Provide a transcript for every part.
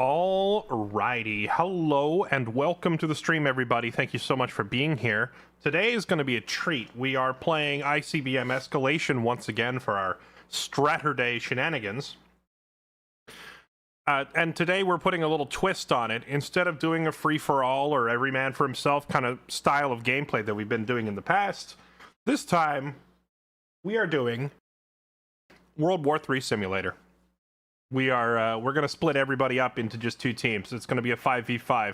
Alrighty, hello and welcome to the stream, everybody. Thank you so much for being here. Today is going to be a treat. We are playing ICBM Escalation once again for our Straturday shenanigans. And today we're putting a little twist on it. Instead of doing a free-for-all or every man for himself kind of style of gameplay that we've been doing in the past, this time we are doing World War III Simulator. We're going to split everybody up into just two teams. It's going to be a 5v5.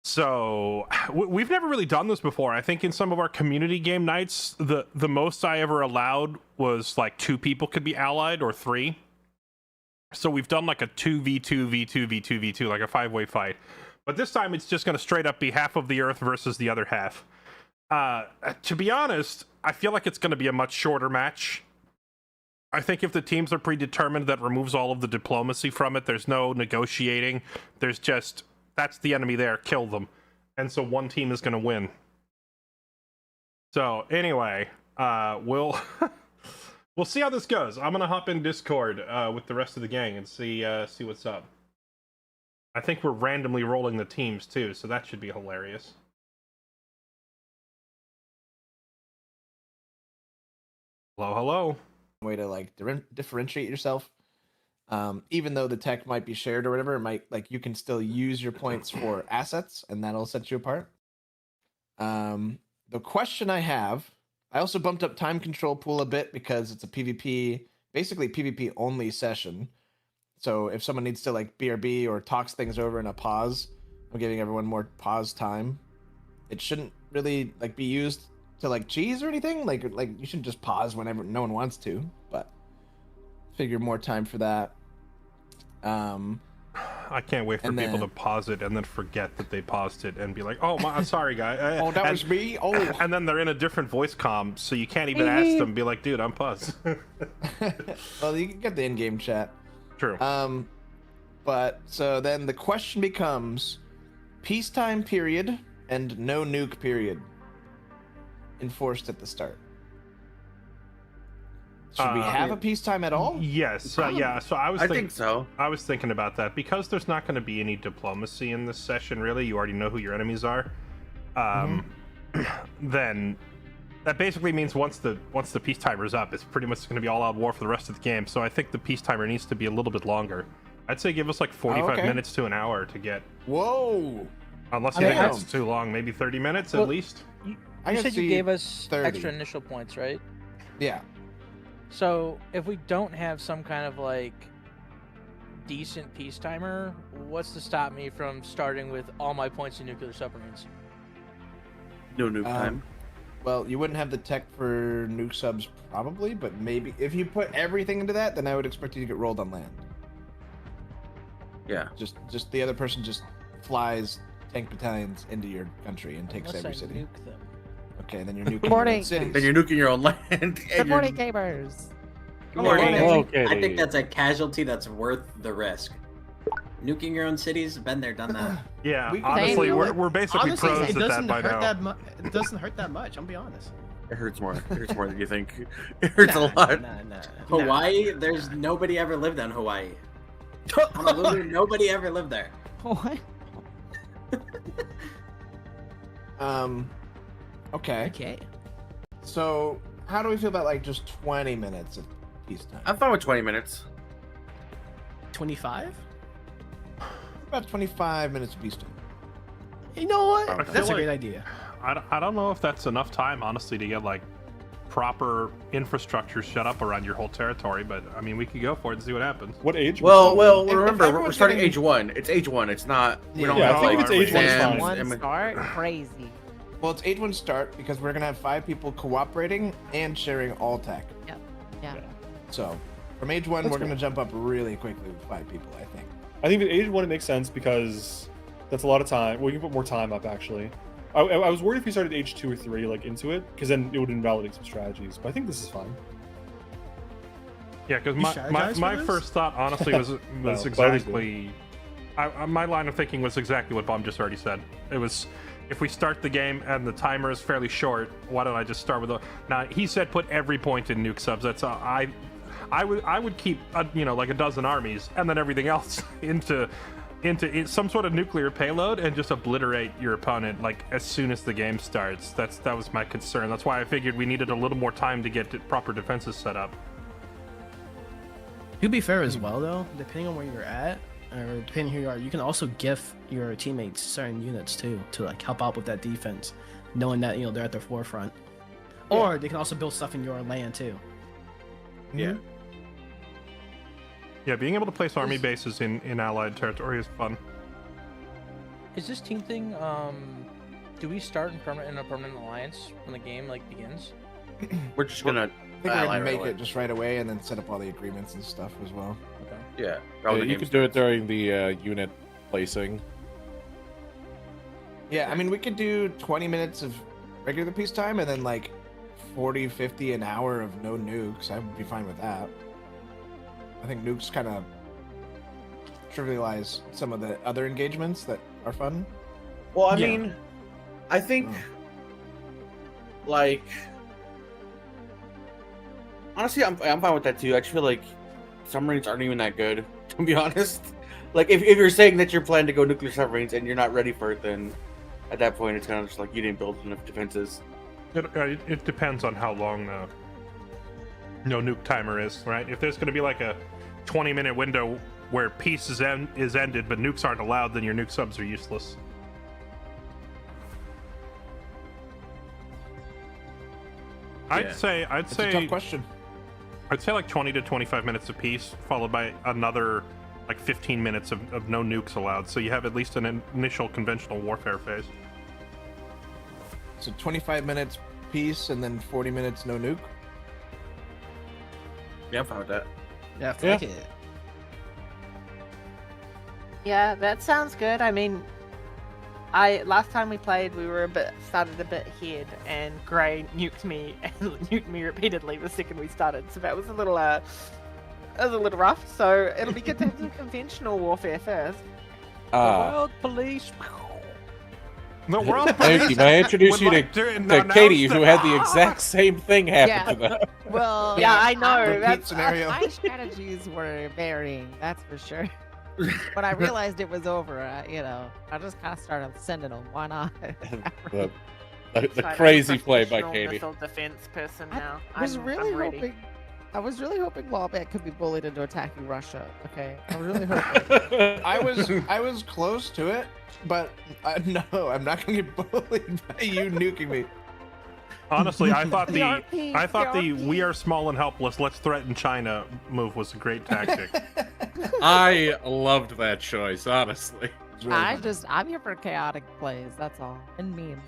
So we've never really done this before. I think in some of our community game nights, the most I ever allowed was like 2 people could be allied or 3. So we've done like a 2v2, v2, v2, v2, like a 5-way fight. But this time it's just going to straight up be half of the Earth versus the other half. To be honest, I feel like it's going to be a much shorter match. I think if the teams are predetermined, that removes all of the diplomacy from it. There's no negotiating. There's just, that's the enemy there, kill them. And so one team is going to win. So anyway, we'll see how this goes. I'm going to hop in Discord with the rest of the gang and see what's up. I think we're randomly rolling the teams too, so that should be hilarious. Hello, hello. Way to like differentiate yourself, even though the tech might be shared or whatever, it might, like, you can still use your points for assets and that'll set you apart. The question I have, I also bumped up time control pool a bit because it's a PvP, basically PvP only session. So if someone needs to like BRB or talks things over in a pause, I'm giving everyone more pause time. It shouldn't really like be used to like cheese or anything, like you shouldn't just pause whenever no one wants to, but figure more time for that. I can't wait for people to pause it and then forget that they paused it and be like, oh my, sorry guy. Oh, that was me. Oh, and then they're in a different voice comm, so you can't even ask them, be like, dude, I'm paused. Well, you can get the in-game chat. True. But so then the question becomes peacetime period and no nuke period enforced at the start. Should we have a peacetime at all? Yes. Yeah. So I think so. I was thinking about that because there's not going to be any diplomacy in this session. Really, you already know who your enemies are. Then that basically means once the peace timer's up, it's pretty much going to be all-out war for the rest of the game. So I think the peace timer needs to be a little bit longer. I'd say give us like 45 minutes to an hour to get. Whoa. Unless you think that's too long, maybe 30 minutes at least. You said you gave us 30. extra initial points, right? Yeah. So if we don't have some kind of like decent peace timer, what's to stop me from starting with all my points in nuclear submarines? No nuke time. Well, you wouldn't have the tech for nuke subs probably, but maybe if you put everything into that, then I would expect you to get rolled on land. Yeah. Just the other person just flies tank battalions into your country and takes Unless every I city. nuke them. Okay, then you're nuking Good morning. cities. Then you're nuking your own land. Good morning, gamers. Good morning. I think that's a casualty that's worth the risk. Nuking your own cities, been there, done that. Yeah, We- honestly, we're basically Honestly, pros it at that doesn't by hurt now. it doesn't hurt that much. I'll be honest. It hurts more. It hurts more than you think. It hurts a lot. Hawaii, there's nobody ever lived on Hawaii. Honolulu, nobody ever lived there. What? Okay. Okay. So, how do we feel about like just 20 minutes of peacetime? I'm fine with 20 minutes. 25? About 25 minutes of peacetime. You know what? I feel That's a like- great idea. I don't know if that's enough time, honestly, to get like proper infrastructure set up around your whole territory, but I mean, we could go for it and see what happens. What age? Well, If remember, we're everyone's starting getting- age 1. It's age 1. It's not. We Yeah. don't Yeah, have I think like if it's age 1's exams fine. and- Start crazy. Well, it's age 1 start because we're gonna have 5 people cooperating and sharing all tech. Yep. Yeah. So, from age 1, That's we're cool. gonna jump up really quickly with 5 people, I think. I think at age 1 it makes sense because that's a lot of time. Well, you can put more time up actually. I was worried if we started age 2 or 3 like into it, because then it would invalidate some strategies. But I think this is fine. Yeah, because You strategize my for this? first thought, honestly, was No, but I exactly. My line of thinking was exactly what Bomb just already said. It was, if we start the game and the timer is fairly short, why don't I just start with a... Now, he said put every point in nuke subs. That's I would keep like a dozen armies and then everything else into some sort of nuclear payload and just obliterate your opponent like as soon as the game starts. That was my concern. That's why I figured we needed a little more time to get proper defenses set up. To be fair as well, though, depending on where you're at, or depending who you are, you can also gift your teammates certain units too to like help out with that defense, knowing that they're at their forefront. Or they can also build stuff in your land too. Yeah. Yeah, being able to place army bases in allied territory is fun. Is this team thing? Do we start in a permanent alliance when the game begins? We're just gonna. I think we're gonna make it just right away and then set up all the agreements and stuff as well. Okay. Yeah. Yeah, you could do it during the unit placing. Yeah, I mean, we could do 20 minutes of regular peacetime and then 40, 50 an hour of no nukes. I would be fine with that. I think nukes kind of trivialize some of the other engagements that are fun. Well, I mean, I think honestly, I'm fine with that too. I just feel like submarines aren't even that good, to be honest. If you're saying that you're planning to go nuclear submarines and you're not ready for it, then at that point it's kind of just you didn't build enough defenses. It depends on how long no nuke timer is, right? If there's going to be a 20-minute window where peace is ended but nukes aren't allowed, then your nuke subs are useless. I'd say It's a tough question. I'd say 20 to 25 minutes of peace, followed by another 15 minutes of no nukes allowed. So you have at least an initial conventional warfare phase. So 25 minutes peace and then 40 minutes no nuke. Yeah, I'm fine with that. Yeah, fuck it. Yeah, that sounds good. I mean, last time we played, we were started a bit ahead, and Gray nuked me and nuked me repeatedly the second we started. So that was a little rough. So it'll be good to have some conventional warfare first. World police. The world Thank you. May I introduce you to Katie, who had the exact same thing happen to them. Well, yeah, I know. Repeat scenario. My strategies were varying, that's for sure. When I realized it was over, I just kind of started sending them. Why not? The crazy play by Katie. Missile defense person now. I was really hoping Wallback could be bullied into attacking Russia. Okay, I was really hoping. I was close to it, but no, I'm not gonna get bullied by you nuking me. Honestly, I thought The the "we are small and helpless, let's threaten China" move was a great tactic. I loved that choice, honestly. It's really fun. I'm here for chaotic plays. That's all, and memes.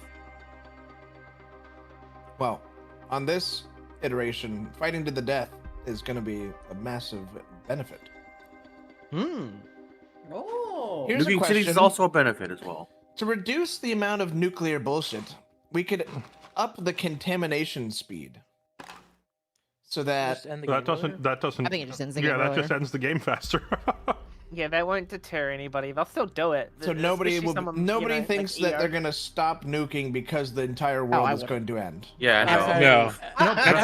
Well, on this iteration, fighting to the death is going to be a massive benefit. Oh. Here's a Nuking cities is question. also a benefit as well. To reduce the amount of nuclear bullshit, we could up the contamination speed so that Just end the that game earlier? doesn't. I think it just ends the Yeah, game that just earlier. ends the game faster. Yeah, that won't deter anybody. They'll still do it. so nobody thinks that ER. they're going to stop nuking because the entire world I is would. going to end. Yeah, I know.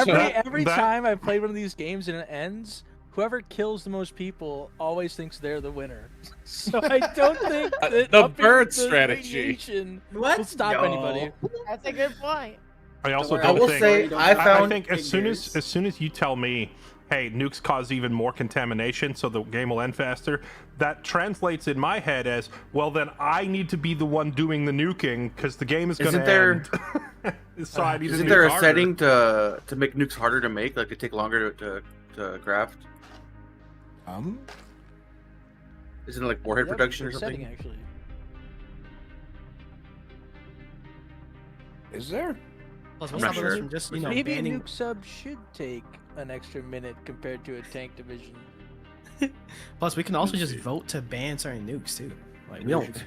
No. No. Every That- time I've played one of these games and it ends, whoever kills the most people always thinks they're the winner. So I don't think that The upping bird the strategy. radiation What? will stop No. anybody. That's a good point. I also I don't will think. say I think as soon as you tell me, hey, nukes cause even more contamination, so the game will end faster, that translates in my head as, well, then I need to be the one doing the nuking because the game is going to end. So I need to Isn't nuke there a harder. setting to make nukes harder to make? Like, it take longer to craft? Isn't it like warhead Yep, production or good something? setting, actually. Is there? Plus, I'm what's not stopping us sure. from just Maybe a banning... nuke sub should take an extra minute compared to a tank division. Plus, we can also just vote to ban certain nukes too. Like we don't,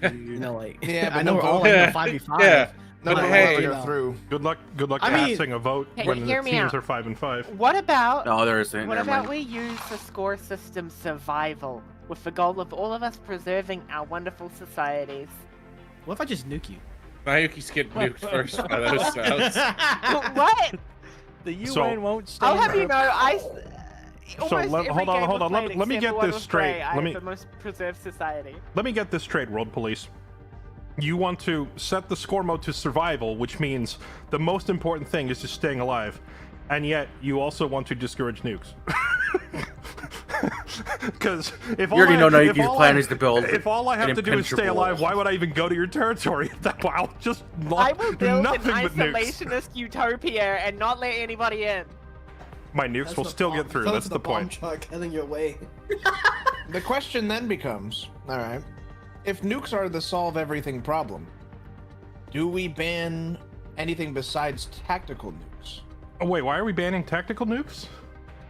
Yeah, but I know no we're all vote. like 5v5. Yeah. No, But but hey- go through. Good luck I mean- passing a vote Hey, when the hear me teams out. are 5 and 5. What about No, there isn't. what Never about mind. we use the score system survival with the goal of all of us preserving our wonderful societies? What if I just nuke you? Mayuki's getting nuked first by those sounds. What? The UN So- won't stand I'll have for you know, Almost hold every on, game hold we've on. Let played me except get for one this with straight. Gray, I have the most preserved society. Let me get this straight, World Police. You want to set the score mode to survival, which means the most important thing is just staying alive, and yet you also want to discourage nukes. Because if You already know Nike's plan is to build. If all I have an to do is stay impenetrable alive, why would I even go to your territory? I'll just I will build an nothing but nukes. isolationist utopia and not let anybody in. My nukes will still get through. That's the bomb point. truck heading your way. The question then becomes, all right, if nukes are the solve everything problem, do we ban anything besides tactical nukes? Oh, wait, why are we banning tactical nukes?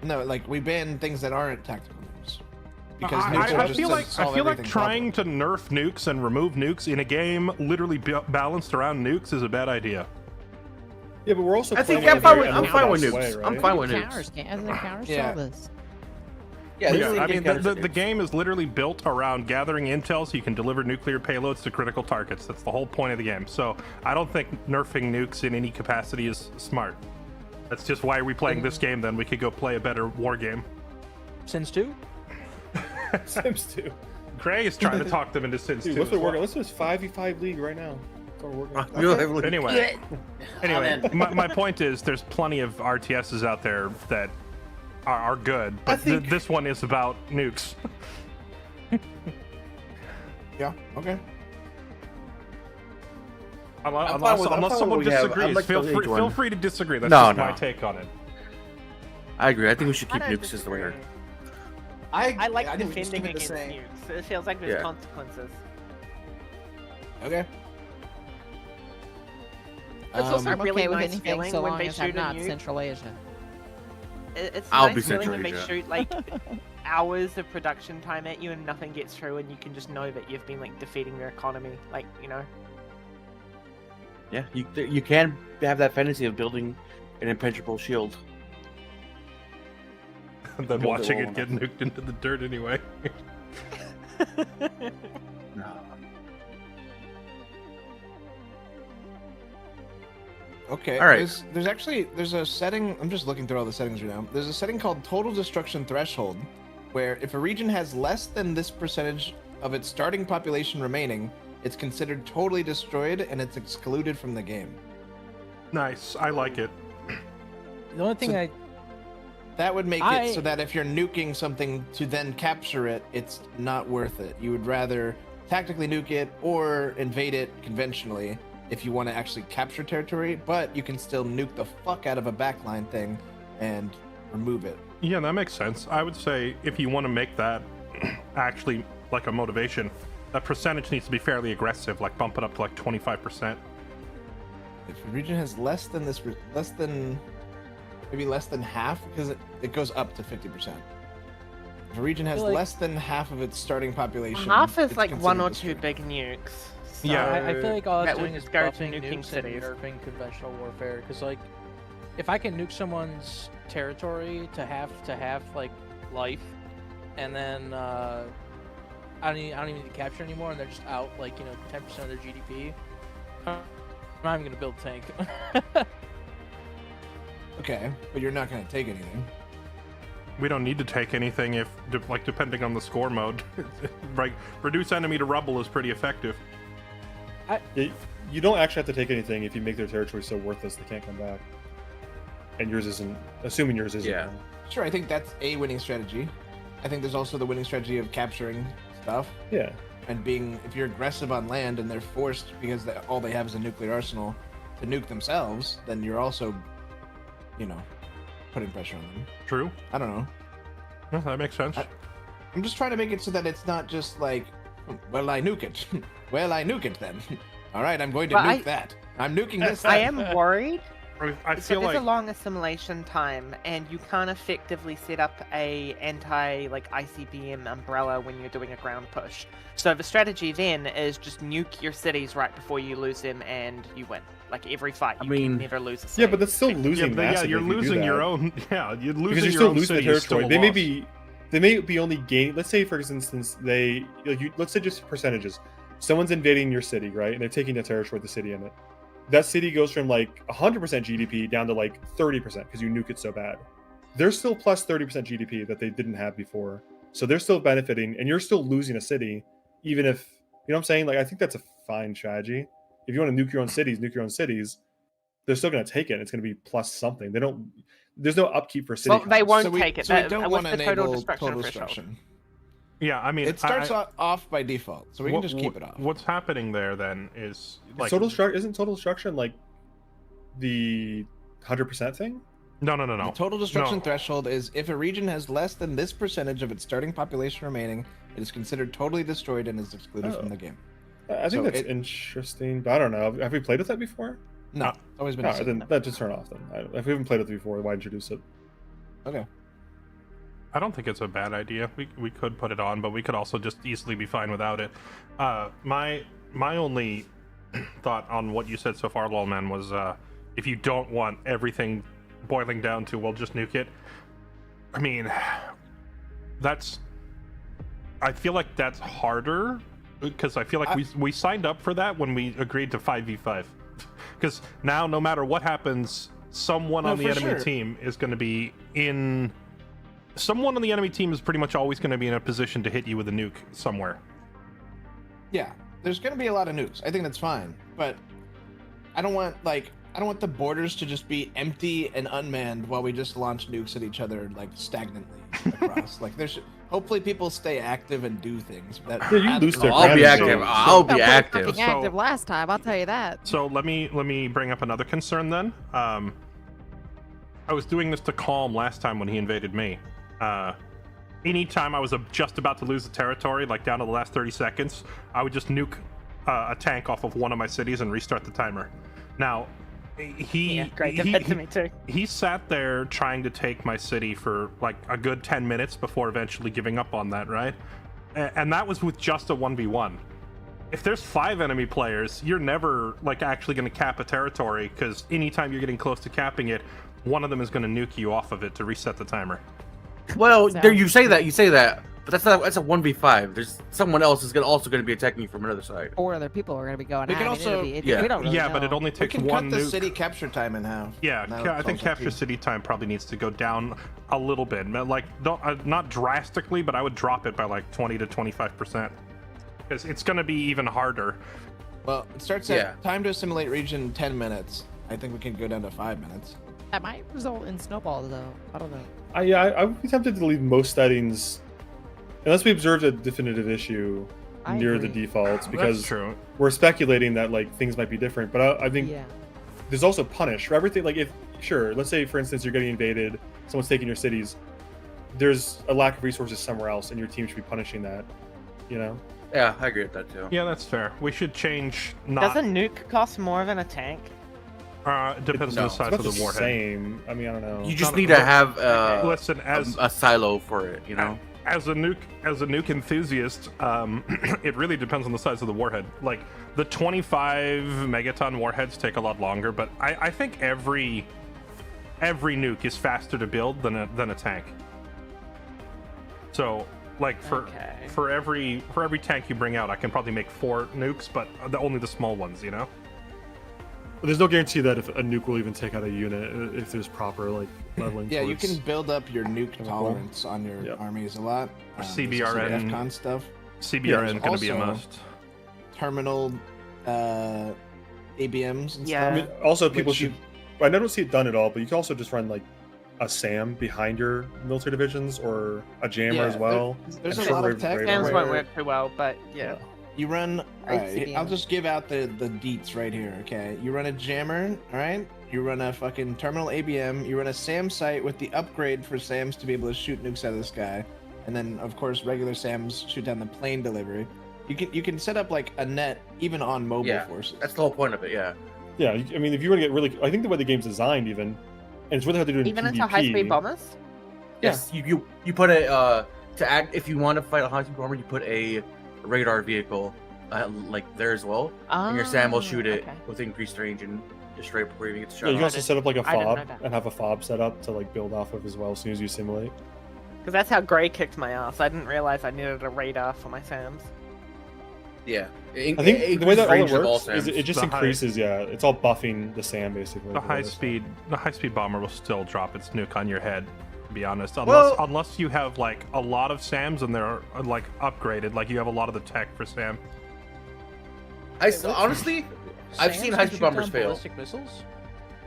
No, like we ban things that aren't tactical nukes. Because nukes are I just feel to like solve everything trying problem. to nerf nukes and remove nukes in a game literally balanced around nukes is a bad idea. Yeah, but we're also. I think playing I'm fine in a with very unorthodox way, nukes. I'm right? fine with Counters, nukes. as a counter Yeah. service. Yeah, Yeah, this I is mean, counter the nukes. game is literally built around gathering intel so you can deliver nuclear payloads to critical targets. That's the whole point of the game. So I don't think nerfing nukes in any capacity is smart. That's just why are we playing this game then? We could go play a better war game. Sims 2? Sims 2. Gray is trying to talk them into Sims 2. Dude, let's as well. Let's do this 5v5 league right now. That's what we're working on. Real heavily. Anyway, in. my point is there's plenty of RTSs out there that are good, but this one is about nukes. Yeah, okay. Unless someone disagrees, feel free to disagree. That's No, just no. my take on it. I agree. I think we should keep I don't nukes as the way. disagree. I I like think we just defending keep it the against same. nukes. It feels like there's Yeah. consequences. Okay. It's also I'm really okay with nice anything feeling so when long they as I'm shoot a not nuke. Central Asia. It's I'll nice be feeling Central when they Asia. shoot like hours of production time at you and nothing gets through, and you can just know that you've been like defeating their economy. Like, you know. Yeah, you can have that fantasy of building an impenetrable shield. And then Build it watching well it get nuked into the dirt anyway. No. Okay. All right. There's a setting. I'm just looking through all the settings right now. There's a setting called Total Destruction Threshold, where if a region has less than this percentage of its starting population remaining, it's considered totally destroyed and it's excluded from the game. Nice, I like it. The only thing So- That would make I- it so that if you're nuking something to then capture it, it's not worth it. You would rather tactically nuke it or invade it conventionally if you want to actually capture territory, but you can still nuke the fuck out of a backline thing and remove it. Yeah, that makes sense. I would say if you want to make that actually like a motivation, that percentage needs to be fairly aggressive, like bump it up to like 25%. If a region has less than maybe less than half, because it goes up to 50%. If a region has feel like- less than half of its starting population, Half is it's like one or considered two destroyed. big nukes. Yeah, I feel like all that it's would doing is discourage buffing nuking nukes and cities. nerfing conventional warfare. Because like, if I can nuke someone's territory to half like life, and then I don't even need to capture anymore, and they're just out like 10% of their GDP. I'm not even gonna build a tank. Okay, but you're not going to take anything. We don't need to take anything if, like, depending on the score mode. Right, reduce enemy to rubble is pretty effective. Yeah, you don't actually have to take anything if you make their territory so worthless they can't come back. And yours isn't, assuming yours isn't. Yeah. Sure, I think that's a winning strategy. I think there's also the winning strategy of capturing stuff Yeah. and being, if you're aggressive on land and they're forced because all they have is a nuclear arsenal to nuke themselves, then you're also, putting pressure on them. True. I don't know. Yeah, that makes sense. I'm just trying to make it so that it's not just like, well, I nuke it. Well, I nuke it then. All right, I'm going to But nuke that. I'm nuking this. I then. am worried. I So feel there's like a long assimilation time, and you can't effectively set up a ICBM umbrella when you're doing a ground push. So the strategy then is just nuke your cities right before you lose them, and you win. Like every fight, you can never lose a city. Yeah, but that's still losing. you're massively if you do losing your that. own. Yeah, you're losing Because you're your still own losing the city is still territory. a They may be only gaining. Let's say, for instance, let's say just percentages. Someone's invading your city, right? And they're taking the territory, the city in it. That city goes from like 100% GDP down to like 30% because you nuke it so bad. they're still plus 30% GDP that they didn't have before. So they're still benefiting, and you're still losing a city, even if, you know what I'm saying? Like, I think that's a fine strategy. If you want to nuke your own cities, they're still going to take it. It's going to be plus something. There's no upkeep for city. Well, they costs. won't take it. So we That don't was want to the total enable destruction total threshold. destruction. Yeah, I mean, It starts off by default, so we can just keep it off. What's happening there then is like Isn't total destruction like the 100% thing? no. The total destruction No. threshold is if a region has less than this percentage of its starting population remaining, it is considered totally destroyed and is excluded from the game. I think So that's it- interesting, but I don't know. Have we played with that before? No, it's always been. No, a then that just turn off then. If we haven't played with it before, why introduce it? Okay. I don't think it's a bad idea. We could put it on, but we could also just easily be fine without it. My only thought on what you said so far, Lolman, was if you don't want everything boiling down to, well, just nuke it. I mean, I feel like that's harder because I feel like we signed up for that when we agreed to 5v5. Because now, no matter what happens, someone on the enemy team is going to be in. Someone on the enemy team is pretty much always going to be in a position to hit you with a nuke somewhere. Yeah, there's going to be a lot of nukes. I think that's fine, but I don't want the borders to just be empty and unmanned while we just launch nukes at each other like stagnantly across. Like hopefully people stay active and do things. you lose their I'll be ground active. zone. I'll Felt be pretty active. fucking active last time. I'll tell you that. So let me bring up another concern then. I was doing this to Calm last time when he invaded me. Anytime I was just about to lose the territory, like down to the last 30 seconds, I would just nuke a tank off of one of my cities and restart the timer. Now, Great, did that to me too. he sat there trying to take my city for like a good 10 minutes before eventually giving up on that, right? And that was with just a 1v1. If there's 5 enemy players, you're never like actually going to cap a territory, because anytime you're getting close to capping it, one of them is going to nuke you off of it to reset the timer. Well, So- there you say that, but that's a 1v5. There's someone else is also gonna be attacking you from another side. 4 other people are going to be going We at can it. also- We don't really Yeah, but know. it only We takes can one cut the nuke. city capture time in half. Yeah, That'll I think solve that capture too. city time probably needs to go down a little bit. Like, not drastically, but I would drop it by like 20 to 25%, because it's going to be even harder. Well, it starts at time to assimilate region 10 minutes. I think we can go down to 5 minutes. That might result in snowballs, though. I don't know. I would be tempted to leave most settings, unless we observed a definitive issue, I near the agree. defaults, That's because true. we're speculating that like things might be different. But I think Yeah. there's also punish for everything. Like, if sure, let's say for instance you're getting invaded, someone's taking your cities, there's a lack of resources somewhere else, and your team should be punishing that. You know? Yeah, I agree with that too. Yeah, that's fair. We should change. Does a nuke cost more than a tank? Depends on the size It's of not the the warhead. same. I mean, I don't know. You just No, need no, to have Listen, as a silo for it, you know. as a nuke enthusiast, it really depends on the size of the warhead. Like, the 25 megaton warheads take a lot longer, but I think every nuke is faster to build than a tank. So, like, for every tank you bring out, I can probably make 4 nukes, but only the small ones, you know. But there's no guarantee that if a nuke will even take out a unit if there's proper like leveling. Yeah, you towards- can build up your nuke Chemical. tolerance on your Yep. armies a lot. CBRN. FCON stuff. CBRN going to be a also- must. Terminal ABMs and Yeah. I stuff. mean, also people Which you- should. I don't see it done at all, but you can also just run like a SAM behind your military divisions or a jammer Yeah, as well. There's I'm a sure lot of we're tech great Scams on won't where work too well, but yeah. you run. Alright, ICBM. I'll just give out the deets right here. Okay, you run a jammer. All right. You run a fucking terminal ABM. You run a SAM site with the upgrade for SAMs to be able to shoot nukes out of the sky, and then of course regular SAMs shoot down the plane delivery. You can set up like a net even on mobile forces. That's the whole point of it. Yeah. Yeah, I mean, if you want to get really, I think the way the game's designed, even, and it's really hard to do in Even PvP. into high-speed bombers? Yes. You put a to act if you want to fight a high speed bomber, you put a radar vehicle like there as well, and your SAM will shoot it okay. with increased range and just straight before you get Yeah, shot. you can off. also set up like a I didn't know fob that. and have a fob set up to like build off of as well as soon as you simulate. Because that's how Grey kicked my ass. I didn't realize I needed a radar for my SAMs. Yeah. I think the way that all it works is SAMs. it just The high- increases. Yeah, it's all buffing the SAM basically. The high speed bomber will still drop its nuke on your head To be honest, Well- unless you have like a lot of SAMs and they're like upgraded, like you have a lot of the tech for SAM. Honestly, I've Sams seen can high-speed shoot bombers down fail. ballistic missiles?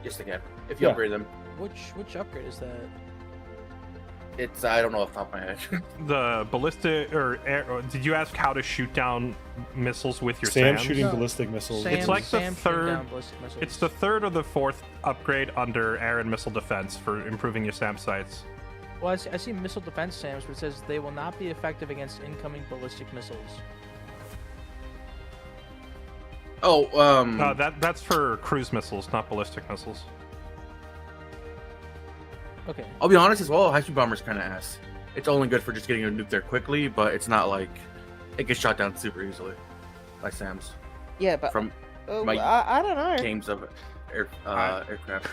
Yes, they can. If you Yeah. upgrade them. Which upgrade is that? It's I don't know off the top of my head. The ballistic or did you ask how to shoot down missiles with your Sam SAMs? shooting No. ballistic missiles. It's like the Sam shooting third- down ballistic missiles. It's the third or the fourth upgrade under air and missile defense for improving your SAM sights. Well, I see missile defense SAMs where it says they will not be effective against incoming ballistic missiles. Oh, That's for cruise missiles, not ballistic missiles. Okay. I'll be honest as well. High-speed bomber's kind of ass. It's only good for just getting a nuke there quickly, but it's not like it gets shot down super easily by SAMs Yeah, but from my I don't know. games of aircraft.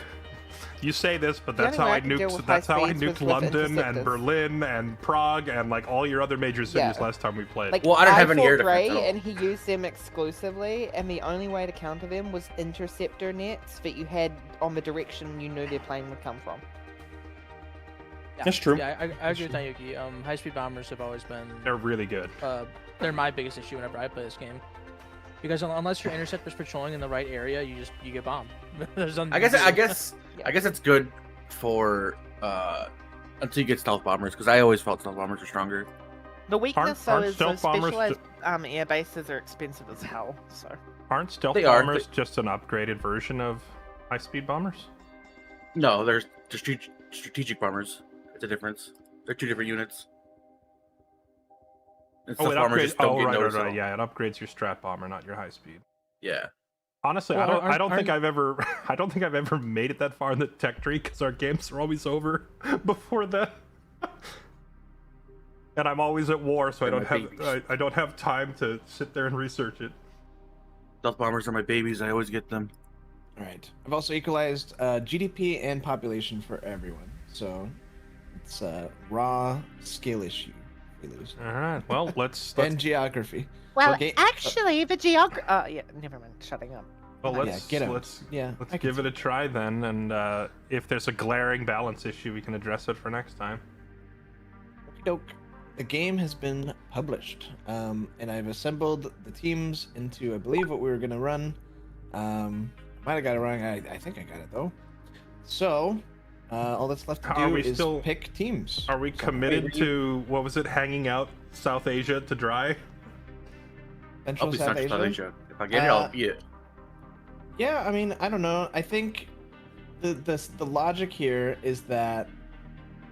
You say this, but The that's only how way I I could deal nuked. with That's high how I speeds nuked was with London and interceptors. Berlin and Prague and like all your other major cities Yeah. last time we played. Like, Well, I don't have any fought air defense Ray, at all. and he used them exclusively, and the only way to counter them was interceptor nets that you had on the direction you knew their plane would come from. Yeah. That's true. Yeah, I agree with Nayuki. High-speed bombers have always been They're really good. they're my biggest issue whenever I play this game. Because unless your interceptor's patrolling in the right area, you get bombed. There's nothing I you guess can do. I guess it's good for until you get stealth bombers because I always felt stealth bombers are stronger. The weakness, though, aren't is those stealth bombers specialized air bases are expensive as hell. So Aren't stealth They are. bombers just an upgraded version of high-speed bombers? No, there's strategic bombers. It's a difference. They're two different units. And stealth bombers just don't get noticed at all. Yeah, it upgrades your strat bomber, not your high speed. Yeah. Honestly, Well, I don't think I've ever made it that far in the tech tree because our games are always over before that. And I'm always at war, so They're my babies. I don't have time to sit there and research it. Stealth bombers are my babies. I always get them. All right. I've also equalized GDP and population for everyone. So it's a raw skill issue. We lose. All right. Well, let's And geography. well, Okay. actually, the geography. Yeah, never mind. Shutting up. Get 'em. let's Yeah. I can give it a try then, and if there's a glaring balance issue, we can address it for next time. Doke. The game has been published, and I've assembled the teams into, I believe, what we were gonna run. Might have got it wrong. I think I got it though. So, all that's left to Are do we is still- pick teams. Are we committed to what was it? Hanging out South Asia to dry? Central I'll be South South Asia? Asia. If I get it, I'll be it. Yeah, I mean, I don't know. I think the logic here is that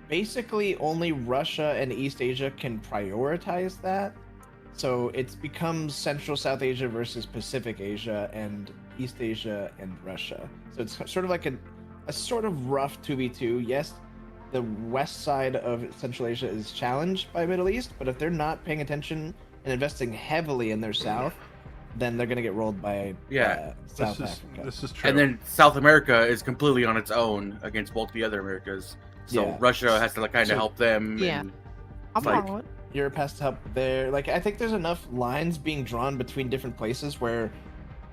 basically only Russia and East Asia can prioritize that. So it becomes Central South Asia versus Pacific Asia and East Asia and Russia. So it's sort of like a sort of rough 2v2. Yes, the west side of Central Asia is challenged by Middle East, but if they're not paying attention and investing heavily in their south, then they're gonna get rolled by South Africa. This is true. And then South America is completely on its own against both the other Americas. So Yeah. Russia has to like, kind of So- help them. Yeah. And I'm like- following. Europe has to help there. Like, I think there's enough lines being drawn between different places where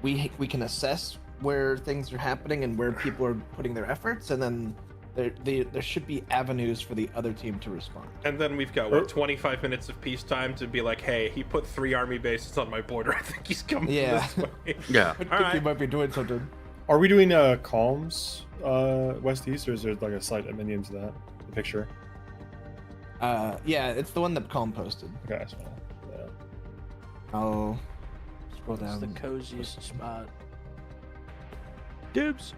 we can assess where things are happening and where people are putting their efforts, and then there should be avenues for the other team to respond. And then we've got what 25 minutes of peacetime to be like, hey, he put 3 army bases on my border. I think he's coming Yeah. this way. Yeah. I think Alright. you might be doing something. Are we doing calms west east, or is there like a slight amendment to that? The picture. Yeah, it's the one that Calm posted. Okay, that's fine. Yeah. I'll scroll It's the down. coziest spot. Dibs.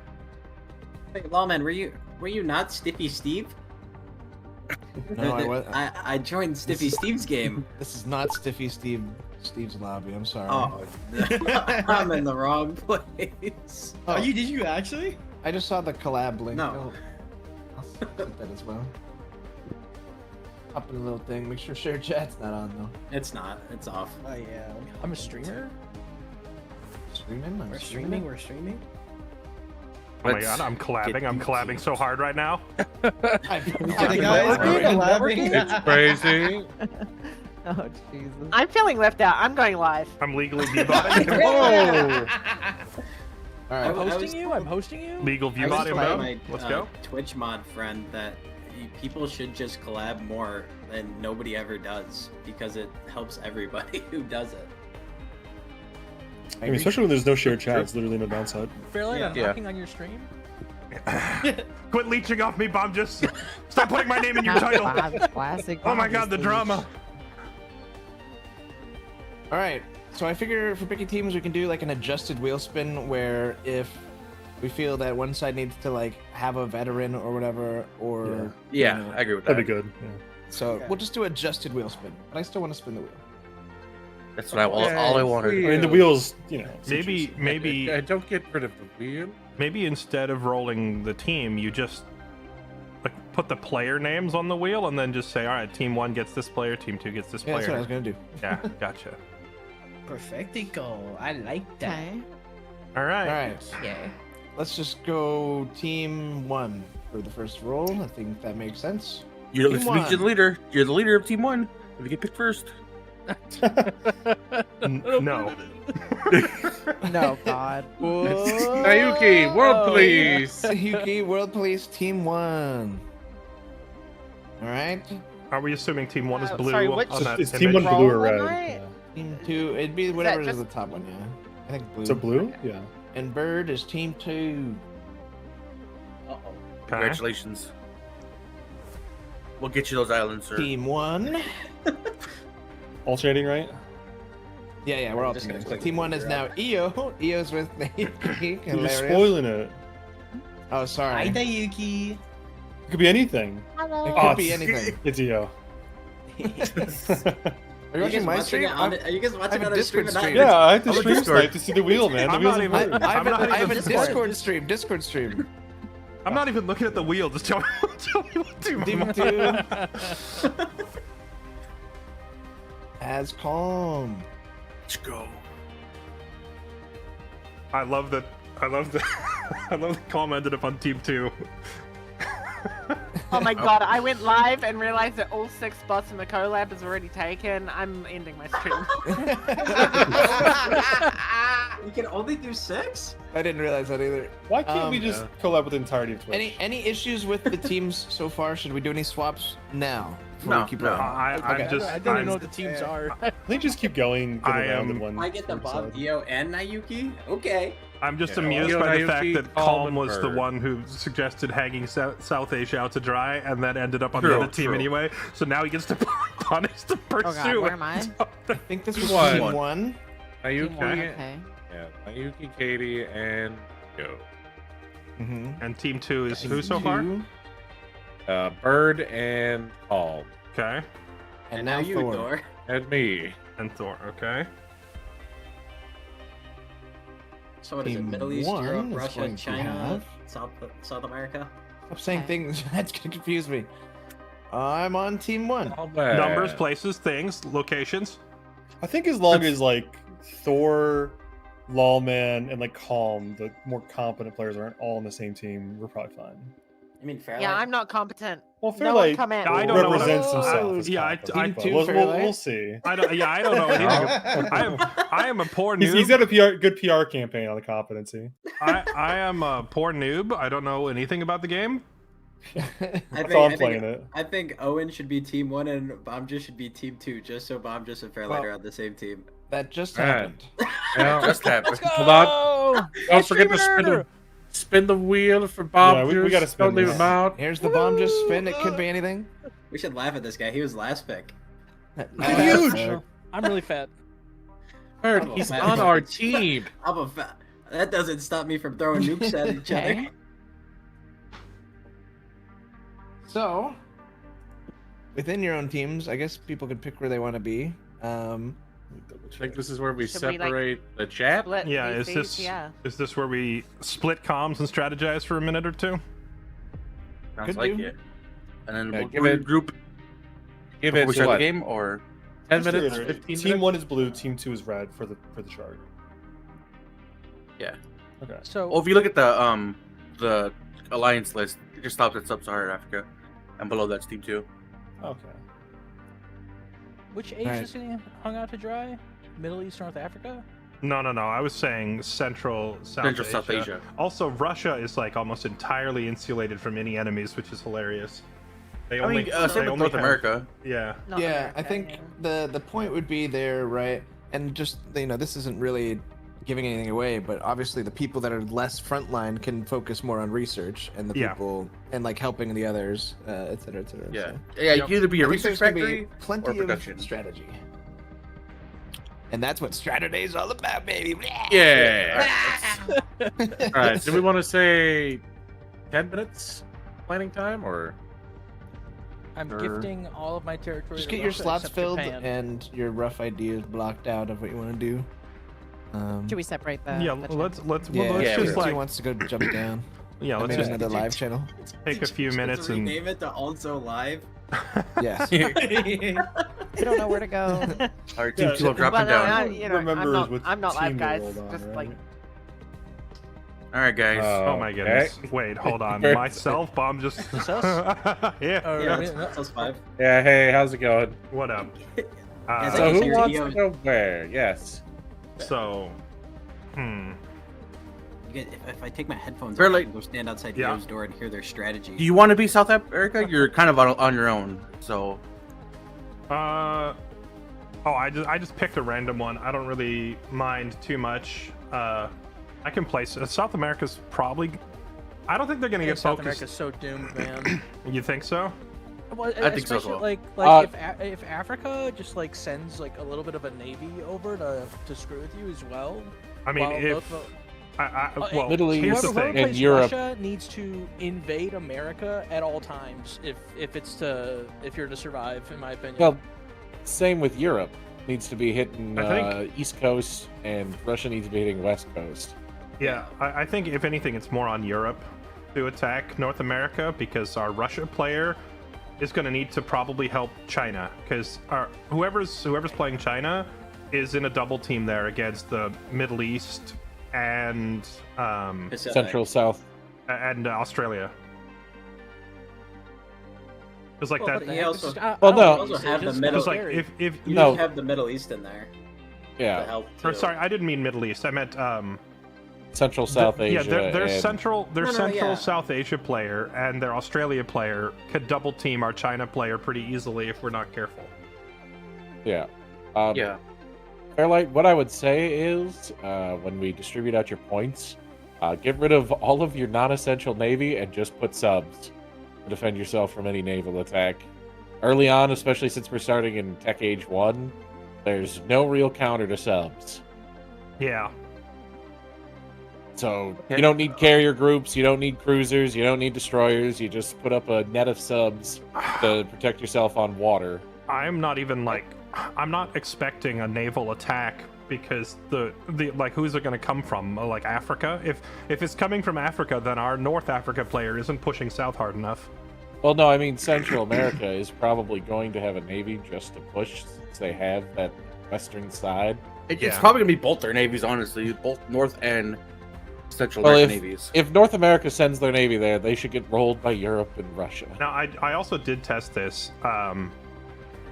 Wait, Lawman, were you not Stiffy Steve? No, I was. I joined Stiffy Steve's game. This is not Stiffy Steve's lobby. I'm sorry. Oh, I'm in the wrong place. Oh. Did you actually? I just saw the collab link. No. I'll put that as well. Up in a little thing. Make sure share chat's not on though. It's not. It's off. Oh yeah. I'm a streamer. Streaming? I'm We're streaming. We're streaming. Oh my Let's god, I'm collabing. get I'm these collabing teams. so hard right now. Hey guys, It's crazy. Oh Jesus. I'm feeling left out. I'm going live. I'm legally viewbotting. Whoa! All I'm right. hosting you. I'm hosting you. Legal I was viewbotting, telling bro. my Let's go. Twitch mod friend that people should just collab more, and nobody ever does because it helps everybody who does it. I mean, especially when there's no shared chat, it's literally no downside. Fairlight, I'm Yeah. knocking on your stream. Quit leeching off me, Bomb. Just stop putting my name in your title. Classic. Oh my Bob god, the Escalation. drama. All right. So I figure for picking teams, we can do like an adjusted wheel spin where if we feel that one side needs to like have a veteran or whatever, or Yeah, you know, I agree with that. That'd be good. Yeah. so Okay. we'll just do adjusted wheel spin. But I still want to spin the wheel. That's what all I wanted. I mean, the wheels, you know. it's Maybe, interesting. maybe, Don't get rid of the wheel. maybe instead of rolling the team, you just like put the player names on the wheel and then just say, all right, team 1 gets this player, team 2 gets this Yeah, that's what I was player. gonna do. Yeah, gotcha. Perfectico. I like that. Okay. All right. All right. Yeah. Let's just go team 1 for the first roll. I think that makes sense. You're Team listening to the one. leader. You're the leader of Team 1. If you get picked first. No. No, God. Nayuki, world police. Yuki, World Police, team 1. All right. Are we assuming team 1 is blue sorry, which- on So that it's image? team 1 blue or Roll red. am I? Yeah. Team 2, it'd be whatever is just- the top one, yeah. I think blue. So blue? Yeah. And Bird is team 2. Uh-oh. Okay. Congratulations. We'll get you those islands, sir. Team 1. Alternating, right? Yeah, we're all Just gonna team. click Team 1 is now EO. EO's with You're Hilarious. spoiling it. Oh, sorry. It Yuki. It could be anything. Hello. could Oh, be it's- anything. It's EO. Are you watching my stream? Are you guys watching have a on a stream Discord at night? stream. Yeah, I had to I'm a stream Discord. tonight to see the wheel, man. The I'm wheels not are even- blue. I have I'm not a even Discord stream. Discord stream. I'm not even looking at the wheel. Just tell me, tell me what team Team I'm on. 2 as calm. Let's go. I love that. I love that. I love the calm ended up on team 2. Oh my god, I went live and realized that all 6 spots in the collab is already taken. I'm ending my stream. You can only do 6? I didn't realize that either. Why can't we just collab with the entirety of Twitch? Any issues with the teams so far? Should we do any swaps now? Before No, we keep no. going? I'm Okay. just. I don't even I'm- know what the teams are. I think just keep going. Get I around am- in one. I get the one Bob, side. EO, and Nayuki? Okay. I'm just Yeah, amused Io by the fact Nayuki, that Calm, Calm and was the Bird. one who suggested hanging South Asia out to dry, and then ended up on the True, other team true. anyway. So now he gets to punish the Oh god, pursuit. where am I? I think this was One. team 1. Nayuki, Team 1, okay. yeah, Nayuki, Katie, and Yo. Mm-hmm. And team 2 is who so far? Bird and Calm, And Okay, now you, Thor. Thor. and me. and Thor. Okay. So what is it? Team Middle East, 1 Europe, is Russia, going to China, have- South America? Stop saying Okay. things. That's gonna confuse me. I'm on team 1. All bad. Numbers, places, things, locations. I think as long as like Thor, Lawman, and like Calm, the more competent players aren't all on the same team, we're probably fine. I mean, Fairlight. Yeah, I'm not competent. Well, No one Fairlight come in. I don't know what represents I'm- himself. As yeah, competent, I- but Team we'll, two, we'll, Fairlight. we'll see. I don't know anything. I am a poor noob. He's got a good PR campaign on the competency. I am a poor noob. I don't know anything about the game. That's all I'm playing it. I think Owen should be team 1 and Bomja should be team 2, just so Bomja and Fairlight Well- are on the same team. That just Alright. happened. Now, Just happened. hold on. Don't forget to spin the wheel for Bob. Yeah, we Juice. gotta spin Don't leave this. him out. Here's the bomb just spin. It could be anything. We should laugh at this guy. He was last pick. Huge. I'm really fat. Bird, he's on our team. I'm a fa- That doesn't stop me from throwing nukes at each other. Okay. So, within your own teams, I guess people can pick where they want to be. I think this is where we Should we, like, separate the chat. Split Yeah, is PCs, this Yeah. is this where we split comms and strategize for a minute or two? Sounds Could like do. it. And then Yeah, we'll give it- regroup Give before it we start what? the game, or 10 Just minutes, reiterate, 15 Team minutes. 1 is blue, Team 2 is red for the chart. yeah. Okay. So Well, if you look at the alliance list, it just stops at Sub-Saharan Africa, and below that's Team 2. Okay. which Asia Alright. is getting hung out to dry? Middle East, North Africa? No. I was saying Central South Asia. Also, Russia is like almost entirely insulated from any enemies, which is hilarious. They I mean, they same with only North have- America. Yeah. Not yeah, America, I think yeah. the point would be there, right? And just this isn't really giving anything away, but obviously the people that are less frontline can focus more on research, and the Yeah. people and like helping the others, et cetera, et cetera. Yeah, So. yeah. You Yep. can either be a I think research there's gonna be factory or plenty production. of strategy, and that's what Strategy is all about, baby. Yeah. All right. Do we want to say 10 minutes planning time or? I'm Sure. gifting all of my territory. Just to get your Russia slots except filled Japan. and your rough ideas blocked out of what you want to do. Should we separate the? Yeah, the chat? let's Yeah, let's yeah, just if we- like he wants to go jump down. yeah, I let's made just another live channel. take a few minutes and rename it to Also Live. Yes. We don't know where to go. Our team Yeah, two yeah. dropping Well, no, down. I- you know, Remember I'm with not live, team guys. rolled on, Just right? like All right, guys. oh my goodness. Wait, hold on. Myself, bomb just It's us? yeah. Or, Yeah, I mean, that's us 5. Yeah. Hey, how's it going? What up? It's So like who you're- wants you to go where? Yes. So, You get, if I take my headphones Fair off, I like- can go stand outside Yeah. Joe's door and hear their strategy. Do you want to be South America? You're kind of on your own. So oh, I just picked a random one. I don't really mind too much. I can place South America's probably. I don't think they're gonna I think get South focused. America's so doomed, man. You think so? Well, I think so as especially, well. Like if Africa just like sends like a little bit of a navy over to screw with you as well. I mean, while if both- well, Middle here's East the whoever thing. and plays Europe. Russia needs to invade America at all times if you're to survive, in my opinion. Well, same with Europe. Needs to be hitting I think- East Coast, and Russia needs to be hitting West Coast. Yeah, I think if anything, it's more on Europe to attack North America because our Russia player is going to need to probably help China because whoever's playing China is in a double team there against the Middle East and Pacific. Central, South. and Australia. It's like Well, that. but he also- Well, no. also have the middle- Because like if You No. have the Middle East in there to Yeah. help. or too. sorry, I didn't mean Middle East. I meant Central, South Asia. Yeah, their and- Central yeah. South Asia player and their Australia player could double team our China player pretty easily if we're not careful. Yeah. yeah, Fairlight, what I would say is when we distribute out your points, get rid of all of your non-essential navy and just put subs to defend yourself from any naval attack. Early on, especially since we're starting in Tech Age 1, there's no real counter to subs. Yeah. So you don't need carrier groups, you don't need cruisers, you don't need destroyers, you just put up a net of subs to protect yourself on water. I'm not even like I'm not expecting a naval attack because the like who's it going to come from? Like Africa? If it's coming from Africa, then our North Africa player isn't pushing south hard enough. Well, no, I mean Central America is probably going to have a navy just to push since they have that western side. It's Yeah. probably gonna be both their navies, honestly, both North and Central Well, American navies. If North America sends their navy there, they should get rolled by Europe and Russia. Now I also did test this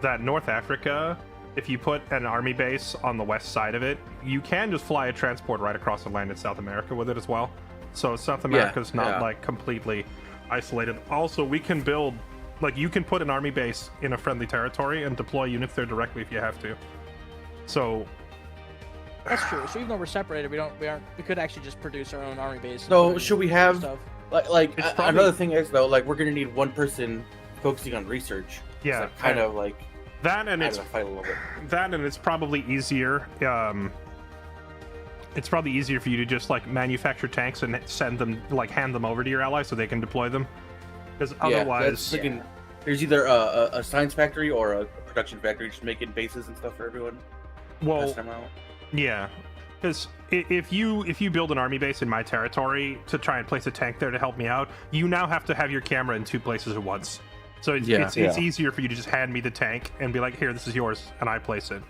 that North Africa, if you put an army base on the west side of it, you can just fly a transport right across the land in South America with it as well. So South America's not yeah. like completely isolated. Also, we can build like you can put an army base in a friendly territory and deploy units there directly if you have to. So That's true. So even though we're separated, we could actually just produce our own army base. and So, put it should we in have- stuff. Like It's probably- another thing is though, like we're gonna need one person focusing on research. yeah, It's like, kind of like that and add it's to the fight a little bit. that and it's probably easier. It's probably easier for you to just like manufacture tanks and send them like hand them over to your allies so they can deploy them. Because otherwise, that's freaking- there's either a science factory or a production factory just making bases and stuff for everyone. well, Test them out. yeah. Because if you build an army base in my territory to try and place a tank there to help me out, you now have to have your camera in two places at once. So it's Yeah. easier for you to just hand me the tank and be like, here, this is yours, and I place it.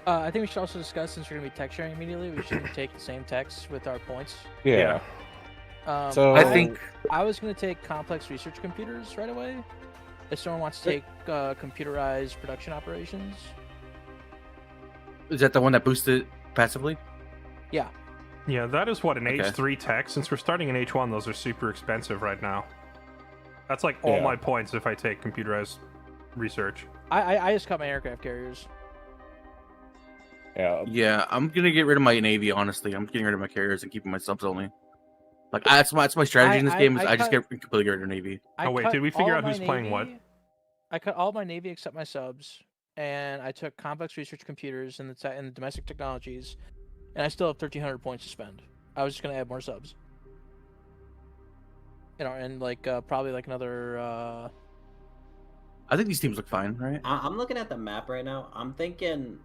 I think we should also discuss, since we're gonna be tech sharing immediately, we should take the same techs with our points. Yeah. So I think I was gonna take complex research computers right away. If someone wants to take computerized production operations, is that the one that boosted passively? yeah. Yeah, that is what an Okay. H3 tech. Since we're starting in H1, those are super expensive right now. That's like all Yeah. my points if I take computerized research. I just cut my aircraft carriers. Yeah. Yeah, I'm gonna get rid of my navy. Honestly, I'm getting rid of my carriers and keeping my subs only. Like that's my strategy in this game. Is I just get completely rid of navy. I Oh, wait, cut did we figure all out my who's playing what? Navy- I cut all my navy except my subs, and I took complex research computers and the domestic technologies, and I still have 1,300 points to spend. I was just gonna add more subs. You know, and like probably like another. I think these teams look fine, right? I'm looking at the map right now. I'm thinking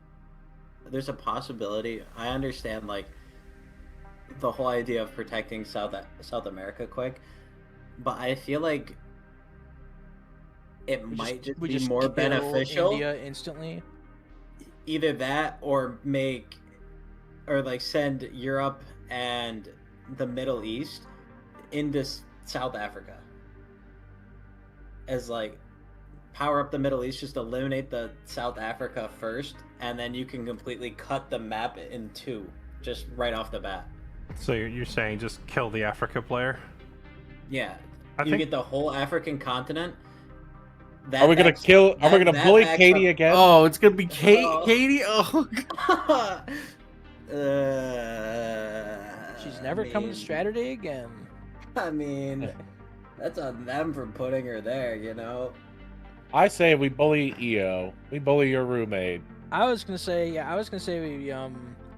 there's a possibility. I understand like the whole idea of protecting South America quick, but I feel like it might just be more kill beneficial. India instantly. Either that or like send Europe and the Middle East into South Africa as like power up the Middle East, just eliminate the South Africa first, and then you can completely cut the map in two just right off the bat. So you're saying just kill the Africa player? Yeah, I you think- get the whole African continent. Are we gonna kill? Are we gonna bully Katie again? Oh, it's gonna be Oh. Katie. Oh, She's never coming to Strategy again. I mean, that's on them for putting her there, you know. I say we bully EO. We bully your roommate. I was gonna say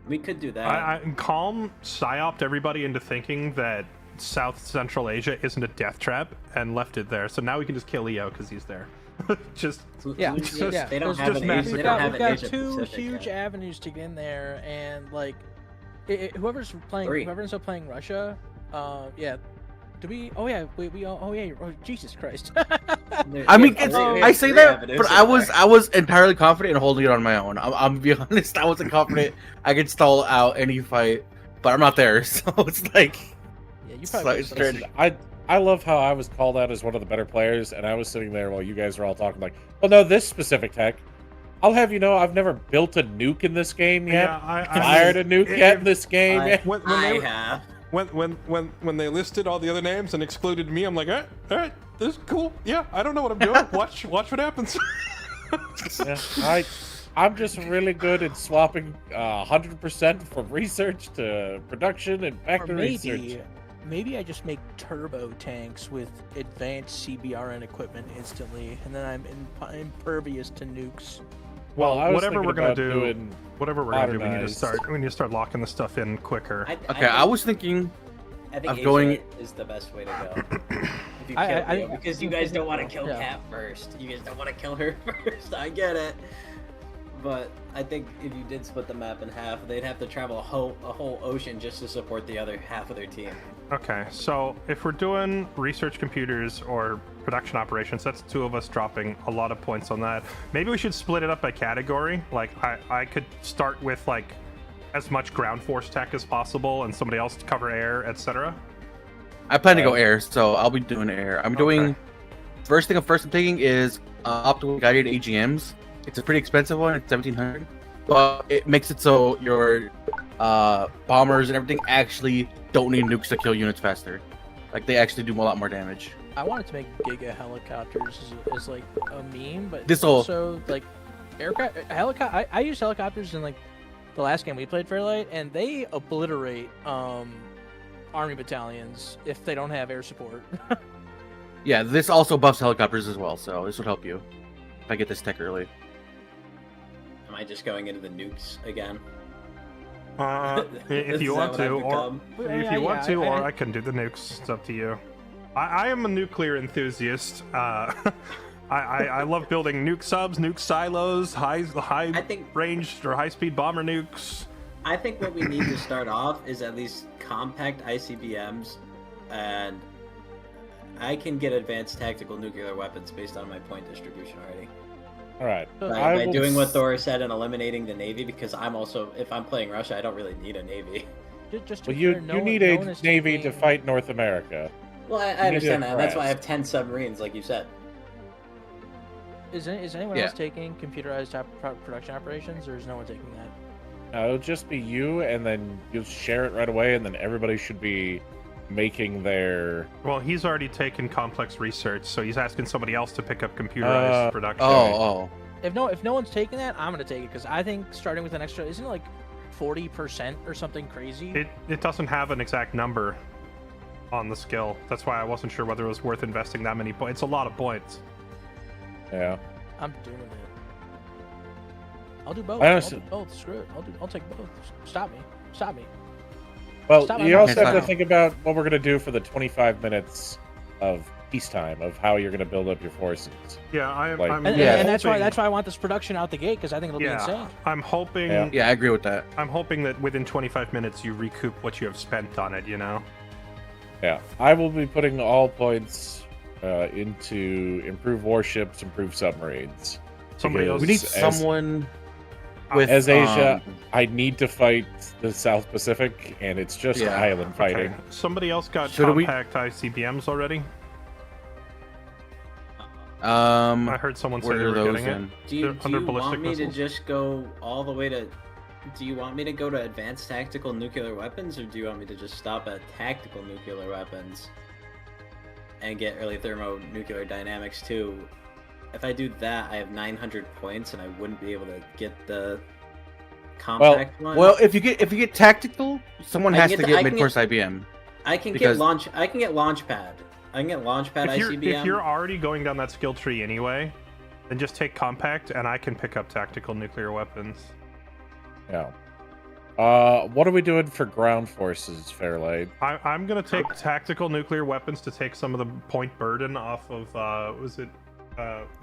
We could do that. I Calm psyoped everybody into thinking that South Central Asia isn't a death trap and left it there. So now we can just kill EO because he's there. Just Yeah, just- they don't just have an Asia. massacre. They don't have we've an got Asia two Pacific huge yet. avenues to get in there, and like whoever's playing, Three. whoever ends up playing Russia, yeah. Do we? Oh yeah, oh yeah. Oh, Jesus Christ. I mean, Yeah, it's, three- I say three that, avenues but in I there. was entirely confident in holding it on my own. I'm be honest, I wasn't confident I could stall out any fight, but I'm not there, so it's like Yeah, you It's probably. like- would've it's said- straight- I love how I was called out as one of the better players, and I was sitting there while you guys were all talking like, well, no, this specific tech. I'll have you know, I've never built a nuke in this game yet. Yeah, I Fired a nuke yet in this game I- yet. when I they were- have. when they listed all the other names and excluded me, I'm like, all right, this is cool. Yeah, I don't know what I'm doing. Watch what happens. Yeah, I'm just really good at swapping 100% from research to production and back Or to research. maybe I just make turbo tanks with advanced CBRN equipment instantly, and then I'm impervious to nukes. Well, I was whatever thinking we're gonna about do, doing whatever we're gonna do, modernized. we need to start locking the stuff in quicker. okay. I was thinking I think of Asia going- is the best way to go. If you I- kill I- Leo, because you guys don't want to kill Yeah. Kat first. You guys don't want to kill her first. I get it. But I think if you did split the map in half, they'd have to travel a whole ocean just to support the other half of their team. Okay, so if we're doing research computers or production operations, that's two of us dropping a lot of points on that. Maybe we should split it up by category. Like I could start with like as much ground force tech as possible, and somebody else to cover air, etc. I plan to go air, so I'll be doing air. I'm doing first thing I'm taking is optical guided AGMs. It's a pretty expensive one. It's 1,700, but it makes it so your bombers and everything actually don't need nukes to kill units faster. Like they actually do a lot more damage. I wanted to make Giga helicopters as like a meme, but This'll- also like aircraft I used helicopters in like the last game we played Fairlight, and they obliterate army battalions if they don't have air support. Yeah, this also buffs helicopters as well, so this would help you if I get this tech early. Am I just going into the nukes again? If Is you that want what to, I've or become? if you want to, or I can do the nukes. It's up to you. I am a nuclear enthusiast. I love building nuke subs, nuke silos, high I think ranged or high speed bomber nukes. I think what we need to start off is at least compact ICBMs, and I can get advanced tactical nuclear weapons based on my point distribution already. All right. By doing what Thor said and eliminating the navy, because I'm also, if I'm playing Russia, I don't really need a navy. Just to Well, be you clear, no you one- need no a one is navy to taking- fight North America. Well, I You need understand to that. That's why I press. have 10 submarines, like you said. Is anyone Yeah. else taking computerized production operations, or is no one taking that? It'll just be you, and then you'll share it right away, and then everybody should be making their. Well, he's already taken complex research, so he's asking somebody else to pick up computerized production. If no one's taking that, I'm gonna take it because I think starting with an extra isn't it like 40% or something crazy. It doesn't have an exact number on the skill. That's why I wasn't sure whether it was worth investing that many points. It's a lot of points. Yeah. I'm doing it. I'll do both. I I'll honestly- do both. Screw it. I'll take both. Stop me. Well, Stop, you I'm also not- have to no. think about what we're gonna do for the 25 minutes of peacetime, of how you're gonna build up your forces. Yeah, I'm And that's why I want this production out the gate because I think it'll be insane. I'm hoping. Yeah, I agree with that. I'm hoping that within 25 minutes you recoup what you have spent on it. You know. Yeah, I will be putting all points into improve warships, improve submarines. Somebody else. We need Because someone with as Asia, I need to fight the South Pacific, and it's just Yeah. island fighting. Okay. Somebody else got So do we- compact ICBMs already. I I heard someone say where they are were those getting it. in? Do you, They're do under you ballistic want me missiles. to just go all the way to? Do you want me to go to advanced tactical nuclear weapons, or do you want me to just stop at tactical nuclear weapons and get early thermonuclear dynamics too? If I do that, I have 900 points, and I wouldn't be able to get the compact one. Well, if you get tactical, someone I has can to get- get I can mid-course IBM. I can because- get launch. I can get launchpad. I can get launchpad ICBM. If you're already going down that skill tree anyway, then just take compact, and I can pick up tactical nuclear weapons. Yeah. What are we doing for ground forces, Fairlight? I'm gonna take tactical nuclear weapons to take some of the point burden off of was it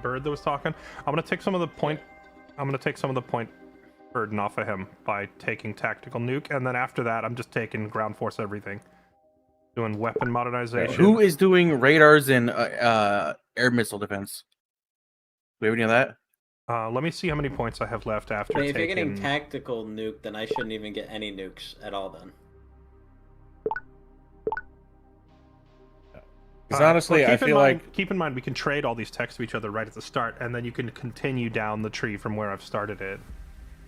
Bird that was talking? I'm gonna take some of the point burden off of him by taking tactical nuke, and then after that I'm just taking ground force everything. Doing weapon modernization. Who is doing radars and air missile defense? Do we have any of that? Let me see how many points I have left after But if you're taking. getting tactical nuke, then I shouldn't even get any nukes at all. Then. Because honestly, Well, I feel like keep in mind we can trade all these techs to each other right at the start, and then you can continue down the tree from where I've started it.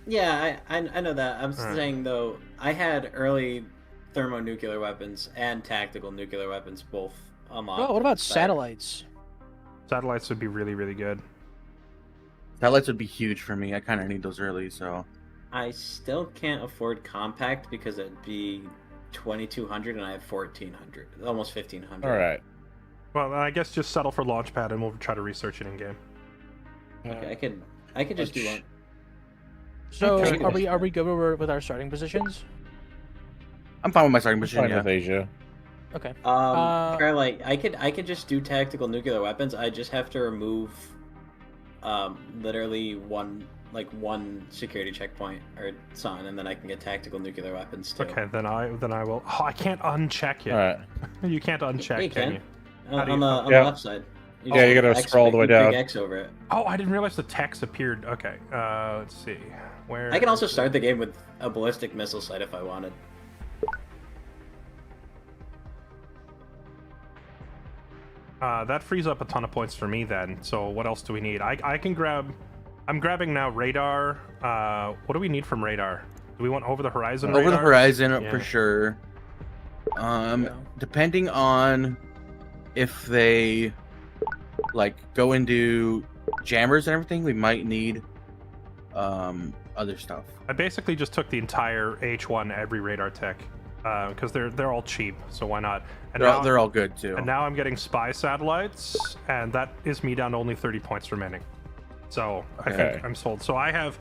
Yeah, I know that. I'm Alright. saying though, I had early thermonuclear weapons and tactical nuclear weapons both unlocked. Oh, what about But satellites? Satellites would be really, really good. Satellites would be huge for me. I kind of need those early, so. I still can't afford compact because it'd be 2,200 and I have 1,400, almost 1,500. all right. Well, I guess just settle for launchpad, and we'll try to research it in game. Okay, I could just do one. So Okay. are we good with our starting positions? I'm fine with my starting I'm position. fine Yeah. with Asia. Okay. Fairlight, I could just do tactical nuclear weapons. I just have to remove, literally one security checkpoint or something, and then I can get tactical nuclear weapons too. Okay, then I will. Oh, I can't uncheck it. All right. You can't uncheck, Yeah, you can can. you? On How do you- the Yeah. left side. Yeah, you gotta scroll all the way down. Big X over it. Oh, I didn't realize the text appeared. Okay, let's see. Where? I can also start the game with a ballistic missile site if I wanted. That frees up a ton of points for me then. So what else do we need? I can grab. I'm grabbing now radar. What do we need from radar? Do we want over the horizon? Over the radar? horizon Yeah. for sure. Depending on if they like go into jammers and everything, we might need other stuff. I basically just took the entire H1 every radar tech because they're all cheap. So why not? And They're all good too. And now I'm getting spy satellites, and that is me down to only 30 points remaining. So I Okay. think I'm sold. So I have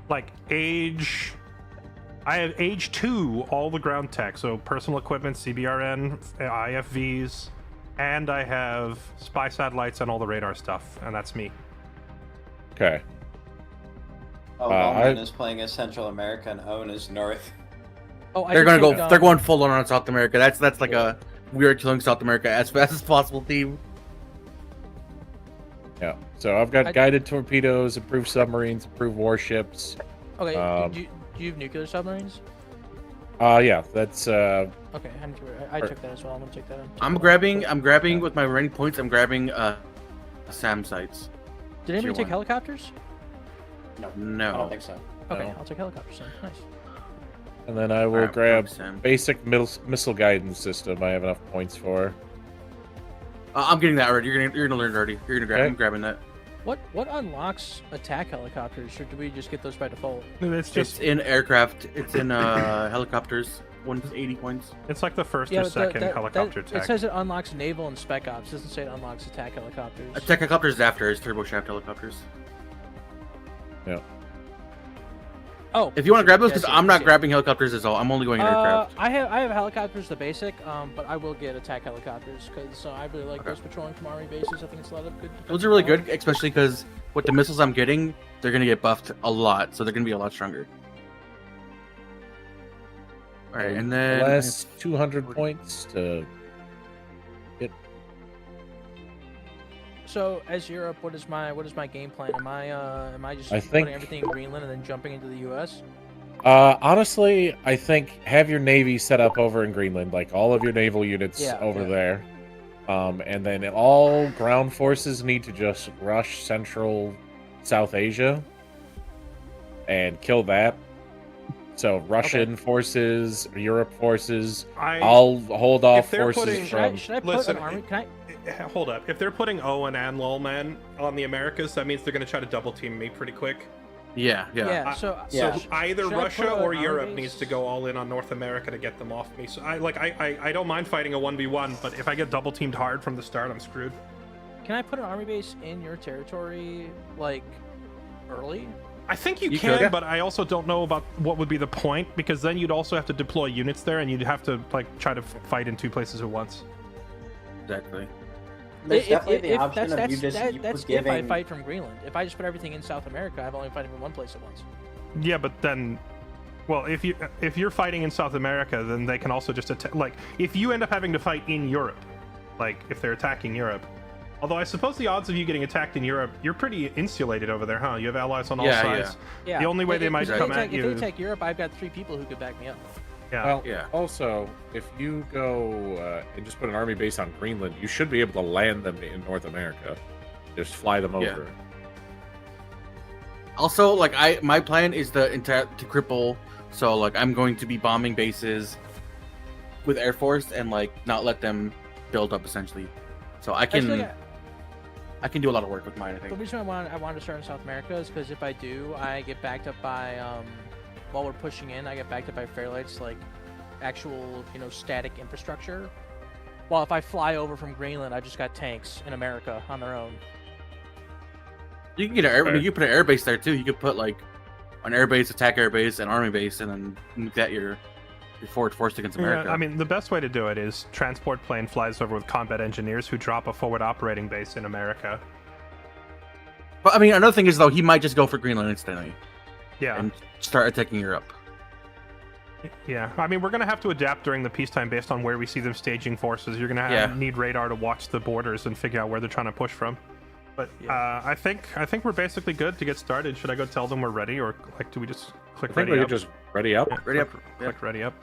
like age 2, all the ground tech. So personal equipment, CBRN, IFVs, and I have spy satellites and all the radar stuff, and that's me. Okay. Oh, Lawman is playing as Central America and Owen is North. Oh, I They're just gonna think, go. They're going full on South America. That's like a we are killing South America as fast as possible theme. Yeah. So I've got I- guided torpedoes, improved submarines, improved warships. Okay. Um, do you have nuclear submarines? Yeah, that's Okay, I took that as well. I'm gonna take that in. I'm grabbing with my remaining points. I'm grabbing SAM sites. Did anybody Tier take one. helicopters? No. I don't think so. Okay, No. I'll take helicopters then. Nice. And then I will Alright, grab 100%. basic missile guidance system. I have enough points for. I'm getting that already. You're gonna learn it already. You're gonna grab. Okay. I'm grabbing that. What unlocks attack helicopters, or do we just get those by default? It's It's just in aircraft. It's in helicopters. 180 points. it's like the first Yeah, or but second helicopter it tech. says it unlocks naval and spec ops. It doesn't say it unlocks attack helicopters. Attack helicopters is after. It's turboshaft helicopters. Oh, If you want to grab those, yes, because yes, I'm not yes. grabbing helicopters as all. I'm only going in aircraft. I have helicopters, the basic, but I will get attack helicopters because I really like Okay. those patrolling from army bases. I think it's a lot of good. Those are really good, especially because with the missiles I'm getting, they're gonna get buffed a lot, so they're gonna be a lot stronger. All right, and then last 200 points to So as Europe, what is my game plan? Am I just I putting think- everything in Greenland and then jumping into the U.S.? honestly, I think have your navy set up over in Greenland, like all of your naval units Yeah, over yeah. there. And then all ground forces need to just rush Central South Asia and kill that. So Russian forces, Europe forces, I'll hold off they're forces putting- from. Should I put Listen, an army? Can I? Hold up. If they're putting Owen and Lolman on the Americas, that means they're going to try to double team me pretty quick. yeah. So So either should I Russia put or an Europe army needs to base? go all in on North America to get them off me. So I don't mind fighting a 1v1, but if I get double teamed hard from the start, I'm screwed. Can I put an army base in your territory, like, early? I think you You can, could. but I also don't know about what would be the point, because then you'd also have to deploy units there, and you'd have to like try to fight in two places at once. Exactly. There's definitely the option that's, of you just that's if I giving. fight from Greenland. If I just put everything in South America, I'm only fighting from one place at once. Yeah, but then, well, if you're fighting in South America, then they can also just attack. Like, if you end up having to fight in Europe, like if they're attacking Europe. Although I suppose the odds of you getting attacked in Europe, you're pretty insulated over there, huh? You have allies on all Yeah, sides. Yeah. The only way they If- might if come attack, at you. If they attack Europe, I've got 3 people who could back me up. Yeah. Well, Yeah. also, if you go and just put an army base on Greenland, you should be able to land them in North America. Just fly them Yeah. over. Also, like my plan is to cripple. So like I'm going to be bombing bases with Air Force and like not let them build up essentially. So I can Actually, I can do a lot of work with mine. I the think. reason I wanted to start in South America is because if I do, I get backed up by while we're pushing in, I get backed up by Fairlight's like actual static infrastructure. While if I fly over from Greenland, I just got tanks in America on their own. You can get you put an air base there too. You could put like an air base, attack air base, an army base, and then make that your forward force against America. Yeah, I mean, the best way to do it is transport plane flies over with combat engineers who drop a forward operating base in America. But I mean, another thing is though, he might just go for Greenland instantly Yeah. and start attacking Europe. Yeah, I mean, we're going to have to adapt during the peacetime based on where we see them staging forces. You're going to need radar to watch the borders and figure out where they're trying to push from. But I think we're basically good to get started. Should I go tell them we're ready, or like do we just I click think ready we up? could just ready up. Yeah, Ready up. Click ready up.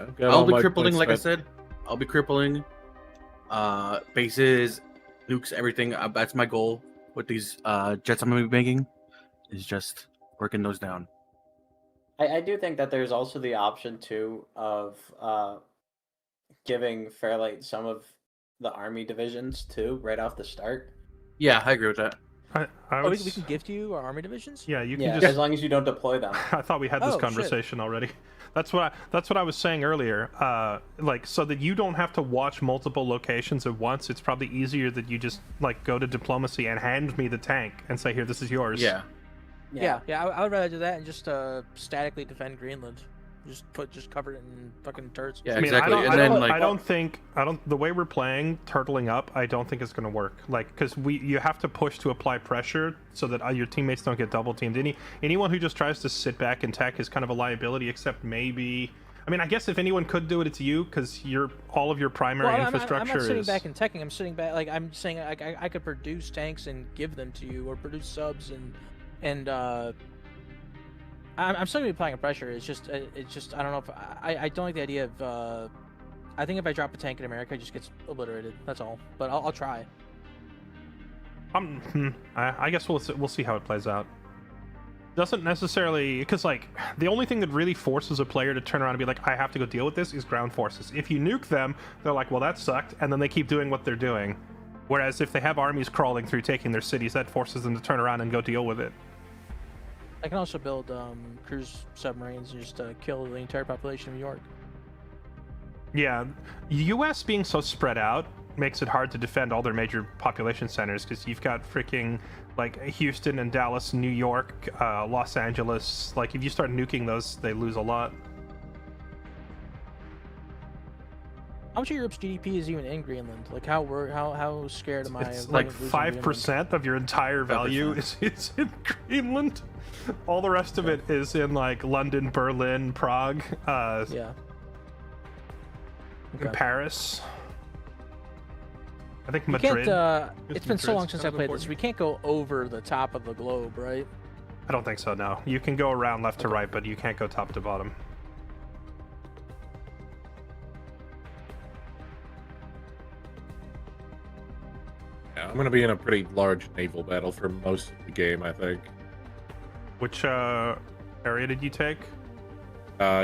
I've got I'll all be my crippling, points like I spent. said. I'll be crippling bases, nukes, everything. That's my goal with these jets I'm going to be making, is just working those down. I do think that there's also the option too of giving Fairlight some of the army divisions too right off the start. Yeah, I agree with that. I Oh, would we can gift you our army divisions. yeah, you can Yeah, just. as long as you don't deploy them. I thought we had this Oh, shit. conversation already. That's what I was saying earlier. Like, so that you don't have to watch multiple locations at once. It's probably easier that you just like go to diplomacy and hand me the tank and say, "Here, this is yours." Yeah. Yeah, I would rather do that and just statically defend Greenland. Just cover it in fucking turrets. Yeah, I mean, exactly. I And then like I don't think the way we're playing turtling up. I don't think it's going to work. Like, because you have to push to apply pressure so that your teammates don't get double teamed. Anyone who just tries to sit back and tech is kind of a liability. Except maybe, I mean, I guess if anyone could do it, it's you, because all of your primary Well, infrastructure I'm not sitting is. back and teching. I'm sitting back. Like I'm saying, I could produce tanks and give them to you, or produce subs and I'm still gonna be applying pressure. It's just I don't know if I don't like the idea of. I think if I drop a tank in America, it just gets obliterated. That's all. But I'll try. I guess we'll see how it plays out. doesn't necessarily, because like the only thing that really forces a player to turn around and be like, I have to go deal with this, is ground forces. If you nuke them, they're like, well, that sucked, and then they keep doing what they're doing. Whereas if they have armies crawling through taking their cities, that forces them to turn around and go deal with it. I can also build cruise submarines and just kill the entire population of New York. Yeah, U.S. being so spread out makes it hard to defend all their major population centers, because you've got freaking like Houston and Dallas, New York, Los Angeles. Like if you start nuking those, they lose a lot. How much of Europe's GDP is even in Greenland? Like how scared am I? It's of like losing 5% of your entire value is in Greenland. All the rest of it is in like London, Berlin, Prague, Yeah. in Paris. I think We Madrid. can't. It's been so long Madrid's since kind I of played this. important. We can't go over the top of the globe, right? I don't think so. No, you can go around left to right, but you can't go top to bottom. Yeah, I'm gonna be in a pretty large naval battle for most of the game, I think. Which area did you take?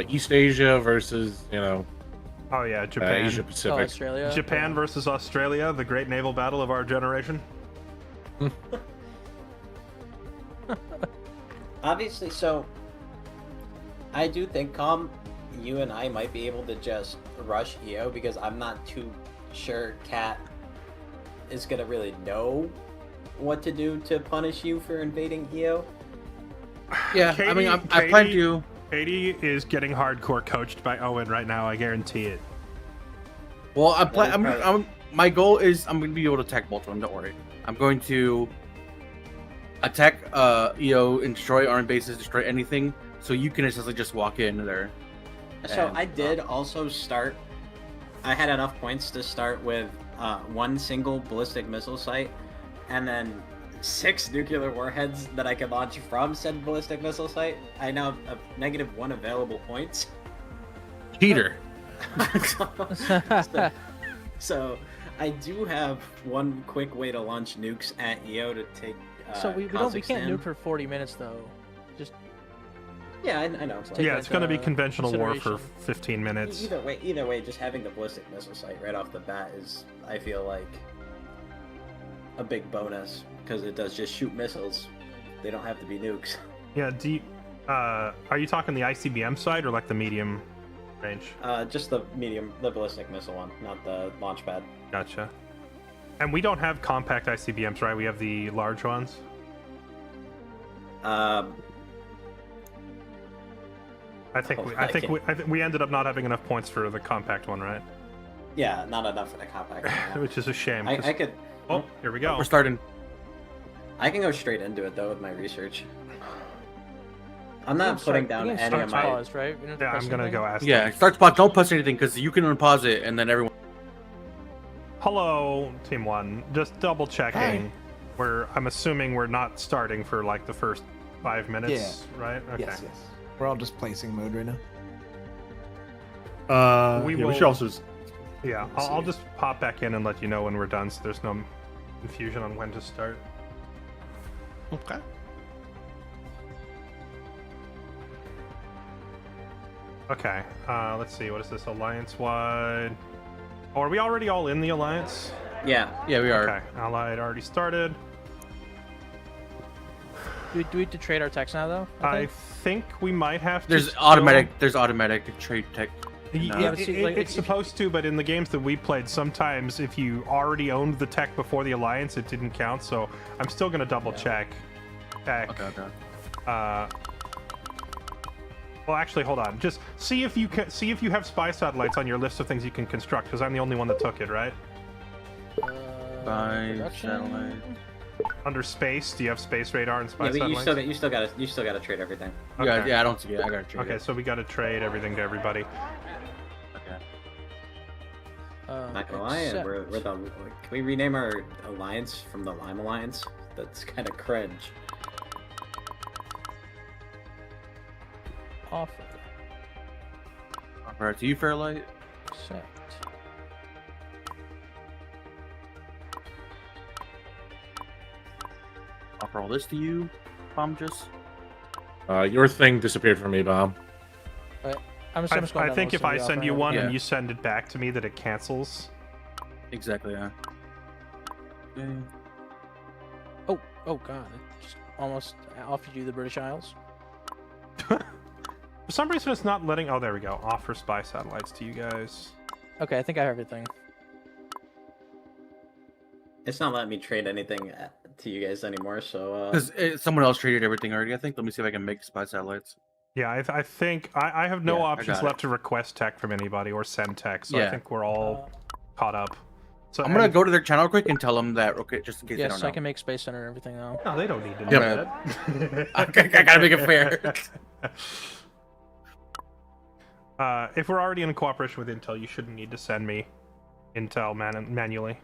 East Asia versus, Oh yeah, Japan. Asia Oh, Pacific. Australia. Japan versus Australia, the great naval battle of our generation. Obviously, so I do think, you and I might be able to just rush EO because I'm not too sure Cat is gonna really know what to do to punish you for invading EO. Yeah, I mean, I plan to. Katie is getting hardcore coached by Owen right now. I guarantee it. Well, probably- my goal is I'm going to be able to attack both of them. Don't worry. I'm going to attack EO and destroy army bases, destroy anything, so you can essentially just walk in there. So And, I did also start. I had enough points to start with one single ballistic missile site, and then 6 nuclear warheads that I could launch from said ballistic missile site. I now have -1 available points. cheater. so I do have one quick way to launch nukes at EO to take. So we can't Kazakhstan. nuke for 40 minutes though. Just Yeah, I know. Take Yeah, that, it's going to be uh, conventional war for consideration. 15 minutes. Either way, just having the ballistic missile site right off the bat is, I feel like, a big bonus because it does just shoot missiles. They don't have to be nukes. Yeah, are you talking the ICBM side or like the medium range? Just the ballistic missile one, not the launch pad. Gotcha. And we don't have compact ICBMs, right? We have the large ones. I think we ended up not having enough points for the compact one, right? Yeah, not enough for the compact. one, Which is a shame. yeah. 'cause- I could. Oh, here we go. We're starting. I can go straight into it though with my research. I'm the not game putting start- down the game any of starts my. paused, right? We don't have to Yeah, press I'm gonna anything? go ask. Yeah, them. start spot. Don't press anything because you can unpause it and then everyone. Hello, Team One. Just double checking. I'm assuming we're not starting for like the first 5 minutes, right? Okay. Yes, yes. We're all just placing mode right now. We We will- should also just Yeah, I'll just pop back in and let you know when we're done, so there's no confusion on when to start. Okay. Okay, let's see. What is this? Alliance-wide. Oh, are we already all in the alliance? Yeah. Yeah, we are. Okay, allied already started. Do we have to trade our techs now though? I think we might have to. There's still- automatic. There's automatic trade tech. Yeah, Yeah, but see, like, it's if- supposed to, but in the games that we played, sometimes if you already owned the tech before the alliance, it didn't count. So I'm still gonna double check. Tech. Okay. Well, actually, hold on. Just see if you have spy satellites on your list of things you can construct, because I'm the only one that took it, right? Spy production? satellite. Under space, do you have space radar and spy Yeah, but satellites? you still gotta trade everything. Okay. Yeah, I don't see it. I gotta trade Okay, it. so we got to trade everything to everybody. Okay. Not gonna lie, except- we're the. Can we rename our alliance from the Lime Alliance? That's kind of cringe. Offer. Alright, to you, Fairlight. Accept. Offer all this to you, Just. Your thing disappeared from me, Bob. I'm just going I down think the if I list send of you the one offer. and Yeah. you send it back to me, that it cancels. Exactly. Yeah. Okay. Oh god, I just almost offered you the British Isles. For some reason, it's not letting. Oh, there we go. Offer spy satellites to you guys. Okay, I think I have everything. It's not letting me trade anything to you guys anymore, so Because someone else traded everything already. I think. Let me see if I can make spy satellites. Yeah, I think I have no Yeah, I options got left to request tech from anybody or send tech, so I Yeah. think we're all caught up. So I'm gonna and- go to their channel quick and tell them that. Okay, just in case they Yes, don't know. I can make Space Center and everything now. No, they don't need to know Yep. that. I gotta make it fair. If we're already in cooperation with Intel, you shouldn't need to send me Intel manually.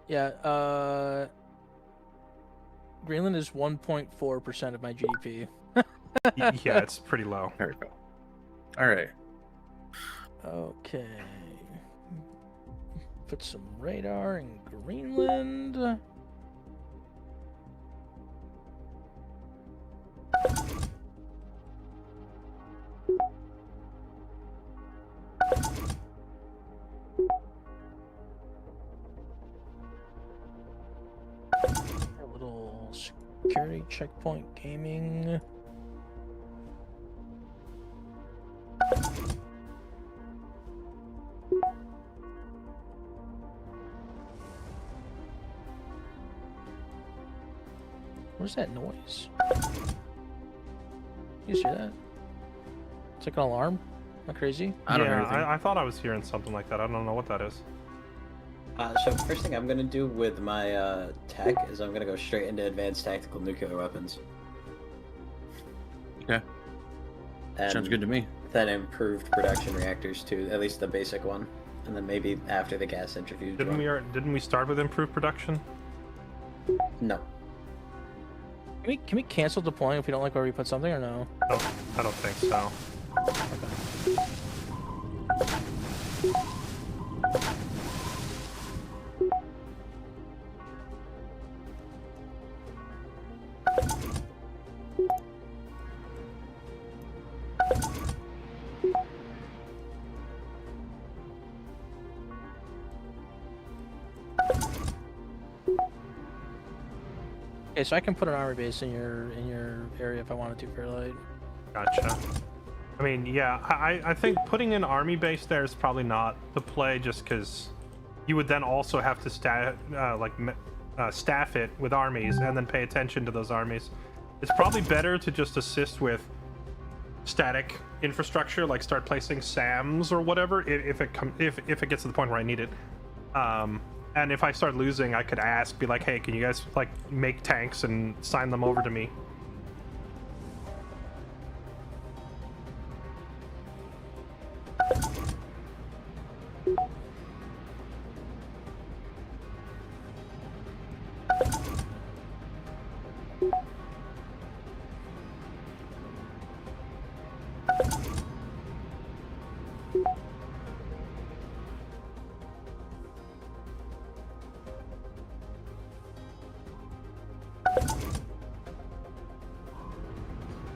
Yeah, Greenland is 1.4% of my GDP. Yeah, it's pretty low. There we go. All right. Okay. Put some radar in Greenland. A little security checkpoint gaming. Where's that noise? You see that? It's like an alarm. Am I crazy? I don't hear Yeah, anything. I thought I was hearing something like that. I don't know what that is. so first thing I'm gonna do with my tech is I'm gonna go straight into advanced tactical nuclear weapons. Okay. And Sounds good to me. Then improved production reactors too, at least the basic one, and then maybe after the gas centrifuge. Didn't we start with improved production? No. Can we cancel deploying if we don't like where we put something or no? No, I don't think so. Okay, so I can put an army base in your area if I wanted to, Fairlight. Gotcha. I mean, yeah, I think putting an army base there is probably not the play, just because you would then also have to staff it with armies and then pay attention to those armies. It's probably better to just assist with static infrastructure, like start placing SAMs or whatever, if it gets to the point where I need it. And if I start losing, I could be like, hey, can you guys like make tanks and sign them over to me?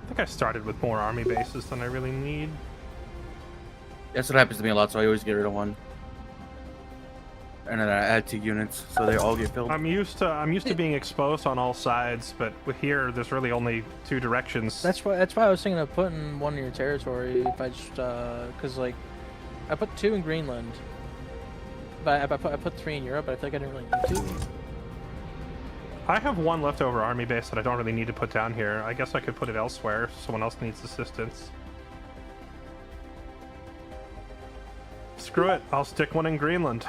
I think I started with more army bases than I really need. That's what happens to me a lot, so I always get rid of one. And then I add 2 units, so they all get filled. I'm used to being exposed on all sides, but with here, there's really only 2 directions. That's why I was thinking of putting one in your territory if I just because like I put 2 in Greenland, but I put 3 in Europe, but I feel like I didn't really need to. I have 1 leftover army base that I don't really need to put down here. I guess I could put it elsewhere if someone else needs assistance. Screw it, I'll stick one in Greenland.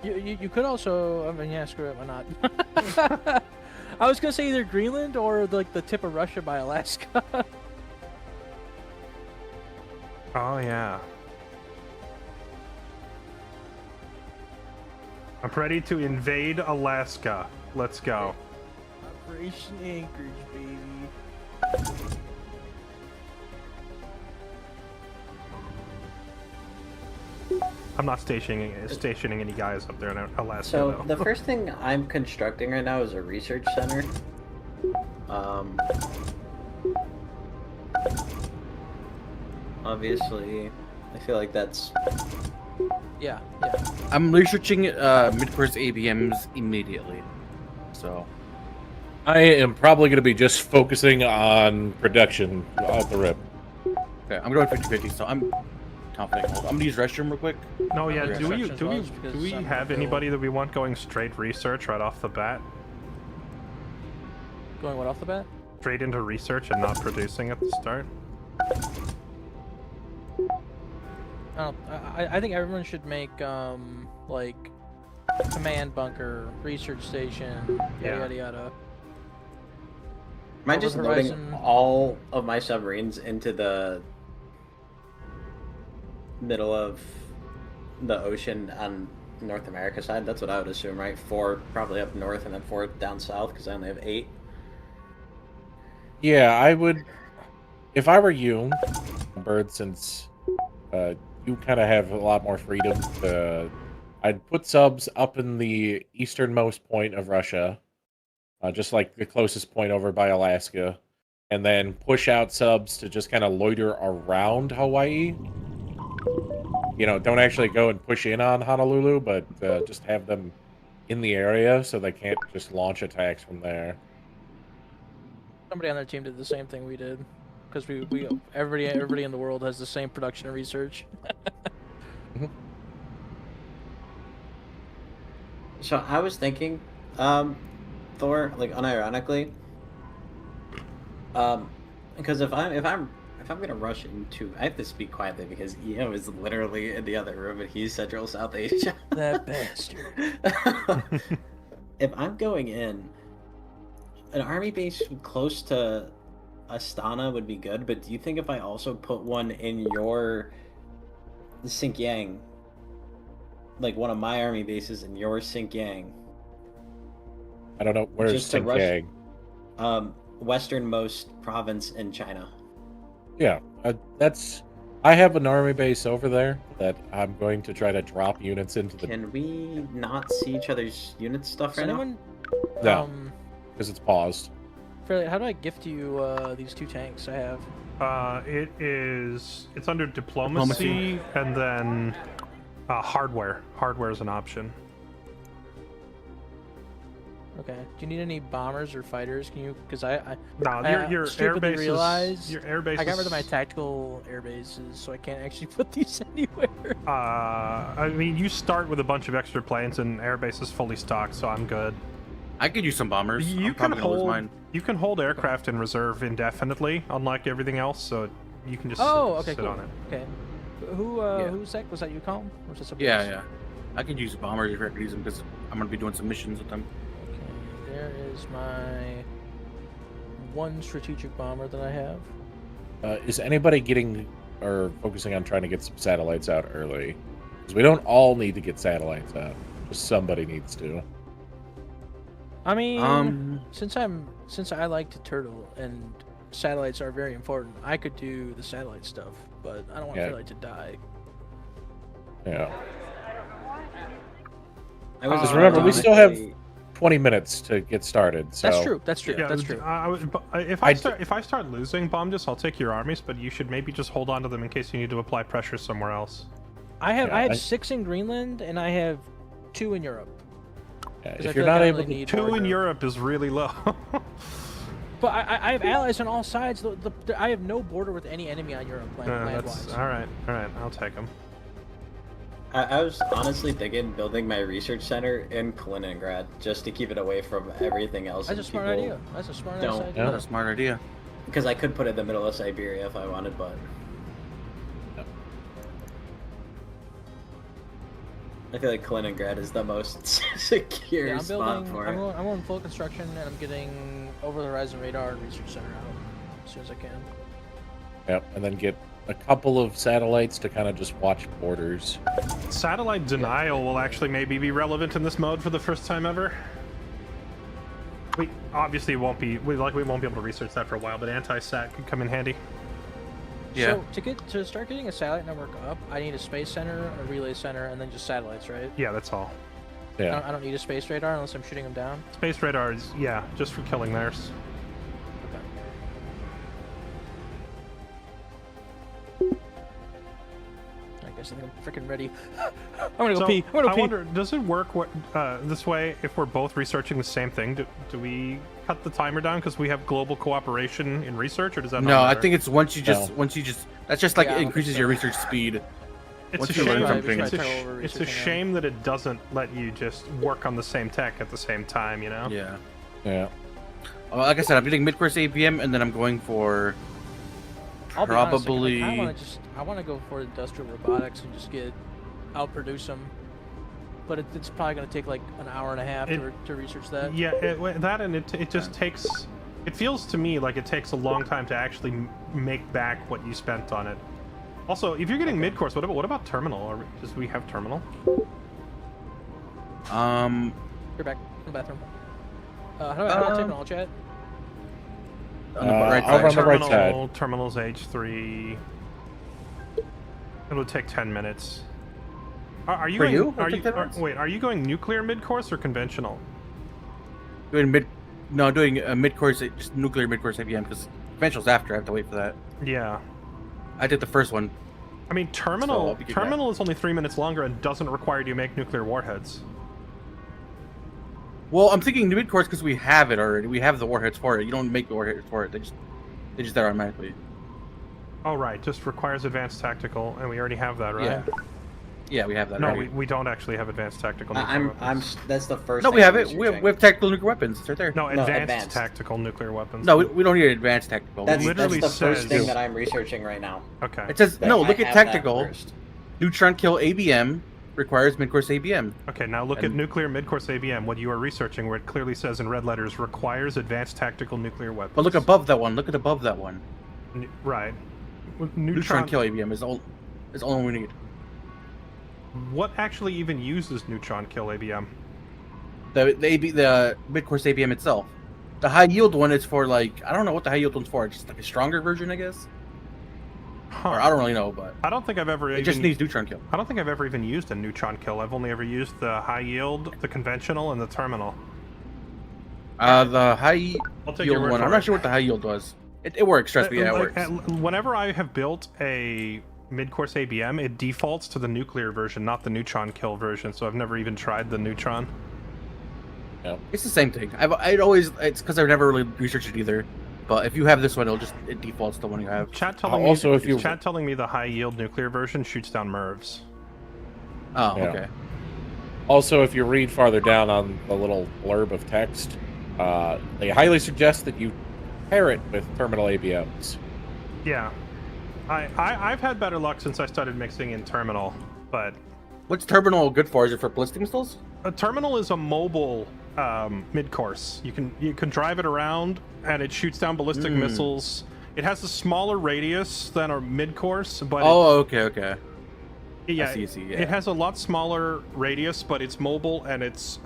You could also, I mean, yeah, screw it, why not? I was gonna say either Greenland or like the tip of Russia by Alaska. Oh yeah. I'm ready to invade Alaska. Let's go. Operation Anchorage, baby. I'm not stationing any guys up there in Alaska. So though. the first thing I'm constructing right now is a research center. Obviously, I feel like that's Yeah. I'm researching mid-course ABMs immediately. So I am probably going to be just focusing on production out the rip. okay, I'm going 50-50, so I'm confident. I'm gonna use restroom real quick. No, yeah. Yeah. Do we Instructions do we was because do we I'm have gonna anybody that we want going straight research right off the bat? Going what off the bat? Straight into research and not producing at the start? I think everyone should make like command bunker, research station, Yeah. yada yada. Am I Over just the loading horizon. all of my submarines into the middle of the ocean on North America side? That's what I would assume, right? 4 probably up north and then 4 down south because I only have 8. Yeah, I would. If I were you, Bird, since you kind of have a lot more freedom, I'd put subs up in the easternmost point of Russia, just like the closest point over by Alaska, and then push out subs to just kind of loiter around Hawaii. You know, don't actually go and push in on Honolulu, but just have them in the area so they can't just launch attacks from there. Somebody on their team did the same thing we did, because we everybody in the world has the same production and research. So I was thinking, Thor, like unironically, because if I'm gonna rush into, I have to speak quietly because EO is literally in the other room and he's Central South Asia. That bastard. If I'm going in, an army base close to Astana would be good, but do you think if I also put one in your Xinjiang, like one of my army bases in your Xinjiang, I don't know, where's Just to rush- Xinjiang? westernmost province in China? Yeah, I have an army base over there that I'm going to try to drop units into the. Can we not see each other's unit stuff Does right now? anyone No, because it's paused. Fairlight, how do I gift you these 2 tanks I have? It's under diplomacy, and then hardware. Hardware is an option. Okay. Do you need any bombers or fighters? Can you? Because No, I your stupidly airbase realized your airbase. I got rid of my tactical air bases, so I can't actually put these anywhere. I mean, you start with a bunch of extra planes, and airbase is fully stocked, so I'm good. I could use some bombers. You I'm can probably gonna lose hold. mine. You can hold aircraft in reserve indefinitely, unlike everything else. So you can just Okay, sit cool. on it. Okay. Who's that? Was that you, Colin? Or was that somebody Yeah, else? yeah. I could use bombers if I could use them because I'm gonna be doing some missions with them. Okay. There is my 1 strategic bomber that I have. Is anybody getting or focusing on trying to get some satellites out early? Because we don't all need to get satellites out. Just somebody needs to. I mean, since I like to turtle and satellites are very important, I could do the satellite stuff, but I don't want Yeah. Fairlight to die. Yeah. I was Just remember, we still have honestly- 20 minutes to get started. So That's true. That's true. Yeah, That's true. if I start losing Bomdus, I'll take your armies, but you should maybe just hold on to them in case you need to apply pressure somewhere else. I have I- 6 in Greenland and I have 2 in Europe. yeah, 'Cause I if feel you're like not I able really to, need 2 more in Europe is really low. But I have allies on all sides. I have no border with any enemy on Europe land-wise. That's all right. All right, I'll take them. I was honestly thinking building my research center in Kaliningrad just to keep it away from everything else. That's a and smart people idea. That's a smart don't- idea. That's a smart idea. Because I could put it in the middle of Siberia if I wanted, but I feel like Kaliningrad is the most secure Yeah, I'm spot building. for I'm it. going full construction, and I'm getting over the horizon radar and research center out as soon as I can. yep, and then get a couple of satellites to kind of just watch borders. Satellite denial will actually maybe be relevant in this mode for the first time ever. We obviously won't be we won't be able to research that for a while, but anti-sat could come in handy. Yeah. So to start getting a satellite network up, I need a space center, a relay center, and then just satellites, right? Yeah, that's all. Yeah. I don't need a space radar unless I'm shooting them down. Space radar is just for killing theirs. guys. I think I'm freaking ready. I'm gonna go pee. I'm gonna I pee. wonder, does it work this way if we're both researching the same thing? Do we cut the timer down because we have global cooperation in research, or does that not No, I matter? think it's once you just that's just like Yeah, I don't think increases so. your research speed. It's once a you learn shame. something. It's a, Try to turn over it's a researching shame that it doesn't let you just work on the same tech at the same time. You know? Yeah. Yeah. Like I said, I'm getting mid-course APM, and then I'm going for I'll be honest, probably. I want to go for industrial robotics and just outproduce them. But it's probably going to take like an hour and a half to research that. Yeah, that and it just takes. It feels to me like it takes a long time to actually make back what you spent on it. Also, if you're getting mid-course, what about terminal? Does we have terminal? You're back in the bathroom. How do I take an all chat? On the right over side. on the right side. Terminal's H3. It'll take 10 minutes. Are you For going? you? Are It'll you? take 10 minutes? Wait, are you going nuclear mid-course or conventional? Doing a mid-course, just nuclear mid-course APM because conventional's after. I have to wait for that. Yeah. I did the first one. I mean, So I'll terminal be good terminal is only 3 minutes longer and doesn't require you to make nuclear warheads. Well, I'm thinking the mid-course because we have it already. We have the warheads for it. You don't make the warheads for it. They just there automatically. Oh right, just requires advanced tactical, and we already have that, right? Yeah. Yeah, we have that No, already. we don't actually have advanced tactical nuclear weapons. That's the first. No, thing we have I'm it. We researching. have tactical nuclear weapons. It's right there. No, No, advanced, advanced. tactical nuclear weapons. No, we don't need advanced tactical. That's literally the first says- thing that I'm researching right now. Okay. It says That no. I Look at have that tactical. first. Neutron kill ABM requires mid-course ABM. Okay, now look at And- nuclear mid-course ABM, what you are researching, where it clearly says in red letters, requires advanced tactical nuclear weapons. But look above that one. Look at above that one. Right. Neutron kill ABM is all we need. What actually even uses neutron kill ABM? The mid-course ABM itself. The high yield one is for like I don't know what the high yield one's for. It's just like a stronger version, I guess. Huh. Or I don't really know, but I don't think I've ever it even... just needs neutron kill. I don't think I've ever even used a neutron kill. I've only ever used the high yield, the conventional, and the terminal. The high I'll take your yield word one. for I'm it. not sure what the high yield was. It works. Trust me, yeah, it works. Whenever I have built a mid-course ABM, it defaults to the nuclear version, not the neutron kill version. So I've never even tried the neutron. It's the same thing. It's because I've never really researched it either. But if you have this one, it defaults to the one you have. Chat telling Also, me, if you- chat telling me the high yield nuclear version shoots down MIRVs. Oh, Yeah. okay. Also, if you read farther down on the little blurb of text, they highly suggest that you pair it with terminal ABMs. Yeah, I've had better luck since I started mixing in terminal, but What's terminal good for? Is it for ballistic missiles? a terminal is a mobile mid-course. You can drive it around, and it shoots down ballistic missiles. It has a smaller radius than a mid-course, but Okay. yeah, I see, yeah. it has a lot smaller radius, but it's mobile and it's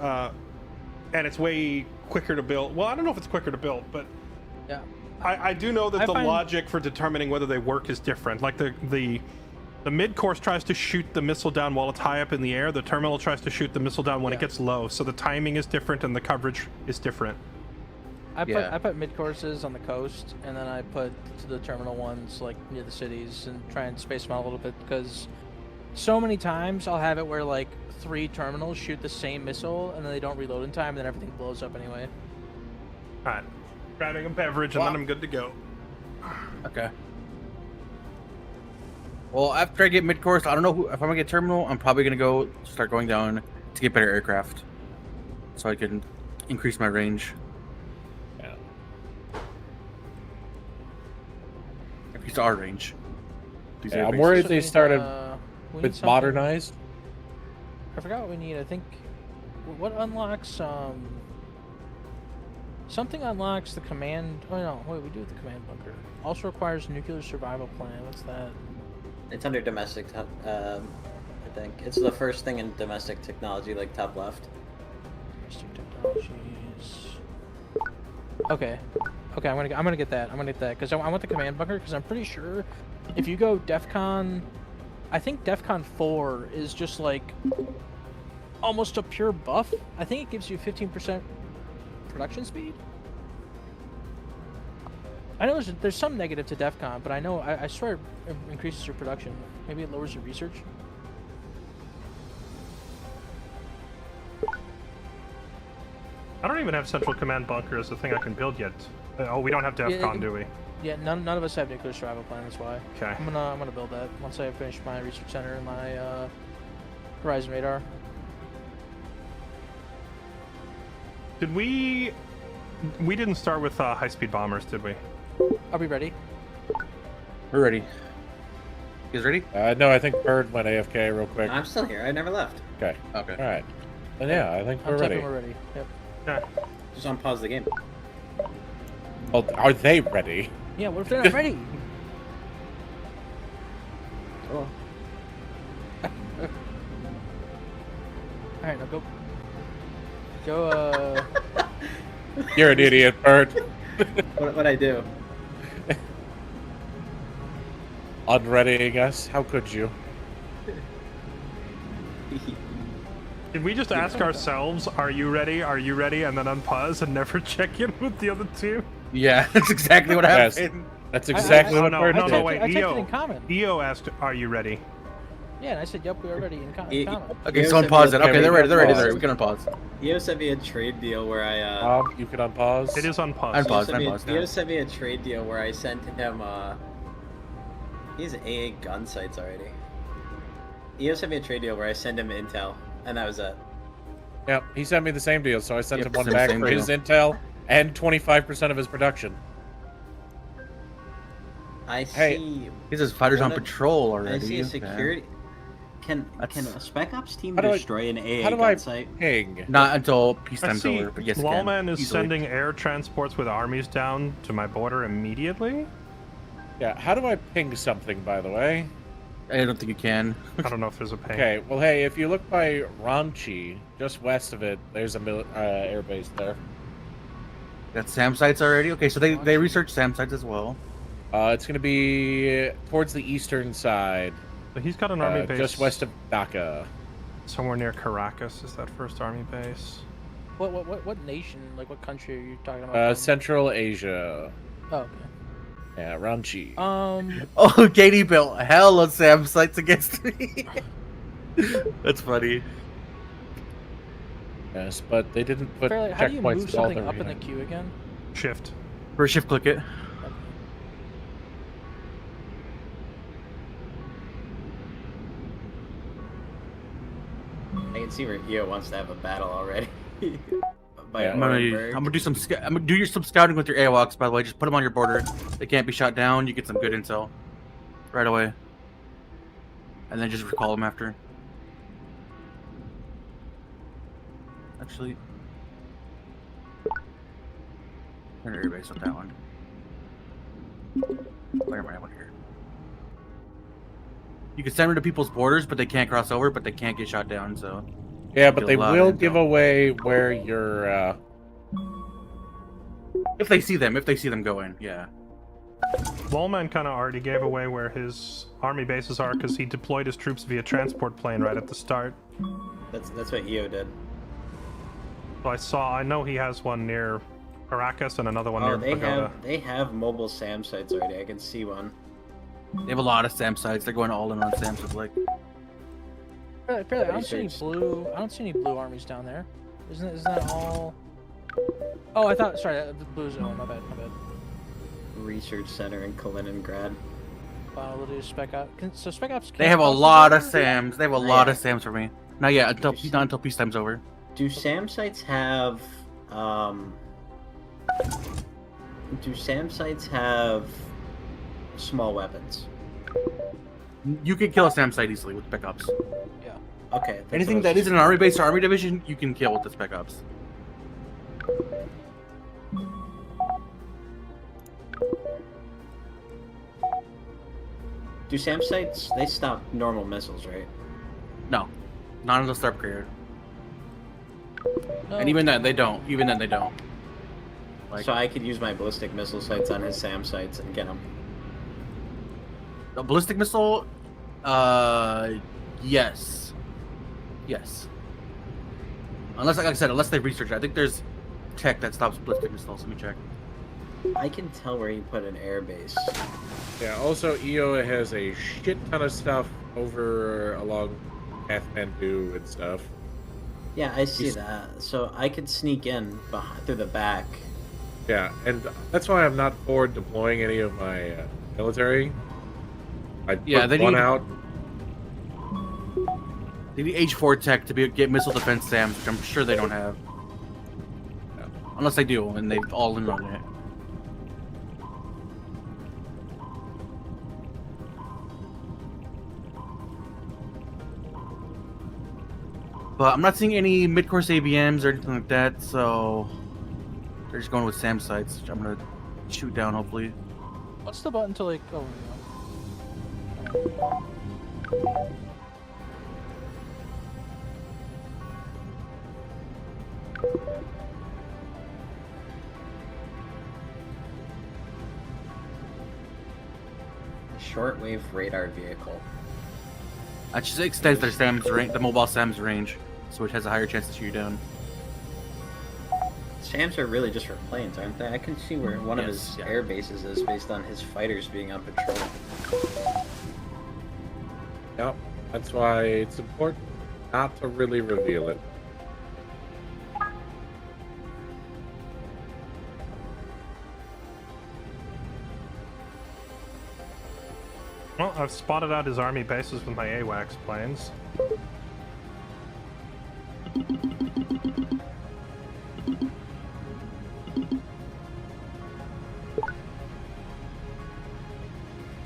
way quicker to build. Well, I don't know if it's quicker to build, but Yeah. I do know that I the find- logic for determining whether they work is different. Like the mid-course tries to shoot the missile down while it's high up in the air. The terminal tries to shoot the missile down when it gets low. So the timing is different and the coverage is different. I put mid courses on the coast, and then I put the terminal ones like near the cities, and try and space them out a little bit because so many times I'll have it where like 3 terminals shoot the same missile, and then they don't reload in time, and then everything blows up anyway. All right, grabbing a beverage and then I'm good to go. Okay. Well, after I get mid-course, I don't know if I'm gonna get terminal. I'm probably gonna start going down to get better aircraft, so I can increase my range. Yeah. Increase our range. These Yeah, I'm airbases. worried So they we need, started we need with something- modernized. I forgot what we need. I think what unlocks something unlocks the command. Oh no, wait, we do with the command bunker. Also requires nuclear survival plan. What's that? It's under domestic. I think it's the first thing in domestic technology, like top left. Domestic technologies. Okay, I'm gonna get that. Because I want the command bunker because I'm pretty sure if you go DEFCON, I think DEFCON 4 is just like almost a pure buff. I think it gives you 15% production speed. I know there's some negative to DEF CON, but I swear it increases your production. Maybe it lowers your research. I don't even have Central Command Bunker as a thing I can build yet. Oh, we don't have DEF CON, do we? Yeah, none of us have nuclear survival plan. That's why. Okay. I'm gonna build that once I finish my research center and my Horizon radar. Did we didn't start with high-speed bombers, did we? Are we ready? We're ready. You guys ready? No, I think Bird went AFK real quick. I'm still here. I never left. Okay. Okay. All right. Then yeah, I think I'm we're typing ready. we're ready. Yep. Yeah. Just unpause the game. Well, are they ready? Yeah. What if they're not ready? Oh. All right, now go. Go. You're an idiot, Bird. What'd I do? Unreadying us? How could you? Did we just ask ourselves, "Are you ready? Are you ready?" and then unpause and never check in with the other two? Yeah, that's exactly what Yes. happened. That's exactly Oh, what no, Bird no, did. no, wait. I typed it in EO. common. EO asked, "Are you ready?" Yeah, and I said, "Yep, we are ready." In common. Okay, Yeah, so so unpause it. we- Okay, they're ready. They're ready. Pause. They're ready. We can unpause. EO sent me a trade deal where I You can unpause. It is unpaused. Unpause. EO sent me a trade deal where I sent him he's AA gun sites already. EO sent me a trade deal where I sent him intel, and that was it. Yep, he sent me the same deal, so I sent Yep, him one same- back same for his deal. intel and 25% of his production. I Hey. see. He says fighters on One of- patrol already. I see a Okay. security. Can That's- a Spec Ops team How do I- destroy an AA How do gun I site? ping? Not until I peacetime's see. over, but yes, it Wallman can, is easily. sending air transports with armies down to my border immediately. Yeah, how do I ping something, by the way? I don't think you can. I don't know if there's a ping. Okay, well, hey, if you look by Ranchi, just west of it, there's a air base there. Got SAM sites already. Okay, so they researched SAM sites as well. It's going to be towards the eastern side, But he's got an army base just west of Dhaka. somewhere near Caracas. Is that first army base? What nation? Like, what country are you talking about? Central Asia. Oh, okay. Yeah, Ranchi. Oh, Katie built hella SAM sites against me. That's funny. Yes, but they didn't put Fairlight, how do you checkpoints move to all something the up in the arena. queue again? Shift. First shift click it. I can see where EO wants to have a battle already. By Yeah. I'm gonna Orenburg. do some I'm gonna do some scouting with your AWACS, by the way. Just put them on your border. They can't be shot down. You get some good intel right away, and then just recall them after. Actually, turn your base with that one. Where am I? One here. You can send them to people's borders, but they can't cross over. But they can't get shot down. So Yeah, but Get a they lot of will intel. give away where you're. if they see them go in, yeah. Wallman kind of already gave away where his army bases are because he deployed his troops via transport plane right at the start. That's what EO did. So I know he has one near Caracas and another one Oh, near they Pagoda. have mobile SAM sites already. I can see one. They have a lot of SAM sites. They're going all in on SAM. So like, Fairlight, I don't see any Research. blue. I don't see any blue armies down there. Isn't that all? Oh, I thought. Sorry, the blue zone. My bad. Research center in Kaliningrad. We'll do Spec Ops. So Spec Ops. they can't have a cross the lot of border? SAMs. They have a Not lot yet. of SAMs for me. Not yet. Until peacetime's over. Do SAM sites have small weapons? You can kill a SAM site easily with Spec Ops. Okay. that's Anything what I that was- isn't an army base or army division, you can kill with the Spec Ops. Do SAM sites, they stop normal missiles, right? No, not unless they're upgraded. No. And even then, they don't. Even then, they don't. Like, So I could use my ballistic missile sites on his SAM sites and get them. a ballistic missile, yes. Yes. Unless, like I said, unless they research it. I think there's tech that stops ballistic missiles. Let me check. I can tell where he put an air base. Yeah, also EO has a shit ton of stuff over along Kathmandu and stuff. Yeah, I see that. So I could sneak in through the back. Yeah, and that's why I'm not for deploying any of my military. I put one out. They need H4 tech to get missile defense SAMs, which I'm sure they don't have. Yeah. Unless they do, and they've all in on it. But I'm not seeing any mid-course ABMs or anything like that, so they're just going with SAM sites, which I'm gonna shoot down hopefully. What's the button to like? Oh, Shortwave radar vehicle. That just extends their SAM's range, the mobile SAM's range, so it has a higher chance to shoot you down. SAMs are really just for planes, aren't they? I can see where one of his air bases is based on his fighters being on patrol. Yep, that's why it's important not to really reveal it. Well, I've spotted out his army bases with my AWACS planes.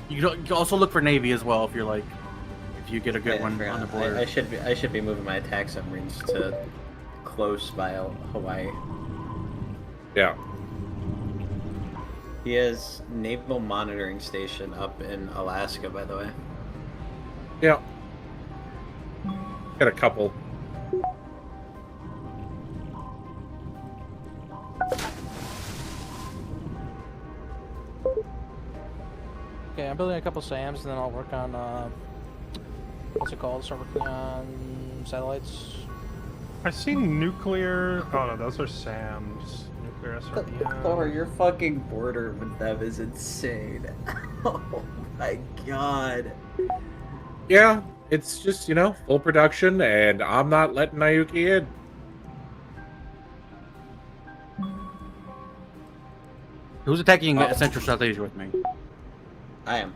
You can also look for Navy as well if you're like, if you get a good one on the border. I should be moving my attack submarines to close by Hawaii. Yeah. He has naval monitoring station up in Alaska, by the way. Yeah. Got a couple. okay, I'm building a couple SAMs, and then I'll work on what's it called? Start working on satellites. I see nuclear. Oh no, those are SAMs. Nuclear SRBM. Thor, your fucking border with them is insane. Oh my god. Yeah, it's just, full production, and I'm not letting Nayuki in. Who's attacking Central South Asia with me? I am.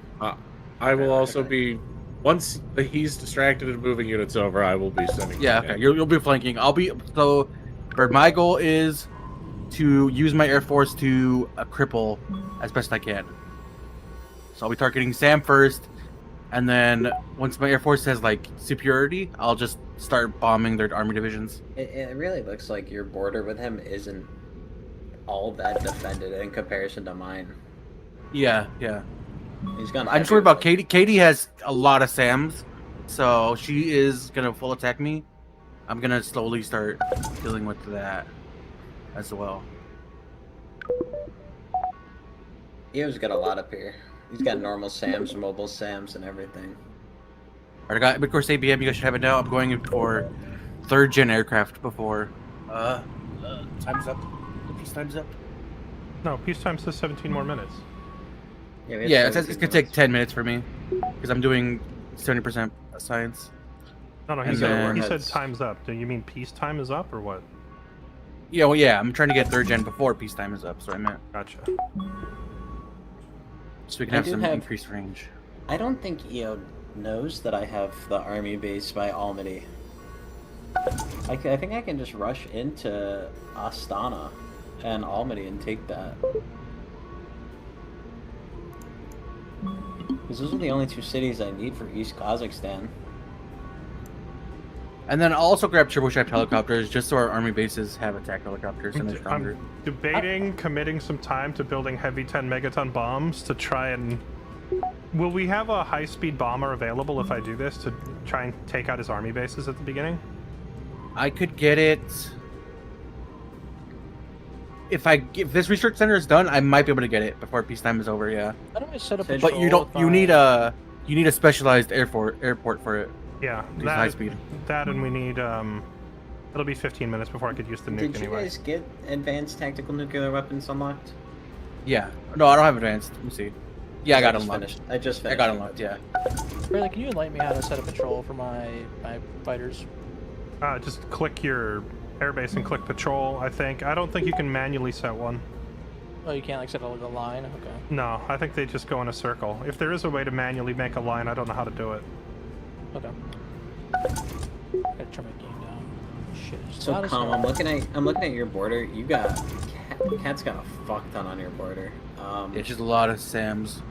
I will also be, once he's distracted and moving units over, I will be sending. Yeah, okay. You'll be flanking. But my goal is to use my Air Force to cripple as best I can. So I'll be targeting Sam first, and then once my Air Force has like superiority, I'll just start bombing their army divisions. It really looks like your border with him isn't all that defended in comparison to mine. Yeah. He's gonna. I'm just worried about Katie. Katie has a lot of SAMs, so she is gonna full attack me. I'm gonna slowly start dealing with that as well. Eo's got a lot up here. He's got normal SAMs, mobile SAMs, and everything. Alright, I got mid-course ABM. You guys should have it now. I'm going in for 3rd gen aircraft before. Time's up. Peace time's up. No, peacetime says 17 more minutes. Yeah, it's gonna take 10 minutes for me because I'm doing 70% science. No, he said time's up. Do you mean peacetime is up or what? Yeah, well, yeah, I'm trying to get 3rd gen before peacetime is up, so I meant. Gotcha. So we can have some increased range. I don't think EO knows that I have the army base by Almaty. I think I can just rush into Astana and Almaty and take that. Because those are the only 2 cities I need for East Kazakhstan. And then I'll also grab turboshafted helicopters just so our army bases have attack helicopters and they're stronger. I'm debating committing some time to building heavy 10 megaton bombs to try and... Will we have a high-speed bomber available if I do this to try and take out his army bases at the beginning? I could get it... If this research center is done, I might be able to get it before peacetime is over, yeah. How do I set up But you need a specialized airport for it. Yeah, high speed. That and we need it'll be 15 minutes before I could use the nuke anyway. Did you guys get advanced tactical nuclear weapons unlocked? Yeah. No, I don't have advanced. Let me see. Yeah, I got just unlocked. finished. I just I finished. got it, unlocked. that's Yeah. Really, can you enlighten me how to set a patrol for my fighters? Just click your airbase and click patrol, I think. I don't think you can manually set one. Oh, you can't like set a line. Okay. No, I think they just go in a circle. If there is a way to manually make a line, I don't know how to do it. Okay. Gotta turn my game down. Shit. It's So loud as calm. hell. I'm looking at your border. You got Cat's got a fuck ton on your border. It's just a lot of Sams.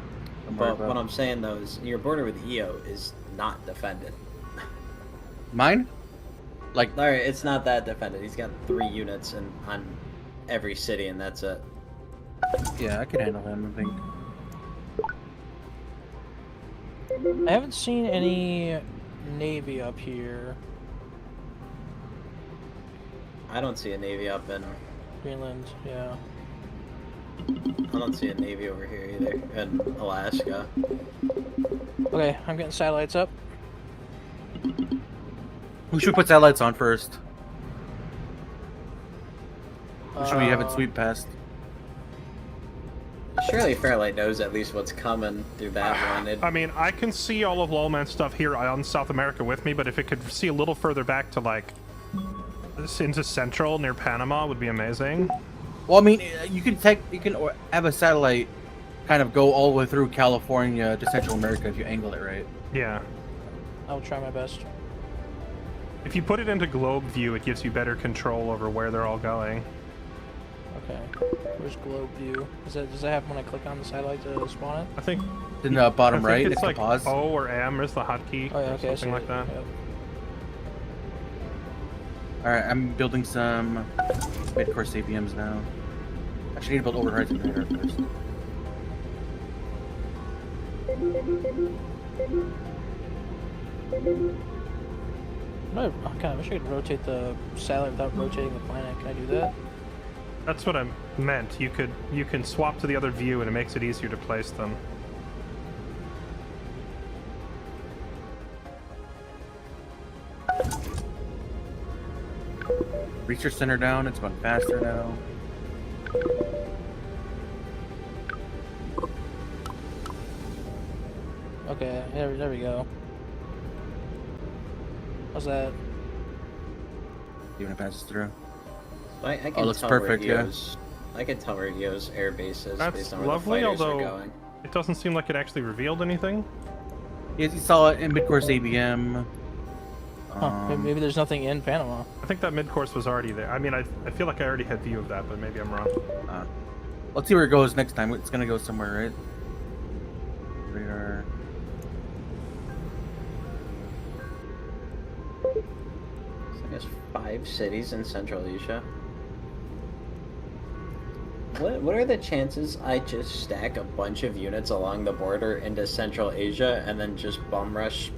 But what I'm saying though is your border with EO is not defended. Mine? Like, Larry, it's not that defended. He's got 3 units on every city, and that's it. yeah, I can handle him, I think. I haven't seen any Navy up here. I don't see a navy up in. Greenland, yeah. I don't see a navy over here either in Alaska. Okay, I'm getting satellites up. Who should we put satellites on first? Who should we have it sweep past? Surely Fairlight knows at least what's coming through that one. I mean, I can see all of Lowman's stuff here on South America with me, but if it could see a little further back to, like, into Central near Panama would be amazing. Well, I mean, you can have a satellite kind of go all the way through California to Central America if you angle it right. Yeah. I'll try my best. If you put it into globe view, it gives you better control over where they're all going. Okay. Where's globe view? Does that have when I click on the satellite to spawn it? I think In the bottom I right, think it's it's like the pause. O or M is the hotkey Oh yeah, or okay. I see something like it. that. Yep. Alright, I'm building some mid-course APMs now. I should need to build over horizon radar first. No, I kind of wish I could rotate the satellite without rotating the planet. Can I do that? That's what I meant. You can swap to the other view and it makes it easier to place them. Research center down, it's going faster now. Okay, there we go. How's that? Even if it passes through. I can looks tell perfect, where yeah. I can tell where EO's air base is That's based on where lovely, the fighters although are going. it doesn't seem like it actually revealed anything. Yes, you saw it in mid-course ABM. Huh, maybe there's nothing in Panama. I think that mid-course was already there. I mean, I feel like I already had view of that, but maybe I'm wrong. Let's see where it goes next time. It's gonna go somewhere, right? Radar. So I guess 5 cities in Central Asia. What are the chances I just stack a bunch of units along the border into Central Asia and then just bum rush,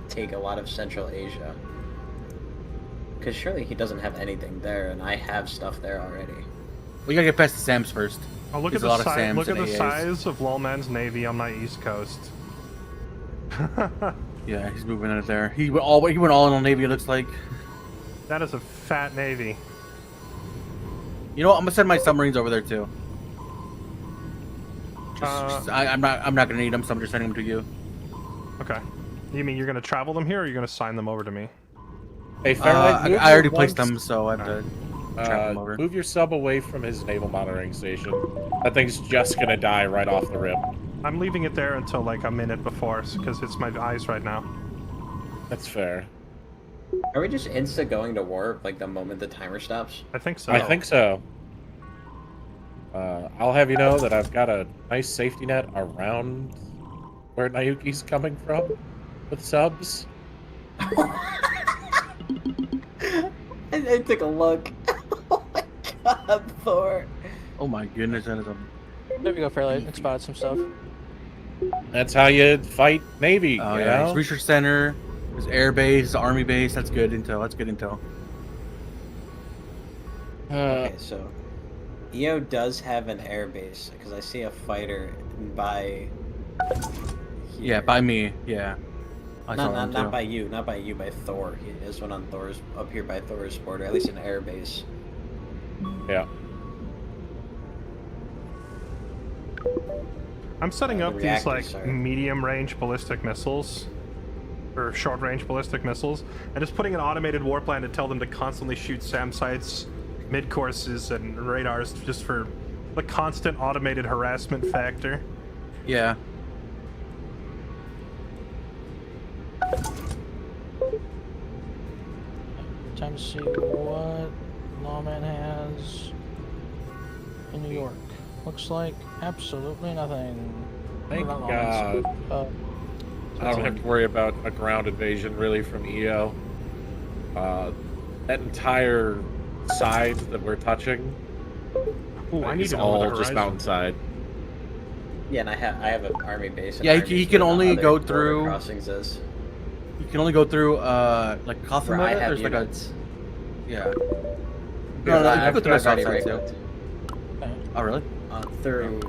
take a lot of Central Asia? Because surely he doesn't have anything there, and I have stuff there already. We gotta get past the SAMs first. Oh, look There's at a the lot of size. SAMs Look at and the AAs. size of Lowman's navy on my east coast. Yeah, he's moving it there. He went all in on Navy, it looks like. That is a fat navy. You know what? I'm gonna send my submarines over there too. I'm not gonna need them, so I'm just sending them to you. Okay. You mean you're gonna travel them here, or you're gonna sign them over to me? Hey, Fairlight, move I already your placed ones- them, so I have to travel them over. Move your sub away from his naval monitoring station. That thing's just gonna die right off the rip. I'm leaving it there until like a minute before, because it's my eyes right now. That's fair. Are we just insta going to war like the moment the timer stops? I think so. I think so. I'll have you know that I've got a nice safety net around where Nayuki's coming from with subs. I took a look. Oh my god, Thor. Oh my goodness, that is a... There we go, Fairlight. I spotted some stuff. That's how you fight Navy, Oh you yeah, know? there's research center, there's air base, army base. That's good intel. That's good intel. Okay, so EO does have an air base because I see a fighter by. Yeah, here. by me. Yeah. I saw him Not too. by you, not by you, by Thor. He has one on Thor's up here by Thor's border, at least an air base. Yeah. I'm setting up the these like reactors, sorry. medium range ballistic missiles or short range ballistic missiles and just putting an automated war plan to tell them to constantly shoot SAM sites, mid courses, and radars just for the constant automated harassment factor. Yeah. Time to see what Lawman has in New York. Looks like absolutely nothing. Thank Not God. Lawman's. I don't have to worry about a ground invasion really from EO. That entire side that we're touching Ooh, I need is to know where the all just horizon- mountainside. Yeah, and I have an army base. And Yeah, armies he can where the only other go border through- crossings is. You can only go through like Where Kaufman. I have There's like units. a yeah. Yeah, No, you I've can go through the south already side too. raked. Oh really? Through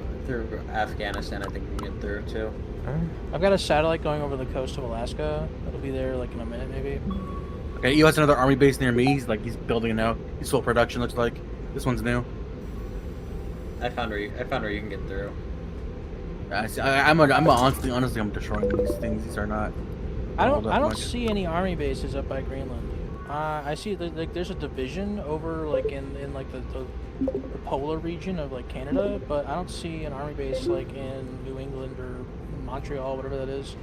Afghanistan, I think we can get through too. I've got a satellite going over the coast of Alaska. It'll be there like in a minute, maybe. Okay, EO has another army base near me. He's building it now. He's full production. Looks like this one's new. I found where you can get through. I'm honestly I'm destroying these things. These are not. I hold up don't much. see any army bases up by Greenland. I see like there's a division over like in like the polar region of like Canada, but I don't see an army base like in New England or Montreal, whatever that is.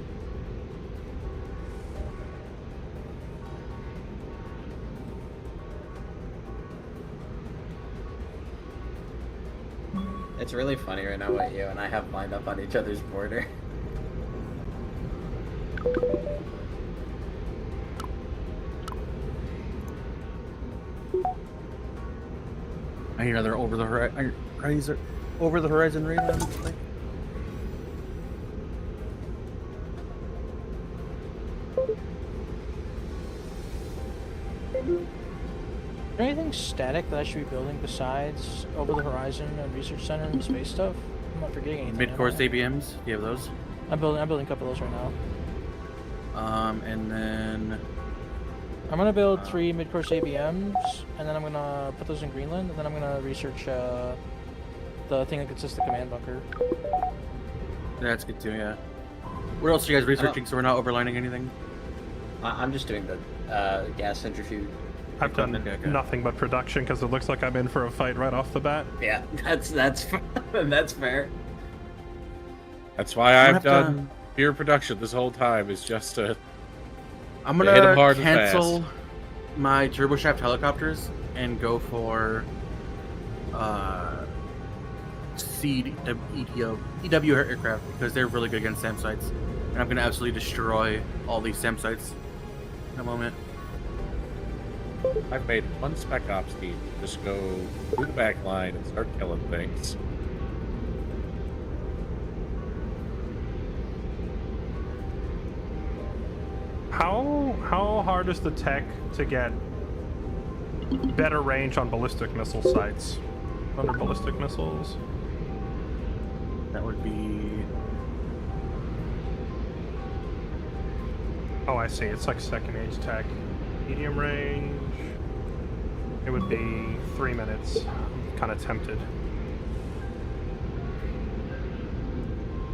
It's really funny right now what you and I have lined up on each other's border. I need another over the horizon radar. looks like. Is there anything static that I should be building besides over the horizon and research center and space stuff? I'm not forgetting anything. Mid-course am I? ABMs. Do you have those? I'm building a couple of those right now. And then I'm gonna build 3 mid-course ABMs, and then I'm gonna put those in Greenland, and then I'm gonna research the thing that consists of the command bunker. that's good too. Yeah. What else are you guys researching? So we're not overlining anything. I'm just doing the gas centrifuge. I've done Okay. nothing but production because it looks like I'm in for a fight right off the bat. Yeah, that's that's fair. That's why I'm I've gonna have done pure production this whole time. Is just to I'm They hit 'em gonna hard and cancel fast. my turboshaft helicopters and go for EW aircraft because they're really good against SAM sites, and I'm gonna absolutely destroy all these SAM sites in a moment. I've made one spec ops team just go through the back line and start killing things. How hard is the tech to get better range on ballistic missile sites? Under ballistic missiles? That would be Oh, I see. It's like second age tech. Medium range. It would be 3 minutes. I'm kind of tempted.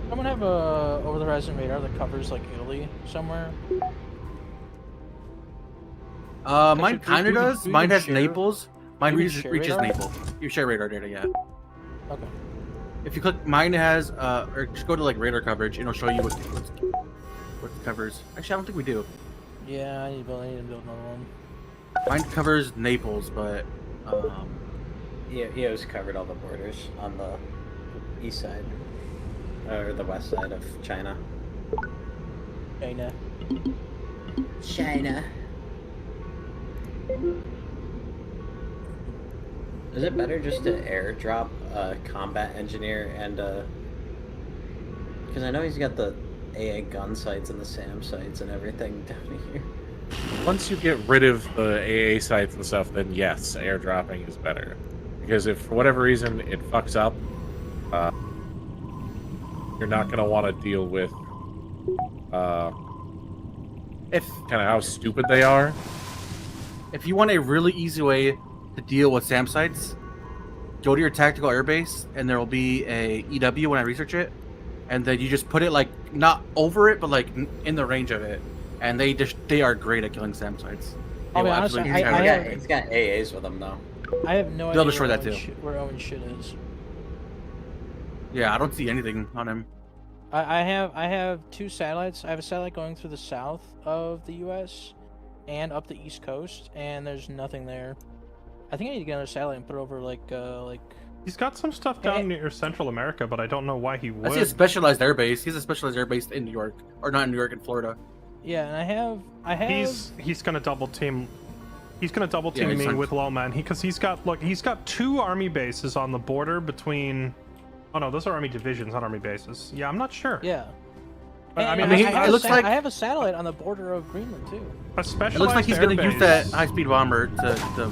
I'm gonna have a over the horizon radar that covers like Italy somewhere. mine Actually, kind of do we- does. do we Mine even has share- Naples. Mine do we reaches, share reaches radar? Naples. You share radar data, yeah. Okay. If you click, mine has or just go to like radar coverage, and it'll show you what it covers. Actually, I don't think we do. Yeah, I need to build another one. Mine covers Naples, but EO's covered all the borders on the east side or the west side of China. China. China. Is it better just to airdrop a combat engineer and because I know he's got the AA gun sites and the SAM sites and everything down here. Once you get rid of the AA sites and stuff, then yes, airdropping is better. Because if for whatever reason it fucks up, you're not going to want to deal with if kind of how stupid they are. if you want a really easy way to deal with SAM sites, go to your tactical airbase, and there will be a EW when I research it, and then you just put it like not over it, but like in the range of it, and they are great at killing SAM sites. They I'll be will honest, absolutely I shatter have- it. He's got AAs with him though. I have no They'll idea destroy where that Owen, too. where Owen shit is. Yeah, I don't see anything on him. I have 2 satellites. I have a satellite going through the south of the U.S. and up the East Coast, and there's nothing there. I think I need to get another satellite and put it over like. He's got some stuff down near Central America, but I don't know why he would. I see a specialized airbase. He's a specialized airbase in New York, or not in New York, in Florida. Yeah, and I have. He's gonna double team. He's gonna double team he's me on- with Lawman because he's got 2 army bases on the border between. Oh no, those are army divisions, not army bases. Yeah, I'm not sure. Yeah. I And mean, it looks like I have a satellite on the border of Greenland too. a specialized It looks like he's going to use airbase- that high-speed bomber to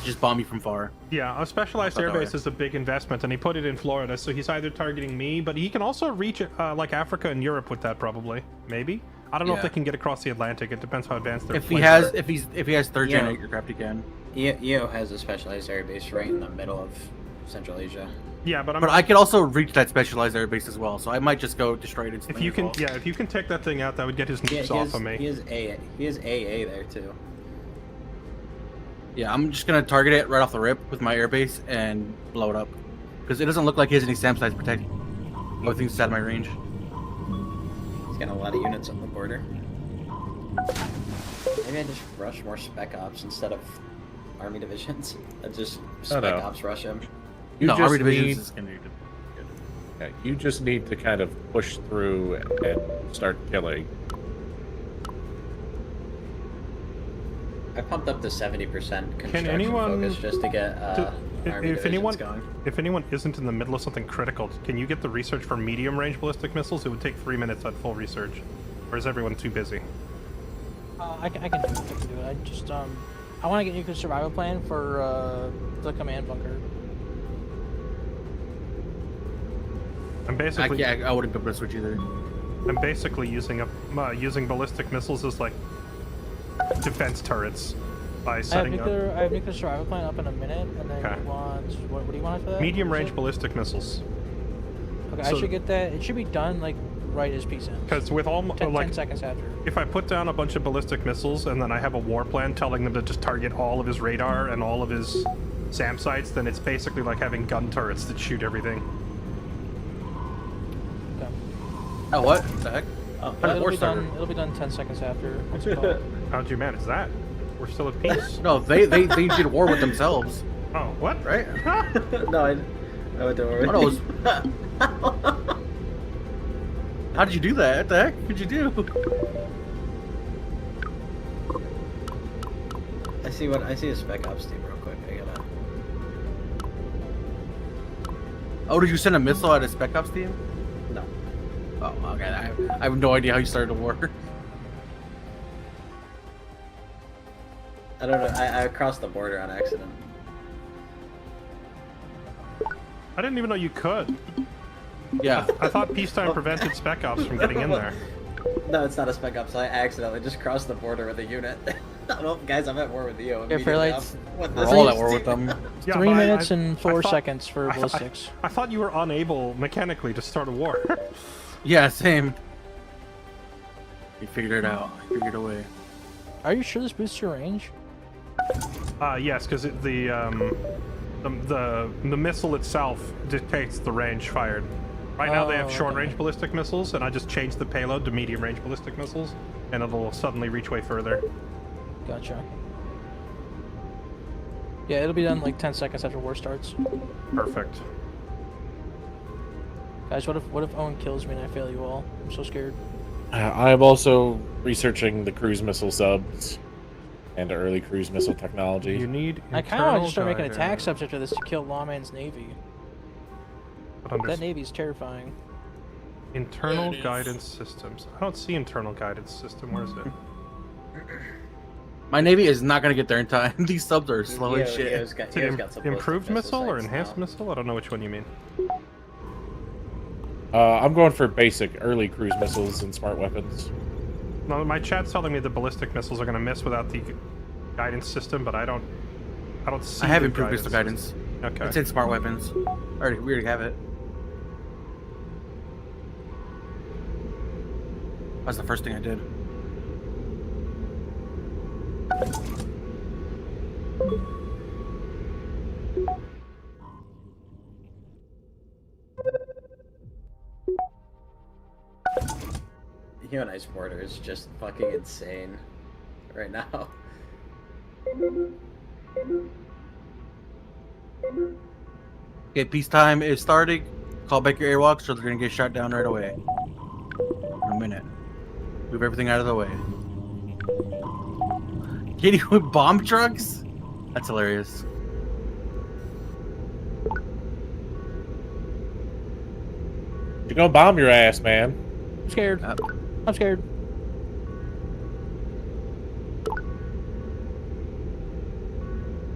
just bomb you from far. Yeah, a specialized Put that airbase way. is a big investment, and he put it in Florida, so he's either targeting me, but he can also reach like Africa and Europe with that, probably. Maybe. I don't know if Yeah. they can get across the Atlantic. It depends how advanced their If he planes has, are. if he has third gen Yeah. aircraft, he can. EO has a specialized airbase right in the middle of Central Asia. Yeah, but But I could also reach that specialized airbase as well, so I might just go destroy it instantly. if you as can, well. yeah, if you can take that thing out, that would get his Yeah, nukes off of me. He has AA there too. Yeah, I'm just gonna target it right off the rip with my airbase and blow it up, because it doesn't look like he has any SAM sites protecting. Everything's out of my range. He's got a lot of units on the border. Maybe I just rush more spec ops instead of army divisions. I just spec no. ops rush him. You No, just army divisions need, is gonna be good. yeah, you just need to kind of push through and start killing. I pumped up to 70% construction anyone focus just to get army if divisions anyone going. if anyone isn't in the middle of something critical, can you get the research for medium range ballistic missiles? It would take 3 minutes at full research, or is everyone too busy? I can do it. I can do it. I just I want to get nuclear survival plan for the command bunker. I wouldn't be able to switch either. I'm basically using using ballistic missiles as like defense turrets by setting up I have nuclear survival plan up in a minute, and then Okay. you want what do you want for that? medium What is range it? ballistic missiles. Okay, so- I should get that. It should be done like right as peace ends. Because with all 10 seconds after. if I put down a bunch of ballistic missiles and then I have a war plan telling them to just target all of his radar and all of his SAM sites, then it's basically like having gun turrets that shoot everything. Okay. Oh, what? What the heck? It'll be done. It'll be done 10 seconds after. What's it called? How'd you manage that? We're still at peace. No, they did war with themselves, Oh, what? right? No, I went to war Oh, no, it was- How did you do that? What the heck could you do? I see a spec ops team real quick. I gotta. Oh, did you send a missile at a spec ops team? No. Oh, okay. I have no idea how you started a war. I don't know. I crossed the border on accident. I didn't even know you could. Yeah. I thought peacetime prevented spec ops from getting in there. No, it's not a spec ops. I accidentally just crossed the border with a unit. Well, guys, I'm at war with you. Yeah, Fairlight's- What We're this all is. at war with them. Yeah, 3 but minutes I and 4 thought- seconds for I- ballistics. I thought you were unable mechanically to start a war. Yeah, same. You figured it out. Figured a way. Are you sure this boosts your range? Yes, because the missile itself dictates the range fired. Right now they have Oh, short-range okay. ballistic missiles, and I just changed the payload to medium-range ballistic missiles, and it'll suddenly reach way further. Gotcha. Yeah, it'll be done like 10 seconds after war starts. Perfect. Guys, what if Owen kills me and I fail you all? I'm so scared. I'm also researching the cruise missile subs and early cruise missile technology. You need. I kind of want to just start making internal attack guidance. subs after this to kill Lawman's navy. But under That navy's terrifying. internal guidance systems. I don't see internal guidance system. Where is it? My navy is not gonna get there in time. These subs are slow as shit. Is it improved missile or enhanced missile? I don't know which one you mean. I'm going for basic early cruise missiles and smart weapons. No, my chat's telling me the ballistic missiles are going to miss without the guidance system, but I don't see. I have the improved missile guidance. system. Okay. It's in smart weapons. We already have it. That's the first thing I did. You and Ice Border is just fucking insane right now. Okay, peacetime is starting. Call back your airwalks or they're gonna get shot down right away. In a minute. Move everything out of the way. Hitting with bomb trucks? That's hilarious. You're gonna bomb your ass, man. I'm scared. I'm scared.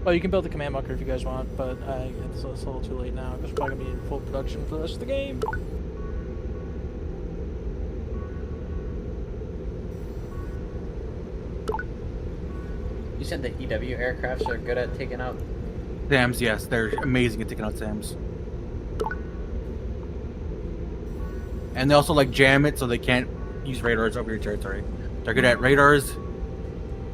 Well, you can build the command bunker if you guys want, but it's a little too late now because we're probably gonna be in full production for the rest of the game. You said the EW aircrafts are good at taking out. SAMs, yes, they're amazing at taking out SAMs. And they also like jam it so they can't use radars over your territory. They're good at radars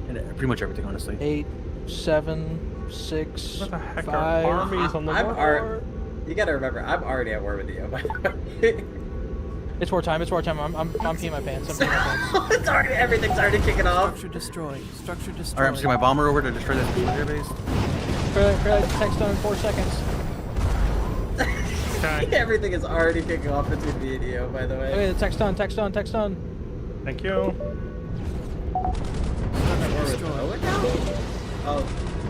and pretty much everything, honestly. 8, 7, 6, What the heck 5. are armies on the war? You gotta remember, I'm already at war with you. By the way. It's wartime. It's wartime. I'm peeing my pants. I'm peeing my pants. It's already, everything's already kicking off. Structure destroyed. Structure destroyed. Alright, I'm sending my bomber over to destroy that air base. Fairlight text done in 4 seconds. Okay. Everything is already kicking off between me and you, by the way. Okay, the text done. Text done. Text done. Thank you. Oh,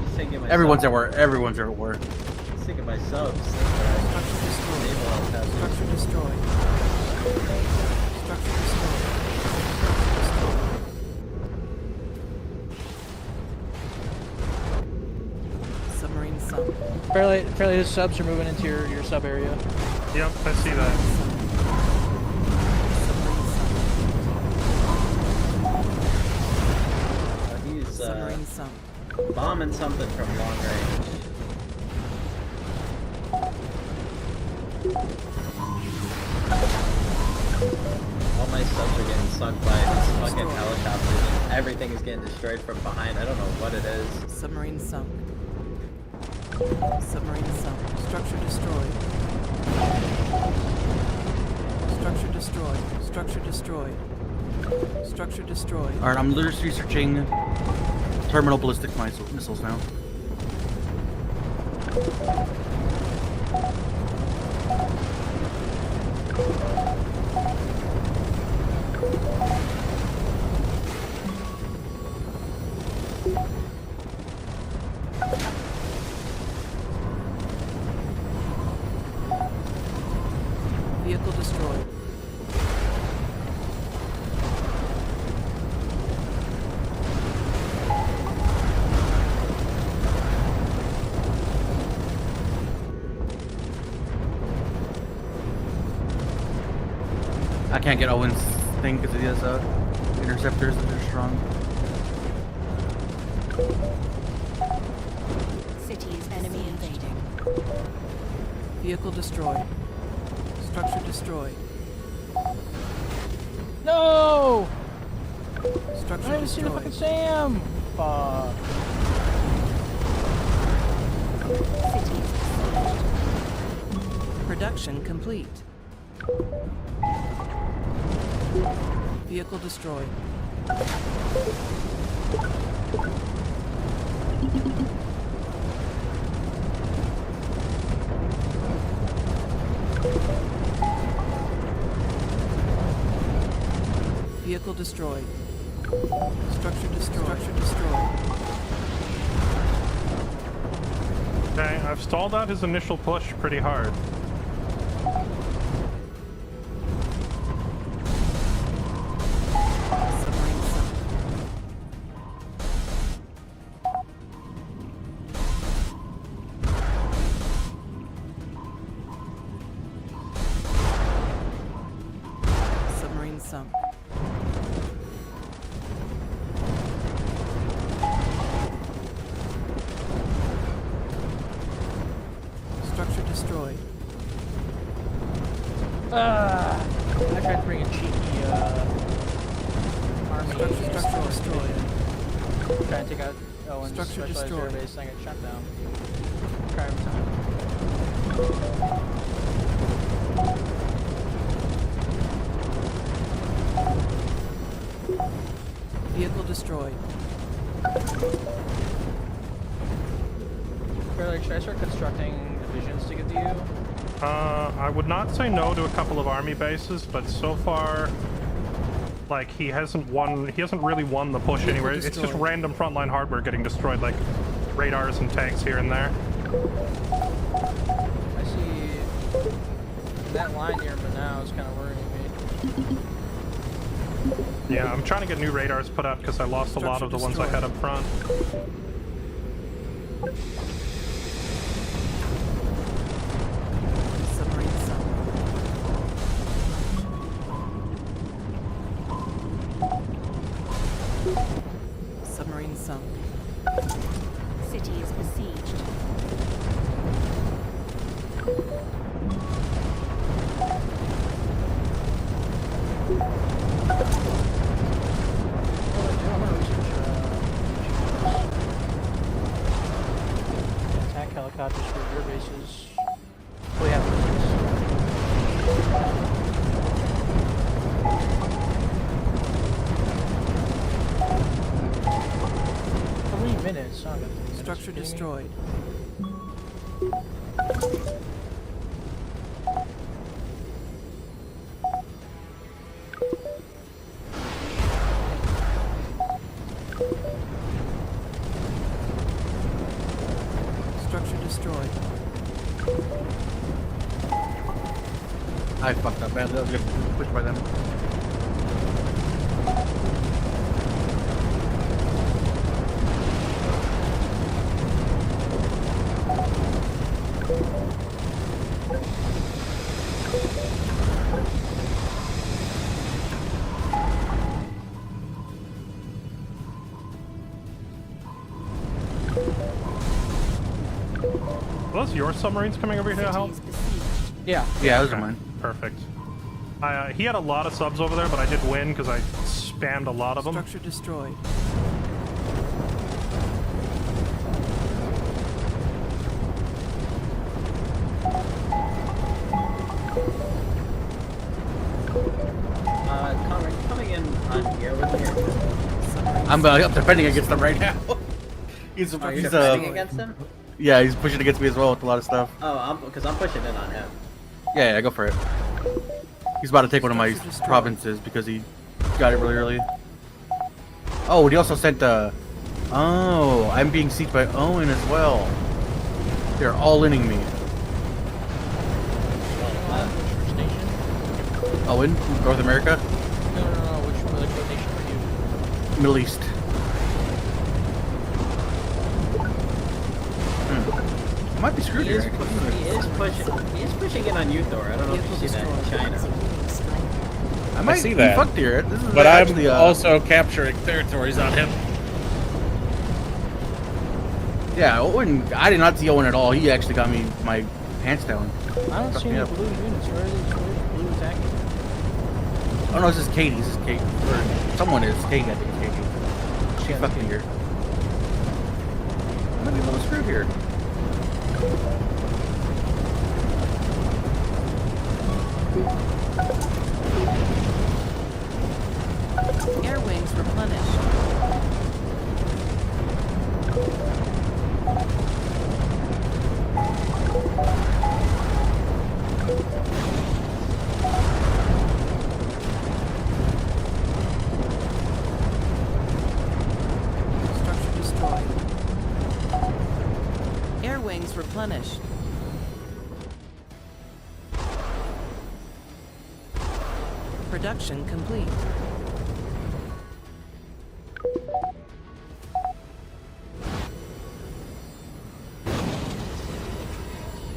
he's thinking my Everyone's subs. at war. Everyone's at war. He's thinking my subs. Structure destroyed. Structure destroyed. Structure destroyed. Submarine sunk. Fairlight, his subs are moving into your sub area. Yep, I see that. He's Submarine sunk. bombing something from long range. All my subs are getting sunk by these fucking helicopters and everything is getting destroyed from behind. I don't know what it is. Submarine sunk. Submarine sunk. Structure destroyed. Structure destroyed. Structure destroyed. Structure destroyed. Alright, I'm literally researching terminal ballistic missiles now. Vehicle destroyed. I can't get Owen's thing because he has interceptors that are strong. Cities enemy invading. Vehicle destroyed. Structure destroyed. No! Structure I didn't see the destroyed. fucking Sam. Fuck. Cities Production complete. Vehicle destroyed. Vehicle destroyed. Structure destroyed. Structure destroyed. Okay, I've stalled out his initial push pretty hard. Submarine sunk. Submarine sunk. Structure destroyed. Structure destroyed. Trying to take out Owen's Structure specialized destroyed. airbase, then get shut down. Try every time. Vehicle destroyed. Fairlight, should I start constructing divisions to get to you? I would not say no to a couple of army bases, but so far, like, he hasn't really won the push anywhere. It's just destroyed. random frontline hardware getting destroyed, like radars and tanks here and there. I see that line near Manau is kind of worrying me. Yeah, I'm trying to get new radars put up because I lost a lot of the ones I had up front. Submarine sunk. Submarine sunk. City is besieged. Attack helicopters for your bases. We have this. 3 minutes. Oh, I got 3 minutes. Structure Kidding me? destroyed. Structure destroyed. I fucked up badly. I was getting pushed by them. Are those your submarines coming over here to help? City is besieged. Yeah. Yeah, those Okay, are mine. Perfect. He had a lot of subs over there, but I did win because I spammed a lot of them. Structure destroyed. Connor, you coming in on here with me? Submarine I'm defending against them right now. he's Are you he's defending against him? yeah, he's pushing against me as well with a lot of stuff. Oh, because I'm pushing in on him. Yeah, go for it. He's about to take one of my Structure destroyed. provinces because he got it really early. Oh, he also sent oh, I'm being sieged by Owen as well. They're all inning me. Which nation? Owen, North America, No. Which nation are you? Middle East. I might be screwed He here. is pushing in on you, Thor. I don't know if you see that in China. I might see be that. fucked here. This is But I'm actually, also capturing territories on him. Yeah, Owen. I did not see Owen at all. He actually got me my pants down. I don't Fuck see me any up. blue units. Where are the blue attacking? Oh no, this is Katie. This is Katie. Or someone is Katie. I think it's Katie. She Yeah, fucked me here. I might be a little screwed here. Air wings replenished. Structure destroyed. Air wings replenished. Production complete.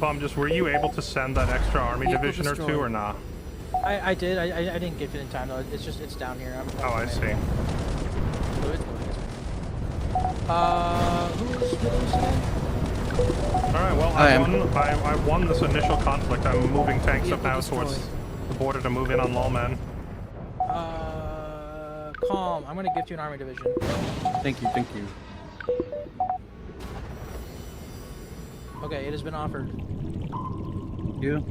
Bum, just were you able to send that extra army Vehicle division or two destroyed. or not? I did. I didn't get it in time though. It's down here. Oh, I see. Who's again? All right, well, I won this initial conflict. I'm moving tanks up now towards the border to move in on Lawman. Calm. I'm gonna gift you an army division. Thank you, thank you. Okay, it has been offered. You.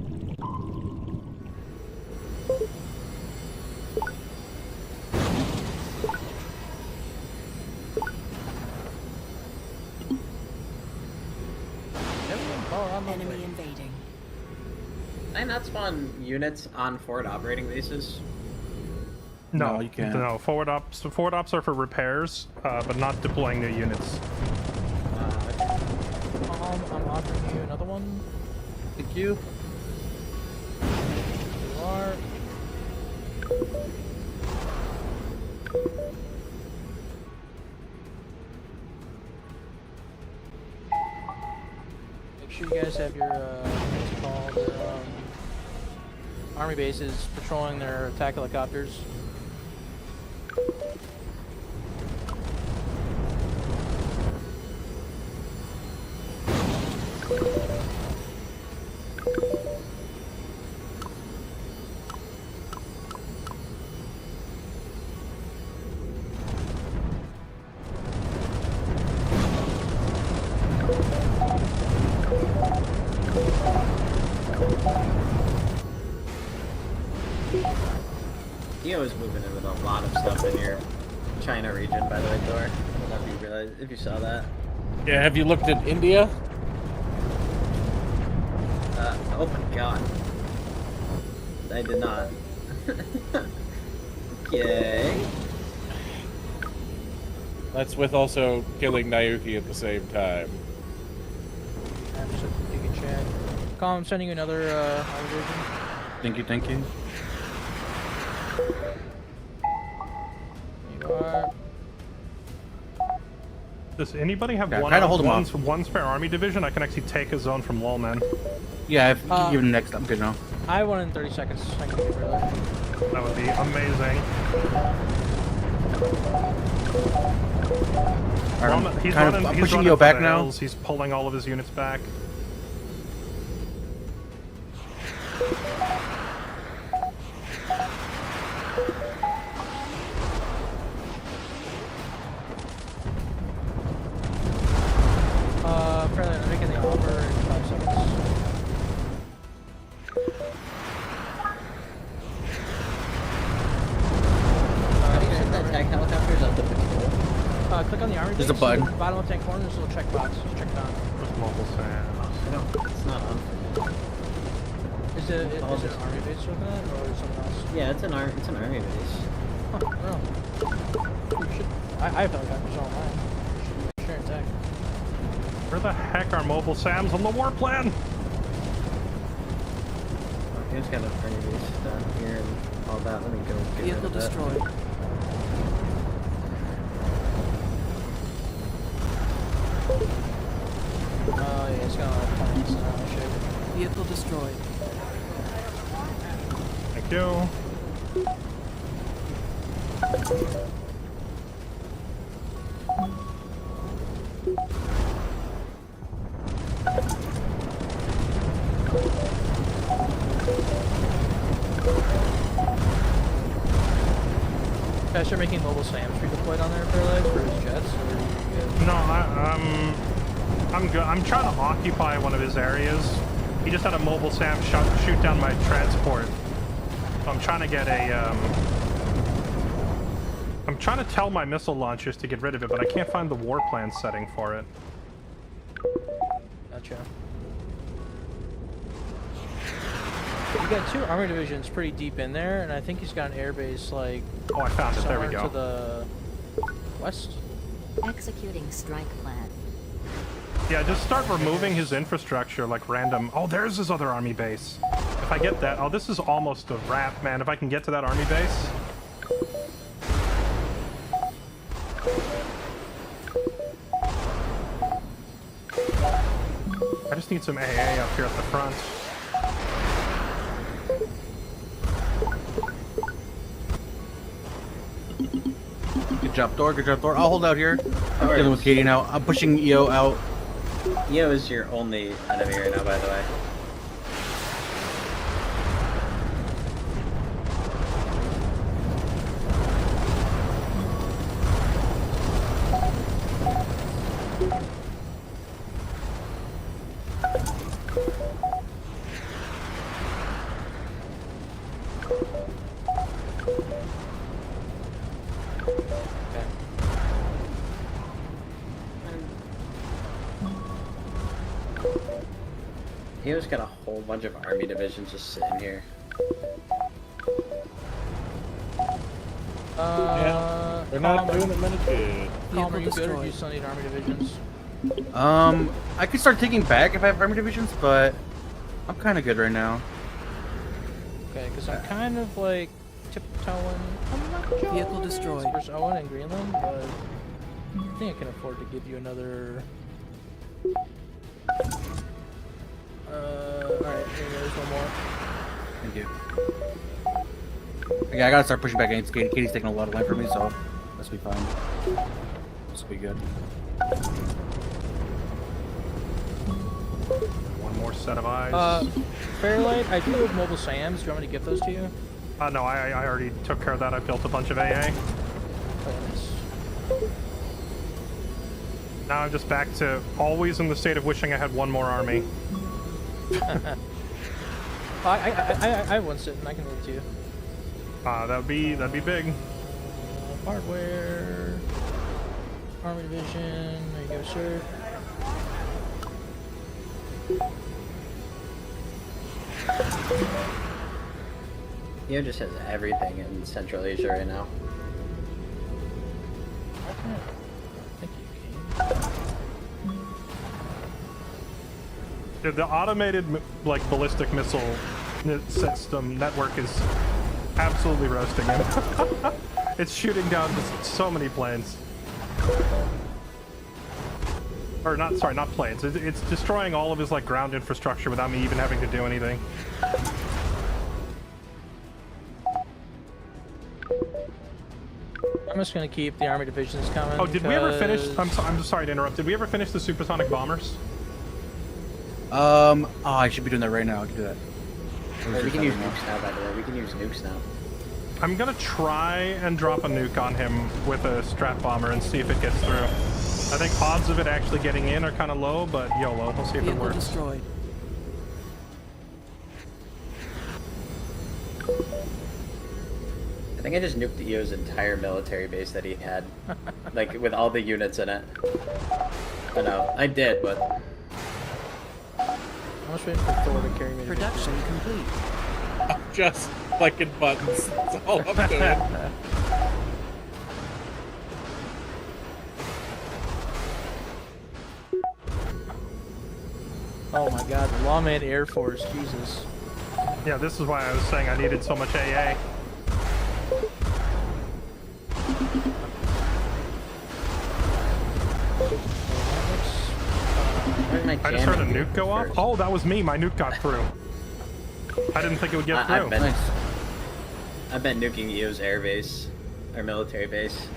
Everyone follow on the Enemy way. invading. Can I not spawn units on forward operating bases? No, you can't. No, forward ops are for repairs, but not deploying new units. I'm offering you another one. Thank you. You are. Make sure you guys have your what's it called? Your, army bases patrolling their attack helicopters. Theo is moving in with a lot of stuff in your China region, by the way, Thor. I don't know if you realized, if you saw that. Yeah, have you looked at India? Oh my god. I did not. Okay. That's with also killing Nayuki at the same time. I'm just taking a check. Calm, I'm sending you another army division. Thank you, thank you. You are. Does anybody have Yeah, try to hold 'em off. one spare army division? I can actually take a zone from Lolman. Yeah, if you give it next, I'm good now. I have one in 30 seconds. I can give it earlier. That would be amazing. Alright, I'm, He's kind running, of, I'm he's pushing running you for back the now. hills. He's pulling all of his units back. Fairlight, I'm making the offer in 5 seconds. How do you set that attack helicopters up the patrol? Click on the army There's a base, button. Bottom left hand corner, there's a little checkbox. Just check it on. With mobile SAM. I don't, it's not on. Is it an army base with that, or is it something else? Yeah, it's an army base. Huh, well. You should. I have helicopters all mine. Share attack. Where the heck are mobile SAMs on the war plan? Here's got an army base down here and all that. Let me go get rid Vehicle of that. destroyed. Oh yeah, it's got all the points and shit. Vehicle destroyed. Thank you. Can I start making mobile SAMs redeployed on there for like for his jets, or are you good? No, I'm good. I'm trying to occupy one of his areas. He just had a mobile SAM shoot down my transport. So I'm trying to get a I'm trying to tell my missile launchers to get rid of it, but I can't find the war plan setting for it. Gotcha. You got 2 army divisions pretty deep in there, and I think he's got an airbase like Oh, I found it. There we somewhere go. to the west. Executing strike plan. Yeah, just start removing his infrastructure like random. Oh, there's his other army base. If I get that, oh, this is almost a wrap, man. If I can get to that army base. I just need some AA up here at the front. Good job, Thor. Good job, Thor. I'll hold out here. I'm dealing with Katie now. I'm pushing EO out. Eo is your only enemy right now, by the way. Hero's got a whole bunch of army divisions just sitting here. They're not doing it many good. Calm, are you good, or do you still need army divisions? I could start taking back if I have army divisions, but I'm kind of good right now. Okay, because I'm kind of like tiptoeing. I'm not sure Vehicle destroyed. There's Owen in Greenland, but I think I can afford to give you another. Alright, there's one more. Thank you. Okay, I gotta start pushing back against Katie. Katie's taking a lot of land from me, so this will be fine. This will be good. One more set of eyes. Fairlight, I do have mobile SAMs. Do you want me to give those to you? No, I already took care of that. I built a bunch of AA. Now I'm just back to always in the state of wishing I had one more army. I have one sitting. I can give it to you. That'd be big. Hardware, army division. There you go, sir. Hero just has everything in Central Asia right now. Thank you, Dude, the automated like ballistic missile system network is absolutely roasting him. It's shooting down just so many planes. Or not, sorry, not planes. It's destroying all of his like ground infrastructure without me even having to do anything. I'm just gonna keep the army divisions coming. Oh, did we ever finish? because- I'm sorry to interrupt. Did we ever finish the supersonic bombers? Oh, I should be doing that right now. I can do that. Wait, we can use nukes now, by the way. We can use nukes now. I'm gonna try and drop a nuke on him with a strat bomber and see if it gets through. I think odds of it actually getting in are kind of low, but YOLO. We'll see if it Vehicle works. destroyed. I think I just nuked EO's entire military base that he had. Like, with all the units in it. I know, I did, but... I'm just waiting for Thor to carry me. to Production complete. I'm just clicking buttons. That's all I'm doing. Oh my god, the Lawman Air Force, Jesus. Yeah, this is why I was saying I needed so much AA. I just heard a nuke go off. Oh, that was me. My nuke got through. I didn't think it would get through. I've been nuking EO's air base, or military base.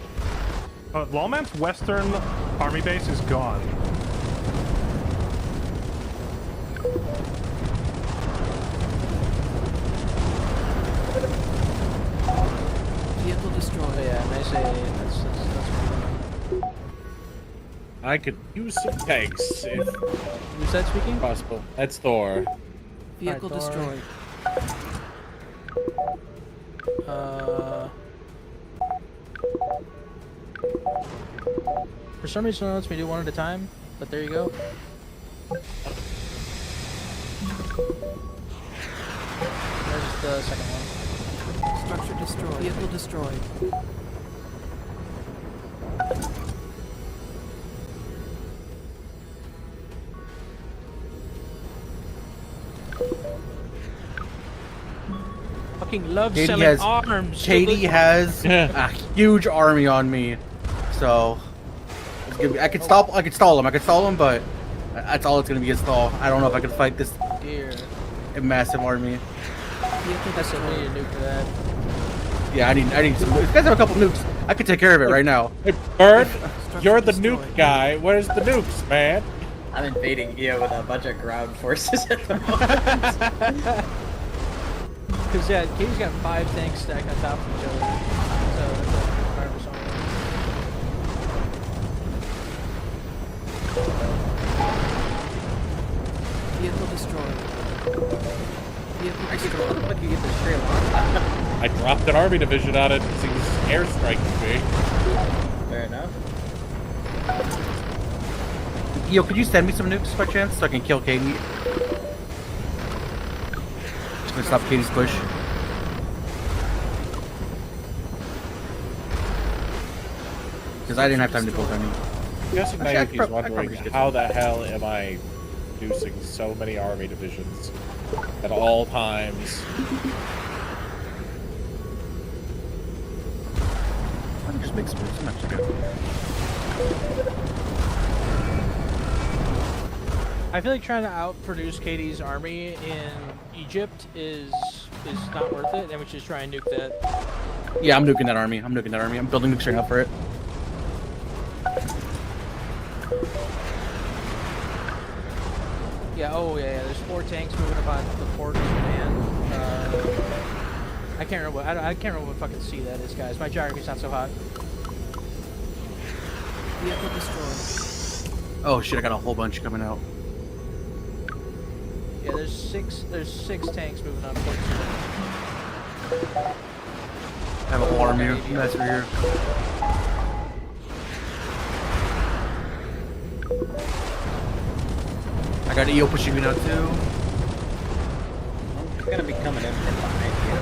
Lawman's western army base is gone. Vehicle destroyed. Oh, yeah, nice AA. That's I could use some tanks if Who's that speaking? possible. That's Thor. Vehicle Alright, Thor. destroyed. For some reason, it lets me do one at a time, but there you go. There's the second one. Structure destroyed. Vehicle destroyed. Fucking love Katie selling has- arms. Katie has a huge army on me, so it's gonna be, I could stall him, but that's all it's gonna be a stall. I don't know if I can fight this Dear. massive army. Vehicle That's what we destroyed. need to do for that. Yeah, I need some. If you guys have a couple nukes, I could take care of it right now. Hey, Bird, Structure you're the destroyed. nuke guy. Where's the nukes, man? I'm invading EO with a bunch of ground forces at the moment. Because, yeah, Katie's got 5 tanks stacked on top of each other. So, that's a hard song. Vehicle destroyed. Vehicle How the destroyed. fuck you get this straight line? I dropped an army division on it. It seems airstriking me. Fair enough. Yo, could you send me some nukes by chance so I can kill Katie? Just gonna stop Katie's push. Because I didn't have time to build any. I'm guessing Actually, I Naoki's could prob- I wondering probably should how the hell am I producing so many army divisions at all times? I can just make some moves. I'm actually good. I feel like trying to outproduce Katie's army in Egypt is not worth it, and we should just try and nuke that. Yeah, I'm nuking that army. I'm building nukes right now for it. Yeah, oh yeah, there's 4 tanks moving up on the port of command. I can't remember I can't remember what fucking sea that is, guys. My geography's not so hot. Vehicle destroyed. Oh shit, I got a whole bunch coming out. Yeah, there's six tanks moving on port of command. I have a whole army mess right here. I got EO pushing me now too. I'm gonna be coming in from behind you.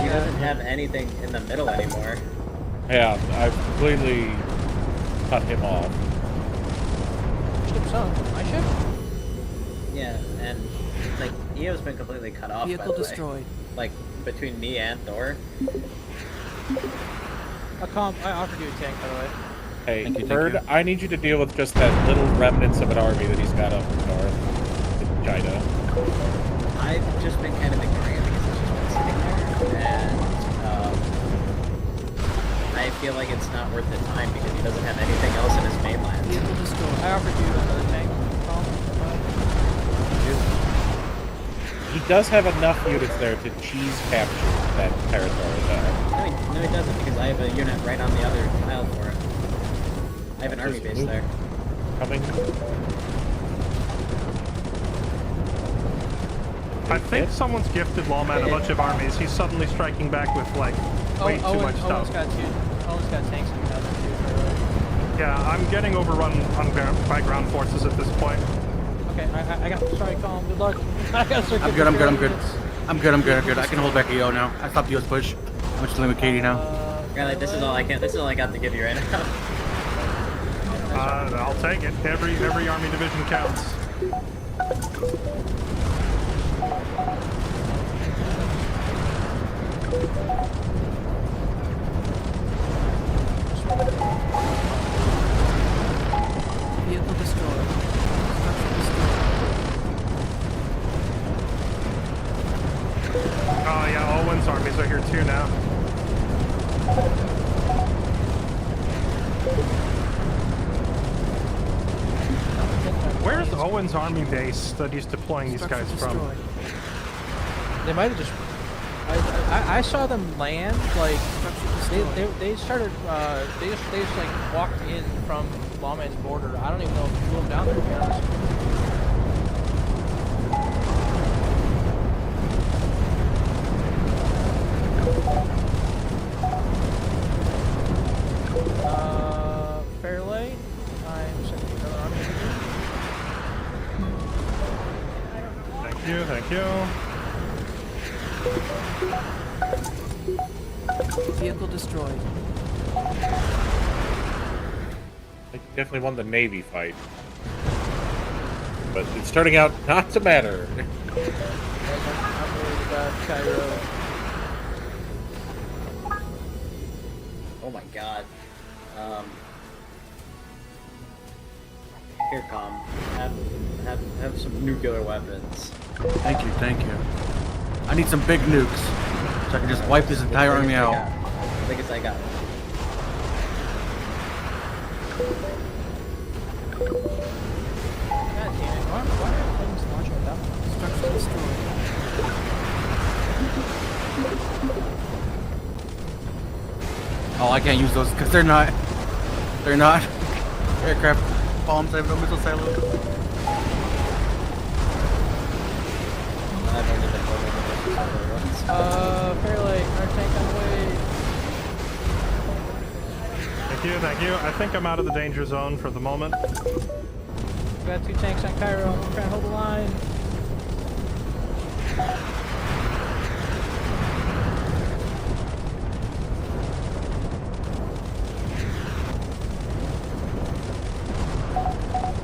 He doesn't have anything in the middle anymore. Yeah, I've completely cut him off. Ship's on. My ship? Yeah, and like Eo's been completely cut off. Vehicle by the way. destroyed. Like between me and Thor. I offered you a tank, by the way. Hey, Thank you, Bird, I need you to deal with just that little remnants of an army that he's got up north in China. I've just been kind of ignoring it because it's just been sitting there, and I feel like it's not worth the time because he doesn't have anything else in his mainland. Vehicle destroyed. I offered you another tank. He does have enough units there to cheese capture that territory there. No, he doesn't because I have a unit right on the other tile for it. I have an army base there. Coming. I think someone's gifted Lawman a bunch of armies. He's suddenly striking back with like way too much stuff. Owen's got tanks coming out there too. Yeah, I'm getting overrun by ground forces at this point. Okay, I got sorry, Colin. Good luck. I got I'm good. I'm good. I can hold back EO now. I stopped EO's push. I'm just dealing with Katie now. Yeah, like this is all I got to give you right now. I'll take it. Every army division counts. Vehicle destroyed. Structure destroyed. Oh yeah, Owen's armies are here too now. Where's Owen's army base that he's deploying these guys from? They might have just. I saw them land like they started. They just like walked in from Lawman's border. I don't even know if they flew them down there. To be honest. Fairlight. I'm sending you another army. Thank you. Vehicle destroyed. I definitely won the Navy fight. But it's turning out not to matter. I'm worried about Cairo. Oh my god. Here, Com. Have some nuclear weapons. Thank you. I need some big nukes so I can just wipe this entire army out. The biggest I got. God damn it! Why are things launching without them? Structure destroyed. Oh, I can't use those because they're not aircraft bombs. I have no missile silos. I've only been holding the missiles over once. Fairlight, our tank on the way. you, thank you. I think I'm out of the danger zone for the moment. We got 2 tanks on Cairo. I'm trying to hold the line.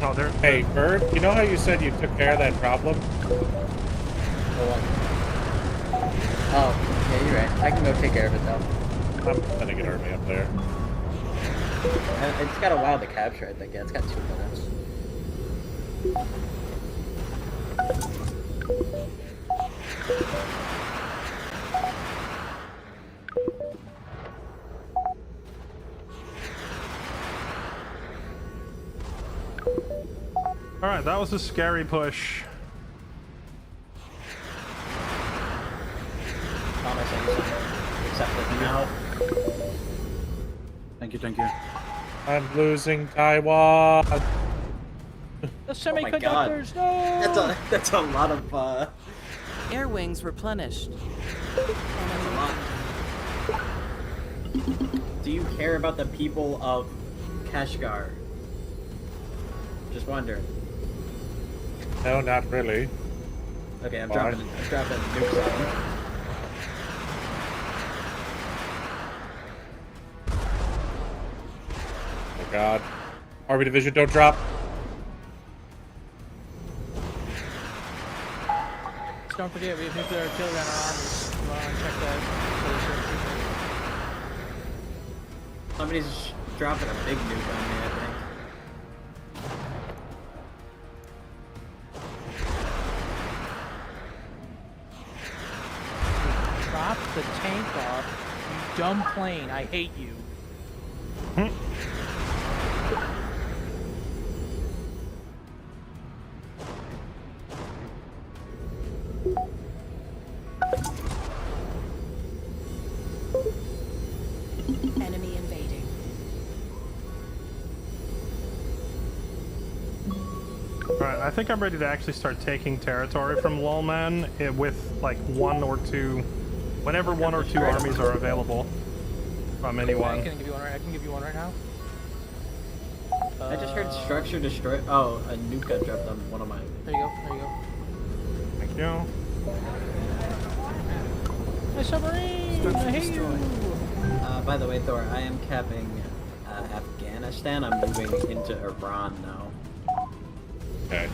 Oh, there. Hey, Bird, you know how you said you took care of that problem? Oh, yeah, you're right. I can go take care of it though. I'm sending an army up there. It's got a while to capture, I think. Yeah, it's got 2 minutes. All right, that was a scary push. Promise I accept it now. Thank you, thank you. I'm losing Taiwan. The Oh my God. semiconductors, no! That's a lot of Air wings replenished. that's a lot. Do you care about the people of Kashgar? Just wondering. No, not really. Okay, I'm Why? dropping nukes on them. Oh God. Army division, don't drop. Just don't forget, we have nuclear artillery on our armies. You want to check that so they start shooting. Somebody's dropping a big nuke on me, I think. Drop the tank off, you dumb plane. I hate you. Enemy invading. All right, I think I'm ready to actually start taking territory from Lolman with like 1 or 2, whenever 1 or 2 armies are available from anyone. I can give you one right. I can give you one right now. I just heard structure destroy. Oh, a nuke got dropped on one of mine. There you go. There you go. Thank you. My submarine. I hate you. By the way, Thor, I am capping Afghanistan. I'm moving into Iran now. Okay.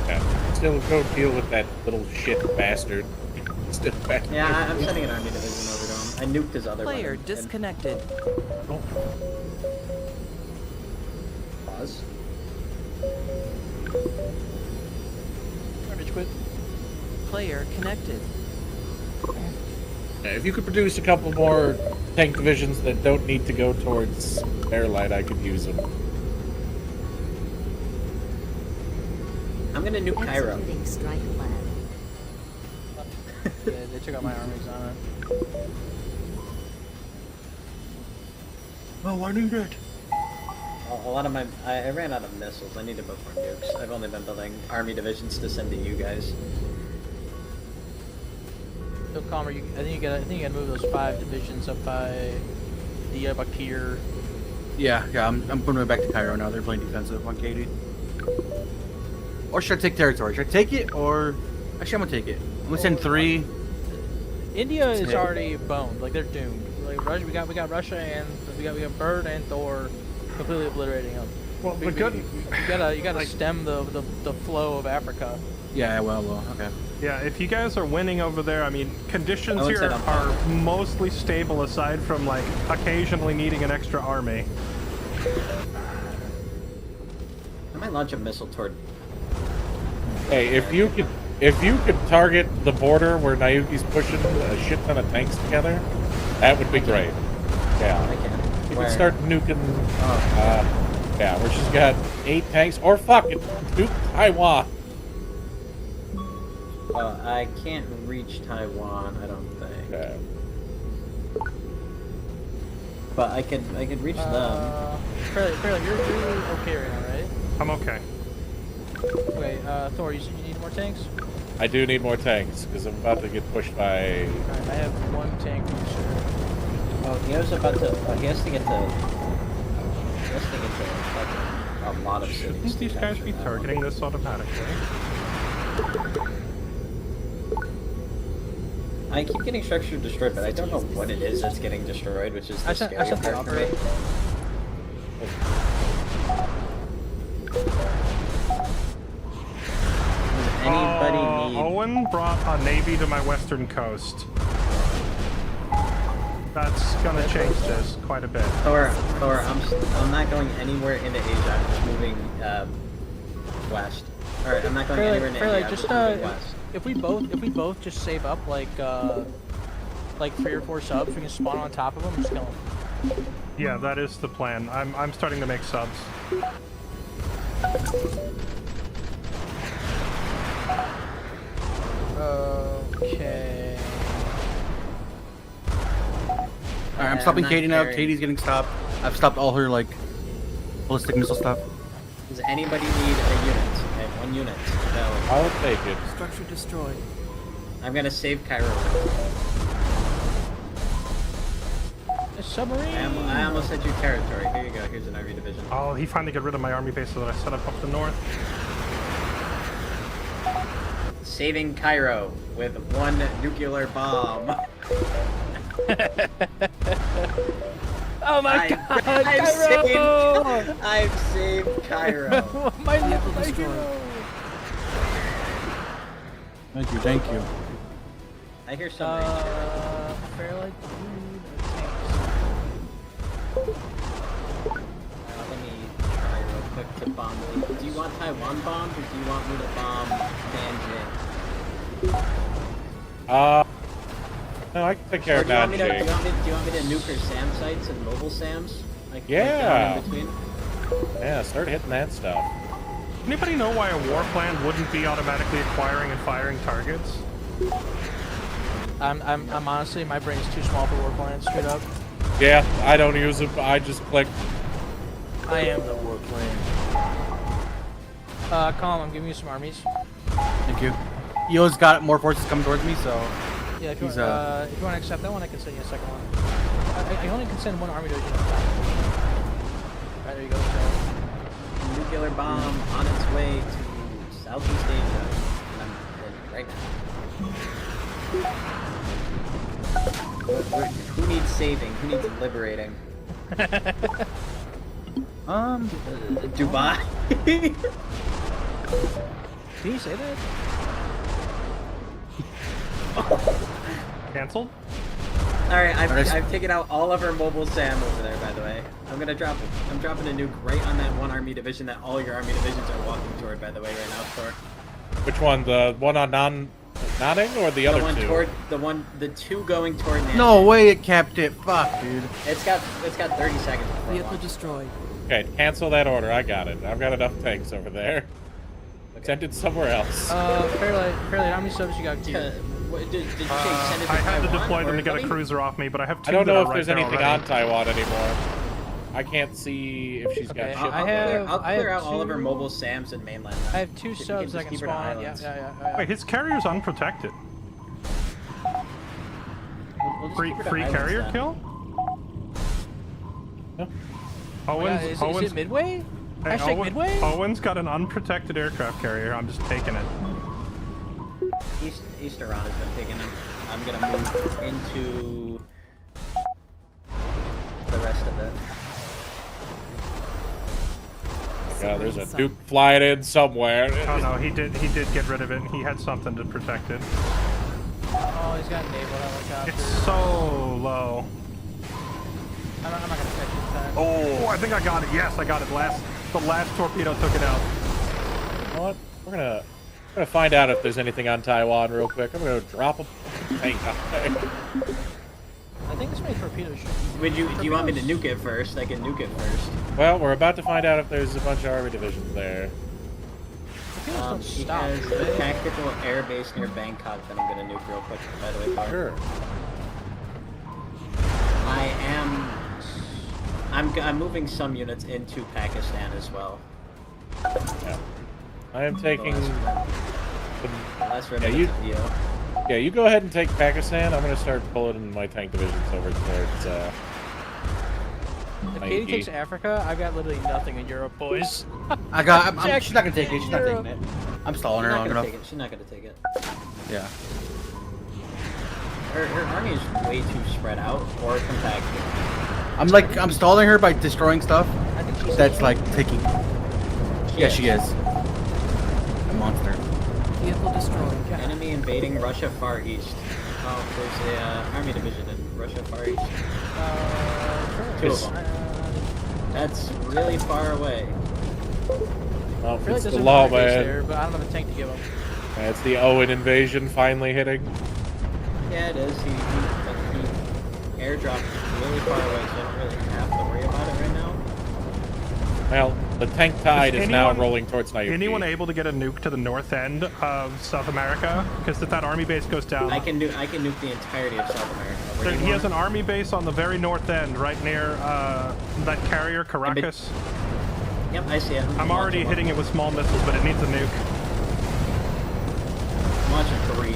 Yeah. Still go deal with that little shit bastard. Still back. Yeah, I'm sending an army division over to him. I nuked his other one. Player and- disconnected. Pause. Garbage quit. Player connected. Yeah, if you could produce a couple more tank divisions that don't need to go towards Fairlight, I could use them. I'm gonna nuke Cairo. Executing strike plan. Yeah, they took out my armies on it. Oh, I need it. A lot of my... I ran out of missiles. I need to build more nukes. I've only been building army divisions to send to you guys. So Calmer, I think you gotta move those 5 divisions up by Diyarbakir. Yeah, I'm going right back to Cairo now. They're playing defensive on Katie. Or should I take territory? Should I take it or... Actually, I'm gonna take it. I'm gonna send 3. India is Take. already boned. Like they're doomed. Like Russia, we got Russia and we got Bird and Thor completely obliterating them. Well, We- the we- good. you gotta stem the flow of Africa. Yeah, well, okay. Yeah, if you guys are winning over there, I mean, conditions I would here say I'm are mostly stable aside from like occasionally needing an extra army. I might launch a missile toward... Hey, if you could target the border where Nayuki's pushing a shit ton of tanks together, that would be great. I Yeah. can. You Where? could start nuking. Yeah, where she's got 8 tanks, or fuck it, nuke Taiwan. I can't reach Taiwan, I don't think. Okay. But I could reach them. Fairly, you're okay right now, right? I'm okay. Okay, Thor, you said you need more tanks? I do need more tanks because I'm about to get pushed by. Alright, I have 1 tank for sure. Oh, He was about to. He has to get to. He has to get to like, a lot of cities. Shouldn't these guys be targeting this automatically? I keep getting structure destroyed, but I don't know what it is that's getting destroyed, which is the scary I sent the part for me. operator. Does anybody need? Owen brought a navy to my western coast. That's gonna change this quite a bit. Thor, I'm not going anywhere into Asia. I'm just moving west. All right, I'm not going anywhere into Fairlight, India. I'm just just moving west. if we both just save up like 3 or 4 subs, we can spawn on top of them and just kill them. Yeah, that is the plan. I'm starting to make subs. Okay. Alright, I'm stopping not Katie now. carrying. Katie's getting stopped. I've stopped all her like ballistic missile stuff. Does anybody need a unit? I have 1 unit. No. I'll take it. Structure destroyed. I'm gonna save Cairo. A submarine. I almost said your territory. Here you go. Here's an army division. Oh, he finally got rid of my army base that I set up the north. Saving Cairo with 1 nuclear bomb. Oh my god! I've saved Cairo. My Vehicle hero. destroyed. Thank you, thank you. I hear somebody. Fairlight. Let me try real quick to bomb. Do you want Taiwan bombed, or do you want me to bomb Nanjing? No, I can take care Or of do you want me to Nanjing. nuke her SAM sites and mobile SAMs? Like Yeah. down in between? Yeah, start hitting that stuff. Anybody know why a war plan wouldn't be automatically acquiring and firing targets? I'm honestly, my brain's too small for war plans. Straight up. Yeah, I don't use it. I just click. I am the war plan. Colin, I'm giving you some armies. Thank you. Eo's got more forces coming towards me, so Yeah, if you, He's, want, if you want to accept that one, I can send you a second one. I only can send 1 army division at a time. Alright, there you go. So, Nuclear bomb on its way to Southeast Asia. And I'm right now. Who needs saving? Who needs liberating? Dubai. did he say that? Cancelled? Alright, I've taken out all of our mobile SAM over there, by the way. I'm dropping a nuke right on that 1 army division that all your army divisions are walking toward, by the way, right now, Thor. Which one? The one on nodding or the other two? The 2 going toward Nanjing. no way it capped it. Fuck, dude. It's got 30 seconds before Vehicle launch. destroyed. Okay, cancel that order. I got it. I've got enough tanks over there. Send it somewhere else. Fairlight, how many subs you got, Q? Did you say send it to I had to Taiwan, deploy them or to get a buddy? cruiser off me, but I have 2 I don't that know are if right there's there anything already. on Taiwan anymore. I can't see if she's got Okay, shit. I'll I clear have out all of our 2 mobile SAMs and mainland. I have 2 We can subs just I can keep her to spawn. Yeah, islands. yeah. Wait, his carrier's unprotected. We'll just Free keep her to islands carrier then. kill? No. Owen's, Is it Midway? hey, Hashtag Midway? Owen's got an unprotected aircraft carrier. I'm just taking it. East Iran has been taking them. I'm gonna move into the rest of it. Yeah, there's a nuke flying in somewhere. Oh no, he did get rid of it. He had something to protect it. Oh, he's got naval helicopter. It's so low. I'm not gonna catch it this time. Oh, I think I got it. Yes, I got it. The last torpedo took it out. You know what? We're gonna find out if there's anything on Taiwan real quick. I'm gonna drop a tank out there. I think this many torpedoes should. Do you want me to nuke it first? I can nuke it first. Well, we're about to find out if there's a bunch of army divisions there. Torpedoes don't He stop. has a tactical air base near Bangkok that I'm gonna nuke real quick, by the way, Thor. Sure. I'm moving some units into Pakistan as well. Yeah. I am taking. Last Yeah, you- EO. Yeah, you go ahead and take Pakistan. I'm gonna start pulling my tank divisions over towards If Katie Mikey. takes Africa, I've got literally nothing in Europe, boys. She's not gonna take it. She's not taking it. I'm stalling her She's not long gonna enough. take it. She's not gonna take it. Yeah. Her army is way too spread out or compacted. I'm stalling her by destroying stuff. I think she's That's like taking. Yeah, she is. is. A monster. Vehicle destroyed. Enemy invading Russia Far East. Oh, there's a army division in Russia Far East. Two of them. That's really far away. Well, Fairlight it's the doesn't law, have a base man. there, but I don't have a tank to give him. It's the Owen invasion finally hitting. Yeah, it is. He airdropped really far away, so I don't really have to worry about it right now. Well, the tank tide is now anyone- rolling towards Nairobi. Anyone able to get a nuke to the north end of South America? Because if that army base goes down, I can nuke the entirety of South America. Where so do you he has want an army base on the very north end, right near that carrier, Caracas. it? Yep, I see it. I'm already hitting it with small missiles, but it needs a nuke. I'm watching 3.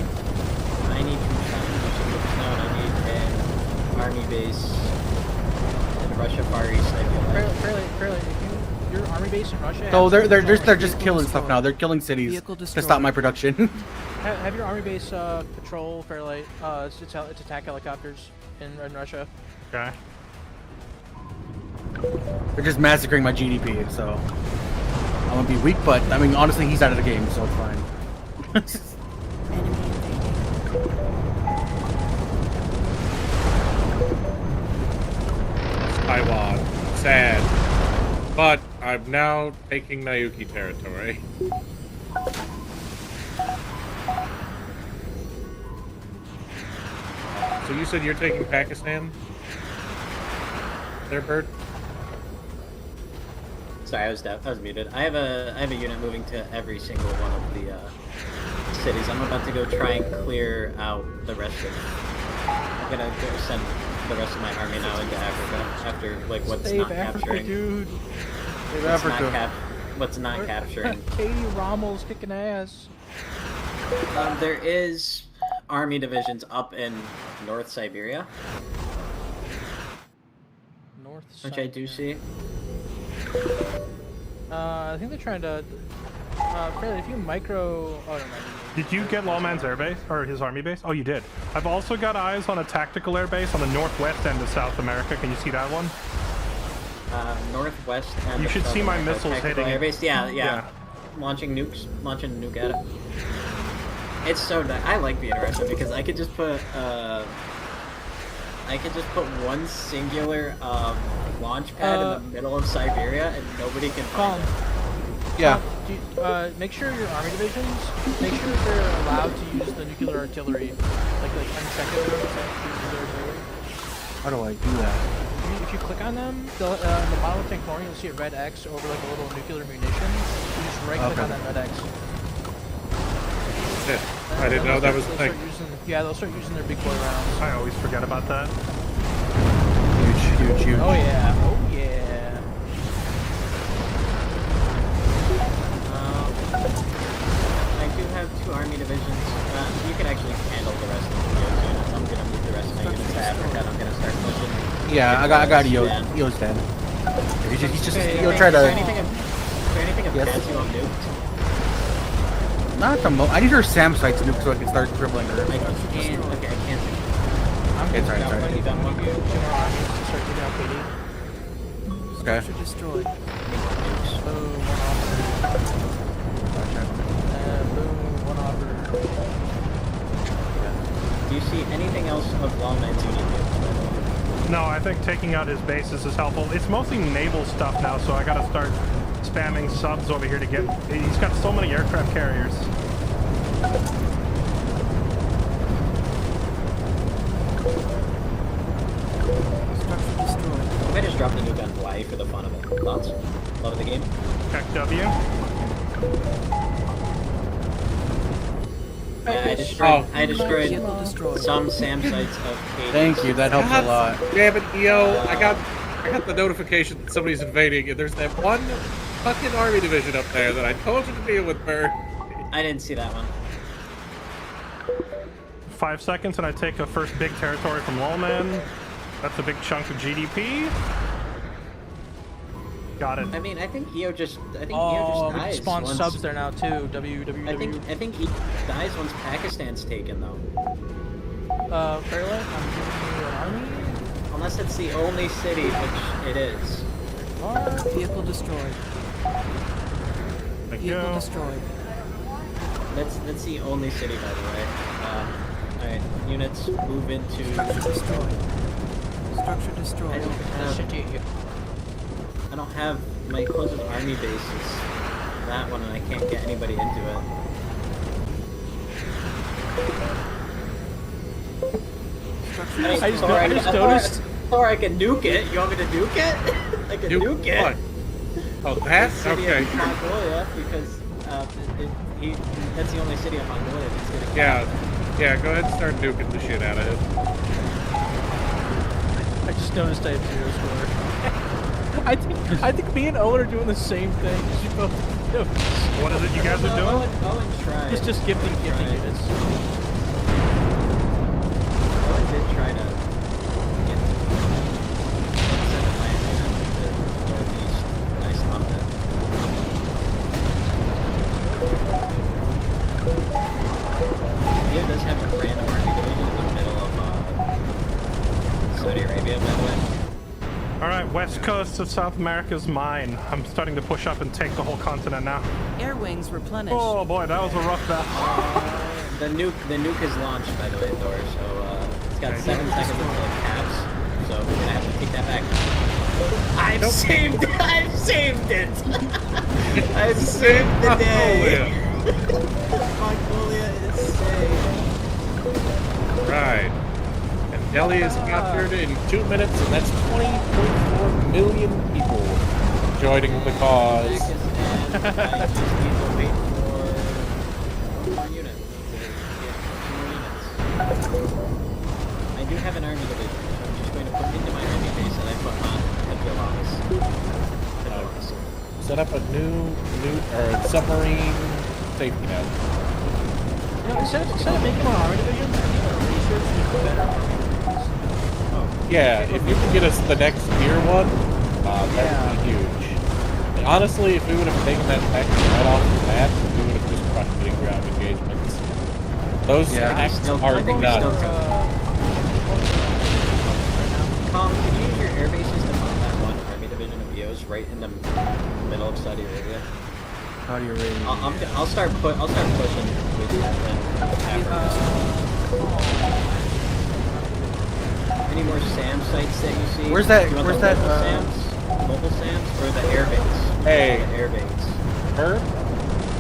I need nukes now, and I need an army base in Russia Far East. I feel like. Fairlight, if your army base in Russia. So has they're just killing stuff now. They're killing cities Vehicle to destroyed. stop my production. have your army base patrol Fairlight. It's attack helicopters in Russia. Okay. They're just massacring my GDP, so I'm gonna be weak. But I mean, honestly, he's out of the game, so it's fine. Enemy invading. Taiwan. Sad. But I'm now taking Nayuki territory. So you said you're taking Pakistan? There, Bert? Sorry, I was muted. I have a unit moving to every single one of the cities. I'm about to go try and clear out the rest of. I'm gonna go send the rest of my army now into Africa after like what's Save not Africa, capturing. dude. What's not capturing. Katie Rommel's kicking ass. There is army divisions up in North Siberia, North. which I do see. I think they're trying to. Fairlight, if you micro. Oh, never mind. Did you get Lawman's air base or his army base? Oh, you did. I've also got eyes on a tactical air base on the northwest end of South America. Can you see that one? Northwest end. You of should South see my America, missiles tactical hitting it. airbase. Yeah. Launching nukes, launching a nuke at it. It's so nice. I like being Russia because I could just put one singular launch pad in the middle of Siberia and nobody can find it. Yeah. Make sure your army divisions, make sure they're allowed to use the nuclear artillery, like unchecked nuclear artillery. How do I do that? If you click on them, in the bottom of Tank Corner, you'll see a red X over like a little nuclear munition. You just right click on that red X. Shit. I didn't know that was the thing. They'll start using their big boy rounds. I always forget about that. Huge. Oh yeah. Oh yeah. I do have 2 army divisions. You can actually handle the rest of the units. I'm gonna move the rest of my units to Africa and I'm gonna start pushing. Yeah, I got Yo's dead. He's just he'll try Is there to. anything of Yes. chance you want nuked? Not at the moment. I need her SAM site to nuke so I can start dribbling her. I can't. Okay, I can't. It's alright, When it's you done one, two more armies to start taking out KD. Okay. Structure destroyed. Boom, one offer. Boom, one offer. Do you see anything else of Lawman's you need nuked? No, I think taking out his bases is helpful. It's mostly naval stuff now, so I gotta start spamming subs over here to get. He's got so many aircraft carriers. Structure destroyed. I might just drop the nuke on Hawaii for the fun of it. Thoughts? Love the game? Check W. Yeah, I destroyed Vehicle destroyed. some SAM sites of Katie. Thank you. That helps a lot. Damn it, Yo! I got the notification that somebody's invading, and there's that one fucking army division up there that I told you to deal with, Bert. I didn't see that one. 5 seconds, and I take a first big territory from Lawman. That's a big chunk of GDP. Got it. I mean, I think EO just we dies. can spawn once, subs there now too. WWW. I think EO dies once Pakistan's taken though. Fairlight, I'm giving you an army. Unless it's the only city, which it is. Vehicle destroyed. Thank Vehicle you. destroyed. That's the only city, by the way. Alright, units move into. Structure destroyed. Structure I destroyed. don't have my closest army base is that one, and I can't get anybody into it. Structure I destroyed. I just noticed. Or I can nuke it. You want me to nuke it? I can nuke it. What? Oh, that? City Okay. of Mongolia, because that's the only city of Mongolia that's getting. Yeah, go ahead and start nuking the shit out of it. I just noticed I have 0 score. I think me and Owen are doing the same thing. You both noticed. What is it you guys are doing? Owen tried. Just gifting units. Owen did try to get send a plan to the northeast, and I stopped it. India does have a random army division in the middle of Saudi Arabia, by the way. All right, west coast of South America's mine. I'm starting to push up and take the whole continent now. Air wings replenished. Oh boy, that was a rough battle. The nuke is launched, by the way, Thor. So it's got 7 seconds until it caps. So we're gonna have to take that back. I've saved it. I've saved it. I've saved the day. Mongolia is saved. Right. And Delhi is captured in 2 minutes, and that's 20.4 million people joining the cause. I just need to wait for one more unit to get 2 more units. I do have an army division, so I'm just going to put into my army base that I put on Hydrolis. Set up a new submarine safety net. You know, instead of making an army division, I think our research would be better. Yeah, if you could get us the next tier one, that would be huge. And honestly, if we would have taken that tech right off the bat, we would have just crushed getting ground engagements. Those techs are nuts. Colin, can you use your air bases to fund that one army division of EOs right in the middle of Saudi Arabia? Saudi Arabia. I'll start pushing with any more SAM sites that you see? Where's that? Do you want Where's the that? Mobile SAMs or the air base? Hey. The air base. Herb,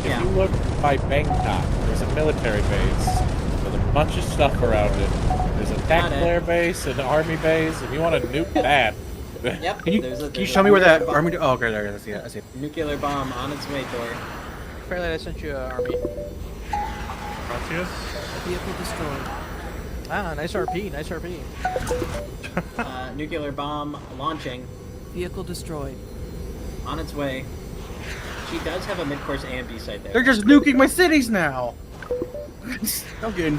if you look by Bangkok, there's a military base with a bunch of stuff around it. There's a tactical air base, an army base, if you want to nuke that. Yep. Can you show me where that army? Oh, okay, there. I see it. I see it. Nuclear bomb on its way, Thor. Fairlight, I sent you an army. Gracias. Vehicle destroyed. Ah, nice RP, nice RP. Nuclear bomb launching. Vehicle destroyed. On its way. She does have a mid-course A and B site there. They're just nuking my cities now. I'm getting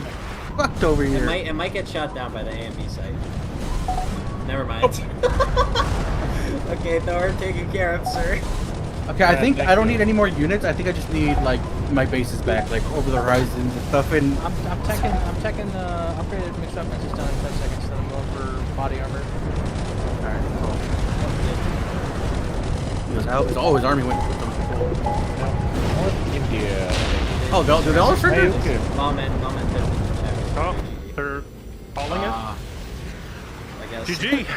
fucked over here. It might get shot down by the A and B site. Never mind. Okay, Thor, taken care of, sir. Okay, I think I don't need any more units. I think I just need like my bases back, like over the horizons and stuff. And I'm checking upgraded mixed weapons just done in 10 seconds. Then I'm going for body armor. Alright, cool. His always army went with them. North India. Oh, do they all surrender? Lawman, Oh, they're calling it? I guess. GG.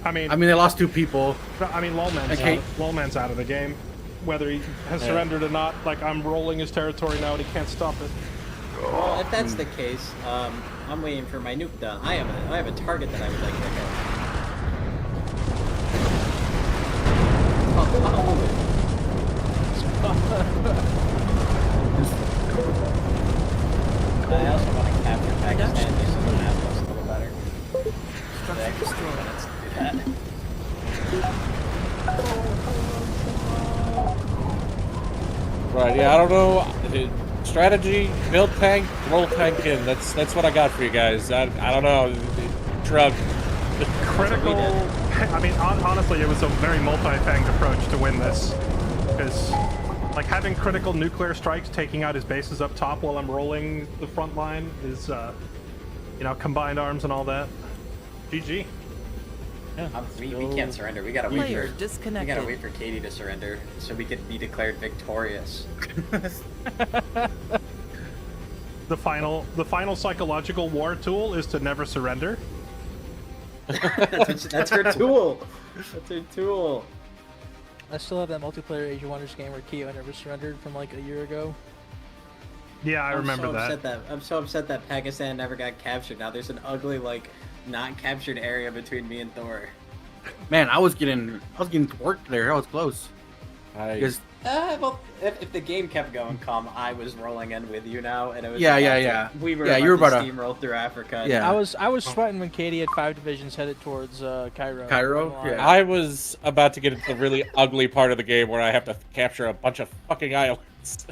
I mean, they lost 2 people. I mean, Lolman's out of the game. Whether he has surrendered or not, like, I'm rolling his territory now and he can't stop it. Well, if that's the case, I'm waiting for my nuke done. I have a target that I would like to hit. I also want to capture Pakistan just so the map looks a little better. Structure destroyed. Let's do that. Right, yeah, I don't know. Strategy, build tank, roll tank in. That's what I got for you guys. I don't know. Shrug. critical. I mean, honestly, it was a very multi-fanged approach to win this, because like having critical nuclear strikes taking out his bases up top while I'm rolling the front line is, you know, combined arms and all that. GG. We can't surrender. We gotta wait Player for disconnected. we gotta wait for Katie to surrender so we could be declared victorious. The final psychological war tool is to never surrender. That's her tool. That's her tool. I still have that multiplayer Age of Wonders game where Kyo never surrendered from like a year ago. Yeah, I remember I'm so upset that Pakistan never got captured. Now there's an ugly, like, not captured area between me and Thor. Man, I was getting worked there. I was close. Because Well, if the game kept going calm, I was rolling in with you now, and it was yeah. We were you were about to steamroll through Africa. Yeah. I was sweating when Katie had 5 divisions headed towards Cairo. Yeah. I was about to get into the really ugly part of the game where I have to capture a bunch of fucking islands.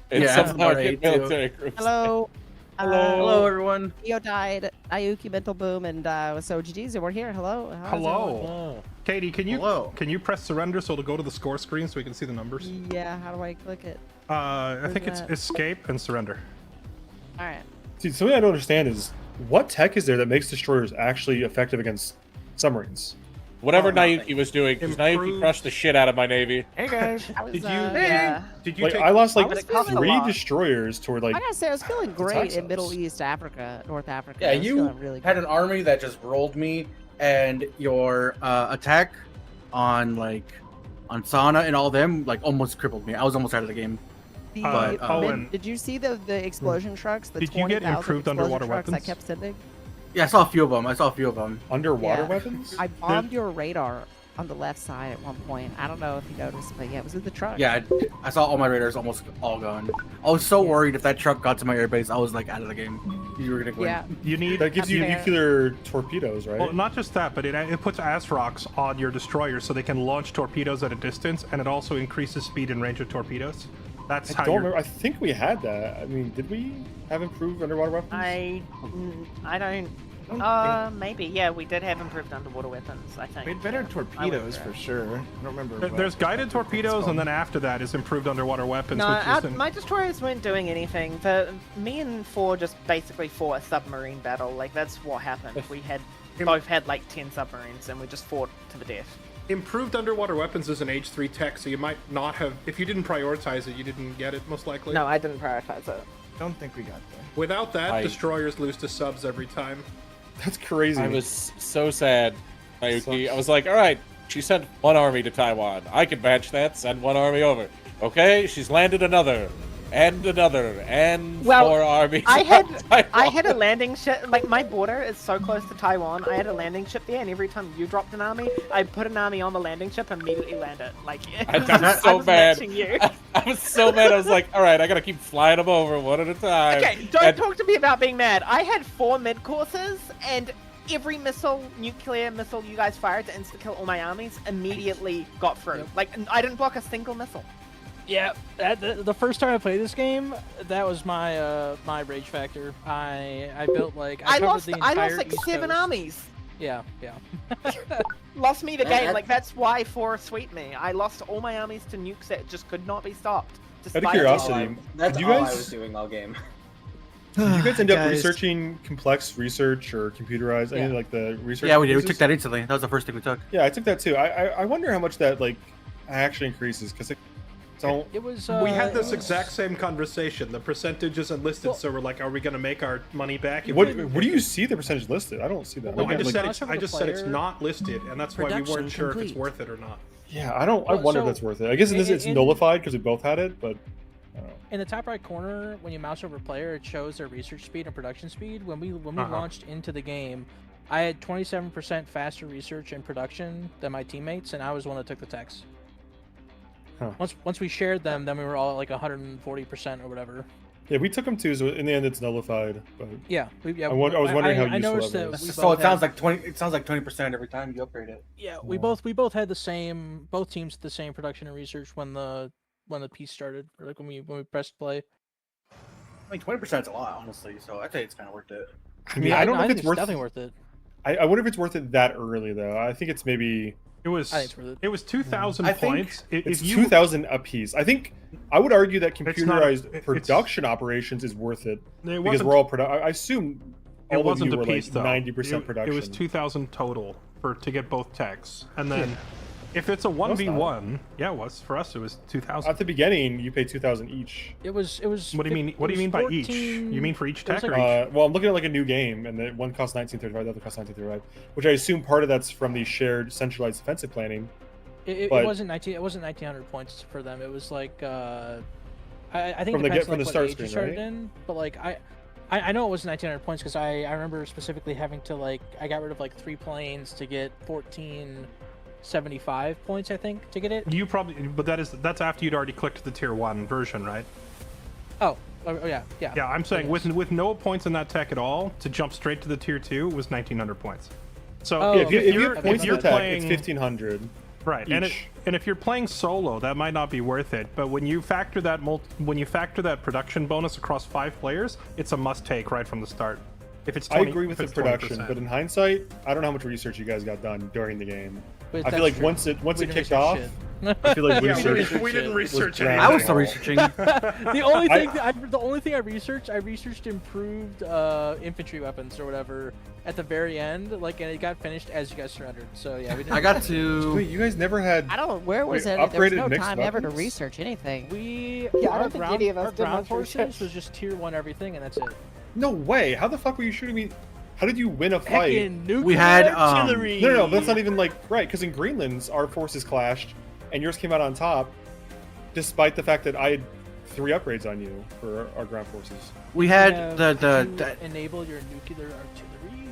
And Yeah, somehow that's get right, too. military groups. Hello. Hello, everyone. Theo died. Ayuki mental boom, and so GG's, and we're here. Hello. How's Hello. everyone? Katie, can you Hello. press surrender so it'll go to the score screen so we can see the numbers? Yeah. How do I click it? I think it's that? escape and surrender. All right. See, something I don't understand is what tech is there that makes destroyers actually effective against submarines? Whatever nothing. Naiki was doing, because Naiki Improved. crushed the shit out of my navy. Hey guys. I was, Did you? yeah. Did you Like take? I lost like was feeling a 3 lot. destroyers toward like I gotta say, I was feeling great attack in Middle subs. East Africa, North Africa. Yeah, I was you feeling really had good. an army that just rolled me, and your attack on Sana and all them like almost crippled me. I was almost out of the game. The, but, Owen. did you see the explosion trucks? The Did you get 20,000 improved explosion underwater trucks I weapons? kept sending. Yeah, I saw a few of them. underwater Yeah. weapons. I bombed your radar on the left side at one point. I don't know if you noticed, but yeah, it was in the truck. Yeah, I saw all my radars almost all gone. I was so worried if that truck got to my airbase, I was like out of the game. You were gonna win. Yeah. You need. That gives you Fair. nuclear torpedoes, right? Well, not just that, but it puts ASROCs on your destroyers so they can launch torpedoes at a distance, and it also increases speed and range of torpedoes. That's I how don't you're. remember. I think we had that. I mean, did we have improved underwater weapons? I don't. Maybe. Yeah, we did have improved underwater weapons, I think. We had better Yeah. torpedoes for sure. I don't remember. what- There's guided what it's torpedoes, called. and then after that is improved underwater weapons, No, which is my destroyers weren't doing anything. Me and Four just basically fought a submarine battle. Like, that's what happened. We both had like 10 submarines, and we just fought to the death. improved underwater weapons is an H3 tech, so you might not have. If you didn't prioritize it, you didn't get it most likely. No, I didn't prioritize it. Don't think we got there. Without that, I- destroyers lose to subs every time. That's crazy. I was so sad, Mayuki. I was like, all right, she sent 1 army to Taiwan. I can match that, send 1 army over. Okay, she's landed another, and 4 armies. I on had Taiwan. a landing ship. Like, my border is so close to Taiwan. I had a landing ship there, and every time you dropped an army, I put an army on the landing ship and immediately land it. Like, I was so was mad. matching you. I was so mad. I was like, all right, I gotta keep flying them over one at a time. Okay, don't And- talk to me about being mad. I had 4 mid courses, and every nuclear missile you guys fired to insta kill all my armies immediately got through. Yep. Like, I didn't block a single missile. Yeah, the first time I played this game, that was my my rage factor. I built like I covered lost the entire like East 7 Coast. armies. Yeah. Lost me the That- game. that- Like, that's why 4 sweeped me. I lost all my armies to nukes that just could not be stopped. Out of despite curiosity, That's did you all I guys- was doing all game. Did you guys end up Guys. researching complex research or computerized any Yeah. like the research? Yeah, we did. We pieces? took that instantly. That was the first thing we took. Yeah, I took that too. I wonder how much that like actually increases because it don't. It was. We had it this was- exact same conversation. The percentage isn't listed, so we're like, are we going to make our money back? If What we- do you see the percentage listed? I don't see that. No, Well, I just like- said Gosh, it's. over I the just said it's player- not listed, and that's why we Production weren't sure if it's complete. worth it or not. Yeah, I don't. I Well, wonder so- if that's worth it. I guess in this it's in- nullified because we both had it, but I don't know. In the top right corner, when you mouse over player, it shows their research speed and production speed. When we launched into the game, I had 27% faster research and production than my teammates, and I was the one that took the techs. Huh. Once we shared them, then we were all at like 140% or whatever. Yeah, we took them too. So in the end, it's nullified. But Yeah, I was wondering how I useful noticed that that was. we So both it sounds had- like 20. It sounds like 20% every time you upgrade it. Yeah, we both had the same. Both teams had the same production and research when the piece started, or like when we pressed play. I mean, 20% is a lot, honestly. So I think it's kind of worth it. I mean, I don't know if think it's worth. definitely worth it. I wonder if it's worth it that early though. I think it's maybe It was I think it's worth it. it was 2,000 I think points. it's If you 2,000 apiece. I think I would argue that not- computerized it's- production operations is worth it it because wasn't, we're all I assume it all of wasn't you a were piece like though. 90% production. It was 2,000 total to get both techs, and then if it's a 1v1, yeah, it was for us. It was 2,000. At the beginning, you pay 2,000 each. It was. What do you mean? What do you mean by each? You mean for each it was tech or like- each? Well, I'm looking at like a new game, and the one costs 1935, the other costs 1935, which I assume part of that's from the shared centralized defensive planning. It but- wasn't 19. It wasn't 1,900 points for them. It was like I think From it the depends from on the like, start what age you screen, started right? in. But like I know it was 1,900 points because I remember specifically having to like I got rid of like 3 planes to get 1,475 points I think to get it. You probably, but that's after you'd already clicked the tier 1 version, right? Oh yeah. Yeah, I'm saying Yes. with no points in that tech at all, to jump straight to the tier 2 was 1,900 points. So Oh, Yeah, if you, okay. if you you're, have points if in you're the tech, playing, it's 1,500. right, each. and if you're playing solo, that might not be worth it. But when you factor that production bonus across 5 players, it's a must take right from the start. If it's 20, I agree with if the it's production, 20%. but in hindsight, I don't know how much research you guys got done during the game. But I feel that's like true. once it We kicked didn't off, research I feel like Yeah, research. we didn't research drowned. anything. I was still researching. The only thing the only thing I researched improved infantry weapons or whatever at the very end, like, and it got finished as you guys surrendered. So yeah, we didn't. I got to. Wait, you guys never had? I don't. Where was Wait, it? There was upgraded no mixed time ever to weapons? research anything. Yeah, I our don't think ground, any of us our did ground much forces research. was just tier 1 everything, and that's it. No way! How the fuck were you shooting me? How did you win a fight? Heckin' nuclear We had, artillery. No, that's not even like right. Because in Greenland's, our forces clashed, and yours came out on top, despite the fact that I had 3 upgrades on you for our ground forces. We You had have the to enable your nuclear artillery.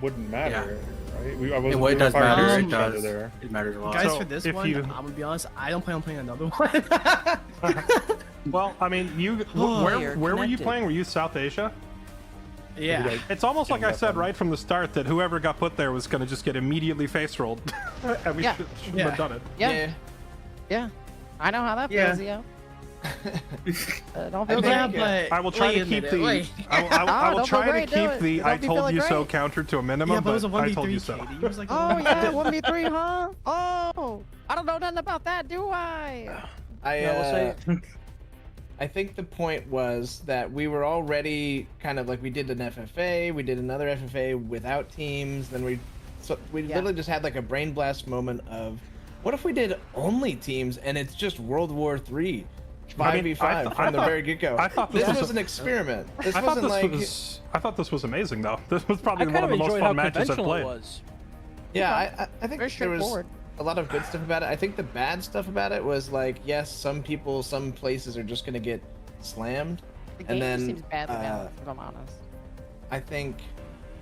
Wouldn't matter, right? I It, wasn't it does firing matter. at It each other does. there. It matters a lot. Guys, So, for this if one, you- I'm gonna be honest. I don't plan on playing another one. Well, I mean, Oh, where you're were you connected. playing? Were you South Asia? yeah. It's almost like I Getting said that right from the start that whoever got put there was going to just get immediately face rolled, and we Yeah. shouldn't Yeah. have done it. Yeah. I know how that Yeah. feels, yo. Don't I feel think- Yeah, great. but I will try wait to a keep minute, the. wait. I will don't feel try to great, do keep it. the Don't "I be told feeling you so" great. counter to a minimum. Yeah, but it was a I told 1v3, you so. Katie. It was like Oh yeah, 1v3, huh? Oh, I don't know nothing about that, do I? I think the point was that we were already kind of like we did an FFA, we did another FFA without teams, then we Yeah. literally just had like a brain blast moment of what if we did only teams and it's just World War III, 5v5 I from the thought- very get go. I thought this this was was a- an experiment. This I thought wasn't this like was. I thought this was amazing though. This was I probably kind one of of the most enjoyed how fun matches I've conventional it played. was. yeah. I think Very there was straightforward. a lot of good stuff about it. I think the bad stuff about it was like yes, some people, some places are just gonna get slammed. The And game then, seems badly balanced, if I'm honest. I think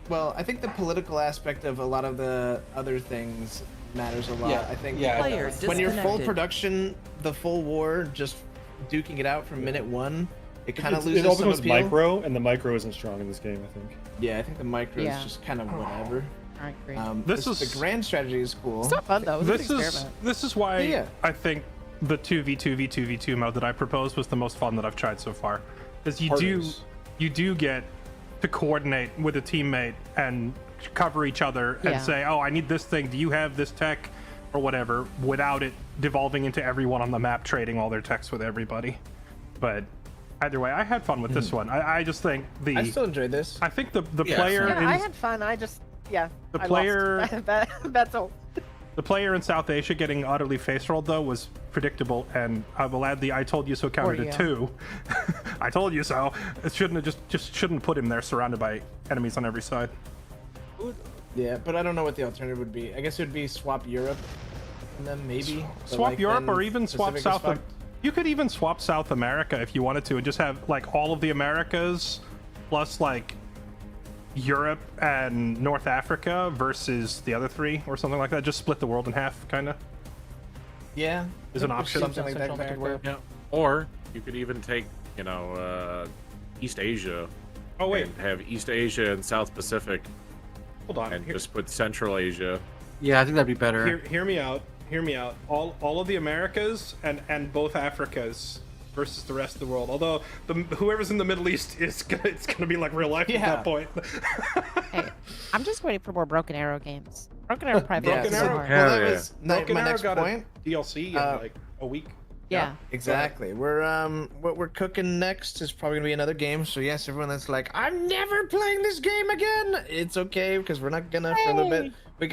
the political aspect of a lot of the other things matters a lot. Yeah, I think yeah, Player when you're full disconnected. production, the full war, just duking it out from minute 1, it kind of It loses all some becomes appeal. micro, and the micro isn't strong in this game. I think. Yeah, I think the micro Yeah. is just kind of whatever. I agree. This is- the grand strategy is cool. It's not fun though. It was a good experiment. This is why Yeah. I think the 2v2v2v2 mode that I proposed was the most fun that I've tried so far, because Partners. you do get to coordinate with a teammate and cover each other and Yeah. say, oh, I need this thing, do you have this tech or whatever, without it devolving into everyone on the map trading all their techs with everybody. But either way, I had fun with this one. I just think I still enjoyed this. I think the Yeah, player Yeah, I in had fun. I just, yeah. The I player- lost. That's all. the player in South Asia getting utterly face rolled though was predictable, and I will add the "I told you so" counter to yeah. 2. I told you so. It shouldn't have just shouldn't put him there surrounded by enemies on every side. Yeah, but I don't know what the alternative would be. I guess it would be swap Europe, and then maybe but, Swap like, Europe, then or even swap Pacific is South. fucked. You could even swap South America if you wanted to, and just have like all of the Americas plus like Europe and North Africa versus the other 3 or something like that. Just split the world in half, kind of. Yeah, Is an I think option. Something like that Central could work. Yeah. Or you could even take, East Asia Oh wait, and have East Asia and South Pacific, hold on. and just put Central Asia. Yeah, I think that'd be better. Hear me out. Hear me out. All of the Americas and both Africas versus the rest of the world. Although whoever's in the Middle East it's gonna be like real life at that point. Hey, I'm just waiting for more Broken Arrow games. Broken Arrow probably Broken so Arrow. hard. Well, that Hell yeah. was Broken my Arrow next got point. a DLC in like a week. Yeah. Exactly. We're what we're cooking next is probably gonna be another game. So yes, everyone that's like, I'm never playing this game again. It's okay because we're not gonna for a little bit. We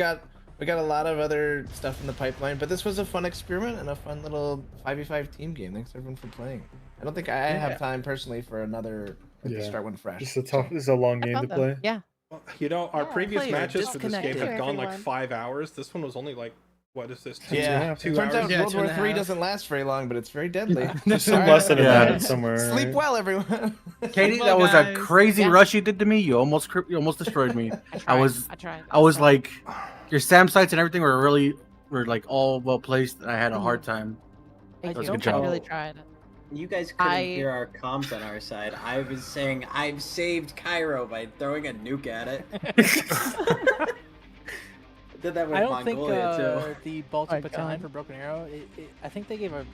got a lot of other stuff in the pipeline, but this was a fun experiment and a fun little 5v5 team game. Thanks everyone for playing. I don't think I have time personally for another to start one fresh. This is a long game to Fun, though. play. Yeah. Well, you know, our previous player matches for this game disconnected. have gone like Everyone. 5 hours. This one was only like, what is this? Yeah. two Turns hours. out Yeah, World War 2.5. III doesn't last very long, but it's very deadly. There's some Alright. lesson in Yeah. that somewhere. Sleep right? well, everyone. Katie, Well, that was a guys. crazy Yeah. rush you did to me. You almost destroyed me. I tried. I was like, your SAM sites and everything were like all well placed. And I had a hard time. Thank That was you. a good I job. really tried. You guys couldn't I- hear our comms on our side. I was saying I've saved Cairo by throwing a nuke at it. Did that with I don't think Mongolia too. the Baltic My Battalion God. for Broken Arrow. I think they gave a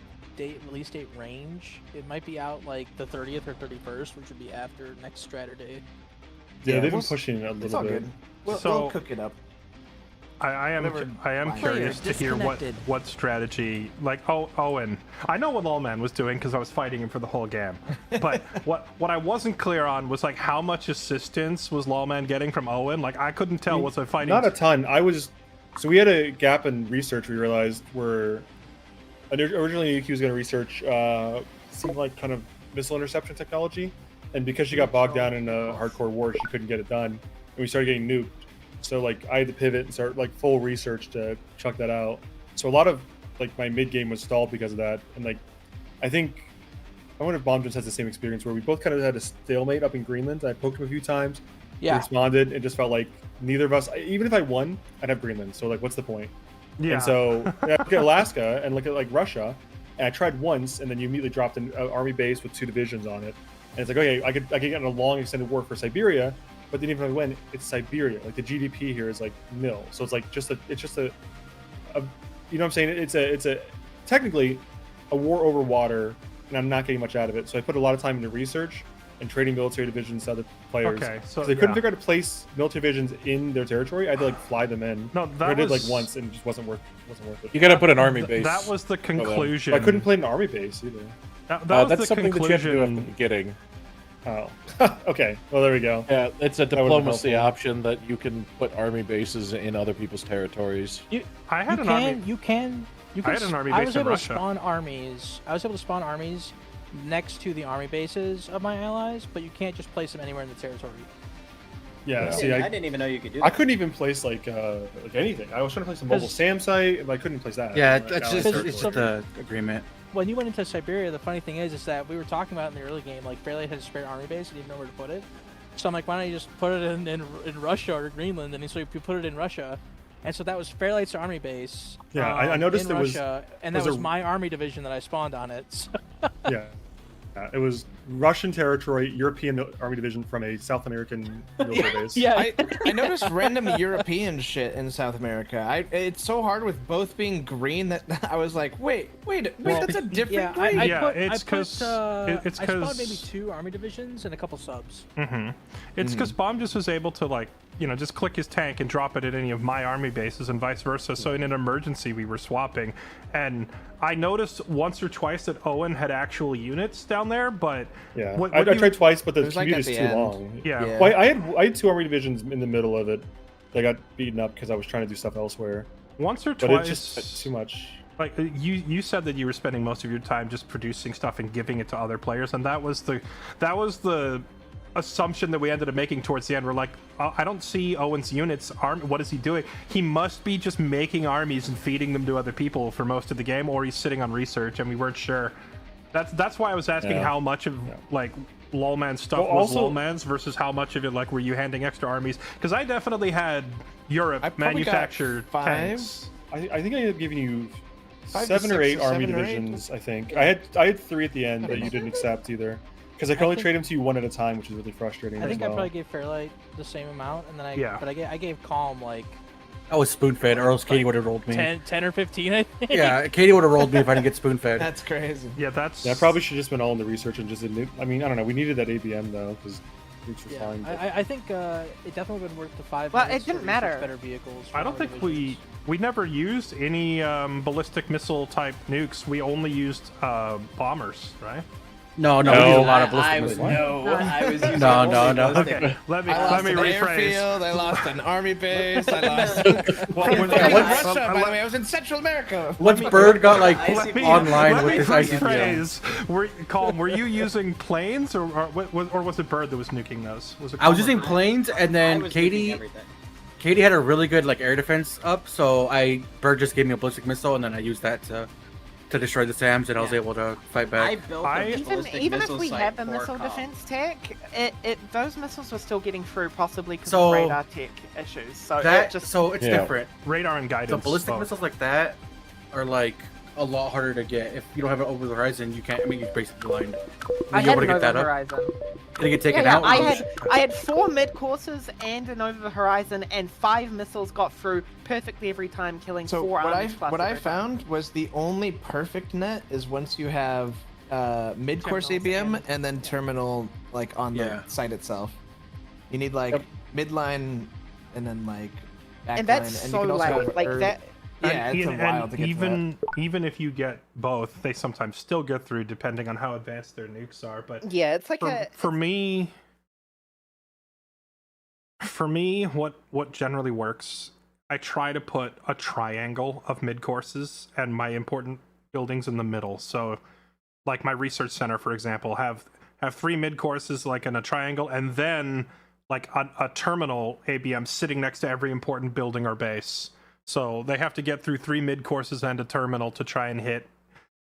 release date range. It might be out like the 30th or 31st, which would be after next Saturday. Yeah, Yeah, they've we'll been pushing it a It's little all bit. good. We'll So- cook it up. I am Player curious to hear disconnected. what strategy, like Owen. I know what Lawman was doing because I was fighting him for the whole game. But what I wasn't clear on was like how much assistance was Lawman getting from Owen. Like I couldn't tell. Was I fighting? Not a ton. So we had a gap in research. We realized where originally Yuki was going to research seemed like kind of missile interception technology, and because she got bogged down in a hardcore war, she couldn't get it done, and we started getting nuked. So like I had to pivot and start like full research to chuck that out. So a lot of like my mid game was stalled because of that, and like I wonder if Bomb just has the same experience where we both kind of had a stalemate up in Greenland. I poked him a few times. He Yeah. responded and just felt like neither of us, even if I won, I'd have Greenland. So like, what's the point? Yeah. And so I look at Alaska and look at like Russia, and I tried once, and then you immediately dropped an army base with 2 divisions on it, and it's like, okay, I could get in a long extended war for Siberia, but then even if I win, it's Siberia. Like the GDP here is like nil, so it's like it's just a you know what I'm saying? It's a technically a war over water, and I'm not getting much out of it. So I put a lot of time into research and trading military divisions to other players. Okay, so they couldn't yeah. figure out how to place military divisions in their territory. I had to like fly them in. No, that I did like was- once, and it just wasn't worth it. You gotta put an army base. That was the for them. conclusion. I couldn't play an army base either. That was That's the something that you have to do at the conclusion. beginning. Oh, okay. Well, there we go. Yeah, it's a would've been diplomacy helpful. option that you can put army bases in other people's territories. I had an army. You can. I had an army I base was in able Russia. to spawn armies. I was able to spawn armies next to the army bases of my allies, but you can't just place them anywhere in the territory. Yeah. Yeah. See, I I didn't even know you could do I that. couldn't even place like anything. I was trying to place a mobile 'Cause- SAM site, but I couldn't place that. Yeah, Like, that's allied just Because it's territory. just the agreement. When you went into Siberia, the funny thing is that we were talking about in the early game, like Fairlight had a spare army base and didn't know where to put it. So I'm like, why don't you just put it in Russia or Greenland? And so you put it in Russia, and so that was Fairlight's army base. Yeah, I noticed in it was- Russia, and was that was a- my army division that I spawned on it. So Yeah. It was Russian territory, European army division from a South American military base. yeah, I noticed random European shit in South America. It's so hard with both being green that I was like, wait, that's a different yeah, green. it's 'cause- it's I spawned 'cause- maybe 2 army divisions and a couple subs. Mm-hmm. It's because Bomb just was able to like, just click his tank and drop it at any of my army bases and vice versa. So in an emergency, we were swapping. And I noticed once or twice that Owen had actual units down there, but Yeah. what I you- tried twice, but the It was like commute at is the too end. long. Yeah. Yeah. Well, I had 2 army divisions in the middle of it. They got beaten up because I was trying to do stuff elsewhere. Once or But twice, it's just too much. like you said that you were spending most of your time just producing stuff and giving it to other players, and that was the assumption that we ended up making towards the end. We're like, I don't see Owen's units. What is he doing? He must be just making armies and feeding them to other people for most of the game, or he's sitting on research, and we weren't sure. That's why I was asking Yeah. how much of like Lawman's stuff Well, was also- Lawman's versus how much of it like were you handing extra armies? Because I definitely had Europe I probably got manufactured 5. tanks. I think I ended up giving you 5 to 7 or 6 8 army 7 or 8. divisions. I think I had 3 at the end that you didn't accept either, because I could only trade them to you 1 at a time, which is really frustrating. I think as I well. probably gave Fairlight the same amount, and then Yeah. I gave Calm like I was spoon fed, or else Katie would have rolled me. 10 or 15, I think. Yeah, Katie would have rolled me if I didn't get spoon fed. That's crazy. Yeah, that's. Yeah, I probably should have just been all in the research and just didn't. I mean, I don't know. We needed that ABM though because nukes were Yeah, fine. but- I think it definitely would have worked the 5 Well, minutes it didn't to matter. research better vehicles. for I don't our think divisions. we never used any ballistic missile type nukes. We only used bombers, right? No, we No. used a lot of I ballistic was missiles. I was using No, only no, no. ballistic. Okay, let me I lost let me an rephrase. airfield. I lost an army base. I lost. What From was fucking that? Russia, by the way. I was in Central America. Once Bird got like Let me- online let with me this ICBM. rephrase. Colin, were you using planes or was it Bird that was nuking those? Was it I was Colin using or Bird? planes, and I then was nuking Katie everything. had a really good like air defense up, so Bird just gave me a ballistic missile, and then I used that to destroy the SAMs, and I was Yeah. able to fight I back. built a Even ballistic if missile we site had the for missile Call. defense tech, those missiles were still getting through, possibly because So, of radar tech issues. So That it just so it's Yeah. different. Radar and So guidance. ballistic both. missiles like that are like a lot harder to get. If you don't have it over the horizon, you can't. I mean, you're basically blind. I You had able to an get over that the up? horizon. Did it get taken Yeah, out? I had 4 mid courses and an over the horizon, and 5 missiles got through perfectly every time, killing So 4 what I armies plus what I every time. found was the only perfect net is once you have mid-course Terminals ABM and- and then terminal like on Yeah. the site itself. You need like midline and then like backline, And that's and so you can also late. have Like early- that. Yeah, it's a And while to get to that. even if you get both, they sometimes still get through depending on how advanced their nukes are. But Yeah, it's like for me, what generally works, I try to put a triangle of mid courses and my important buildings in the middle. So, like my research center, for example, have 3 mid courses like in a triangle, and then like a terminal ABM sitting next to every important building or base. So they have to get through 3 mid courses and a terminal to try and hit.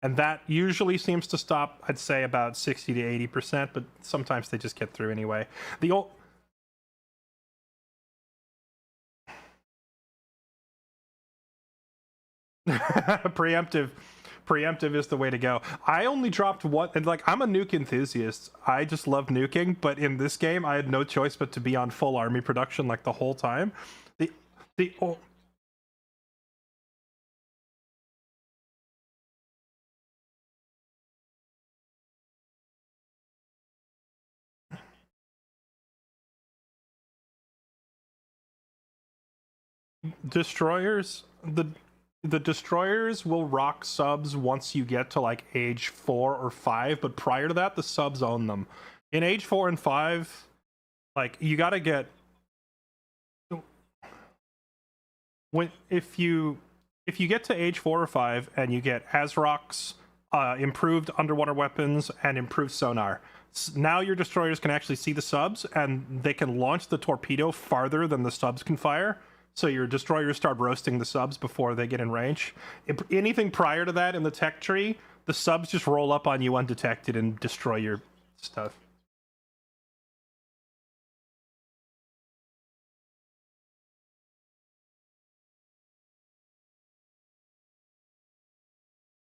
And that usually seems to stop, I'd say, about 60 to 80%, but sometimes they just get through anyway. The old. Preemptive is the way to go. I only dropped one, and like I'm a nuke enthusiast. I just love nuking, but in this game I had no choice but to be on full army production like the whole time. The destroyers, the destroyers will rock subs once you get to like age 4 or 5, but prior to that the subs own them. In age 4 and 5, like you got to get if you get to age 4 or 5 and you get ASROCs, improved underwater weapons and improved sonar, now your destroyers can actually see the subs and they can launch the torpedo farther than the subs can fire. So your destroyers start roasting the subs before they get in range. Anything prior to that in the tech tree, the subs just roll up on you undetected and destroy your stuff.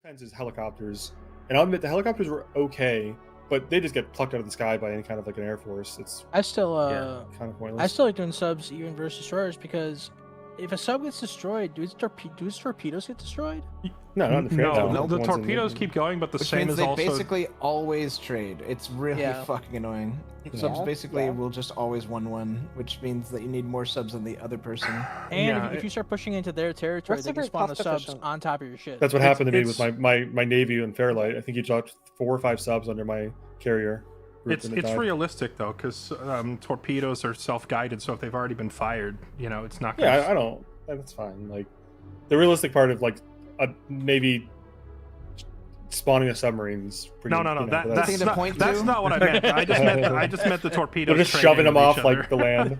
Depends is helicopters, and I'll admit the helicopters were okay, but they just get plucked out of the sky by any kind of like an air force. It's I still kind of pointless. I still like doing subs even versus destroyers, because if a sub gets destroyed, do his torpedoes get destroyed? no, not in the No, Fairlight, the ones in torpedoes keep going, but the Which same means is they also basically always trade. It's really Yeah. fucking annoying. Subs basically will just always 1-1, which means that you need more subs than the other person. And Yeah, if you start pushing into their territory, What's they the can very spawn the cost subs efficient? on top of your shit. That's what happened to me with it's- my Navy and Fairlight. I think he dropped 4 or 5 subs under my carrier. Group It's and it died. realistic though, because torpedoes are self-guided, so if they've already been fired, it's not. Yeah, I don't. That's fine. Like the realistic part of like a Navy spawning a submarine is pretty. No. that's Thing to point That's to? not what I meant. I just meant the torpedoes. they're just trading shoving them with off each like other. the land.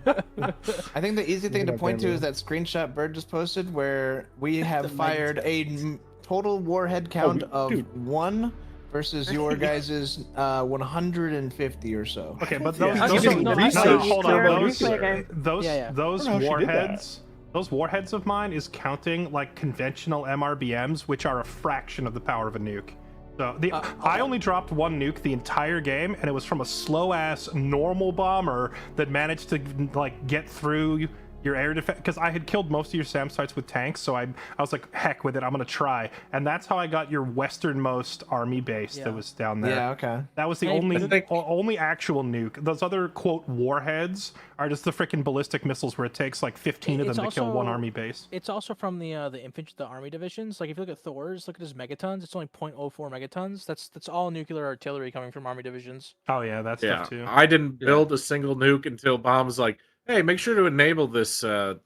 I think the easy thing to Look at point that to is camera. that screenshot Bird just posted where we have The fired a total warhead count of dude. 1 versus your guys' 150 or so. Okay, but Yeah. those, I'm those, getting no, research hold for on. research. Those Yeah. those I don't know how she did that. warheads of mine is counting like conventional MRBMs, which are a fraction of the power of a nuke. So I only dropped 1 nuke the entire game, and it was from a slow ass normal bomber that managed to like get through your air defense, because I had killed most of your SAM sites with tanks, so I was like, heck with it, I'm gonna try, and that's how I got your westernmost army base that was down there. Yeah, okay. That was the only actual nuke. Those other quote warheads are just the freaking ballistic missiles where it takes like 15 of them to kill one army base. It's also from the infantry, the army divisions. Like if you look at Thor's, look at his megatons. It's only 0.04 megatons. That's all nuclear artillery coming from army divisions. Oh yeah, that's stuff too. I didn't build a single nuke until Bomb's like, "Hey, make sure to enable this on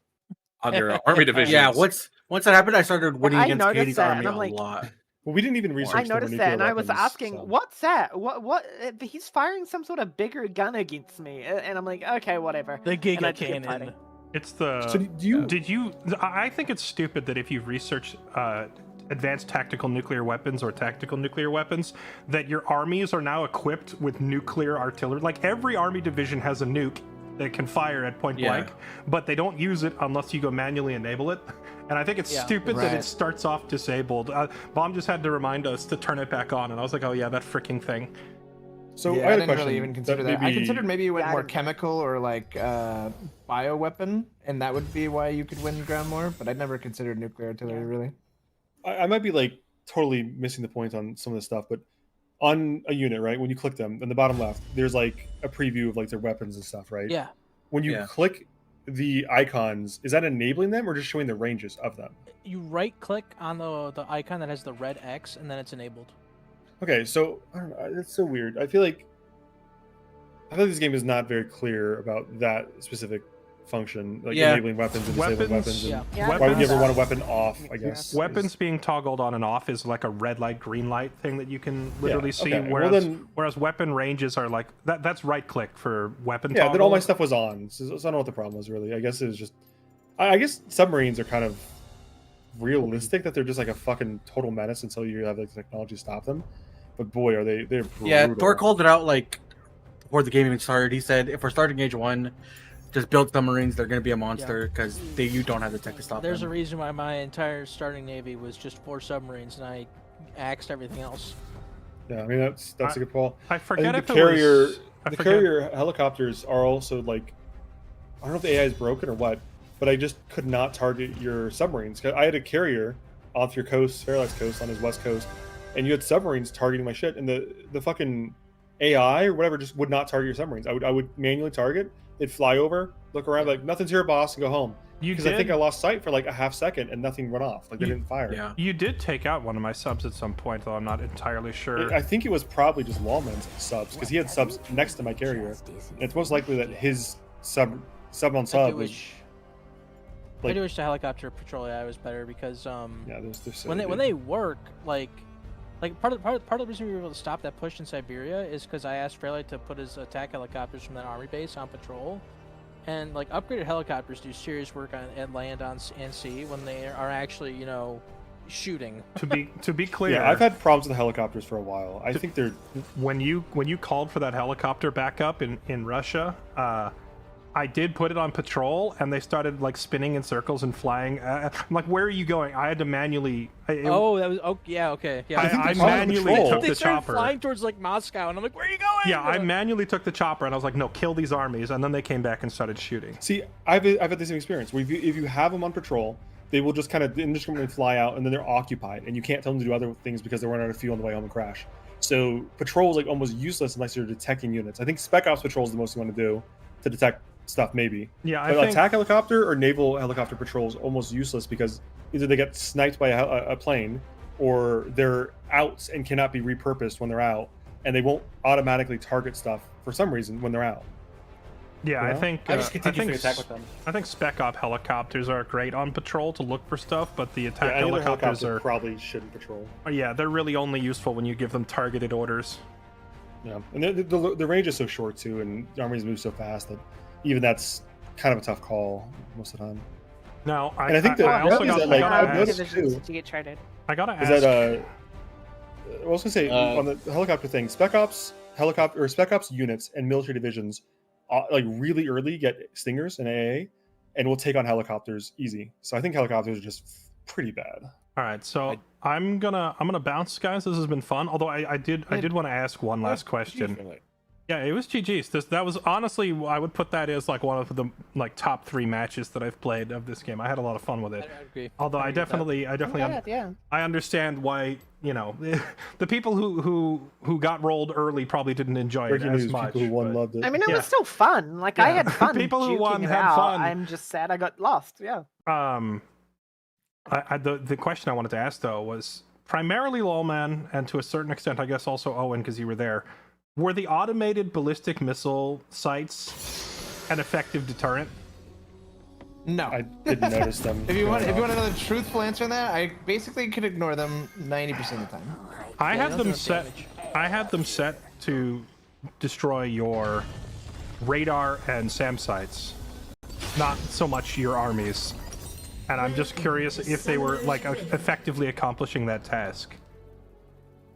your army division." Yeah, once that happened, I started winning I against noticed Katie's that, army and I'm a like- lot. Well, we didn't even research. I noticed that, and I was asking, "What's that? What? He's firing some sort of bigger gun against me," and I'm like, "Okay, whatever." The And I Giga just kept Cannon. fighting. It's the. So did you? I think it's stupid that if you've researched advanced tactical nuclear weapons or tactical nuclear weapons, that your armies are now equipped with nuclear artillery. Like every army division has a nuke that can fire at point blank, but they don't use it unless you go manually enable it. And I think it's stupid that it starts off disabled. Bomb just had to remind us to turn it back on, and I was like, oh yeah, that freaking thing. So Yeah, I had a didn't question. really even consider that. I considered maybe you went more chemical or like bioweapon, and that would be why you could win ground more. But I'd never considered nuclear artillery really. I might be like totally missing the point on some of this stuff, but on a unit, right? When you click them in the bottom left, there's like a preview of like their weapons and stuff, right? Yeah. When you click the icons, is that enabling them or just showing the ranges of them? You right click on the icon that has the red X, and then it's enabled. Okay, so I don't know. That's so weird. I feel like this game is not very clear about that specific function, like enabling weapons and disabling weapons. And why would you ever want a weapon off? I guess weapons being toggled on and off is like a red light, green light thing that you can literally see. Okay. Whereas weapon ranges are like that. That's right click for weapon. Yeah, toggle. then all my stuff was on, so I don't know what the problem was really. I guess it was just. I guess submarines are kind of realistic that they're just like a fucking total menace until you have the technology to stop them. But boy, are they're brutal. Yeah, Thor called it out like before the game even started. He said, if we're starting Age 1, just build submarines. They're going to be a monster because you don't have the tech to stop There's them. a reason why my entire starting navy was just 4 submarines, and I axed everything else. Yeah, I mean that's a good call. I forget think if the carrier it was, carrier helicopters are also like, I don't know if the AI is broken or what, but I just could not target your submarines. 'Cause I had a carrier off your coast, Fairlight's coast, on his west coast, and you had submarines targeting my shit, and the fucking AI or whatever just would not target your submarines. I would manually target. They'd fly over, look around, like nothing's here, boss, and go home. Because I think I lost sight for like a half second and nothing went off. Like they didn't fire. Yeah. You did take out one of my subs at some point, though I'm not entirely sure. I think it was probably just Lawman's subs because he had subs next to my carrier. And it's most likely that his sub on sub was. I do wish the helicopter patrol AI was better because they're so when they work like part of the reason we were able to stop that push in Siberia is because I asked Fairlight to put his attack helicopters from that army base on patrol, and like upgraded helicopters do serious work on land on and sea when they are actually shooting. To be clear, yeah, I've had problems with the helicopters for a while. I think they're when you called for that helicopter backup in Russia. I did put it on patrol, and they started like spinning in circles and flying. I'm like, "Where are you going?" I had to manually. I manually took they the started chopper. flying towards like Moscow, and I'm like, "Where are you going?" Yeah, I manually took the chopper, and I was like, "No, kill these armies," and then they came back and started shooting. See, I've had the same experience. Where if you have them on patrol, they will just kind of indiscriminately fly out, and then they're occupied, and you can't tell them to do other things because they're running out of fuel on the way home and crash. So patrol is like almost useless unless you're detecting units. I think Spec Ops patrol is the most you want to do to detect stuff, maybe. Yeah, but attack helicopter or naval helicopter patrol is almost useless because either they get sniped by a plane or they're out and cannot be repurposed when they're out, and they won't automatically target stuff for some reason when they're out. Yeah, You know? I think I just continue to attack with them. I think Spec Op helicopters are great on patrol to look for stuff, but the attack any helicopters helicopter are probably shouldn't patrol. Yeah, they're really only useful when you give them targeted orders. Yeah, and the range is so short too, and the armies move so fast that even that's kind of a tough call most of the time. Now, I think I also got I've noticed too. To get traded. I gotta Is ask. that I was gonna say on the helicopter thing, Spec Ops units and military divisions, like really early get Stingers and AA, and will take on helicopters easy. So I think helicopters are just pretty bad. All right, so I'm gonna bounce, guys. This has been fun. Although I did want to ask one last question. Yeah, it was GG's. That was honestly, I would put that as like one of the like top 3 matches that I've played of this game. I had a lot of fun with it. I agree. Although I agree with that. definitely, Yeah. I understand why, you know, the people who got rolled early probably didn't enjoy Breaking it as news: much. people who won but- loved it. I mean, it Yeah. was still fun. Like I Yeah. had fun. People who won duking it had out. fun. I'm just sad I got lost. Yeah. The question I wanted to ask though was primarily Lolman, and to a certain extent, I guess also Owen because you were there. Were the automated ballistic missile sites an effective deterrent? No. I didn't notice them. If you want going to off. know the truthful answer on that, I basically could ignore them 90% of the time. I had they'll them do set. damage. I had them set to destroy your radar and SAM sites, not so much your armies. And I'm just curious if they were like effectively accomplishing that task.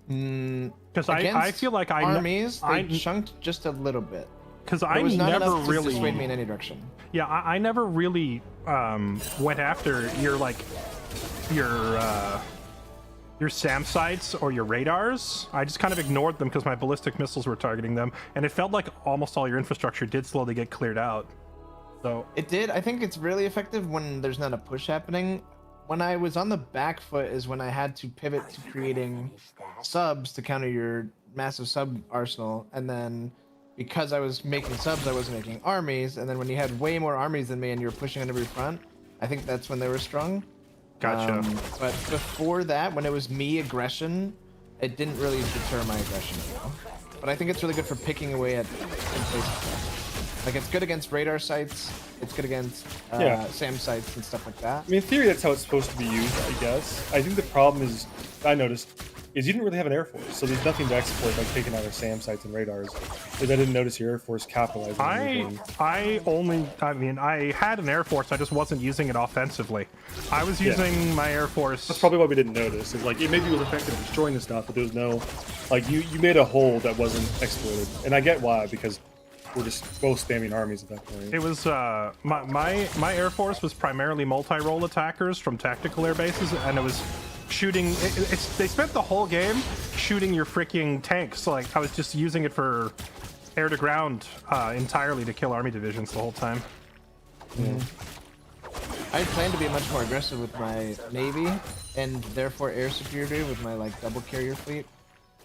Because I Against feel like armies, they I chunked just a little bit. because But I it was not never enough to really dissuade me in any direction. Yeah, I never really went after your SAM sites or your radars. I just kind of ignored them because my ballistic missiles were targeting them, and it felt like almost all your infrastructure did slowly get cleared out. So It did. I think it's really effective when there's not a push happening. When I was on the back foot is when I had to pivot to creating subs to counter your massive sub arsenal, and then because I was making subs, I wasn't making armies, and then when you had way more armies than me and you were pushing on every front, I think that's when they were strong. Gotcha. But before that, when it was me aggression, it didn't really deter my aggression at all. But I think it's really good for picking away at in places. Like it's good against radar sites. It's good against SAM sites and stuff like that. I mean, in theory, that's how it's supposed to be used, I guess. I think the problem is, I noticed, is you didn't really have an Air Force, so there's nothing to exploit like taking out our SAM sites and radars. Because I didn't notice your Air Force capitalizing on anything. I had an Air Force, I just wasn't using it offensively. I was using my Air Force. That's probably why we didn't notice. It's like, it maybe was effective at destroying the stuff, but there was no, like, you made a hole that wasn't exploited. And I get why, because we're just both spamming armies at that point. It was my Air Force was primarily multi-role attackers from tactical air bases, and it was shooting. They spent the whole game shooting your freaking tanks. Like I was just using it for air to ground entirely to kill army divisions the whole time. I plan to be much more aggressive with my navy and therefore air superiority with my like double carrier fleet.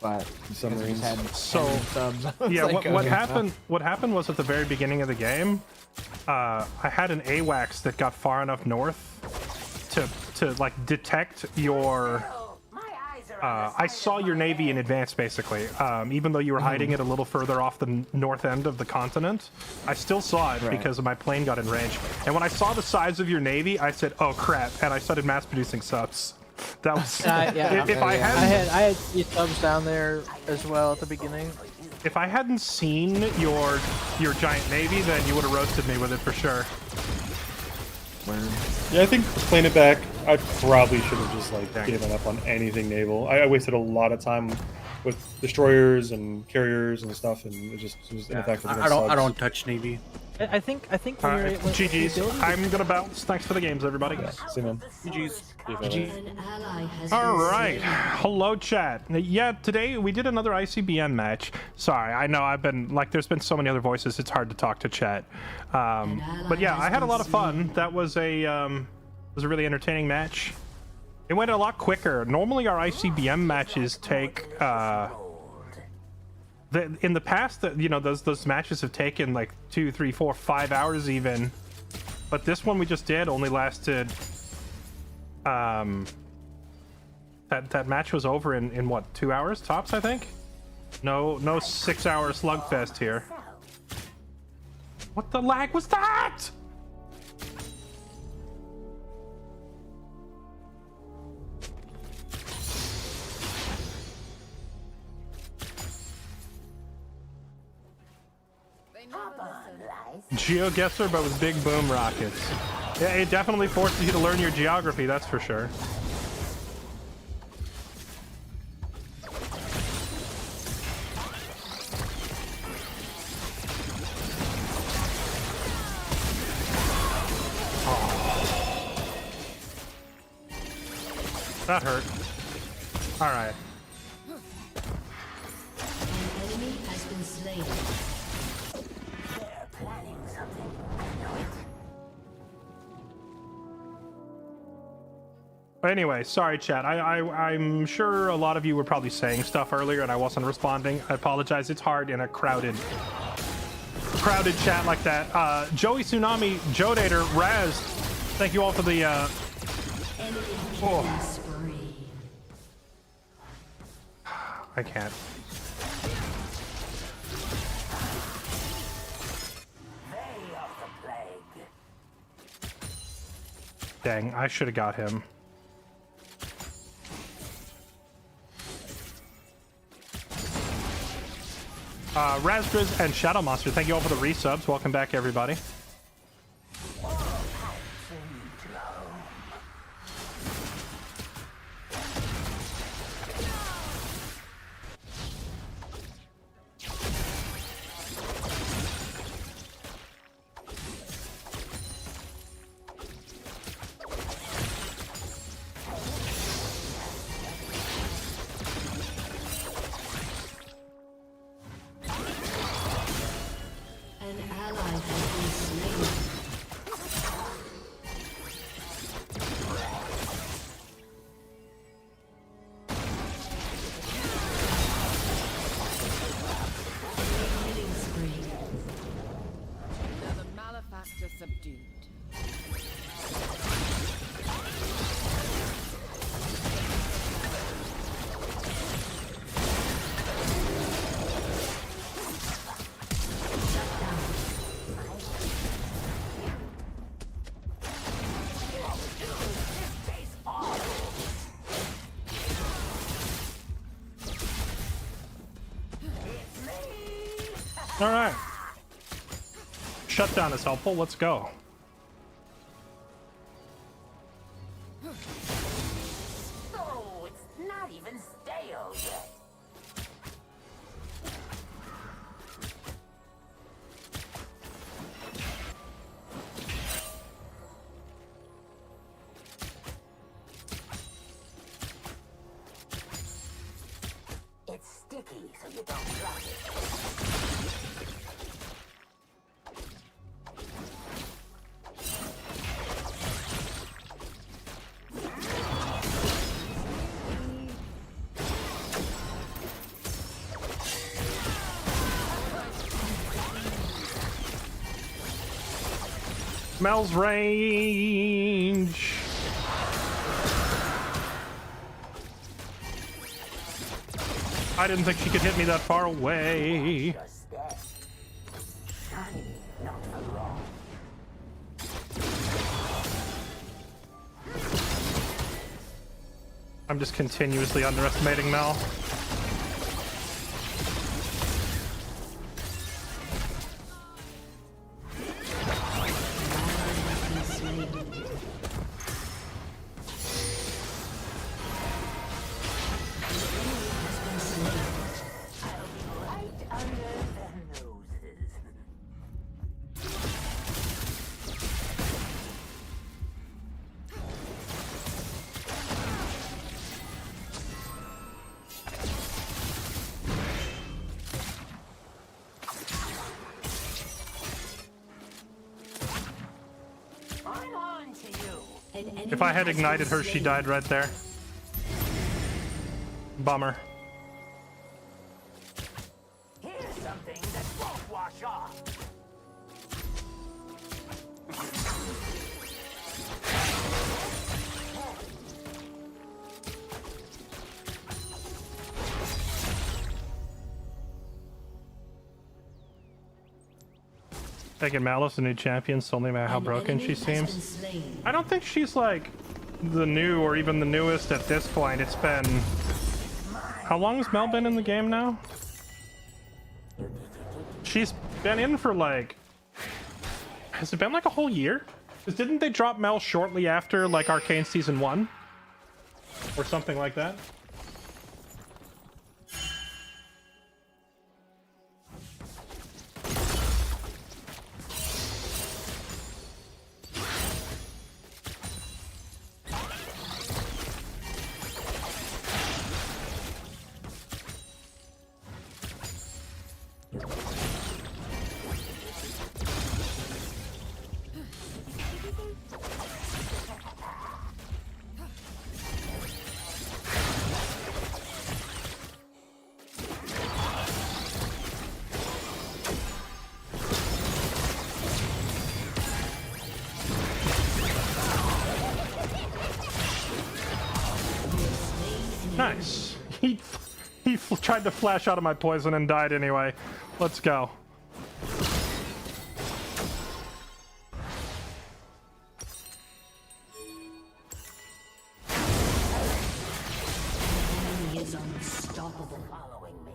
But Submarines. had So, subs. I was Yeah, like, what okay. happened? What happened was at the very beginning of the game, I had an AWACS that got far enough north to like detect your. I saw your navy in advance, basically. Even though you were hiding it a little further off the north end of the continent, I still saw it because my plane got in range. And when I saw the size of your navy, I said, "Oh crap!" And I started mass producing subs. That was Yeah. if I I hadn't had 3 subs down there as well at the beginning. if I hadn't seen your giant navy, then you would have roasted me with it for sure. Yeah, I think playing it back, I probably should have just like given up on anything naval. I wasted a lot of time with destroyers and carriers and stuff, and it was ineffective. I against don't subs. touch Navy. I think All when right, you're when the GG's. ability to- I'm gonna bounce. Thanks for the games, everybody. See you, man. GG's. All right. Hello, chat. Yeah, today we did another ICBM match. Sorry, I know I've been like, there's been so many other voices. It's hard to talk to chat. But yeah, I had a lot of fun. That was a really entertaining match. It went a lot quicker. Normally, our ICBM matches take. In the past, those matches have taken like 2, 3, 4, 5 hours even. But this one we just did only lasted. That match was over in what, 2 hours tops, I think? No 6-hour slugfest here. What the lag was that? GeoGuessr, but with big boom rockets. Yeah, it definitely forces you to learn your geography, that's for sure. Oh. That hurt. All right. An enemy has been slain. slain. They're planning something. I know it. Anyway, sorry, chat. I'm sure a lot of you were probably saying stuff earlier and I wasn't responding. I apologize. It's hard in a crowded chat like that. Joey Tsunami, Jodator, Raz, thank you all for the I can't. Dang, I should have got him. Razgriz and Shadow Monster, thank you all for the resubs. Welcome back, everybody. All right. Shutdown is helpful. Let's go. Oh, it's not even stale yet. It's sticky, so you don't drop it. Mel's range. I didn't think she could hit me that far away. I'm just continuously underestimating Mel. If I had ignited her, she died right there. Bummer. Here's something that won't wash off. Taking Malice, a new champion, so only about how broken she seems. I don't think she's like the new or even the newest at this point. It's been... How long has Mel been in the game now? She's been in for like... Has it been like a whole year? 'Cause didn't they drop Mel shortly after like Arcane Season 1? Or something like that? Nice. He tried to flash out of my poison and died anyway. Let's go. He is unstoppable following me.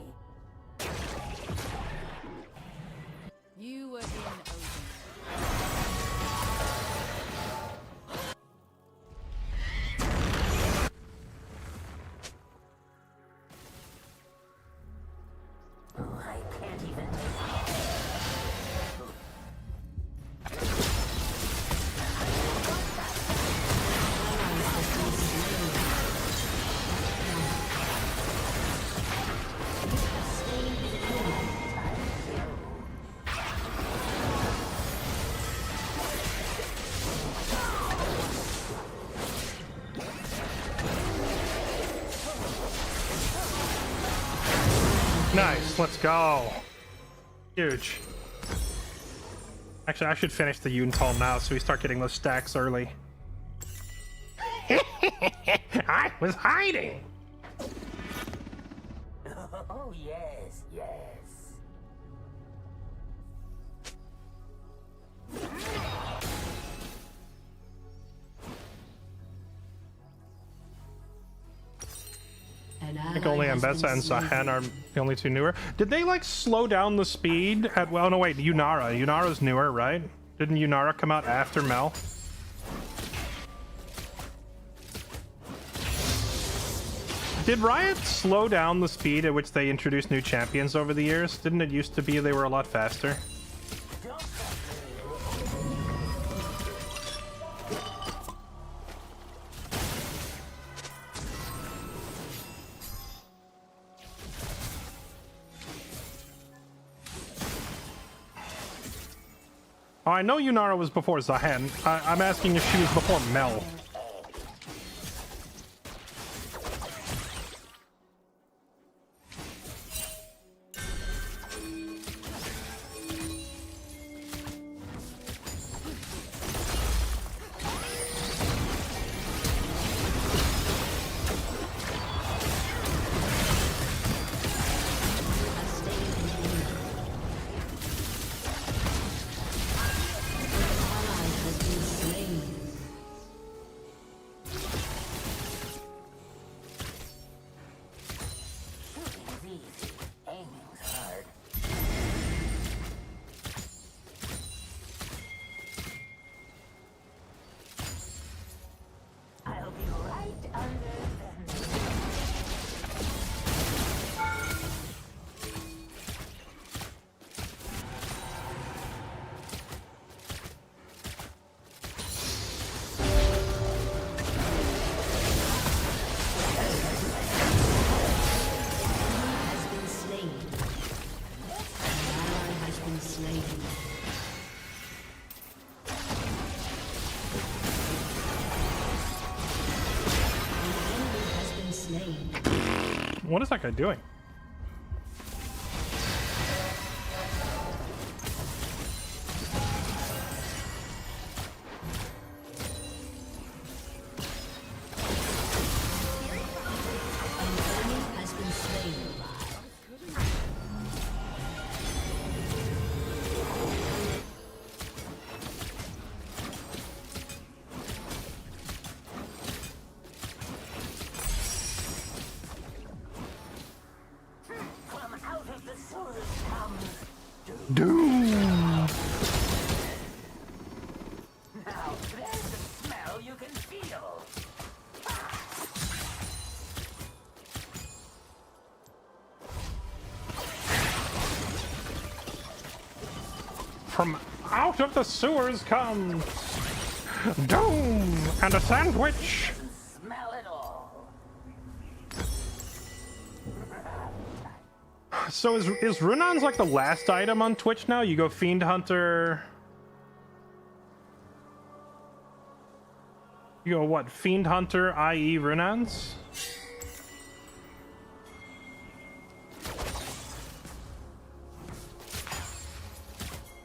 You were in Odin. I can't even. Nice, let's go. Huge. Actually, I should finish the Yuntal now so we start getting those stacks early. I was hiding! Oh, yes, yes. I think only Ambessa and Zahen are the only two newer. Did they like slow down the speed at, well, no wait, Yunara. Yunara's newer, right? Didn't Yunara come out after Mel? Did Riot slow down the speed at which they introduced new champions over the years? Didn't it used to be they were a lot faster? Oh, I know Yunara was before Zahen. I'm asking if she was before Mel. I'll be right under them. Has been slain. An ally has been slain. An enemy has been slain. What is that guy doing? An enemy has been slain. From out of the sewers comes Doom! now. There's a smell you can feel. From out of the sewers comes doom and a sandwich. Smell it all. So is Runan's like the last item on Twitch now? You go Fiend Hunter. You go what? Fiend Hunter, i.e. Runan's?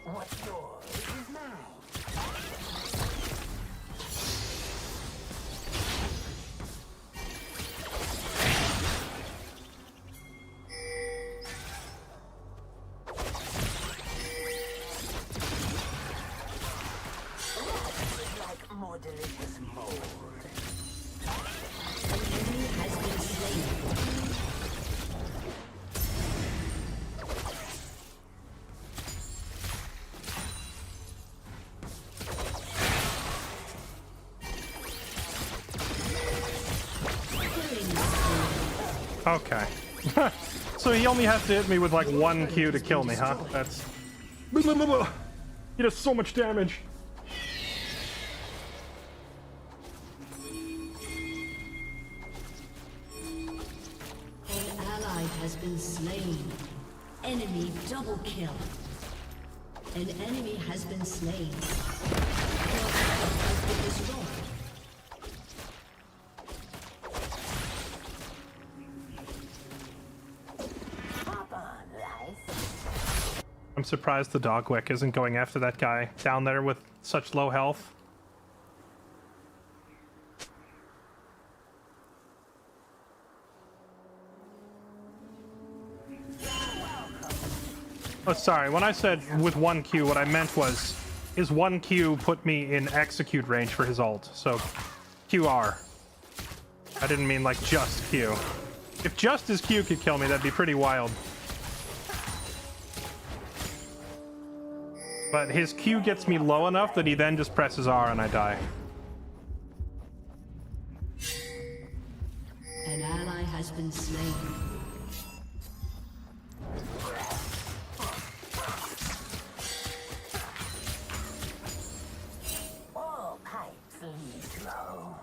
What's yours is mine. Okay. So he only has to hit me with like 1 Q to kill me, huh? That's... He does so much damage. An ally has been slain. Enemy double kill. An enemy has been slain. Your turret has been destroyed. I'm surprised the Dogwick isn't going after that guy down there with such low health. Oh, sorry. When I said with 1 Q, what I meant was his 1 Q put me in execute range for his ult. So QR. I didn't mean like just Q. If just his Q could kill me, that'd be pretty wild. But his Q gets me low enough that he then just presses R and I die. An ally has been slain. All pipes lead to home.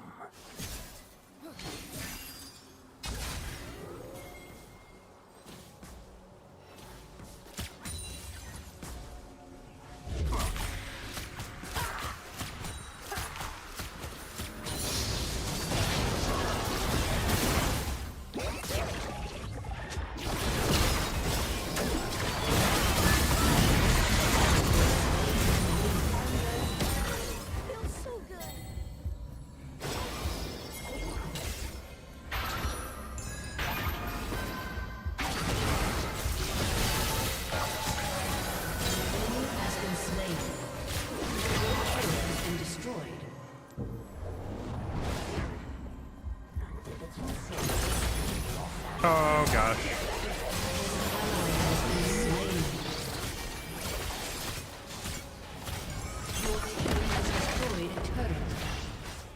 Oh gosh.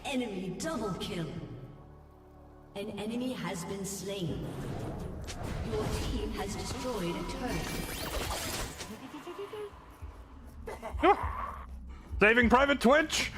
Enemy double kill. An enemy has been slain. Your team has destroyed a turret. Saving Private Twitch!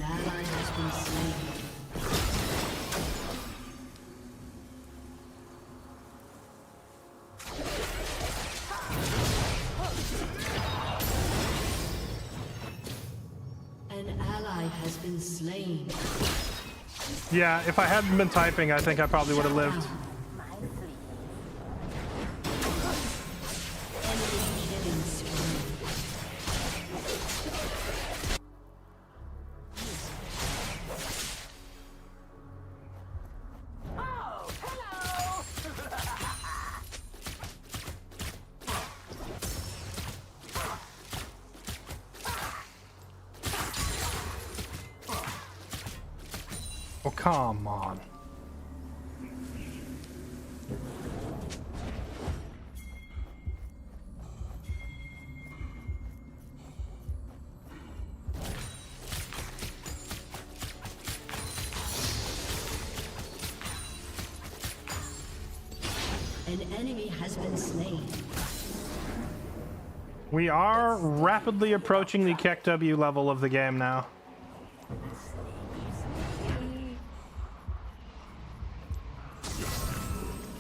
An ally has been slain. An ally has been slain. Yeah, if I hadn't been typing, I think I probably would have lived. Oh, come on. An enemy has been slain. We are rapidly approaching the KEKW level of the game now.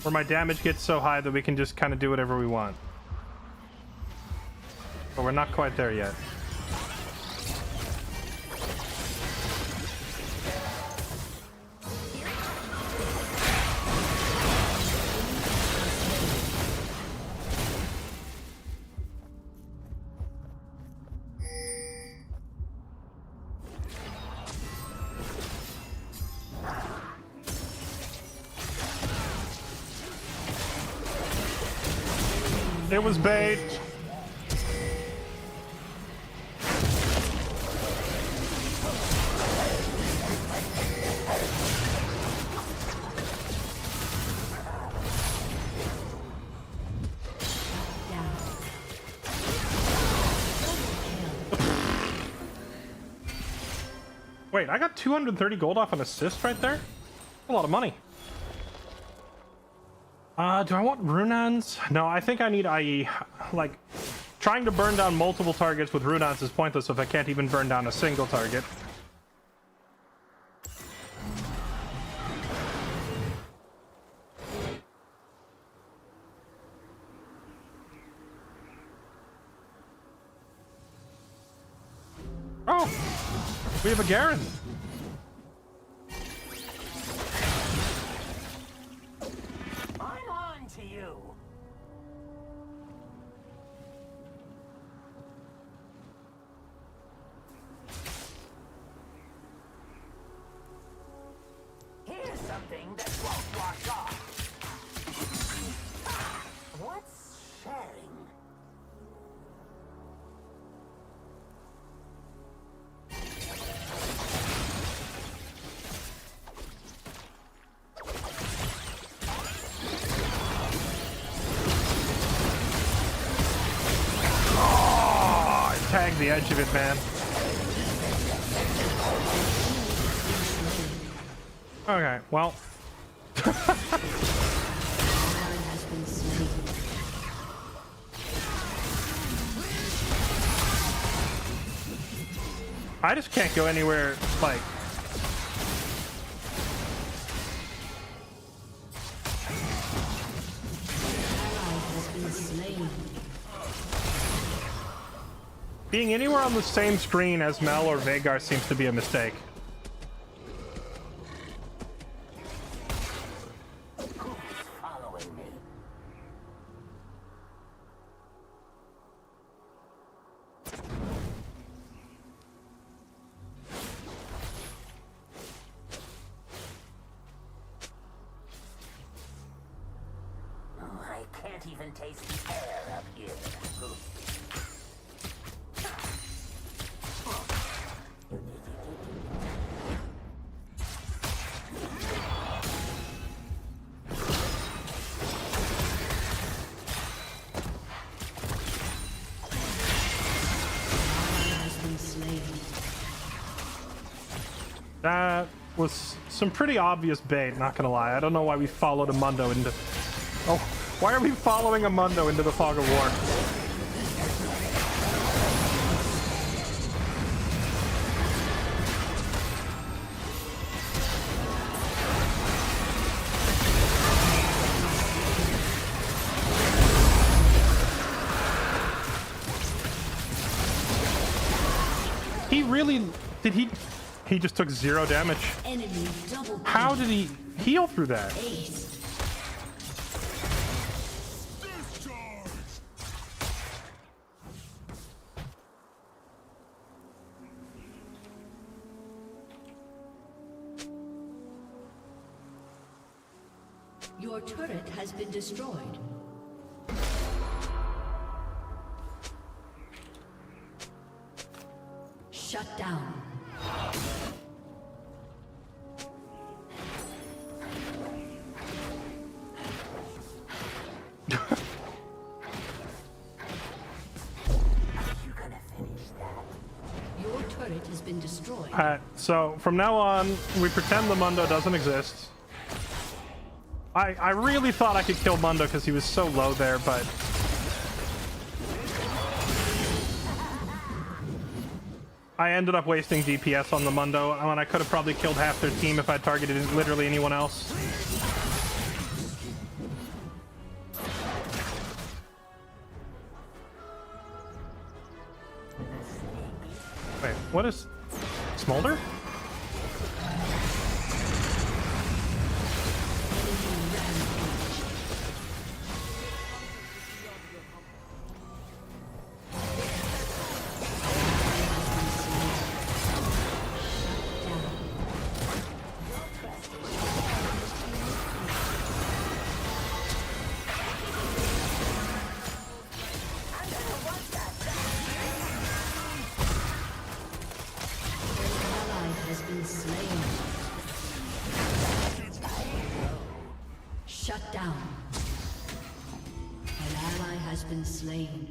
Where my damage gets so high that we can just kind of do whatever we want. But we're not quite there yet. It was bait. Wait, I got 230 gold off an assist right there? A lot of money. Do I want Runans? No, I think I need IE. Like, trying to burn down multiple targets with Runans is pointless if I can't even burn down a single target. Oh! We have a Garen! I'm on to you. Here's something that won't wash off. What's sharing? Tag the edge of it, man. Okay, well. I just can't go anywhere, like... Being anywhere on the same screen as Mel or Veigar seems to be a mistake. Following me. Oh, I can't even taste the air up here. That was some pretty obvious bait, not gonna lie. I don't know why we followed a Mundo into... Oh, why are we following a Mundo into the fog of war? He really... Did he... He just took 0 damage. How did he heal through that? Your turret has been destroyed. Shut down. Your turret has been destroyed. So from now on, we pretend the Mundo doesn't exist. I really thought I could kill Mundo because he was so low there, but... I ended up wasting DPS on the Mundo, and I could have probably killed half their team if I targeted literally anyone else. Wait, what is... Smolder? Shut down. An ally has been slain.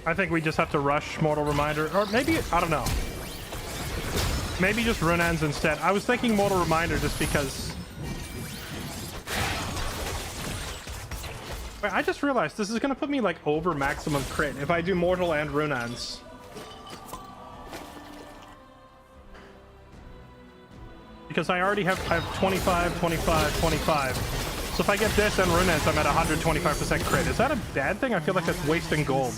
I think we just have to rush Mortal Reminder, or maybe, I don't know. Maybe just Runaan's instead. I was thinking Mortal Reminder just because... Wait, I just realized this is going to put me like over maximum crit if I do Mortal and Runaan's. Because I already have 25, 25, 25. So if I get this and Runaan's, I'm at 125% crit. Is that a bad thing? I feel like that's wasting gold.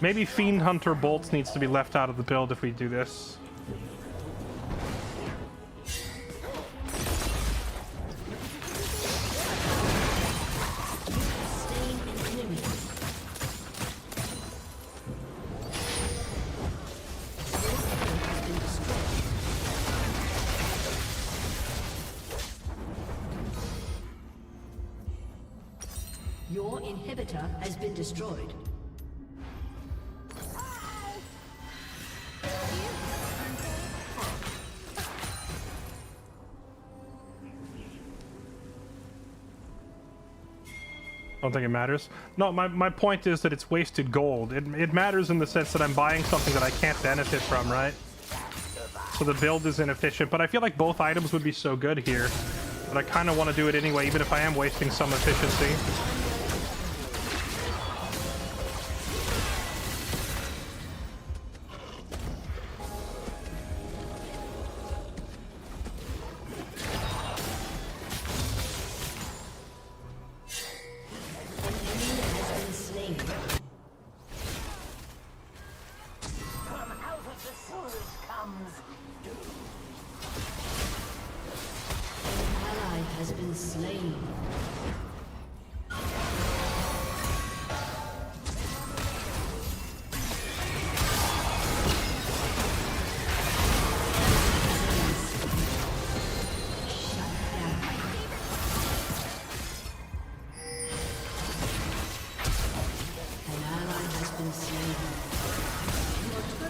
Maybe Fiend Hunter Bolts needs to be left out of the build if we do this. Your inhibitor has been destroyed. I don't think it matters. No, my point is that it's wasted gold. It matters in the sense that I'm buying something that I can't benefit from, right? So the build is inefficient, but I feel like both items would be so good here. But I kind of want to do it anyway, even if I am wasting some efficiency.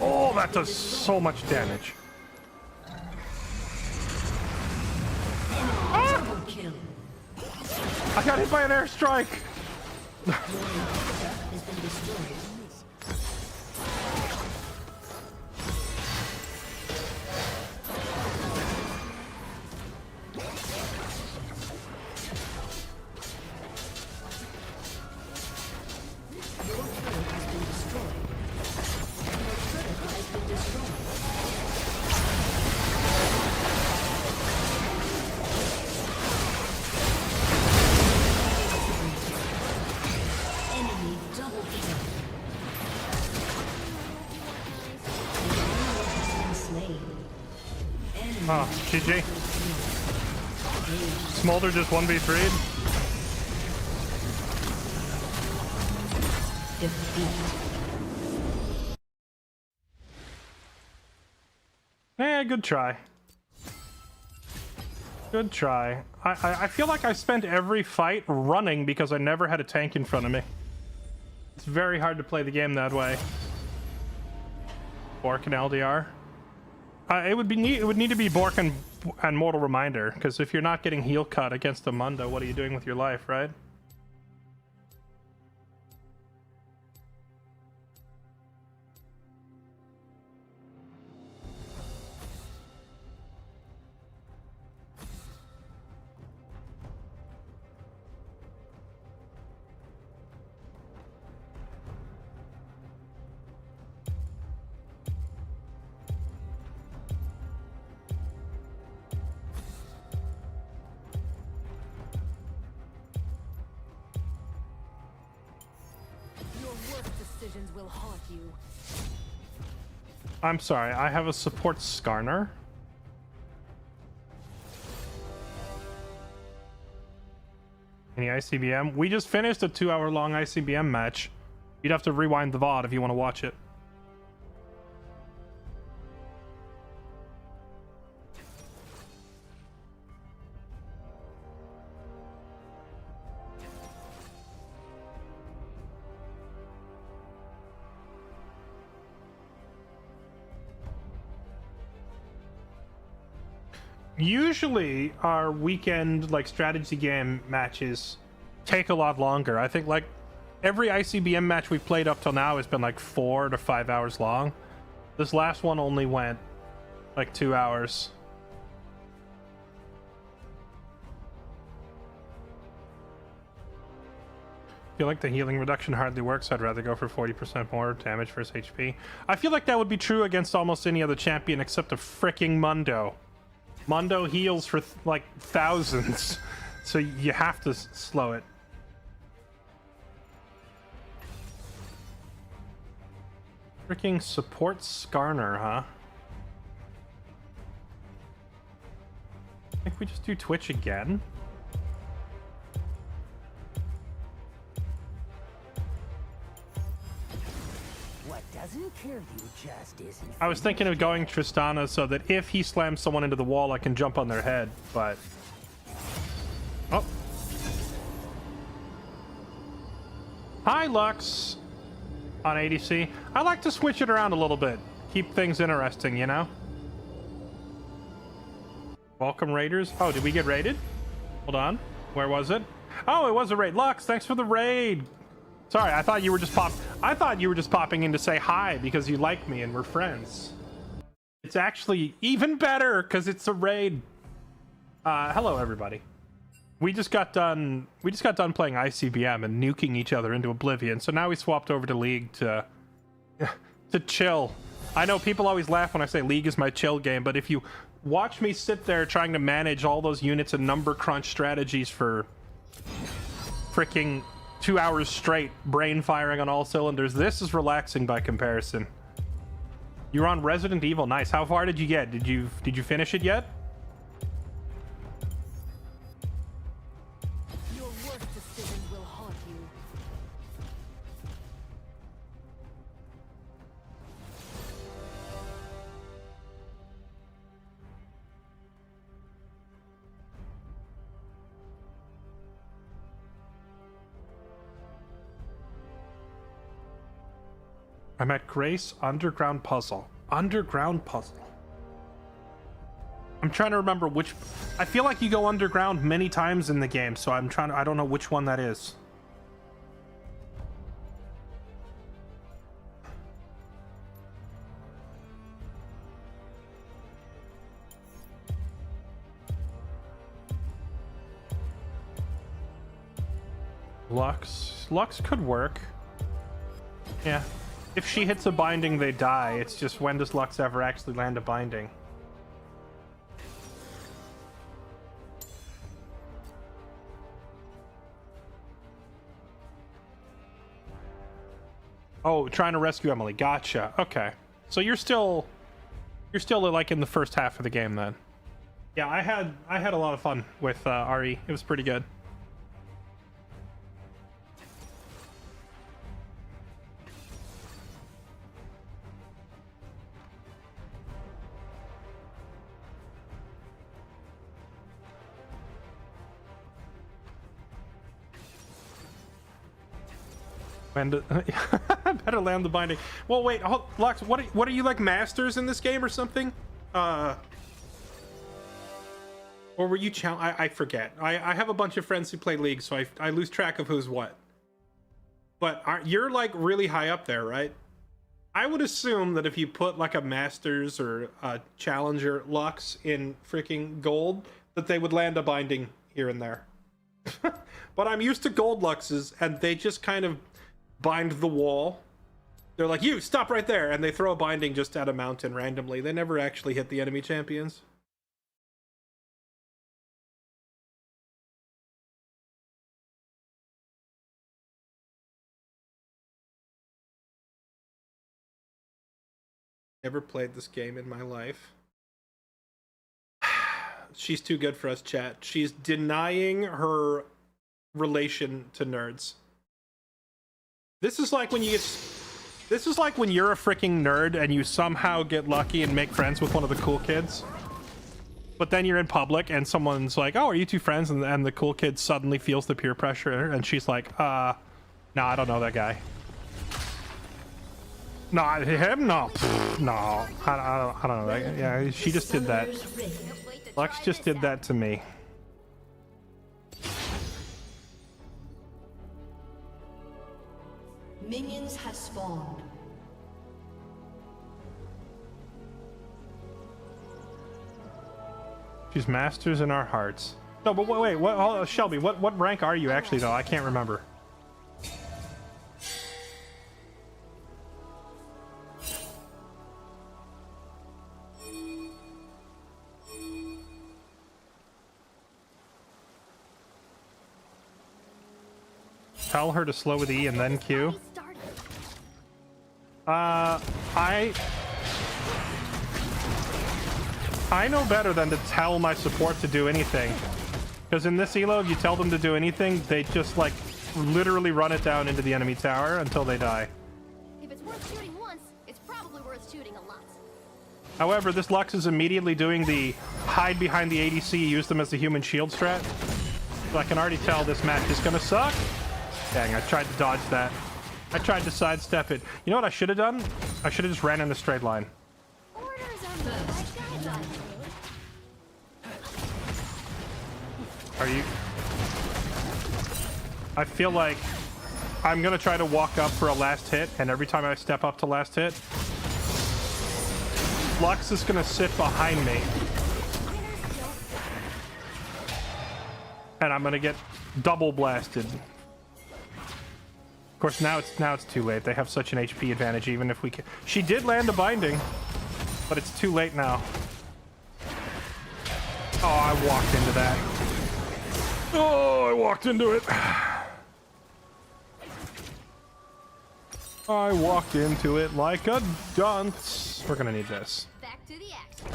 Oh, that does so much damage. Ah! I got hit by an airstrike. Oh, GG. Smolder just 1v3'd. Eh, good try. Good try. I feel like I spent every fight running because I never had a tank in front of me. It's very hard to play the game that way. Bork and LDR. It would need to be Bork and Mortal Reminder, because if you're not getting heal cut against the Mundo, what are you doing with your life, right? Will haunt you. I'm sorry, I have a support Skarner. Any ICBM? We just finished a 2-hour-long ICBM match. You'd have to rewind the VOD if you want to watch it. Usually our weekend like strategy game matches take a lot longer. I think like every ICBM match we've played up till now has been like 4 to 5 hours long. This last one only went like 2 hours. I feel like the healing reduction hardly works. I'd rather go for 40% more damage versus HP. I feel like that would be true against almost any other champion except a fricking Mundo. Mundo heals for like thousands, so you have to slow it. Freaking support Skarner, huh? I think we just do Twitch again. What doesn't kill you just isn't. I was thinking of going Tristana so that if he slams someone into the wall, I can jump on their head, but... Oh. Hi, Lux. On ADC. I like to switch it around a little bit. Keep things interesting, you know? Welcome, Raiders. Oh, did we get raided? Hold on. Where was it? Oh, it was a raid. Lux, thanks for the raid. Sorry, I thought you were just popping in to say hi because you like me and we're friends. It's actually even better because it's a raid. Hello, everybody. We just got done playing ICBM and nuking each other into oblivion. So now we swapped over to League to chill. I know people always laugh when I say League is my chill game, but if you watch me sit there trying to manage all those units and number crunch strategies for freaking 2 hours straight, brain firing on all cylinders, this is relaxing by comparison. You're on Resident Evil. Nice. How far did you get? Did you finish it yet? Your worst decision will haunt you. I'm at Grace Underground Puzzle. Underground Puzzle. I'm trying to remember which... I feel like you go underground many times in the game, so I don't know which one that is. Lux could work. Yeah. If she hits a binding, they die. It's just when does Lux ever actually land a binding? Oh, trying to rescue Emily. Gotcha. Okay. So you're still like in the first half of the game then. Yeah, I had a lot of fun with RE. It was pretty good. And better land the binding. Well, wait, Lux, what are you like, masters in this game or something? Or were you I forget. I have a bunch of friends who play League, so I lose track of who's what. But you're like really high up there, right? I would assume that if you put like a masters or a challenger Lux in freaking gold, that they would land a binding here and there. But I'm used to gold Luxes, and they just kind of bind the wall. They're like, you stop right there, and they throw a binding just at a mountain randomly. They never actually hit the enemy champions. Never played this game in my life. She's too good for us, chat. She's denying her relation to nerds. This is like when you get. This is like when you're a freaking nerd and you somehow get lucky and make friends with one of the cool kids. But then you're in public and someone's like, "Oh, are you two friends?" And the cool kid suddenly feels the peer pressure and she's like, no, I don't know that guy. No, him? No. Pfft, no. I don't know that guy. Yeah, she just did that. Lux just did that to me. Minions have spawned. She's masters in our hearts. No, but wait, what, Shelby, what rank are you actually, though? I can't remember. Tell her to slow with E and then Q. I know better than to tell my support to do anything. Because in this elo, if you tell them to do anything, they just, like, literally run it down into the enemy tower until they die. If it's worth shooting once, it's probably worth shooting a lot. However, this Lux is immediately doing the hide behind the ADC, use them as the human shield strat. So I can already tell this match is gonna suck. Dang, I tried to dodge that. I tried to sidestep it. You know what I should have done? I should have just ran in a straight line. Are you... I feel like I'm gonna try to walk up for a last hit, and every time I step up to last hit, Lux is gonna sit behind me. And I'm gonna get double blasted. Of course, now it's too late. They have such an HP advantage, even if we can... She did land a binding, but it's too late now. Oh, I walked into that. Oh, I walked into it. I walked into it like a dunce. We're gonna need this. Back to the action.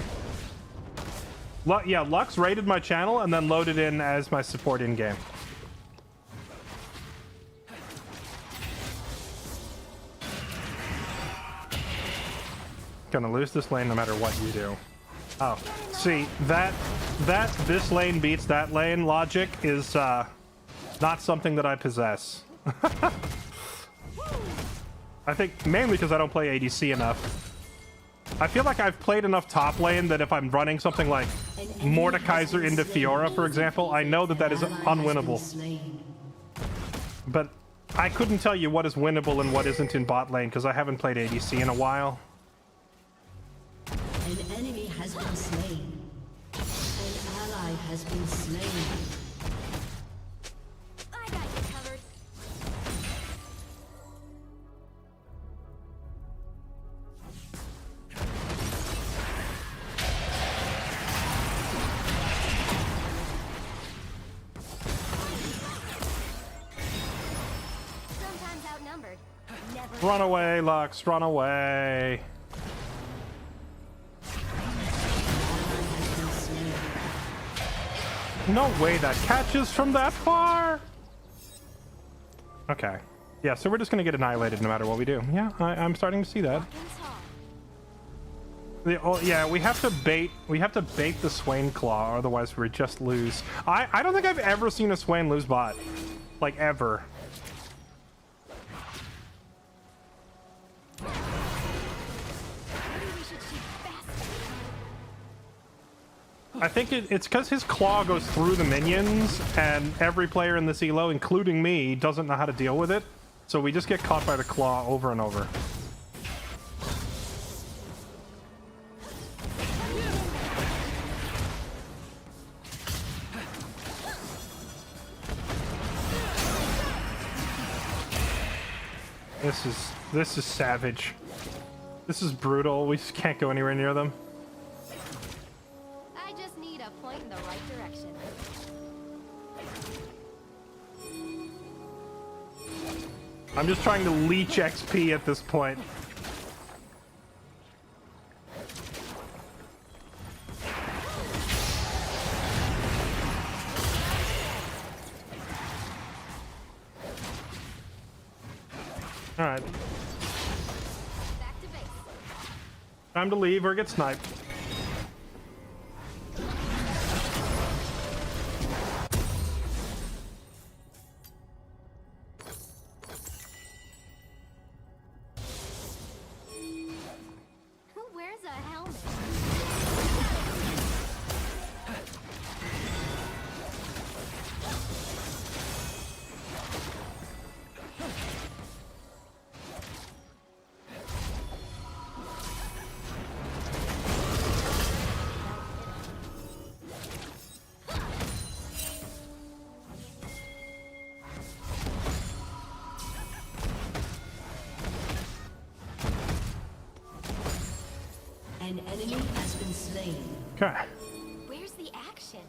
Yeah, Lux raided my channel and then loaded in as my support in-game. Gonna lose this lane no matter what you do. Oh, see, this lane beats that lane logic is not something that I possess. I think mainly because I don't play ADC enough. I feel like I've played enough top lane that if I'm running something like Mordekaiser into Fiora, for example, I know that that is unwinnable. But I couldn't tell you what is winnable and what isn't in bot lane because I haven't played ADC in a while. An enemy has been slain. An ally has been slain. I got you covered. Sometimes outnumbered. Never. Run away, Lux, run away. No way that catches from that far. Okay. Yeah, so we're just gonna get annihilated no matter what we do. Yeah, I'm starting to see that. Yeah, we have to bait the Swain Claw, otherwise we just lose. I don't think I've ever seen a Swain lose bot. Like, ever. I think it's because his claw goes through the minions, and every player in this elo, including me, doesn't know how to deal with it. So we just get caught by the claw over and over. This is savage. This is brutal. We just can't go anywhere near them. I just need a point in the right direction. I'm just trying to leech XP at this point. All right. Back to base. Time to leave or get sniped. Who wears a helmet? An enemy has been slain. Okay. Where's the action?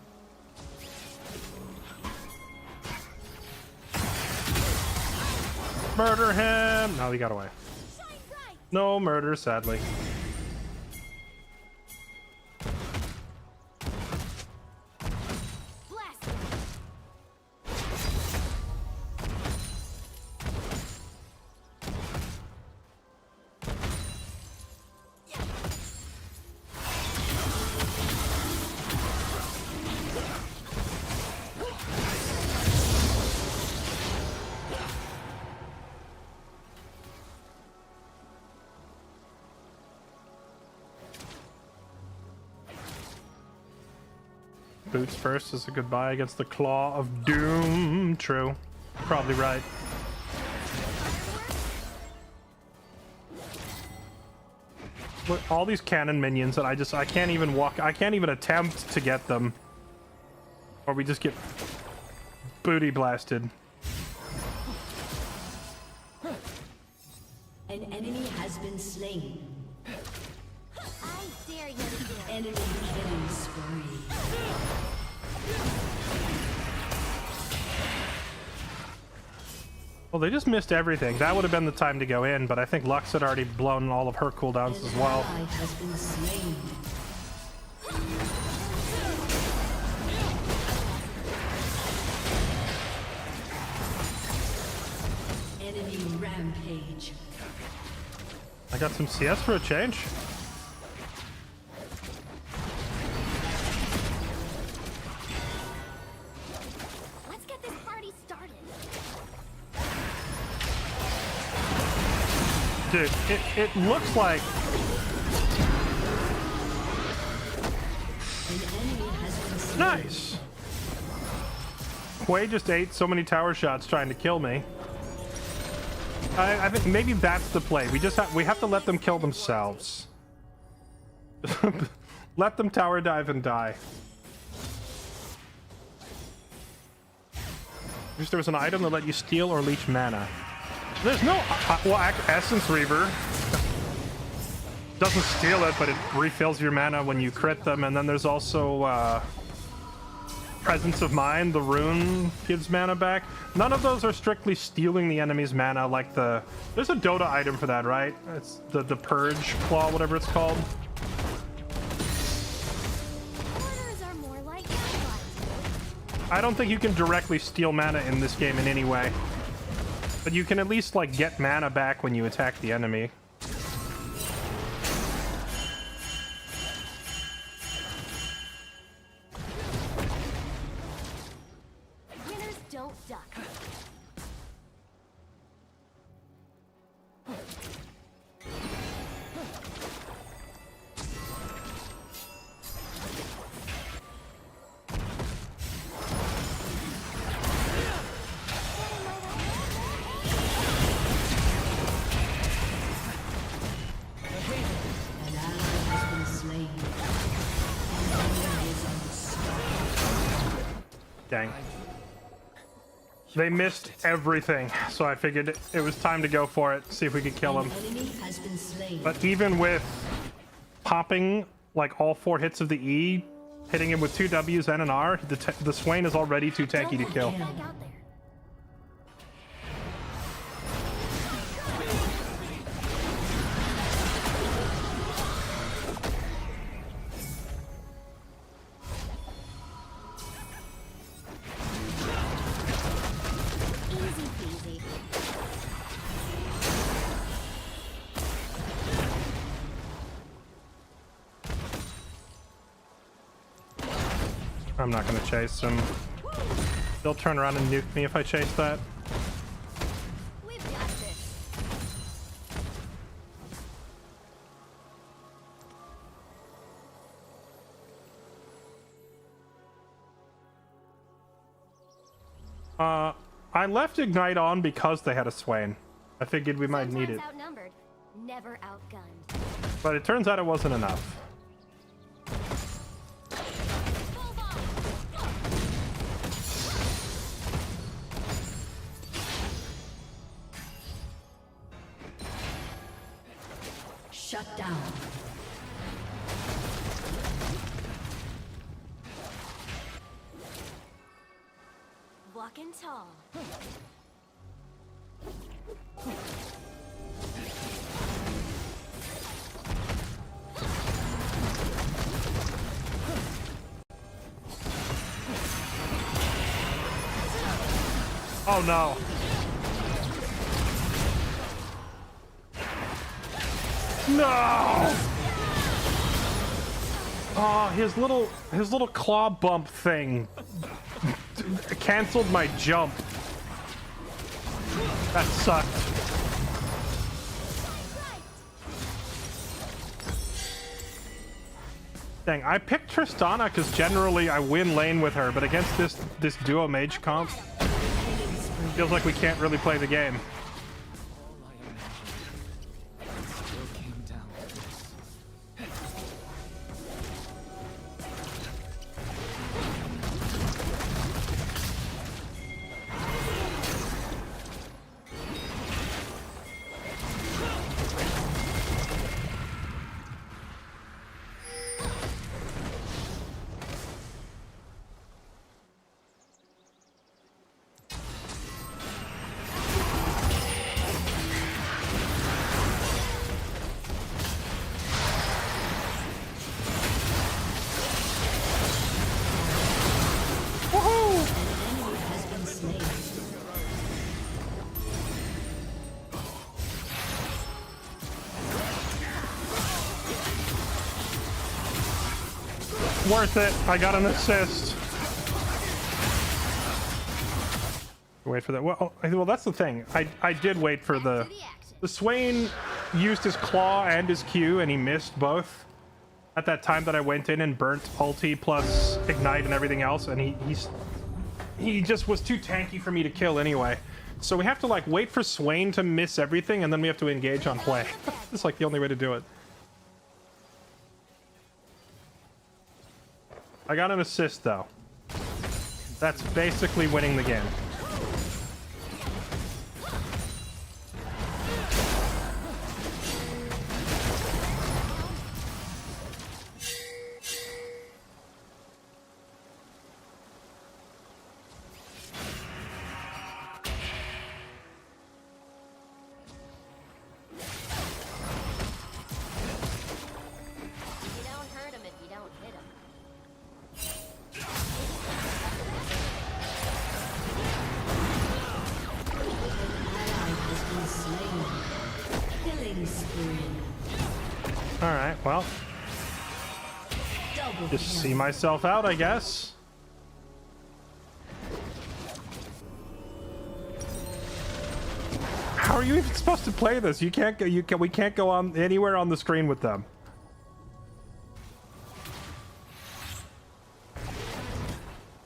Murder him! No, he got away. No murder, sadly. Blast! Boots first is a goodbye against the Claw of Doom. True. Probably right. Look, all these cannon minions that I can't even walk, I can't even attempt to get them. Or we just get booty blasted. An enemy has been slain. I dare you to do it. Enemy killing spree. Well, they just missed everything. That would have been the time to go in, but I think Lux had already blown all of her cooldowns as well. An ally has been slain. Enemy rampage. I got some CS for a change. Let's get this party started. Dude, it looks like An enemy has been slain. nice. Quay just ate so many tower shots trying to kill me. I think maybe that's the play. We have to let them kill themselves. Let them tower dive and die. Wish there was an item that let you steal or leech mana. There's no Essence Reaver doesn't steal it, but it refills your mana when you crit them. And then there's also Presence of Mind. The rune gives mana back. None of those are strictly stealing the enemy's mana. Like there's a Dota item for that, right? It's the Purge Claw, whatever it's called. Orders are more like gunfight. I don't think you can directly steal mana in this game in any way. But you can at least, like, get mana back when you attack the enemy. Winners don't duck. An ally has been slain. An enemy is unstoppable. Dang. They missed everything, so I figured it was time to go for it, see if we could kill An him. enemy has been slain. But even with popping, like, all 4 hits of the E, hitting him with 2 Ws and an R, the Swain is already too tanky to kill. Back out there. Easy peasy. I'm not gonna chase him. They'll turn around and nuke me if I chase that. We've got this. I left Ignite on because they had a Swain. I figured we might need it. Sometimes outnumbered, never outgunned. But it turns out it wasn't enough. Shut down. Walking tall. Oh no. No! Oh, his little claw bump thing canceled my jump. That sucked. Dang, I picked Tristana because generally I win lane with her, but against this duo mage comp, feels like we can't really play the game. Worth it. I got an assist. Wait for that. Well, that's the thing. I did wait for the Swain used his claw and his Q, and he missed both at that time that I went in and burnt ulti plus ignite and everything else, and he just was too tanky for me to kill anyway. So we have to like wait for Swain to miss everything, and then we have to engage on play. It's like the only way to do it. I got an assist though. That's basically winning the game. Alright, well. Just see myself out, I guess. How are you even supposed to play this? We can't go on anywhere on the screen with them.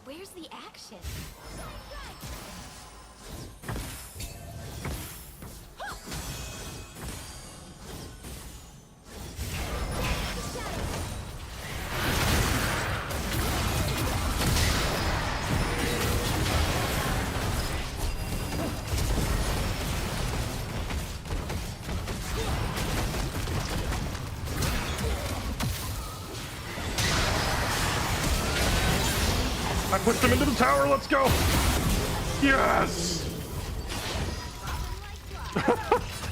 Where's the action? I pushed him into the tower, let's go! Yes!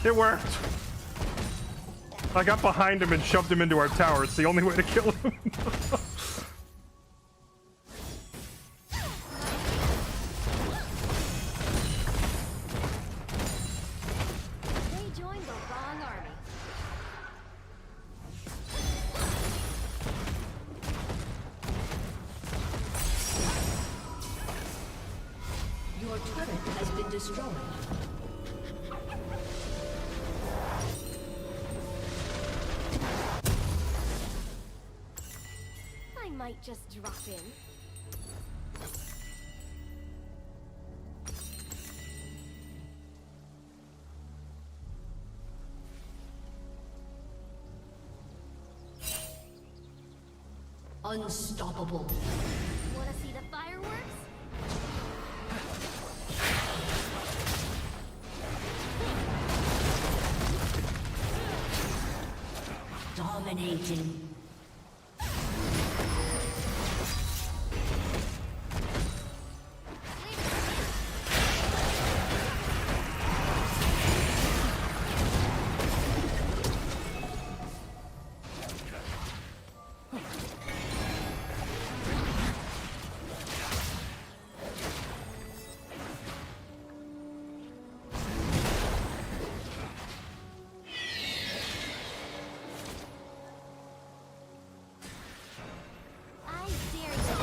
It worked! I got behind him and shoved him into our tower. It's the only way to kill him. They joined the wrong army. Your turret has been destroyed. I might just drop in. Unstoppable. Wanna see the fireworks? Dominating. I dare you.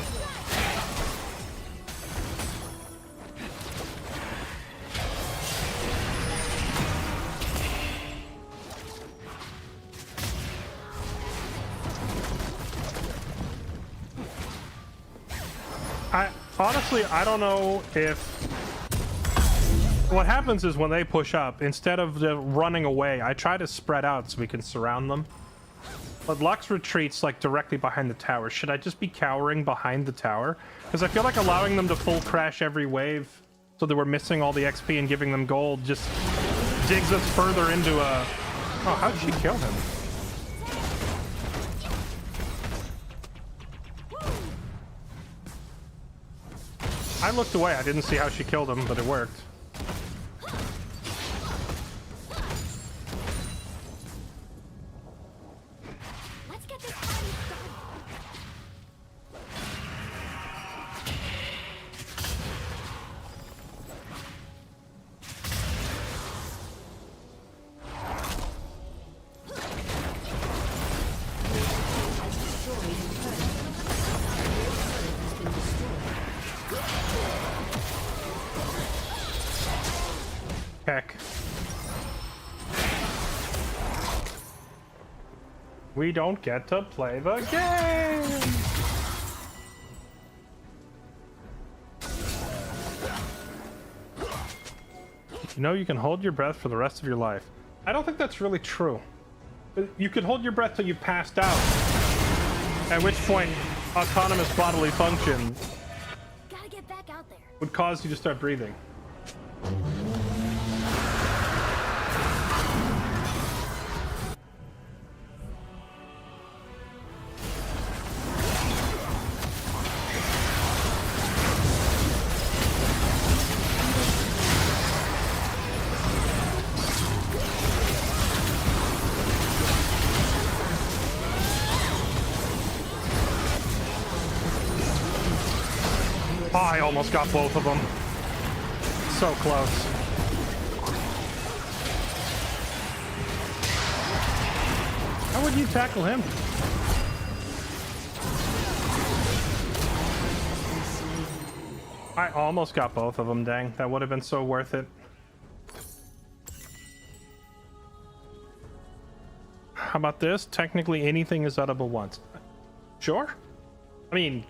I don't know if what happens is when they push up, instead of running away, I try to spread out so we can surround them. But Lux retreats like directly behind the tower. Should I just be cowering behind the tower? Because I feel like allowing them to full crash every wave so that we're missing all the XP and giving them gold just digs us further into a... Oh, how did she kill him? I looked away. I didn't see how she killed him, but it worked. Let's get this party started. Heck. We don't get to play the game! You know you can hold your breath for the rest of your life. I don't think that's really true. You could hold your breath till you passed out. At which point, autonomous bodily function Gotta get back out there. would cause you to start breathing. Oh, I almost got both of them. So close. How would you tackle him? I almost got both of them, dang. That would have been so worth it. How about this? Technically anything is edible once. Sure? I mean,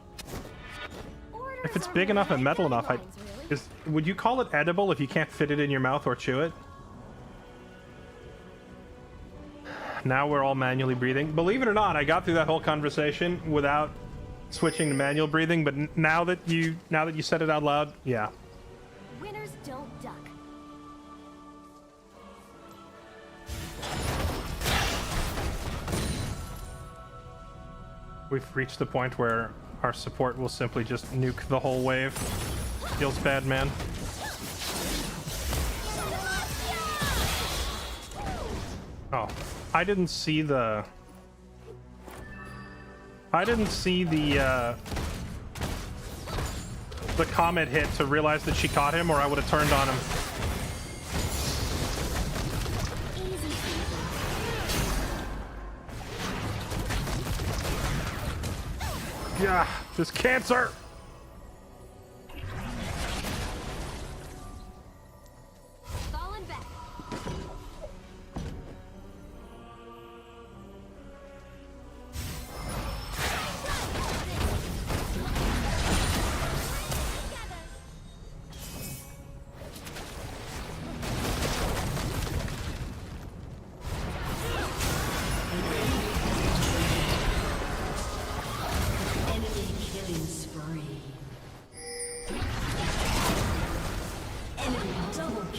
if it's big enough and metal enough, would you call it edible if you can't fit it in your mouth or chew it? Now we're all manually breathing. Believe it or not, I got through that whole conversation without switching to manual breathing, but now that you said it out loud, yeah. Winners don't duck. We've reached the point where our support will simply just nuke the whole wave. Feels bad, man. Oh, I didn't see the comet hit to realize that she caught him, or I would have turned on him. Yeah, this cancer.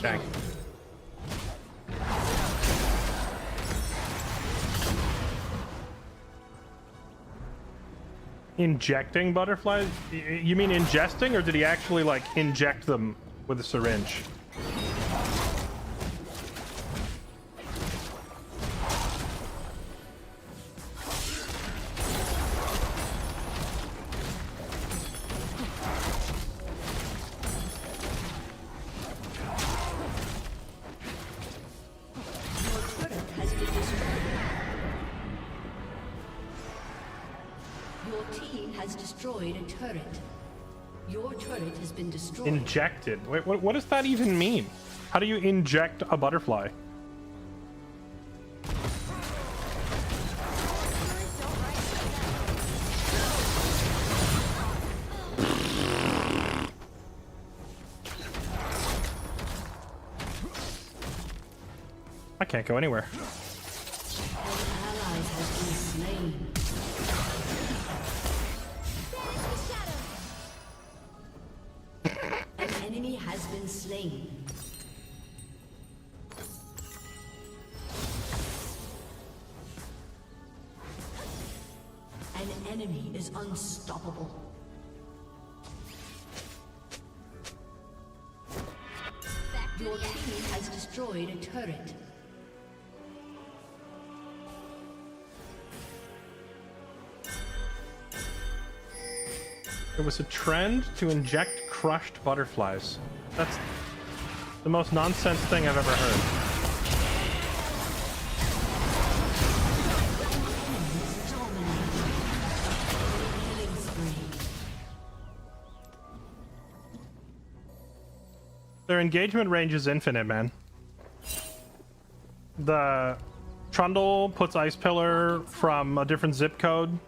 Dang. Injecting butterflies? You mean ingesting, or did he actually like inject them with a syringe? Destroyed a turret. Your turret has been destroyed. Injected? Wait, what does that even mean? How do you inject a butterfly? I can't go anywhere. Allies have been slain. An enemy has been slain. An enemy is unstoppable. Your team has destroyed a turret. There was a trend to inject crushed butterflies. That's the most nonsense thing I've ever heard. Their engagement range is infinite, man. The Trundle puts Ice Pillar from a different zip code.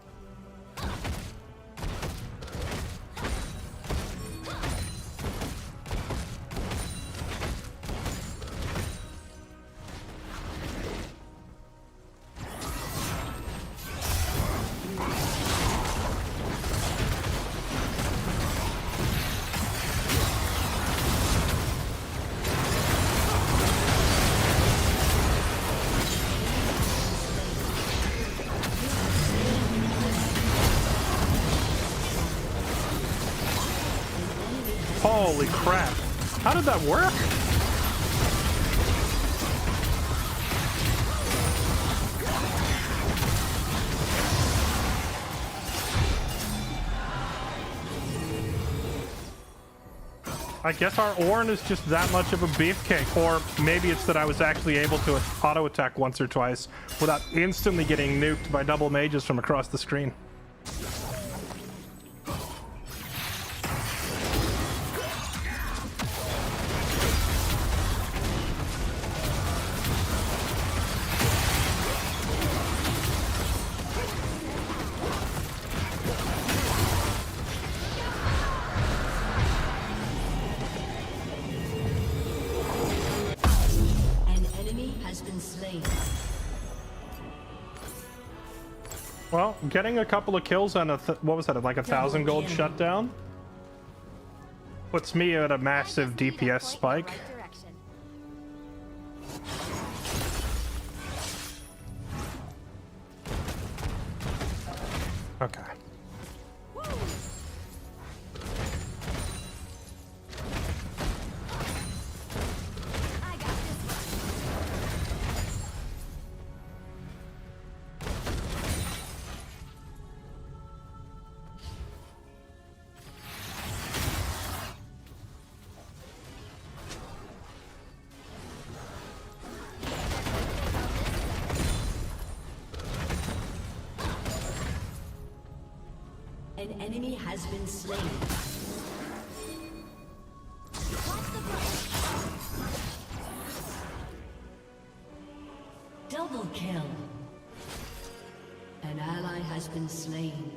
Holy crap. How did that work? I guess our Ornn is just that much of a beefcake, or maybe it's that I was actually able to auto attack once or twice without instantly getting nuked by double mages from across the screen. Well, getting a couple of kills on a what was that, like 1,000 gold shutdown puts me at a massive DPS spike. Okay. An enemy has been slain. Double kill. An ally has been slain.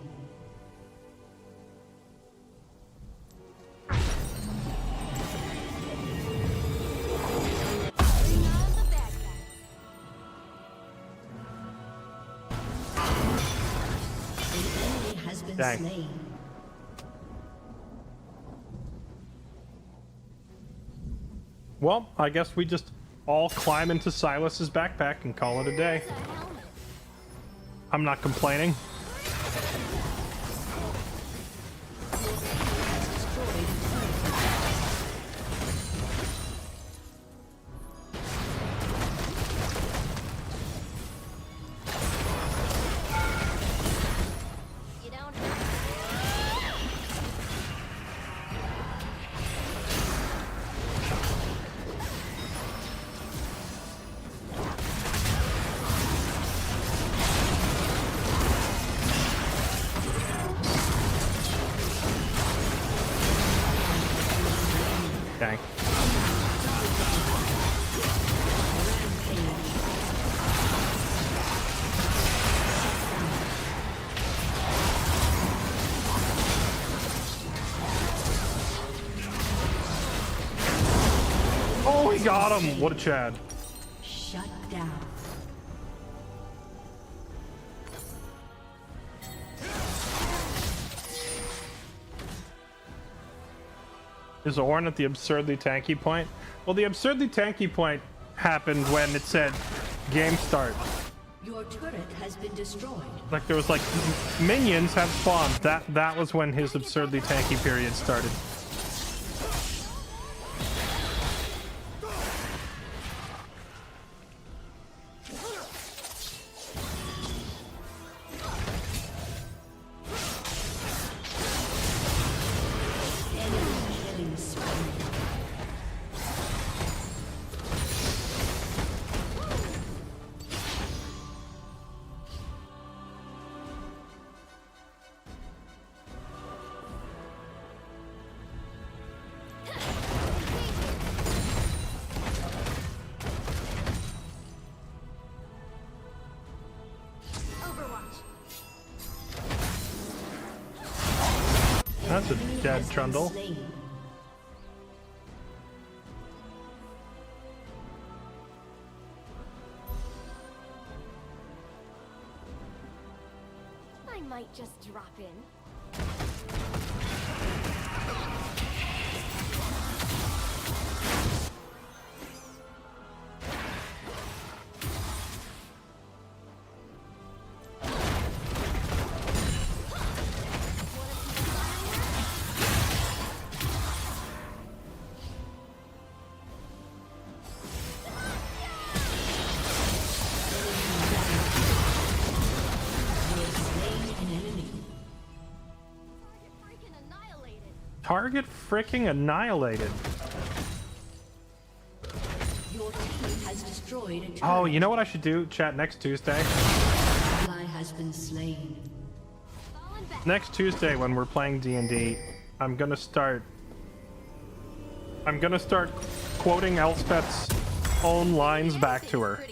Dang. Slain. Well, I guess we just all climb into Silas's backpack and call it a day. I'm not complaining. Dang. Oh, he got him! What a Chad. Shut down. Is Ornn at the absurdly tanky point? Well, the absurdly tanky point happened when it said game start. Your turret has been destroyed. Like there was like minions have spawned. That was when his absurdly tanky period started. That's a dead Trundle. I might just drop in. Target freaking annihilated. Your team has destroyed a turret. Oh, you know what I should do? Chat next Tuesday. Ally has been slain. Next Tuesday when we're playing D&D, I'm gonna start quoting Elspeth's own lines back to her.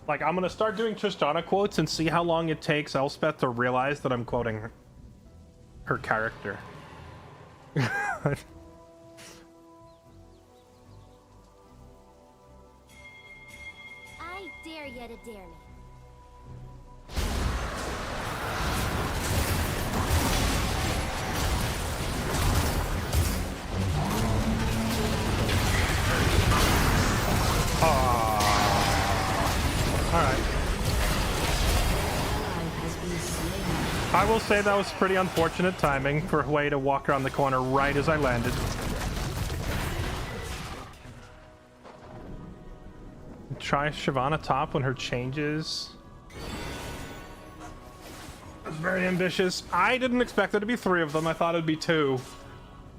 Like, I'm gonna start doing Tristana quotes and see how long it takes Elspeth to realize that I'm quoting her character. I dare you to dare me. Alright. I will say that was pretty unfortunate timing for Hui to walk around the corner right as I landed. Try Shyvana top when her changes. That's very ambitious. I didn't expect there to be 3 of them. I thought it'd be 2.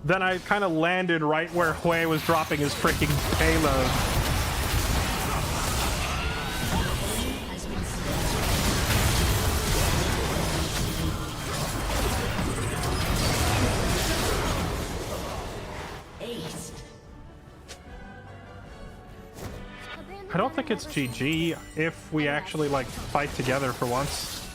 Then I kind of landed right where Hui was dropping his freaking payload. I don't think it's GG if we actually like fight together for once.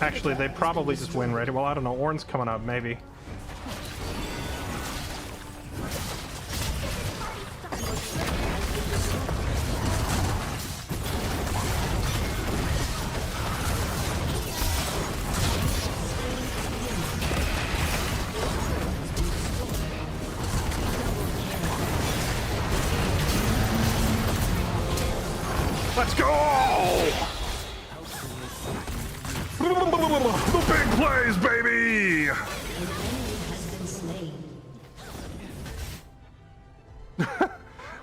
Actually, they probably just win, right? Well, I don't know. Ornn's coming up, maybe. The big plays, baby! An enemy has been slain.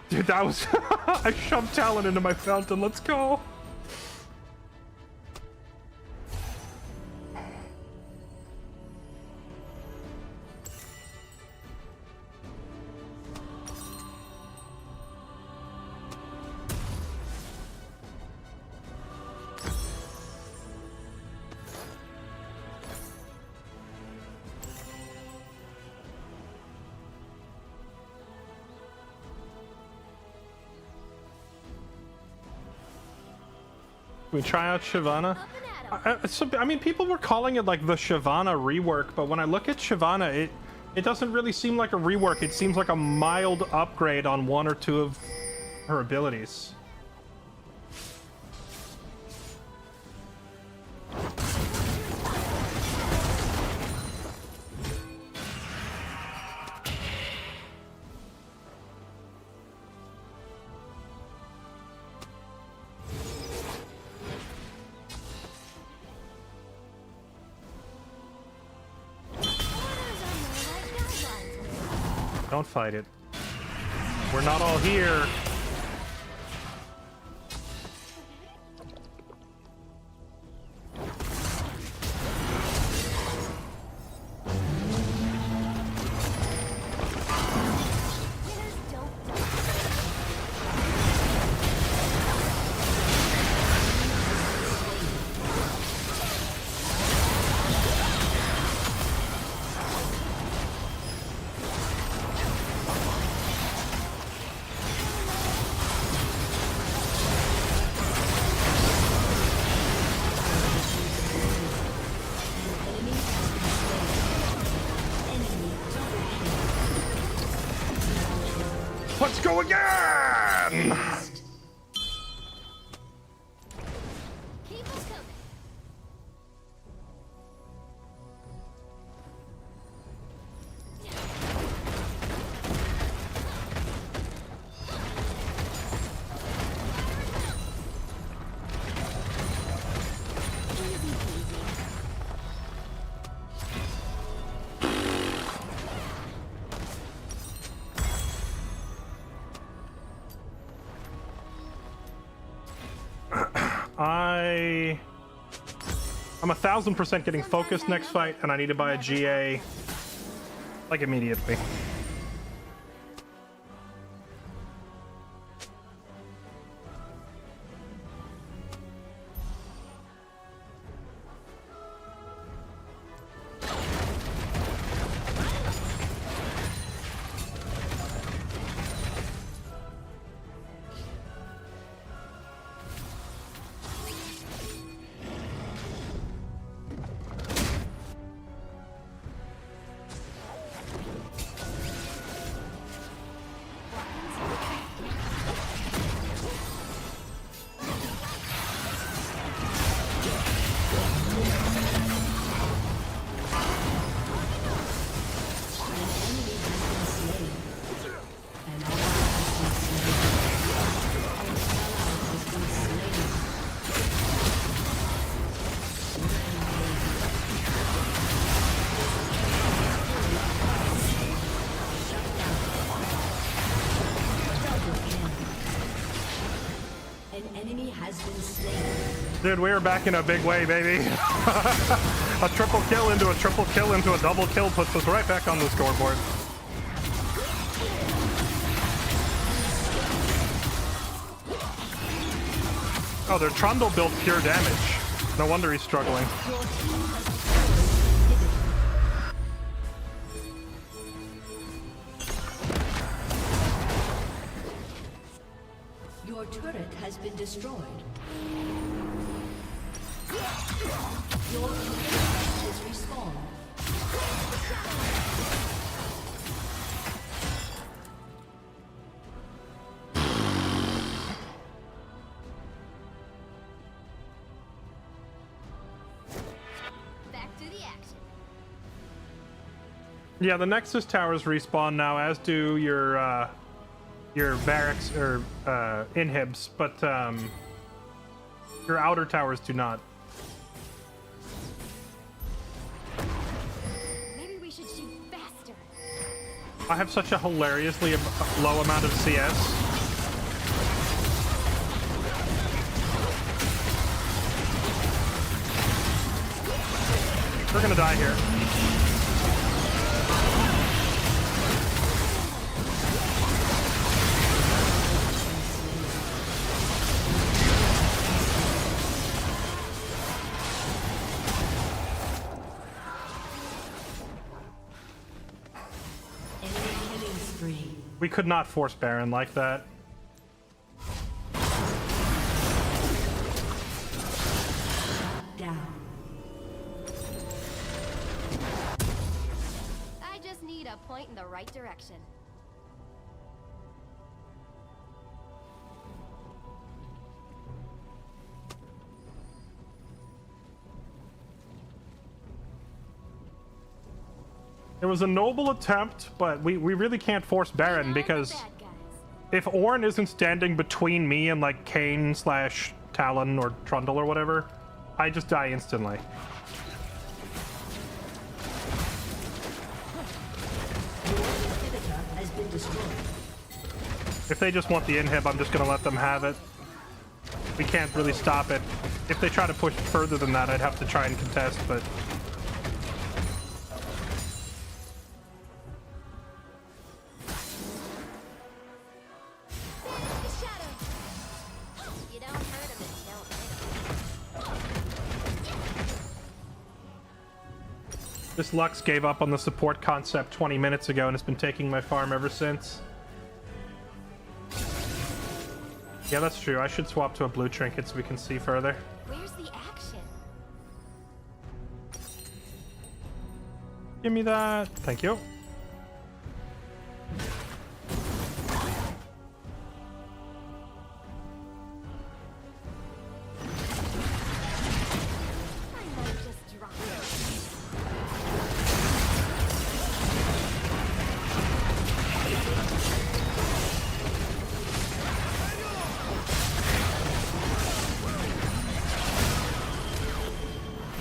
Dude, that was... I shoved Talon into my fountain. Let's go. Can we try out Shyvana? I mean, people were calling it like the Shyvana rework, but when I look at Shyvana, it doesn't really seem like a rework. It seems like a mild upgrade on one or two of her abilities. Don't fight it. We're not all here. Let's go again! I'm 1000% getting focused next fight, and I need to buy a GA like immediately. Dude, we are back in a big way, baby. A triple kill into a triple kill into a double kill puts us right back on the scoreboard. Oh, their Trundle built pure damage. No wonder he's struggling. Your turret has been destroyed. Your turret has respawned. Back to the action. Yeah, the Nexus towers respawn now, as do your barracks or inhibs, but your outer towers do not. I have such a hilariously low amount of CS. We're gonna die here. We could not force Baron like that. Down. I just need a point in the right direction. It was a noble attempt, but we really can't force Baron because if Ornn isn't standing between me and like Kayn / Talon or Trundle or whatever, I just die instantly. If they just want the inhib, I'm just gonna let them have it. We can't really stop it. If they try to push further than that, I'd have to try and contest, but... This Lux gave up on the support concept 20 minutes ago and has been taking my farm ever since. Yeah, that's true. I should swap to a blue trinket so we can see further. Where's the action? Give me that. Thank you.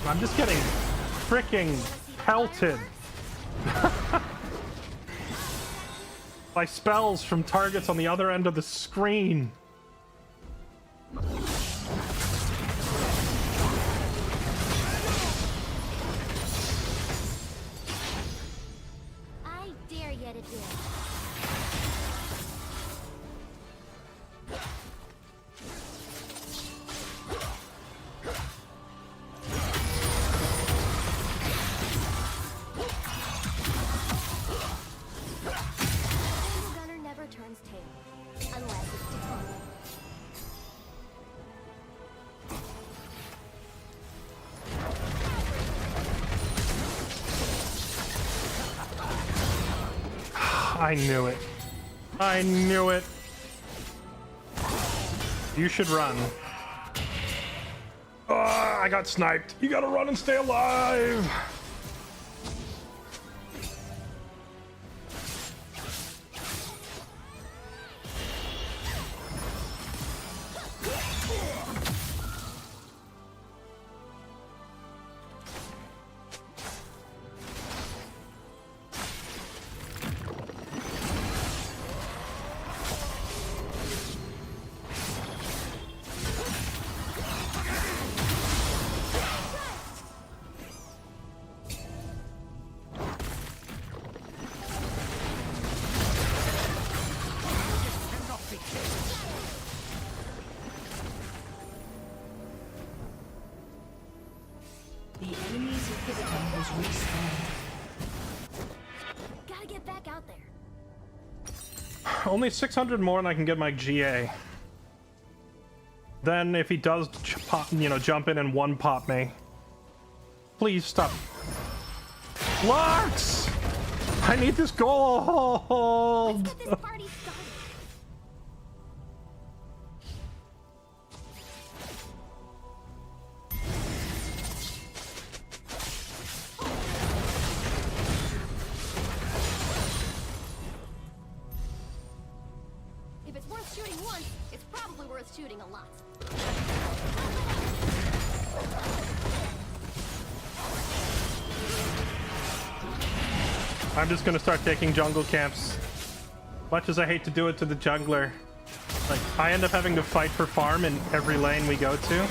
I'm just getting freaking pelted by spells from targets on the other end of the screen. I dare you to do it. I knew it. I knew it. You should run. I got sniped. You gotta run and stay alive. The enemy's inhibitor has respawned. Gotta get back out there. Only 600 more and I can get my GA. Then if he does pop, jump in and one pop me. Please stop. Lux! I need this gold! Let's get this party started. If it's worth shooting once, it's probably worth shooting a lot. I'm just gonna start taking jungle camps. Much as I hate to do it to the jungler, like I end up having to fight for farm in every lane we go to.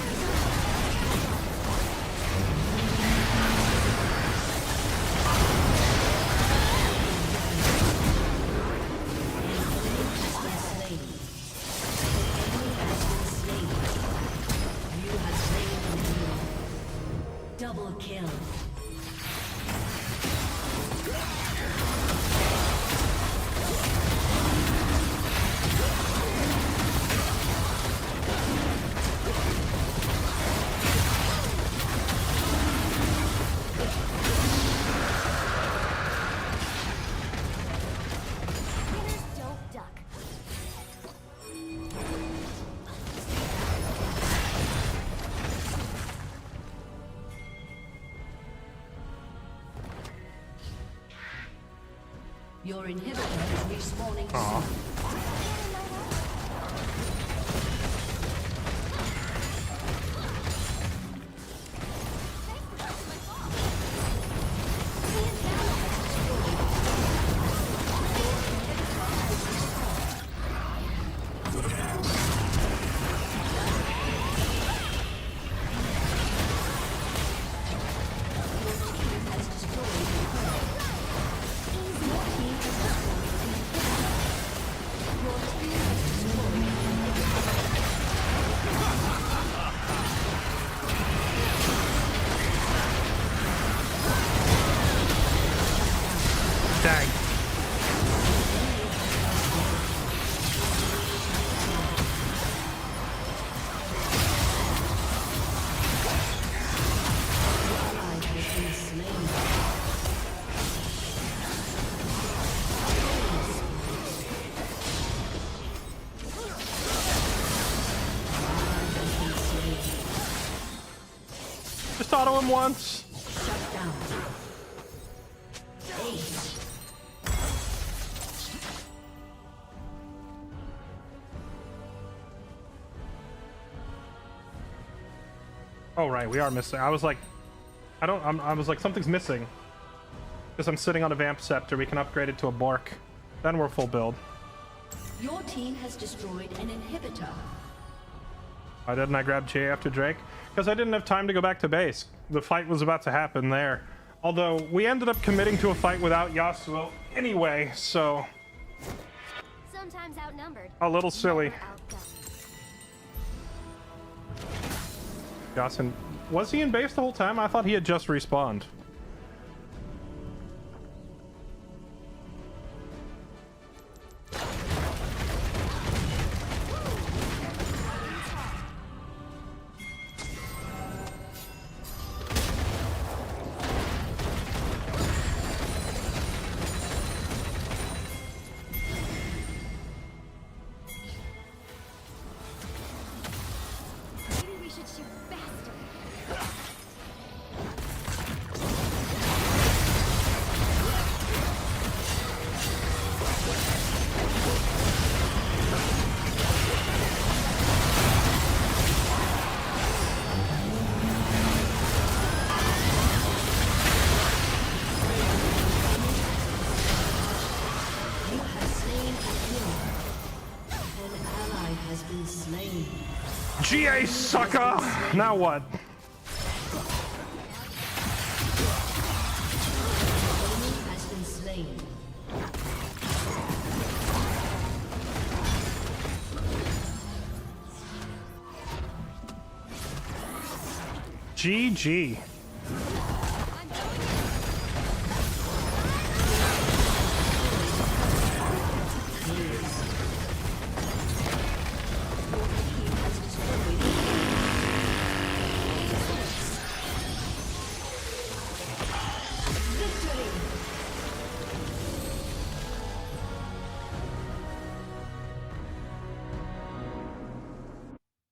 Double kill. Your inhibitor is respawning soon. Dang. Just auto him once. Shut down. Ace. Oh right, we are missing. I was like, I was like, something's missing. Because I'm sitting on a Vamp Scepter, we can upgrade it to a Bork. Then we're full build. Your team has destroyed an inhibitor. Why didn't I grab Jay after Drake? Because I didn't have time to go back to base. The fight was about to happen there. Although, we ended up committing to a fight without Yasuo anyway, so... Sometimes outnumbered. A little silly. Yasin, was he in base the whole time? I thought he had just respawned. Maybe we should shoot faster. You have slain an enemy. An ally has been slain. GA sucker! Now what? Enemy has been slain. GG.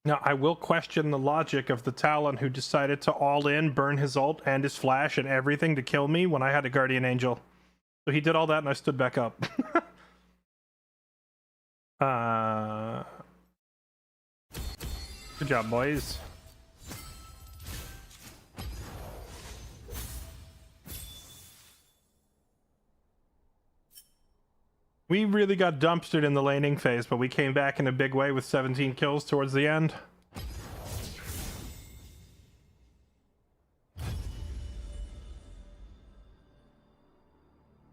Now, I will question the logic of the Talon who decided to all in, burn his ult and his flash and everything to kill me when I had a Guardian Angel. So he did all that and I stood back up. Good job, boys. We really got dumpstered in the laning phase, but we came back in a big way with 17 kills towards the end.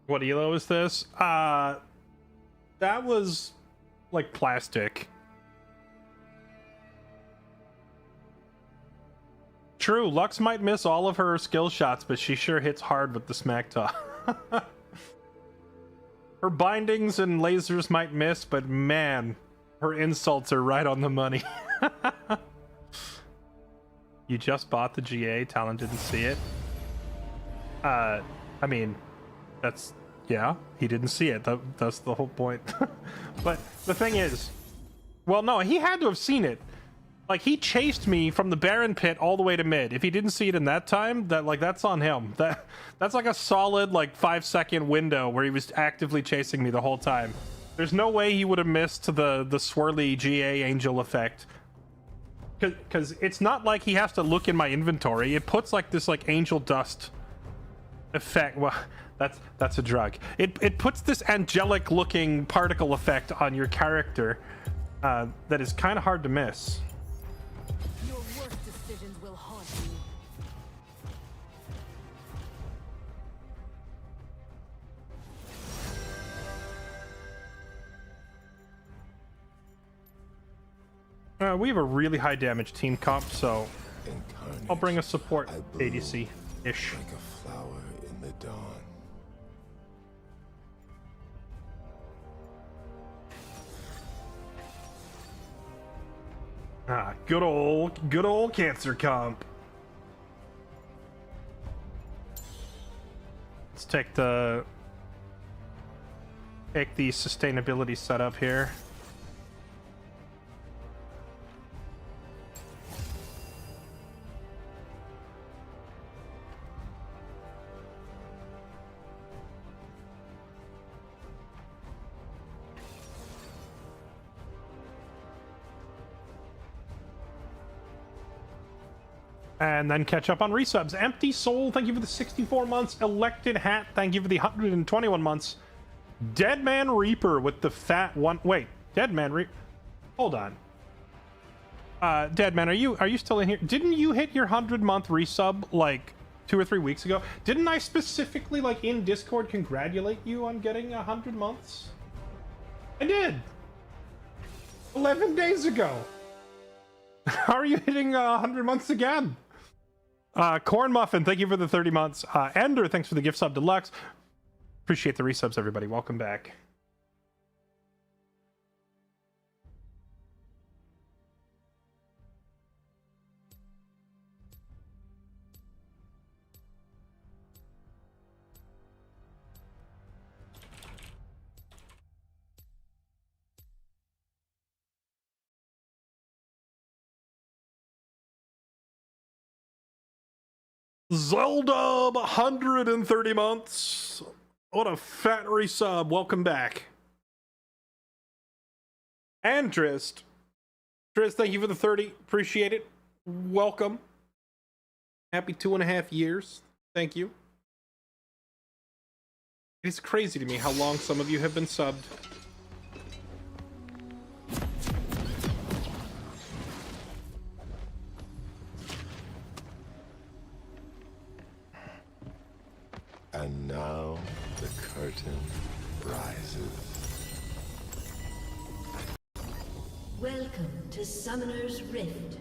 What elo is this? That was like plastic. True, Lux might miss all of her skill shots, but she sure hits hard with the smack talk. Her bindings and lasers might miss, but man, her insults are right on the money. You just bought the GA, Talon didn't see it. I mean, that's, yeah, he didn't see it. That's the whole point. But the thing is, well, no, he had to have seen it. Like, he chased me from the Baron pit all the way to mid. If he didn't see it in that time, that's on him. That's like a solid, like, 5-second window where he was actively chasing me the whole time. There's no way he would have missed the swirly GA angel effect. Because it's not like he has to look in my inventory. It puts, like, this, like, angel dust effect. Well, that's a drug. It puts this angelic-looking particle effect on your character that is kind of hard to miss. Your worst decisions will haunt you. We have a really high damage team comp, so I'll bring a support ADC-ish. Like a flower in the dawn. Good old cancer comp. Let's take the sustainability setup here. And then catch up on resubs. Empty Soul, thank you for the 64 months. Elected Hat, thank you for the 121 months. Dead Man Reaper with the fat one. Wait, Dead Man Reaper. Hold on. Dead Man, are you still in here? Didn't you hit your 100-month resub like 2 or 3 weeks ago? Didn't I specifically, like, in Discord congratulate you on getting 100 months? I did. 11 days ago. How are you hitting 100 months again? Corn Muffin, thank you for the 30 months. Ender, thanks for the gift sub deluxe. Appreciate the resubs, everybody. Welcome back. Zelda, 130 months. What a fat resub. Welcome back. And Trist, thank you for the 30. Appreciate it. Welcome. Happy 2.5 years. Thank you. It's crazy to me how long some of you have been subbed. And now the curtain rises. Welcome to Summoner's Rift.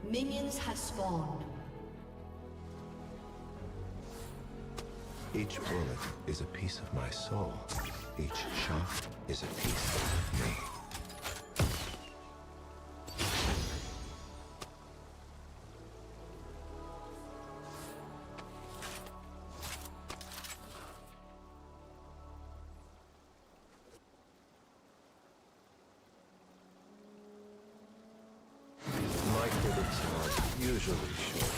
Minions have spawned. Each bullet is a piece of my soul. Each shot is a piece of me. Usually short.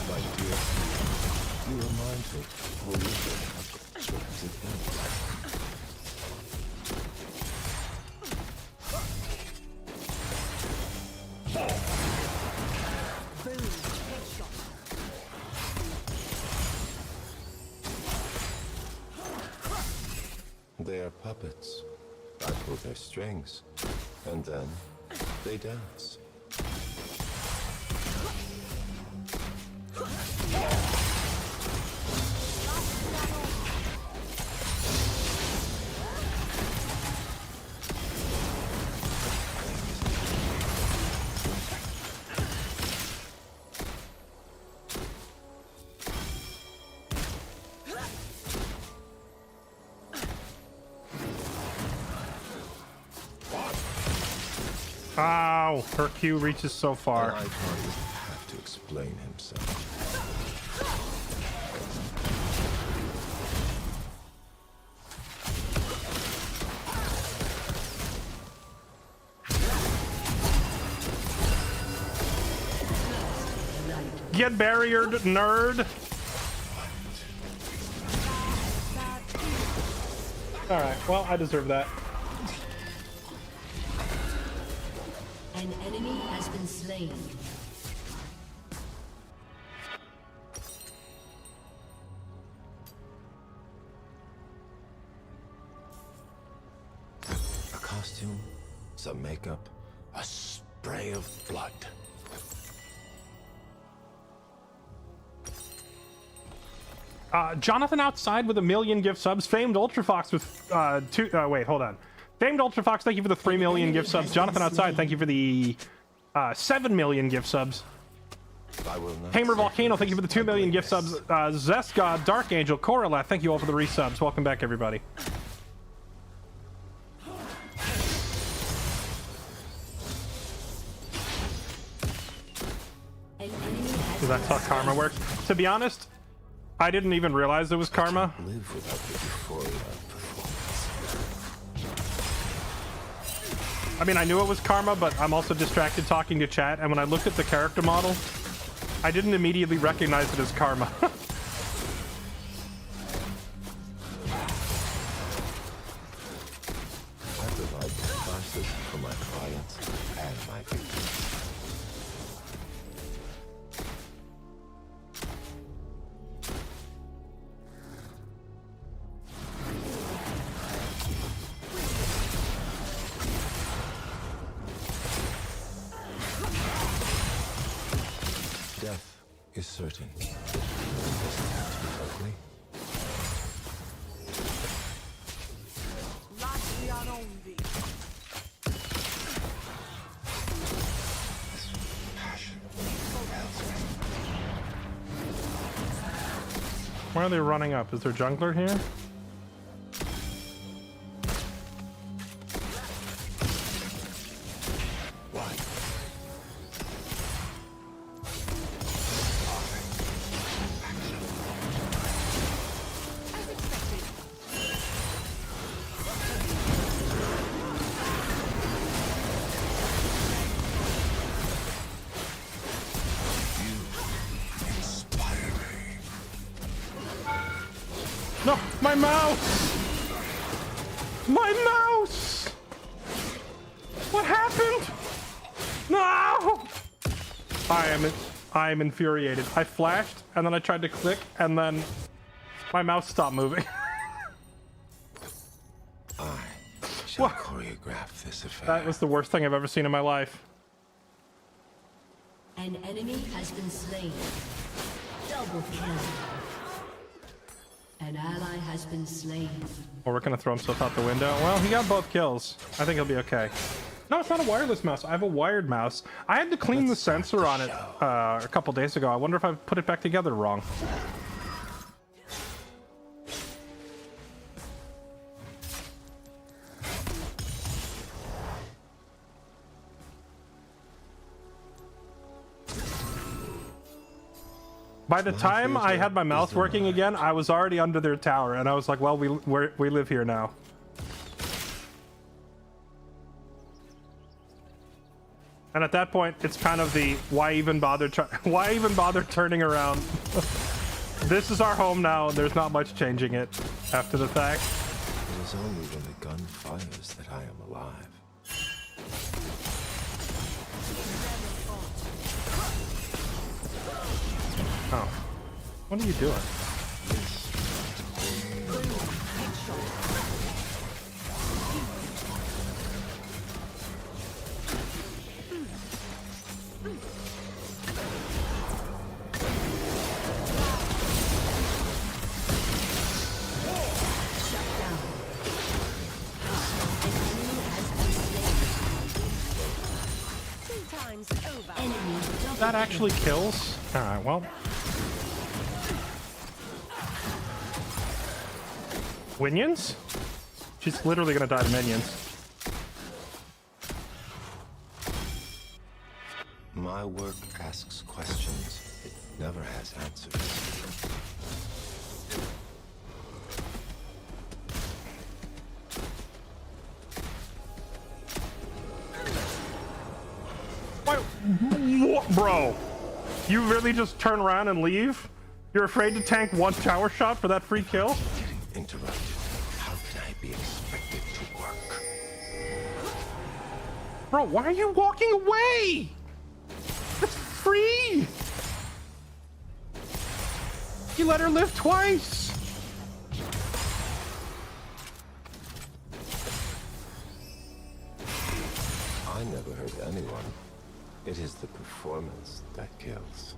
My dear, you remind me of all your sorts of things. They are puppets. I pull their strings, and then they dance. Ow! Her Q reaches so far. I hardly have to explain himself. Get barriered, nerd! Alright, well, I deserve that. An enemy has been slain. A costume, some makeup, a spray of blood. Jonathan outside with 1 million gift subs. Famed Ultrafox with wait, hold on. Famed Ultrafox, thank you for the 3 million gift subs. Jonathan outside, thank you for the 7 million gift subs. Hamer Volcano, thank you for the 2 million gift subs. Zest God, Dark Angel, Correlath, thank you all for the resubs. Welcome back, everybody. So that's how karma works. To be honest, I didn't even realize it was karma. Live without the euphoria of performance. I mean, I knew it was karma, but I'm also distracted talking to chat, and when I looked at the character model, I didn't immediately recognize it as karma. I provide classes for my clients and my victims. Death is certain. It doesn't have to be ugly. Why are they running up? Is there jungler here? No, my mouse! My mouse! What happened? No! I am infuriated. I flashed and then I tried to click and then my mouse stopped moving. I shall choreograph this affair. That was the worst thing I've ever seen in my life. An enemy has been slain. Double kill. An ally has been slain. Or we're gonna throw himself out the window. Well, he got both kills. I think he'll be okay. No, it's not a wireless mouse. I have a wired mouse. I had to clean the sensor on it a couple days ago. I wonder if I put it back together wrong. By the time I had my mouth working again, I was already under their tower, and I was like, well, we live here now. And at that point, it's kind of the why even bother turning around? This is our home now, and there's not much changing it after the fact. It is only when the gun fires that I am alive. Oh. What are you doing? That actually kills? Alright, well. Minions? She's literally gonna die to minions. My work asks questions. It never has answers. What, bro? You really just turn around and leave? You're afraid to tank one tower shot for that free kill? Interrupted. How can I be expected to work? Bro, why are you walking away? It's free! You let her live twice! I never hurt anyone. It is the performance that kills.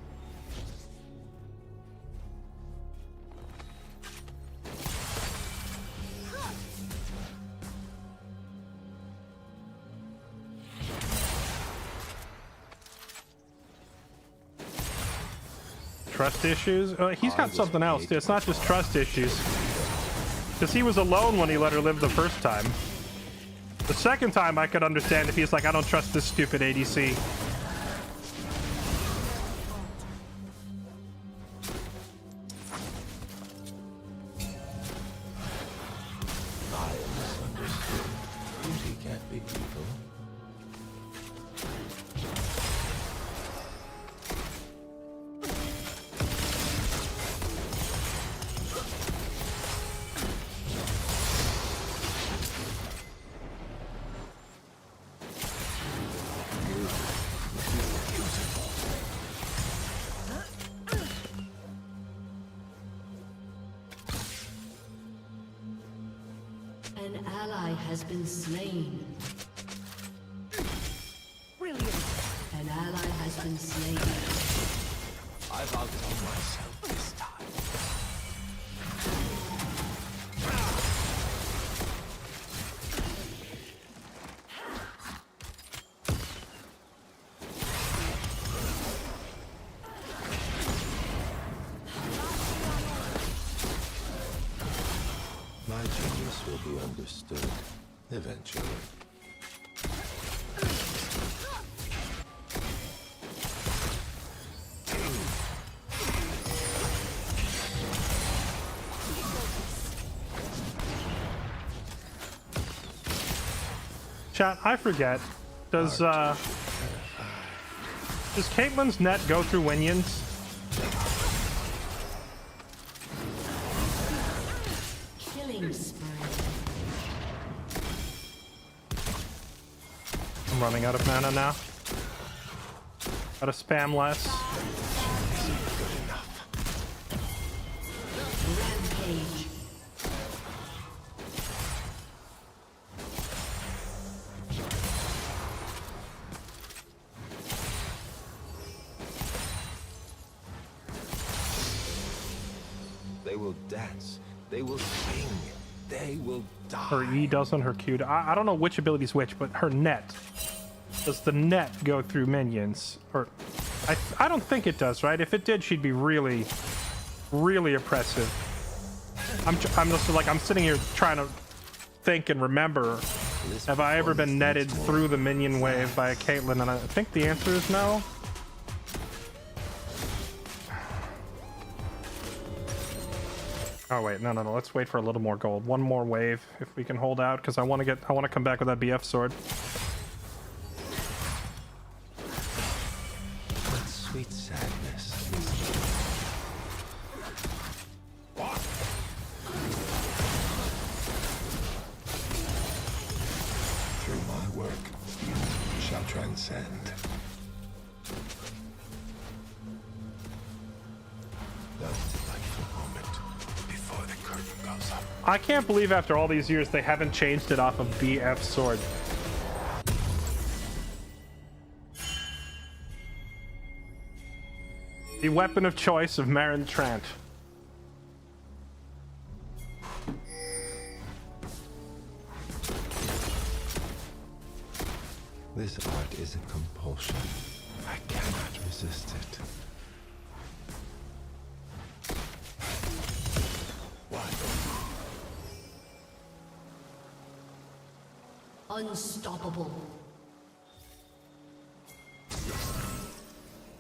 Trust issues? He's got something else, too. It's not just trust issues. Because he was alone when he let her live the first time. The second time, I could understand if he's like, I don't trust this stupid ADC. I am misunderstood. Beauty can't be evil. An ally has been slain. Brilliant. An ally has been slain. I've outdone myself this time. My genius will be understood eventually. Chat, I forget. Does Caitlyn's net go through minions? Killing spree. I'm running out of mana now. Gotta spam less. Rampage. They will dance. They will sing. They will die. Her E doesn't, her Q. I don't know which ability's which, but her net. Does the net go through minions? Or I don't think it does, right? If it did, she'd be really, really oppressive. I'm just like, I'm sitting here trying to think and remember. Have I ever been netted through the minion wave by a Caitlyn? And I think the answer is no. Oh wait, no. Let's wait for a little more gold. One more wave if we can hold out, because I want to come back with that BF sword. What sweet sadness. Through my work, you shall transcend. That delightful moment before the curtain goes up. I can't believe after all these years they haven't changed it off of BF sword. The weapon of choice of Marin Trant. This art is a compulsion. I cannot resist it. What? Unstoppable.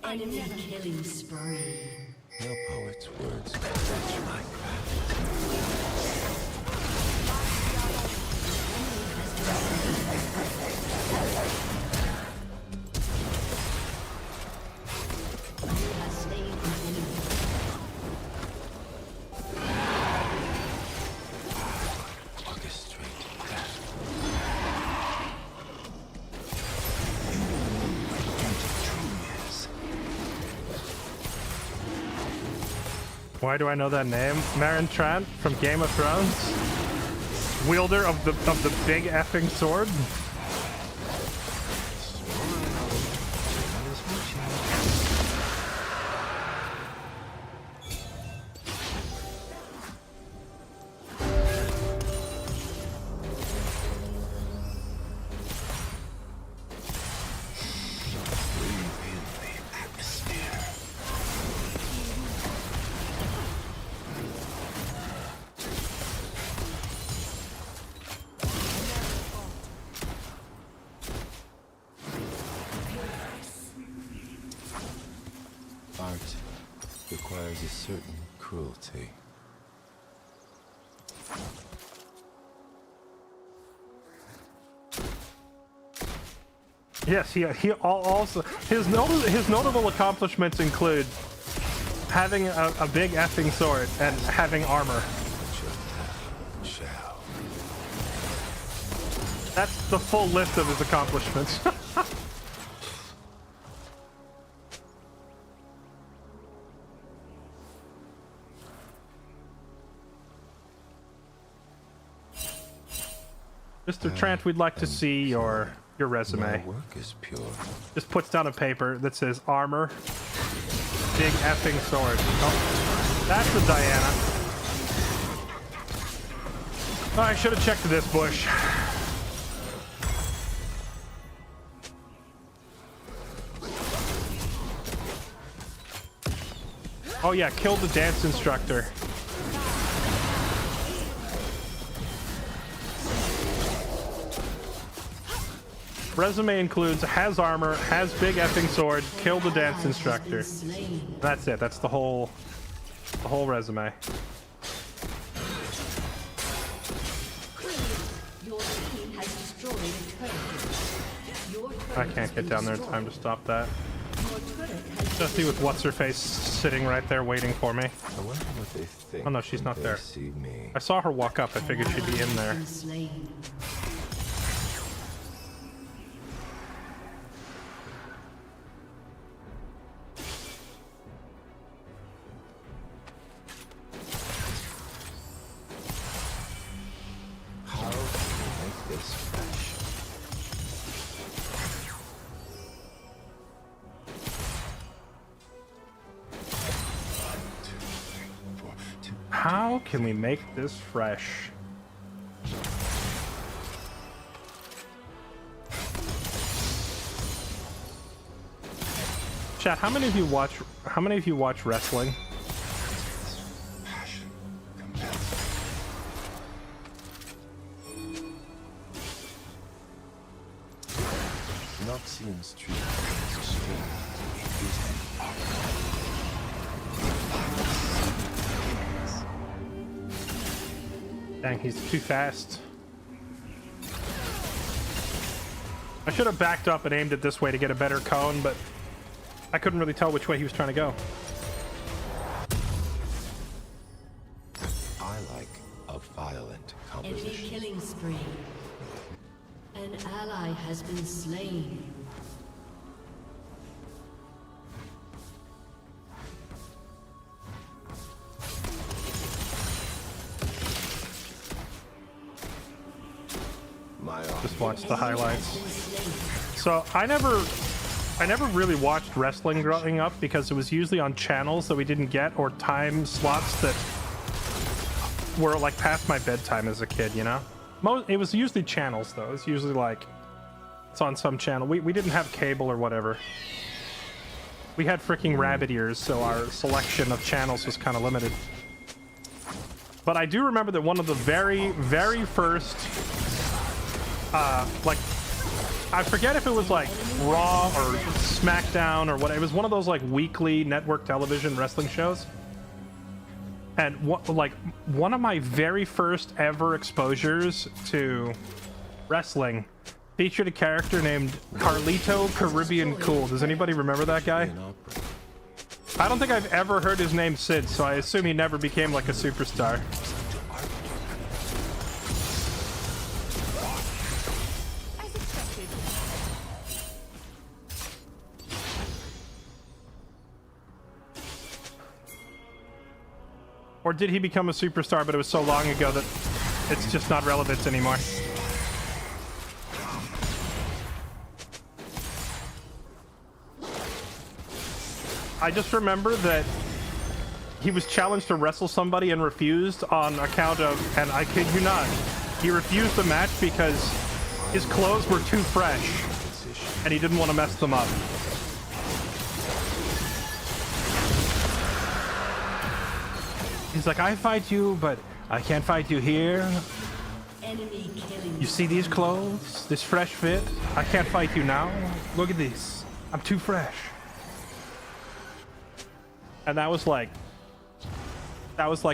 Enemy killing spree. No poet's words can match my craft. Has slain an enemy. Orchestrate death. Why do I know that name? Marin Trant from Game of Thrones? Wielder of the big effing sword? Art requires a certain cruelty. Yes, he also his notable accomplishments include having a big effing sword and having armor. Shall. That's the full list of his accomplishments. Mr. Trant, we'd like to see your resume. My work is pure. Just puts down a paper that says armor, big effing sword. Oh, that's the Diana. Oh, I should have checked this bush. Oh yeah, kill the dance instructor. Resume includes has armor, has big effing sword, kill the dance instructor. That's it. That's the whole resume. Your team has destroyed a turret. Your I turret can't get down there in time to stop that. Your turret has Especially with what's her face sitting right there waiting for me. I wonder what they think. Oh no, she's not when there. they see me. I saw her walk up. I figured she'd be in there. been slain. How can we make this fresh? How can we make this fresh? Chat, how many of you watch wrestling? Passion compels. Noxian's true strength is an Dang, he's too fast. I should have backed up and aimed it this way to get a better cone, but I couldn't really tell which way he was trying to go. I like a violent Enemy composition. killing spree. An ally has been slain. Just watch the highlights. So I never really watched wrestling growing up because it was usually on channels that we didn't get or time slots that were like past my bedtime as a kid, you know? It was usually channels though. It's usually like it's on some channel. We didn't have cable or whatever. We had freaking rabbit ears, so our selection of channels was kind of limited. But I do remember that one of the very, very first, like, I forget if it was like Raw or SmackDown or what. It was one of those like weekly network television wrestling shows. And one of my very first ever exposures to wrestling featured a character named Carlito Caribbean Cool. Does anybody remember that guy? I don't think I've ever heard his name since, so I assume he never became like a superstar. Or did he become a superstar, but it was so long ago that it's just not relevant anymore? I just remember that he was challenged to wrestle somebody and refused on account of, and I kid you not, he refused the match because his clothes were too fresh and he didn't want to mess them up. He's like, I fight you, but I can't fight you here. You see these clothes? This fresh fit? I can't fight you now. Look at this. I'm too fresh. And that was like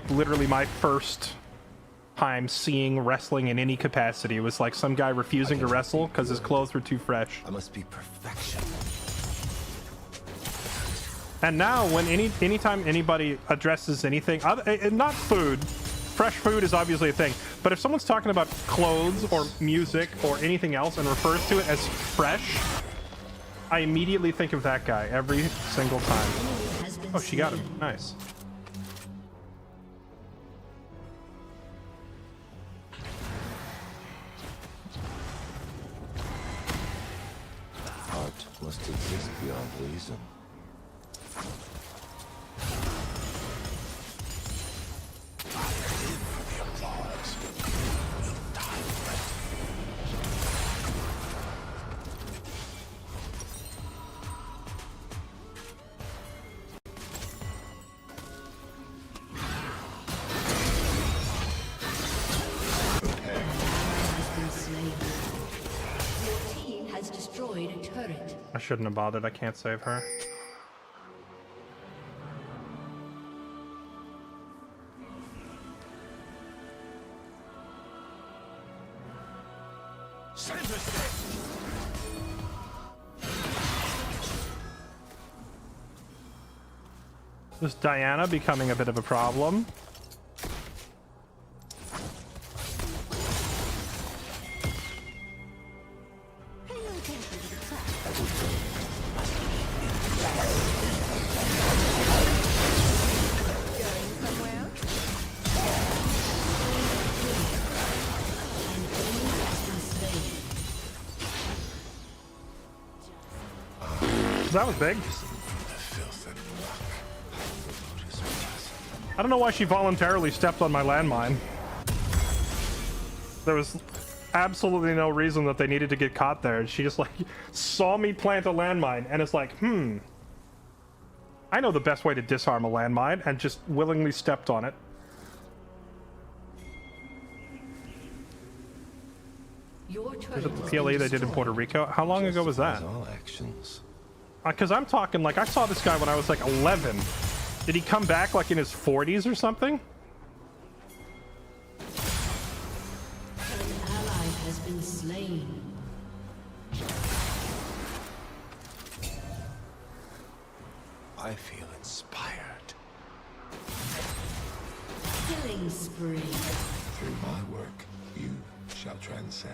literally my first time seeing wrestling in any capacity. It was like some guy refusing to wrestle because his clothes were too fresh. I must be perfection. And now, when anytime anybody addresses anything, not food, fresh food is obviously a thing, but if someone's talking about clothes or music or anything else and refers to it as fresh, I immediately think of that guy every single time. Oh, she got him. Nice. Art must exist beyond reason. I shouldn't have bothered. I can't save her. Is Diana becoming a bit of a problem? That was big. I don't know why she voluntarily stepped on my landmine. There was absolutely no reason that they needed to get caught there. She just like saw me plant a landmine and it's like, I know the best way to disarm a landmine, and just willingly stepped on it. There's a PLE they did in Puerto Rico. How long ago was that? Because I'm talking like I saw this guy when I was like 11. Did he come back like in his 40s or something? An ally has been slain. I feel inspired. Killing spree. Through my work, you shall transcend.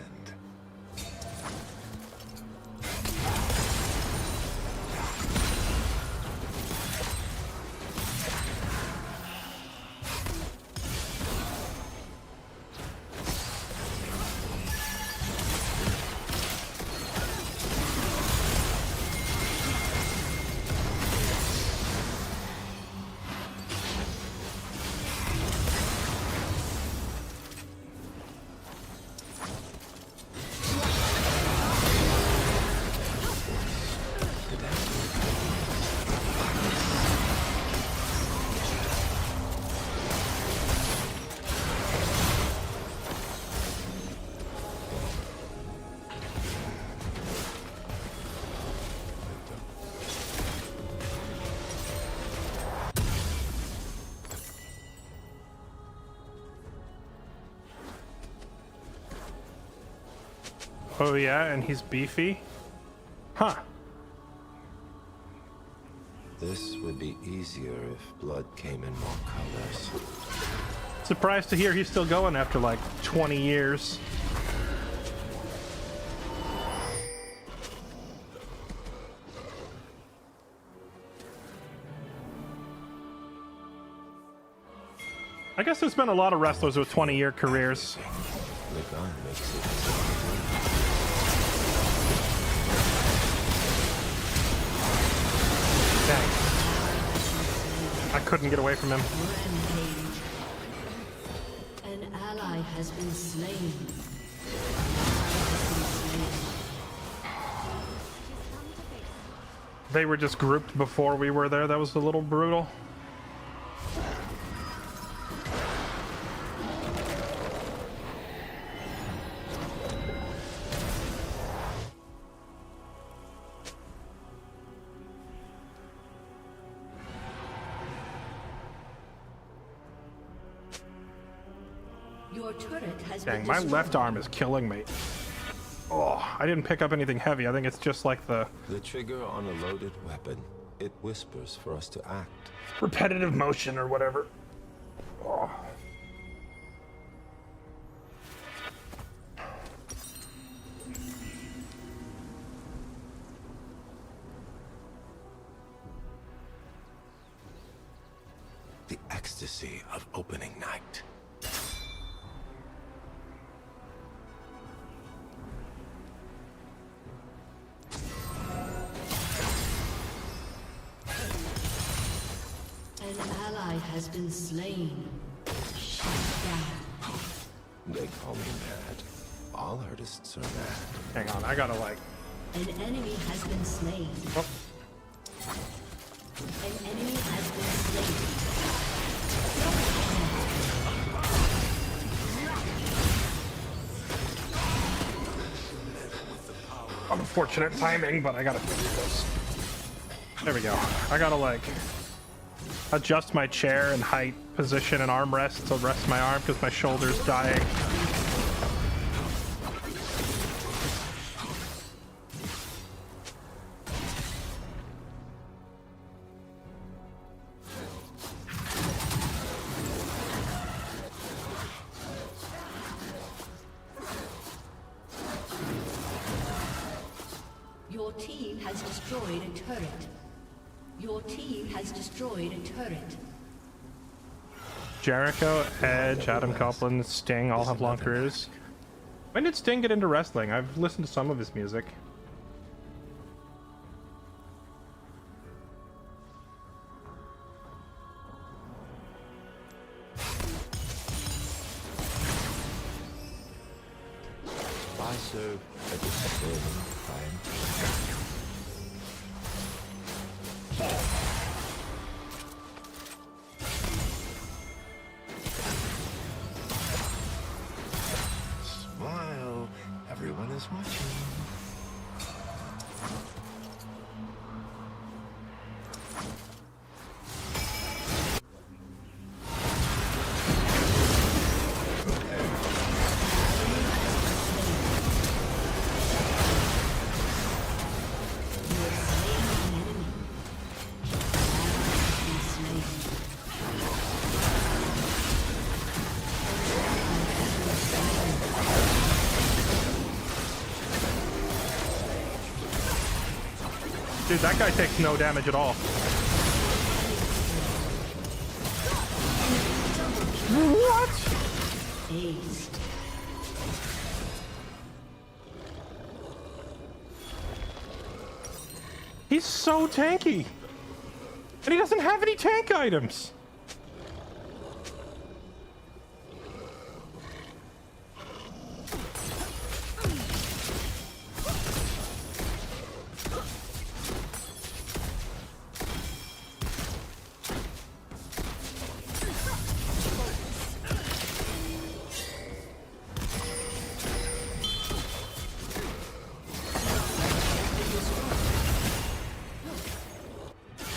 Oh yeah, and he's beefy? Huh. This would be easier if blood came in more colors. Surprised to hear he's still going after like 20 years. I guess there's been a lot of wrestlers with 20-year careers. The gun makes it. Dang. I couldn't get away from him. Rampage. An ally has been slain. They were just grouped before we were there. That was a little brutal. Your turret has Dang, been my destroyed. left arm is killing me. Oh, I didn't pick up anything heavy. I think it's just like the trigger on a loaded weapon. It whispers for us to act. repetitive motion or whatever. Oh. The ecstasy of opening night. An ally has been slain. Shut down. They call me mad. All artists are mad. Hang on, I gotta like. An enemy has been slain. Oh. An enemy has been slain. Unfortunate timing, but I gotta fix this. There we go. I gotta like adjust my chair and height, position, and armrest to rest my arm because my shoulder's dying. Your team has destroyed a turret. Your team has destroyed a turret. Jericho, Edge, Adam Copeland, Sting all have long careers. When did Sting get into wrestling? I've listened to some of his music. I serve a disturbing crime. Smile. Everyone is watching. Dude, that guy takes no damage at all. What? Aced. He's so tanky. And he doesn't have any tank items.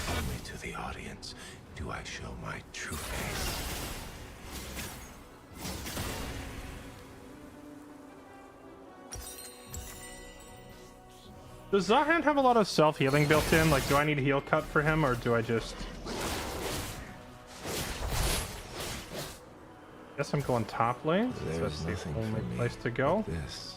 Only to the audience do I show Does Zahan have a lot of self-healing built in? Like, do I need a heal cut for him, or do I just... Guess I'm going top lane, since that's the only place to go. This.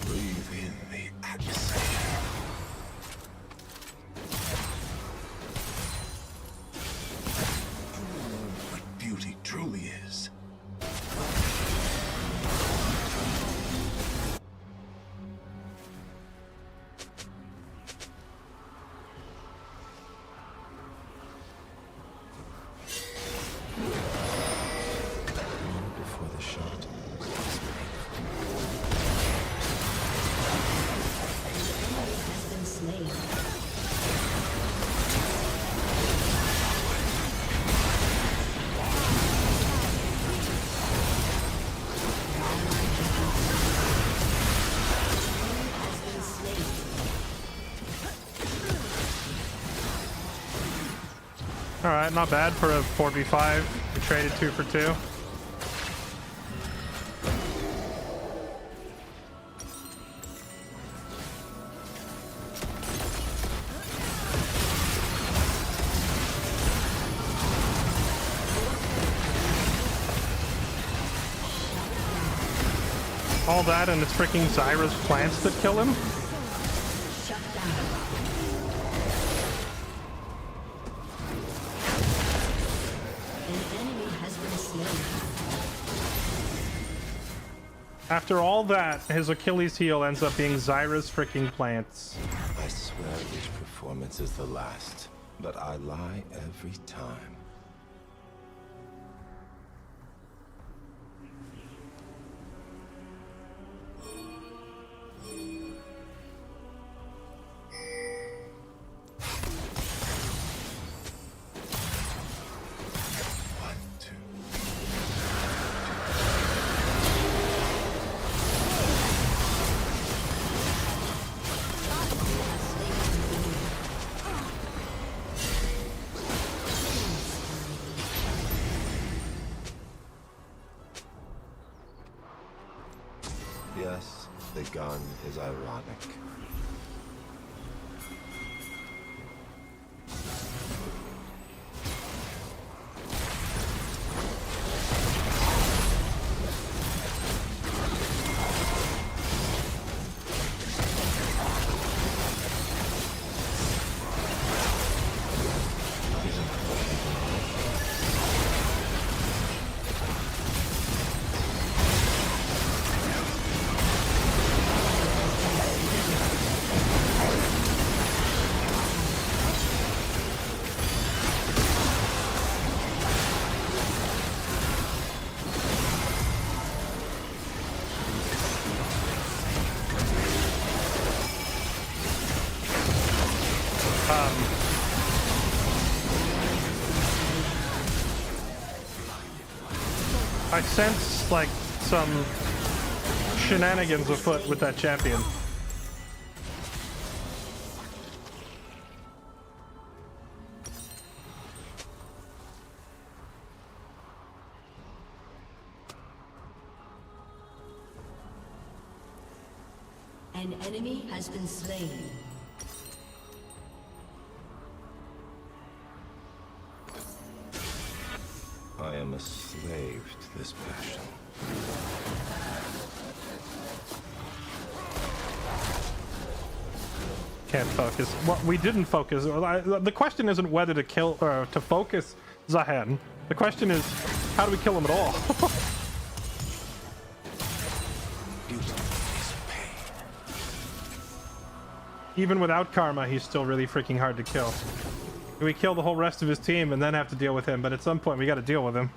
Breathe in the atmosphere. What beauty truly is. Before the shot. Has been slain. Alright, not bad for a 4v5. We traded 2 for 2. All that and it's freaking Zyra's plants that kill him? After all that, his Achilles heel ends up being Zyra's freaking plants. I swear each performance is the last, but I lie every time. Yes, the gun is ironic. I sense like some shenanigans afoot with that champion. An enemy has been slain. I am a slave to this passion. Can't focus. Well, we didn't focus. The question isn't whether to kill or to focus Zahan. The question is, how do we kill him at all? Even without Karma, he's still really freaking hard to kill. We kill the whole rest of his team and then have to deal with him, but at some point we got to deal with him.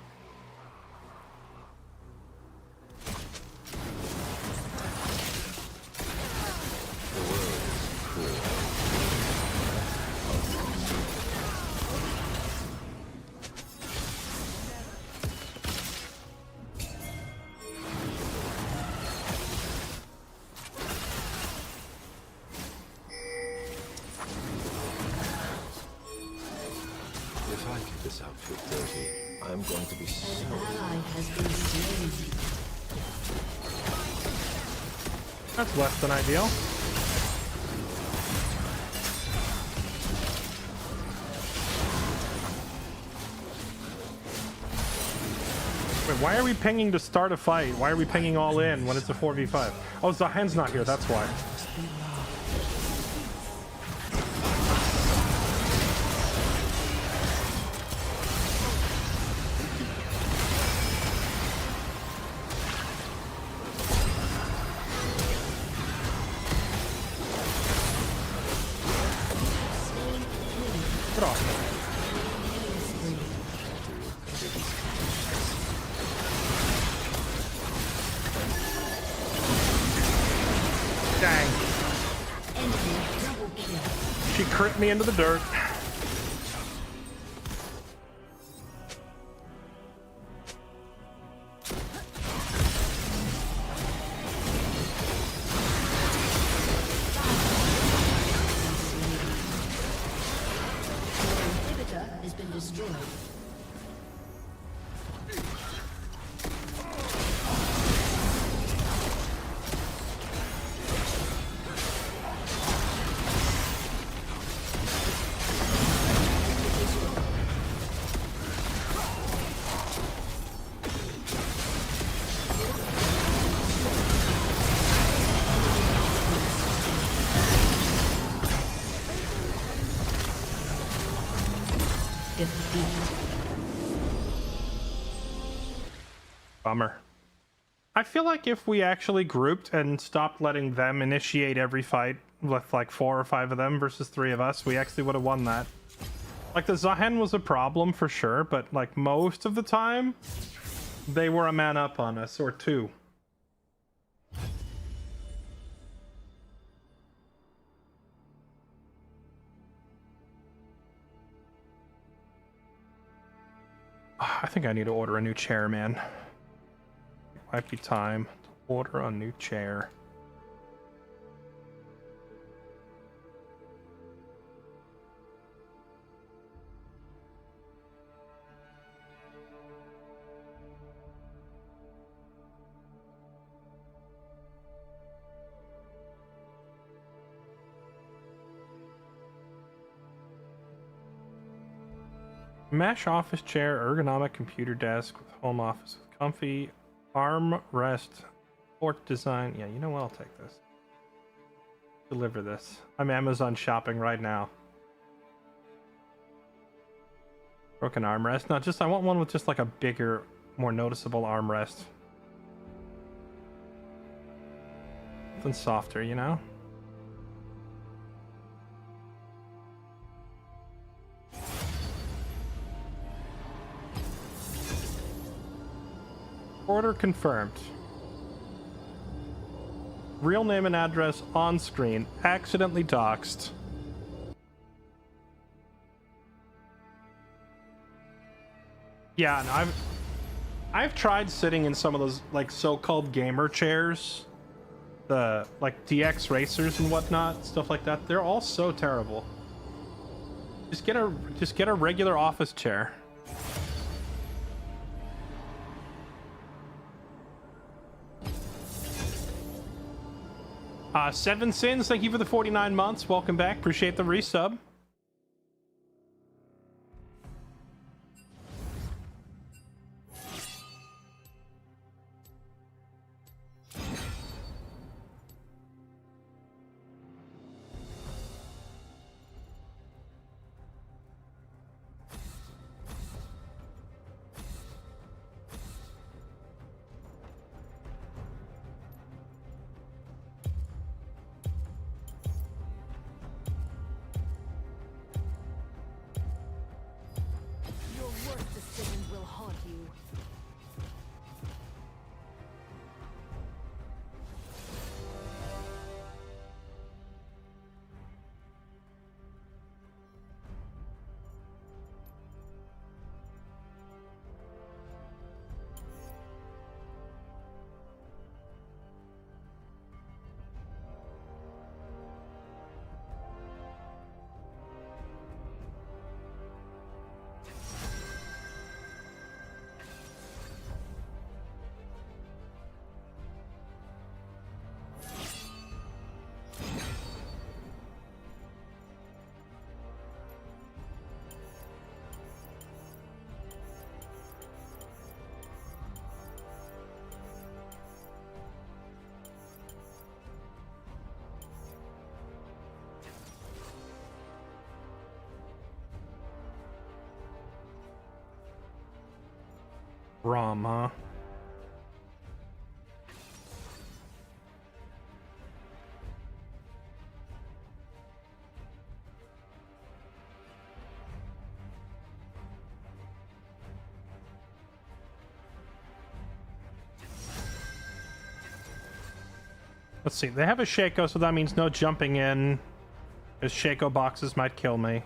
I get this outfit dirty, I'm going to be so... An ally has been slain. That's less than ideal. Wait, why are we pinging to start a fight? Why are we pinging all in when it's a 4v5? Oh, Zahen's not here, that's why. Get off. Dang. She crit me into the dirt. Inhibitor has been destroyed. Bummer. I feel like if we actually grouped and stopped letting them initiate every fight with like 4 or 5 of them versus 3 of us, we actually would have won that. Like the Zahen was a problem for sure, but like most of the time, they were a man up on us, or 2. I think I need to order a new chair, man. It might be time to order a new chair. Mesh office chair, ergonomic computer desk with home office with comfy arm rest, port design. Yeah, you know what? I'll take this. Deliver this. I'm Amazon shopping right now. Broken armrest. No, just I want one with just like a bigger, more noticeable armrest. Something softer, you know? Order confirmed. Real name and address on screen. Accidentally doxed. Yeah, and I've tried sitting in some of those like so-called gamer chairs, the like DX racers and whatnot, stuff like that. They're all so terrible. Just get a regular office chair. Seven Sins, thank you for the 49 months. Welcome back. Appreciate the resub. Rom, huh? Let's see. They have a Shaco, so that means no jumping in. Because Shaco boxes might kill me.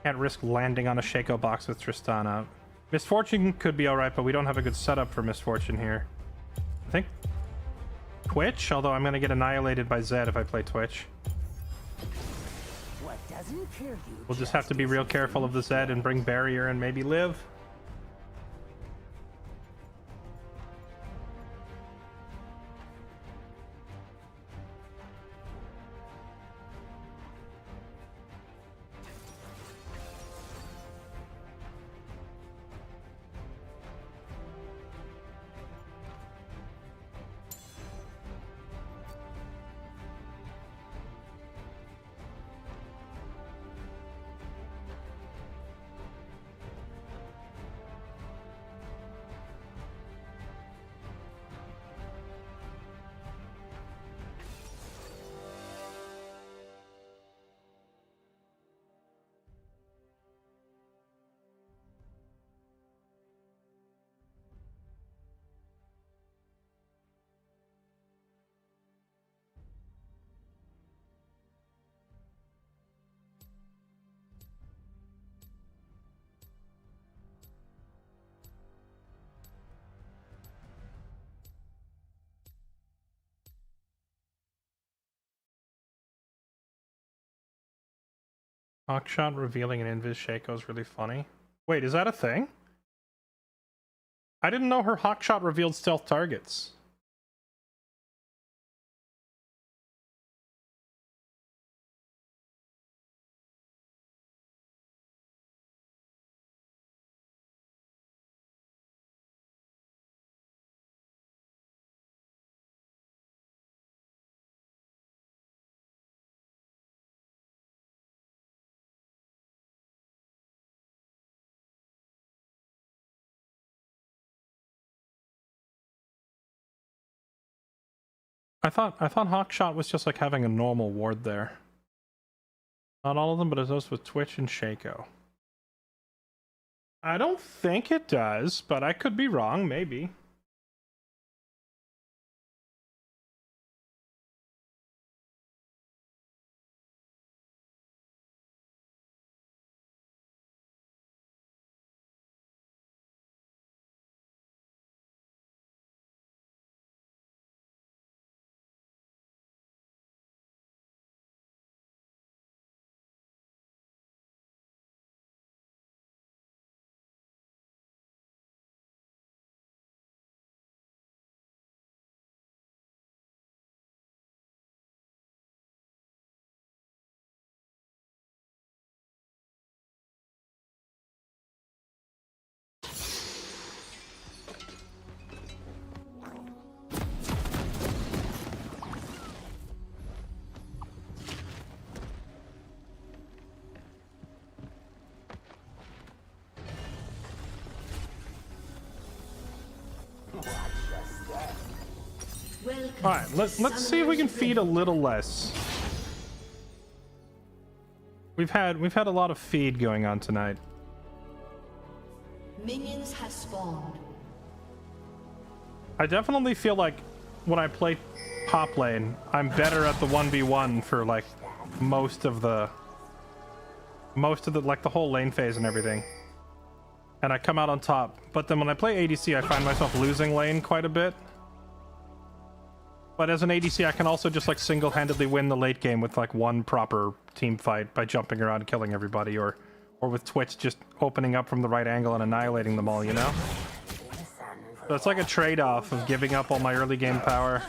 Can't risk landing on a Shaco box with Tristana. Misfortune could be alright, but we don't have a good setup for Misfortune here. I think Twitch, although I'm going to get annihilated by Zed if I play Twitch. What doesn't kill you? We'll just have to be real careful of the Zed and bring Barrier and maybe live. Hawkshot revealing an Invis Shaco is really funny. Wait, is that a thing? I didn't know her Hawkshot revealed stealth targets. I thought Hawkshot was just like having a normal ward there. Not all of them, but it does with Twitch and Shaco. I don't think it does, but I could be wrong, maybe. Alright, let's see if we can feed a little less. We've had a lot of feed going on tonight. Minions have spawned. I definitely feel like when I play top lane, I'm better at the 1v1 for like most of the like the whole lane phase and everything. And I come out on top. But then when I play ADC, I find myself losing lane quite a bit. But as an ADC, I can also just like single-handedly win the late game with like one proper team fight by jumping around and killing everybody, or with Twitch just opening up from the right angle and annihilating them all, you know? So it's like a trade-off of giving up all my early game power.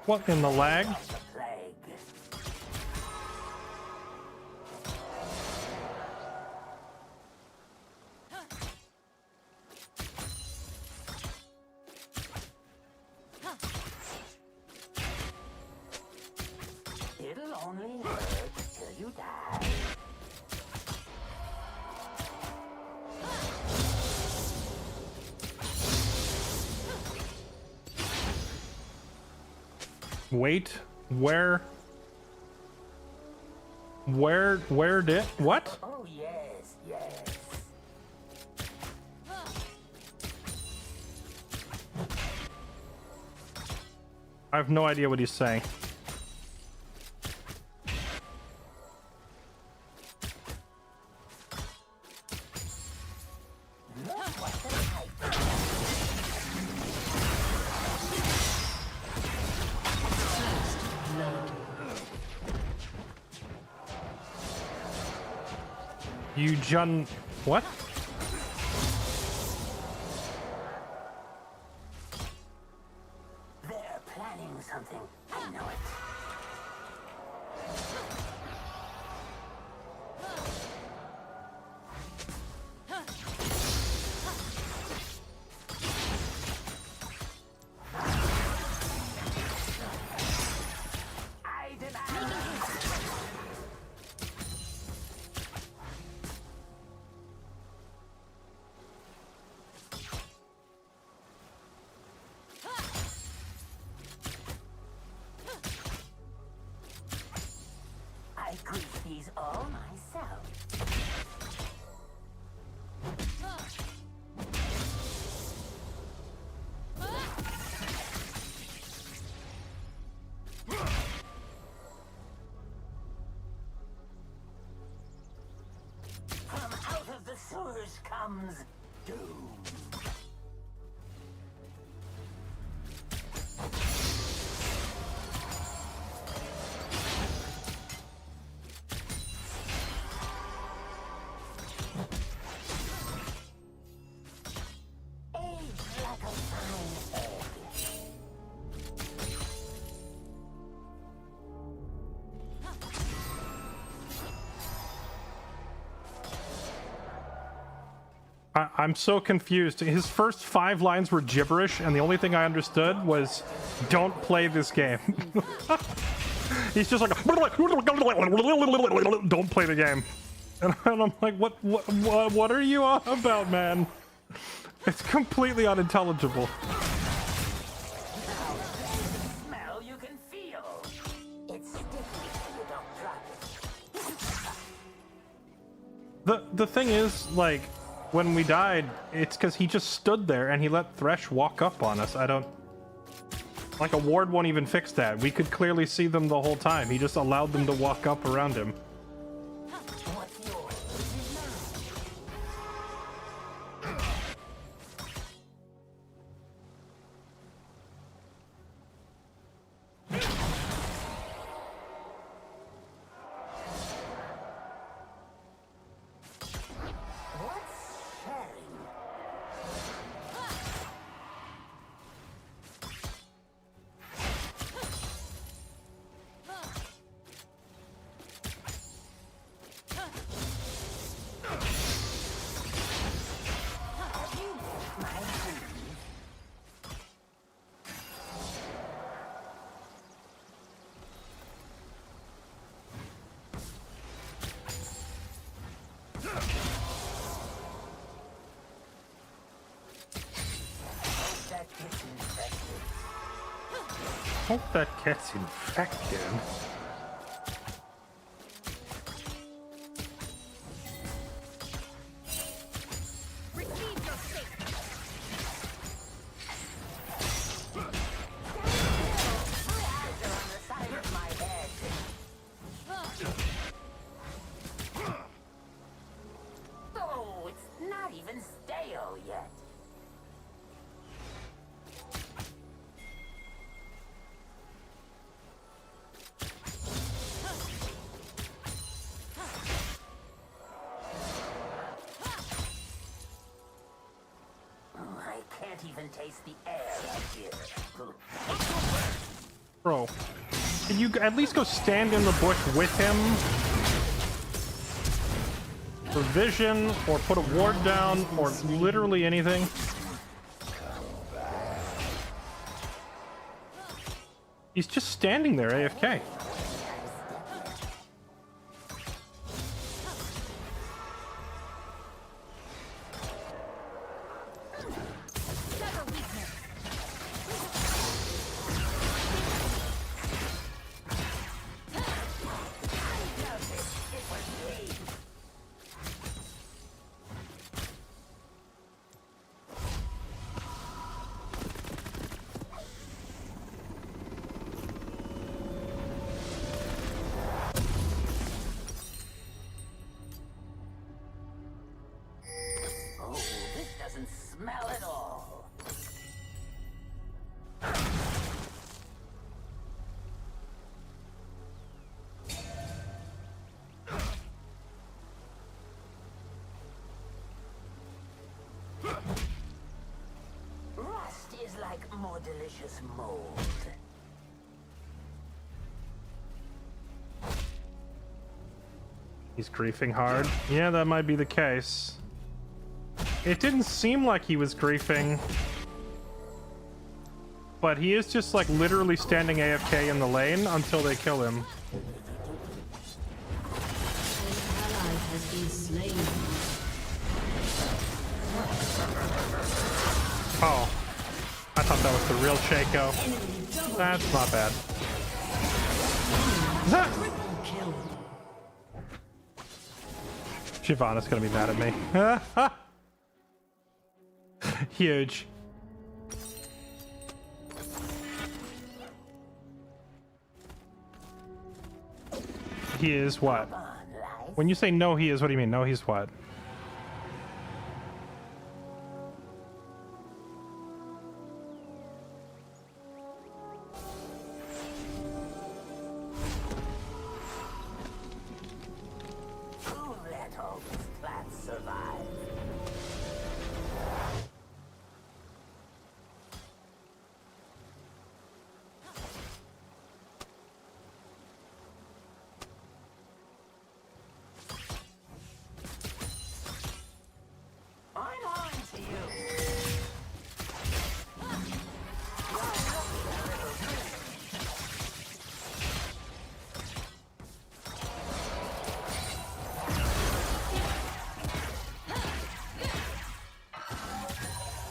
What in the lag? Wait, where did what? Oh yes, yes. I have no idea what he's saying. You Jun what? They're planning something. I know it. I demand. I grease these all myself. From out of the sewers comes doom. Aged like a fine egg. I'm so confused. His first 5 lines were gibberish, and the only thing I understood was, "Don't play this game." He's just like, "Don't play the game," and I'm like, "What are you on about, man?" It's completely unintelligible. Smell you can feel. It's sticky so you don't drop it. The thing is, like, when we died, it's because he just stood there and he let Thresh walk up on us. I don't... Like, a ward won't even fix that. We could clearly see them the whole time. He just allowed them to walk up around him. What's yours What's sharing? Hope that gets infected. Oh, it's not even stale yet. I can't even taste the air up here. Bro, can you at least go stand in the bush with him? For vision, or put a ward down, or literally anything. He's just standing there, AFK. more delicious mold. He's griefing hard. Yeah, that might be the case. It didn't seem like he was griefing. But he is just like literally standing AFK in the lane until they kill him. Oh, I thought that was the real Shaco. That's not bad. Shyvana's gonna be mad at me. Huge. He is what? When you say no, he is, what do you mean? No, he's what? Who let all these plants survive? I'm on to you.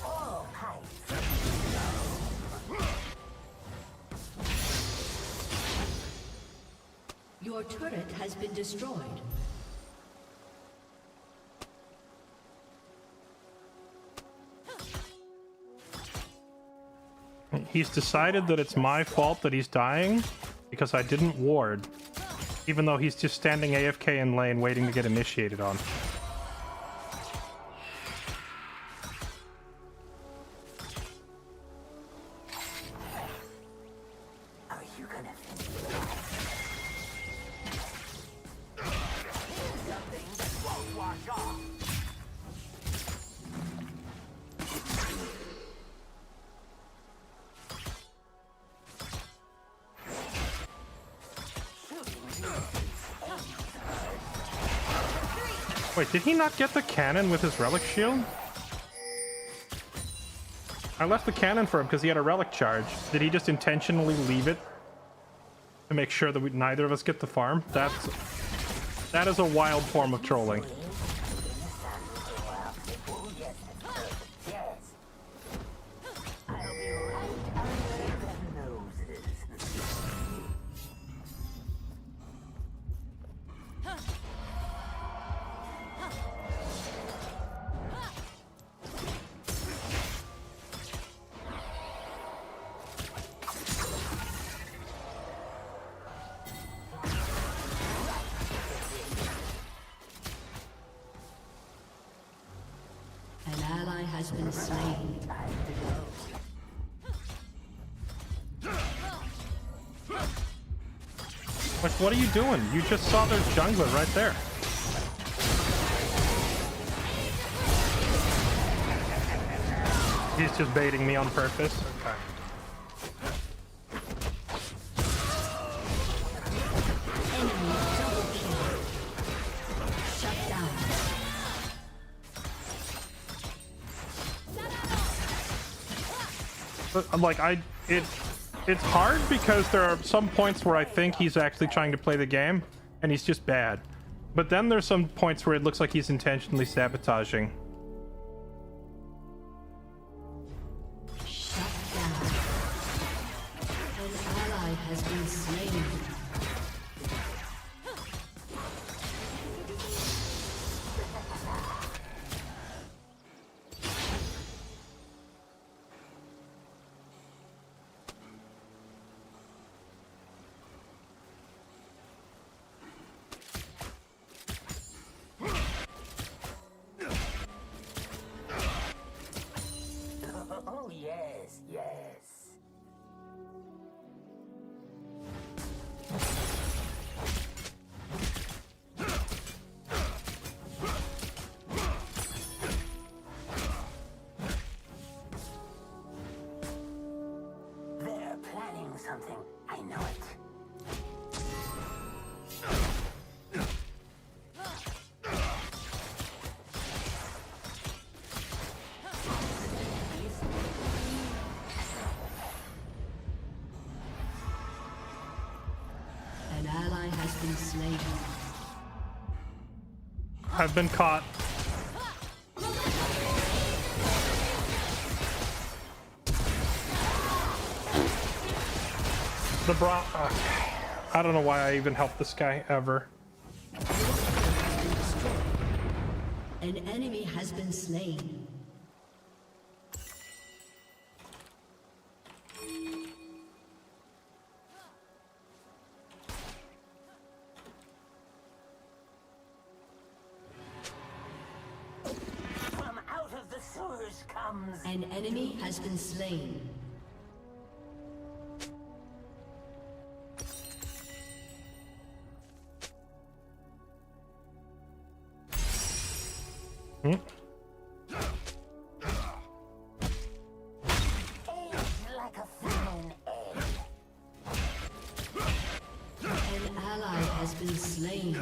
Oh, hi. Your turret has been destroyed. He's decided that it's my fault that he's dying because I didn't ward, even though he's just standing AFK in lane waiting to get initiated on. Are you gonna finish? Something that won't wash off. Wait, did he not get the cannon with his relic shield? I left the cannon for him because he had a relic charge. Did he just intentionally leave it to make sure that neither of us get the farm? That is a wild form of trolling. An ally has been slain. Like, what are you doing? You just saw their jungler right there. He's just baiting me on purpose. Okay. But, like, it's hard because there are some points where I think he's actually trying to play the game and he's just bad. But then there's some points where it looks like he's intentionally sabotaging. Shut down. An ally has been slain. know it. An ally has been slain. I've been caught. The bra. I don't know why I even helped this guy ever. An enemy has been slain. From out of the sewers comes... An enemy has been slain. Hmm? Aged like a fine egg. An ally has been slain.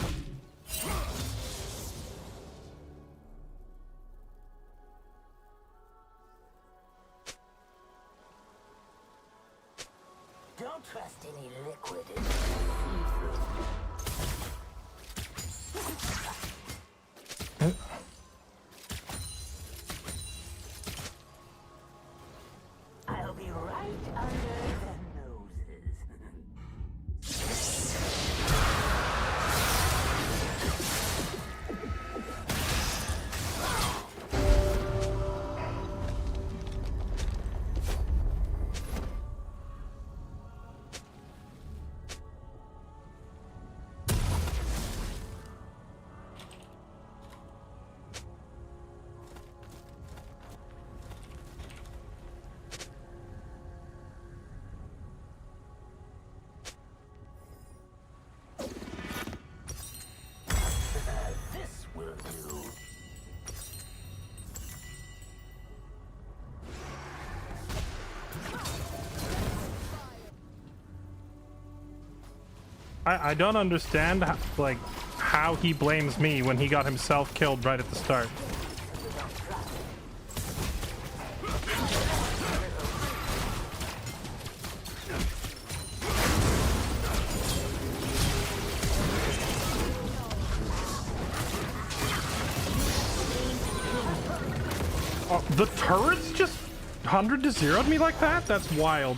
Don't trust any liquid in see-through. I'll be right under their noses. This will do. I don't understand how he blames me when he got himself killed right at the start. Oh, the turrets just 100 to 0'd me like that? That's wild.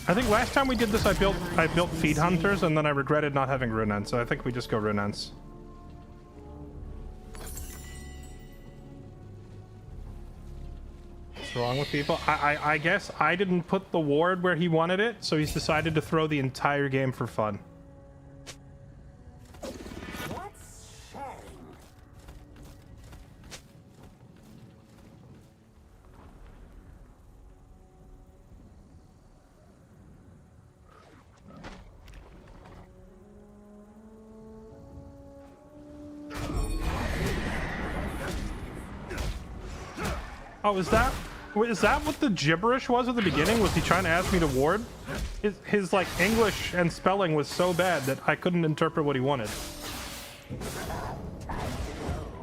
I think last time we did this, I built feed hunters, and then I regretted not having rune, so I think we just go rune. What's wrong with people? I guess I didn't put the ward where he wanted it, so he's decided to throw the entire game for fun. What's sharing? Oh, is that what the gibberish was at the beginning? Was he trying to ask me to ward? His like English and spelling was so bad that I couldn't interpret what he wanted.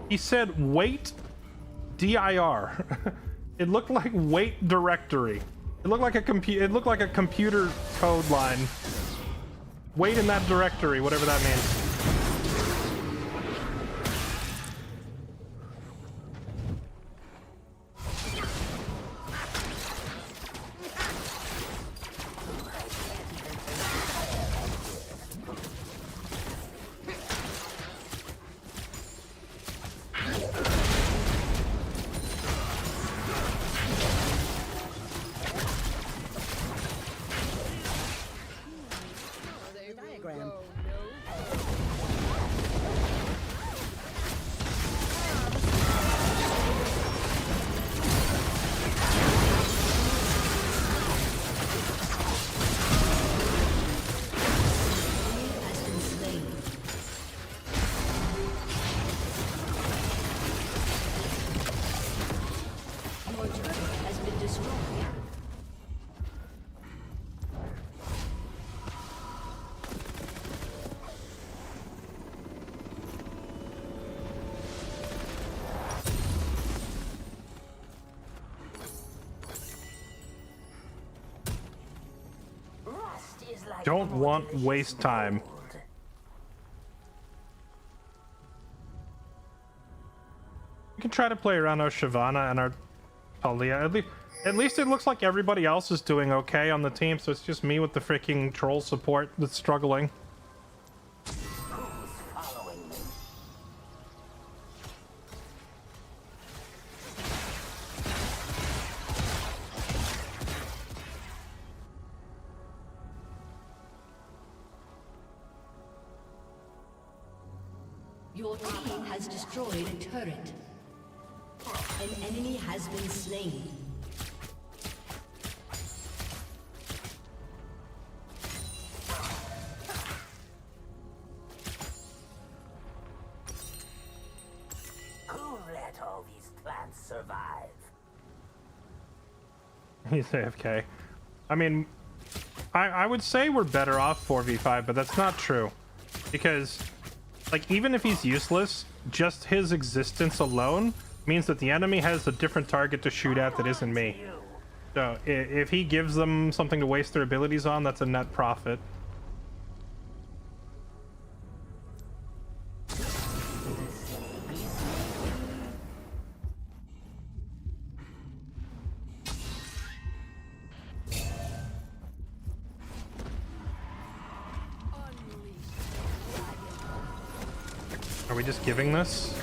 He said wait dir. It looked like wait directory. It looked like a computer code line. Wait in that directory, whatever that means. don't want waste time. We can try to play around our Shyvana and our Talia. At least it looks like everybody else is doing okay on the team, so it's just me with the freaking troll support that's struggling. Your team has destroyed a turret. An enemy has been slain. Who let all these plants survive? He's AFK. I mean, I would say we're better off 4v5, but that's not true. Because, like, even if he's useless, just his existence alone means that the enemy has a different target to shoot at that isn't me. So if he gives them something to waste their abilities on, that's a net profit. Are we just giving this?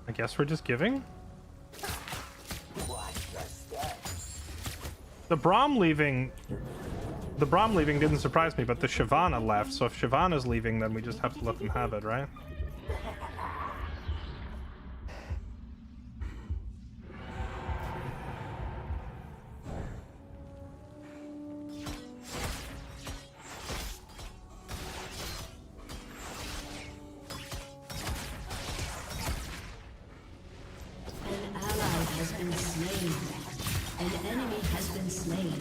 I guess we're just giving? The Braum leaving didn't surprise me, but the Shyvana left, so if Shyvana's leaving, then we just have to let them have it, right? An ally has been slain. An enemy has been slain.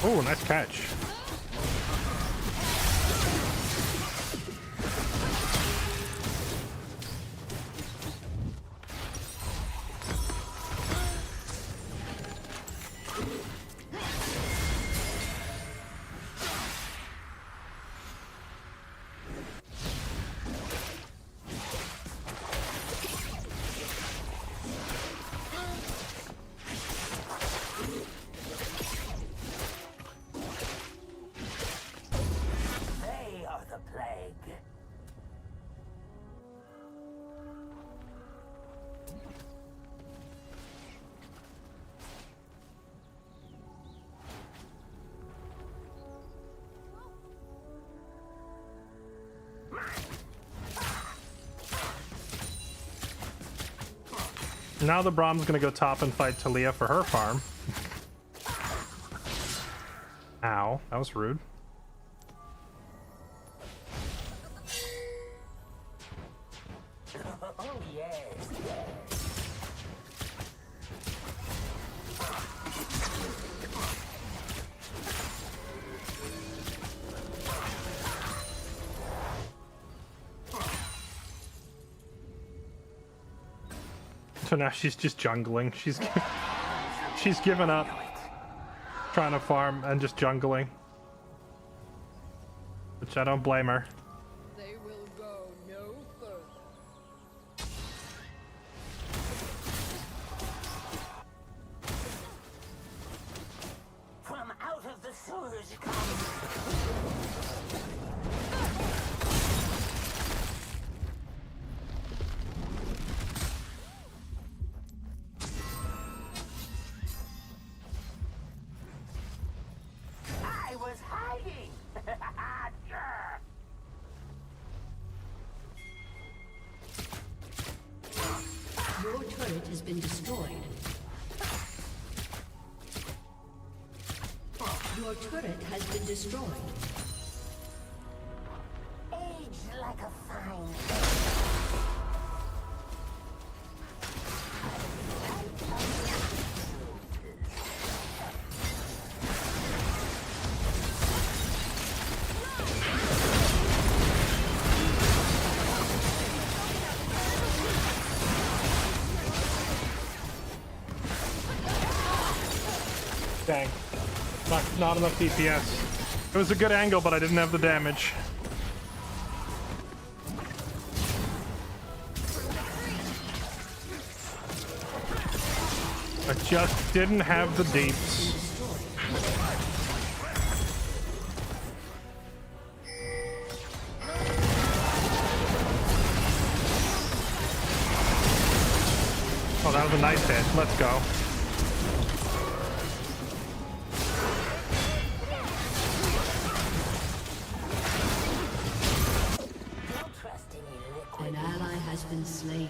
Oh, nice catch. They are the plague. Now the Brahm's gonna go top and fight Talia for her farm. Ow, that was rude. Oh yes. So now she's just jungling. She's given up trying to farm and just jungling. Which I don't blame her. They will go no further. From out of the sewers comes. I was hiding. turret has been destroyed. Your turret has been destroyed. Age like a fine. Dang. Not enough DPS. It was a good angle, but I didn't have the damage. I just didn't have the deeps. Oh, that was a nice hit. Let's go. An ally has been slain.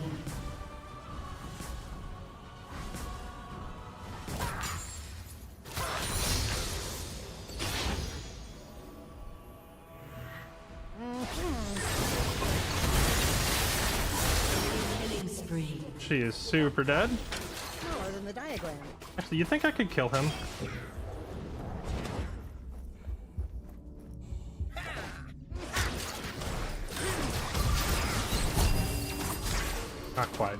Killing spree. She is super dead. Smaller than the diagram. Actually, you think I could kill him? Not quite.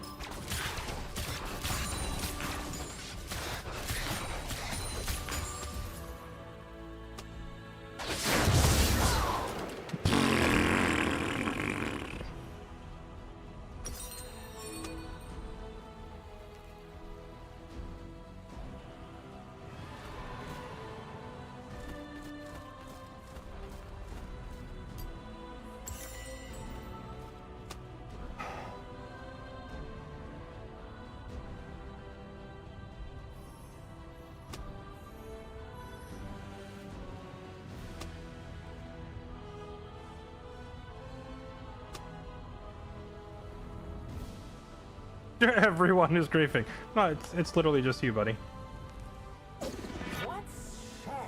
Everyone is griefing. No, it's literally just you, buddy. What's sharing?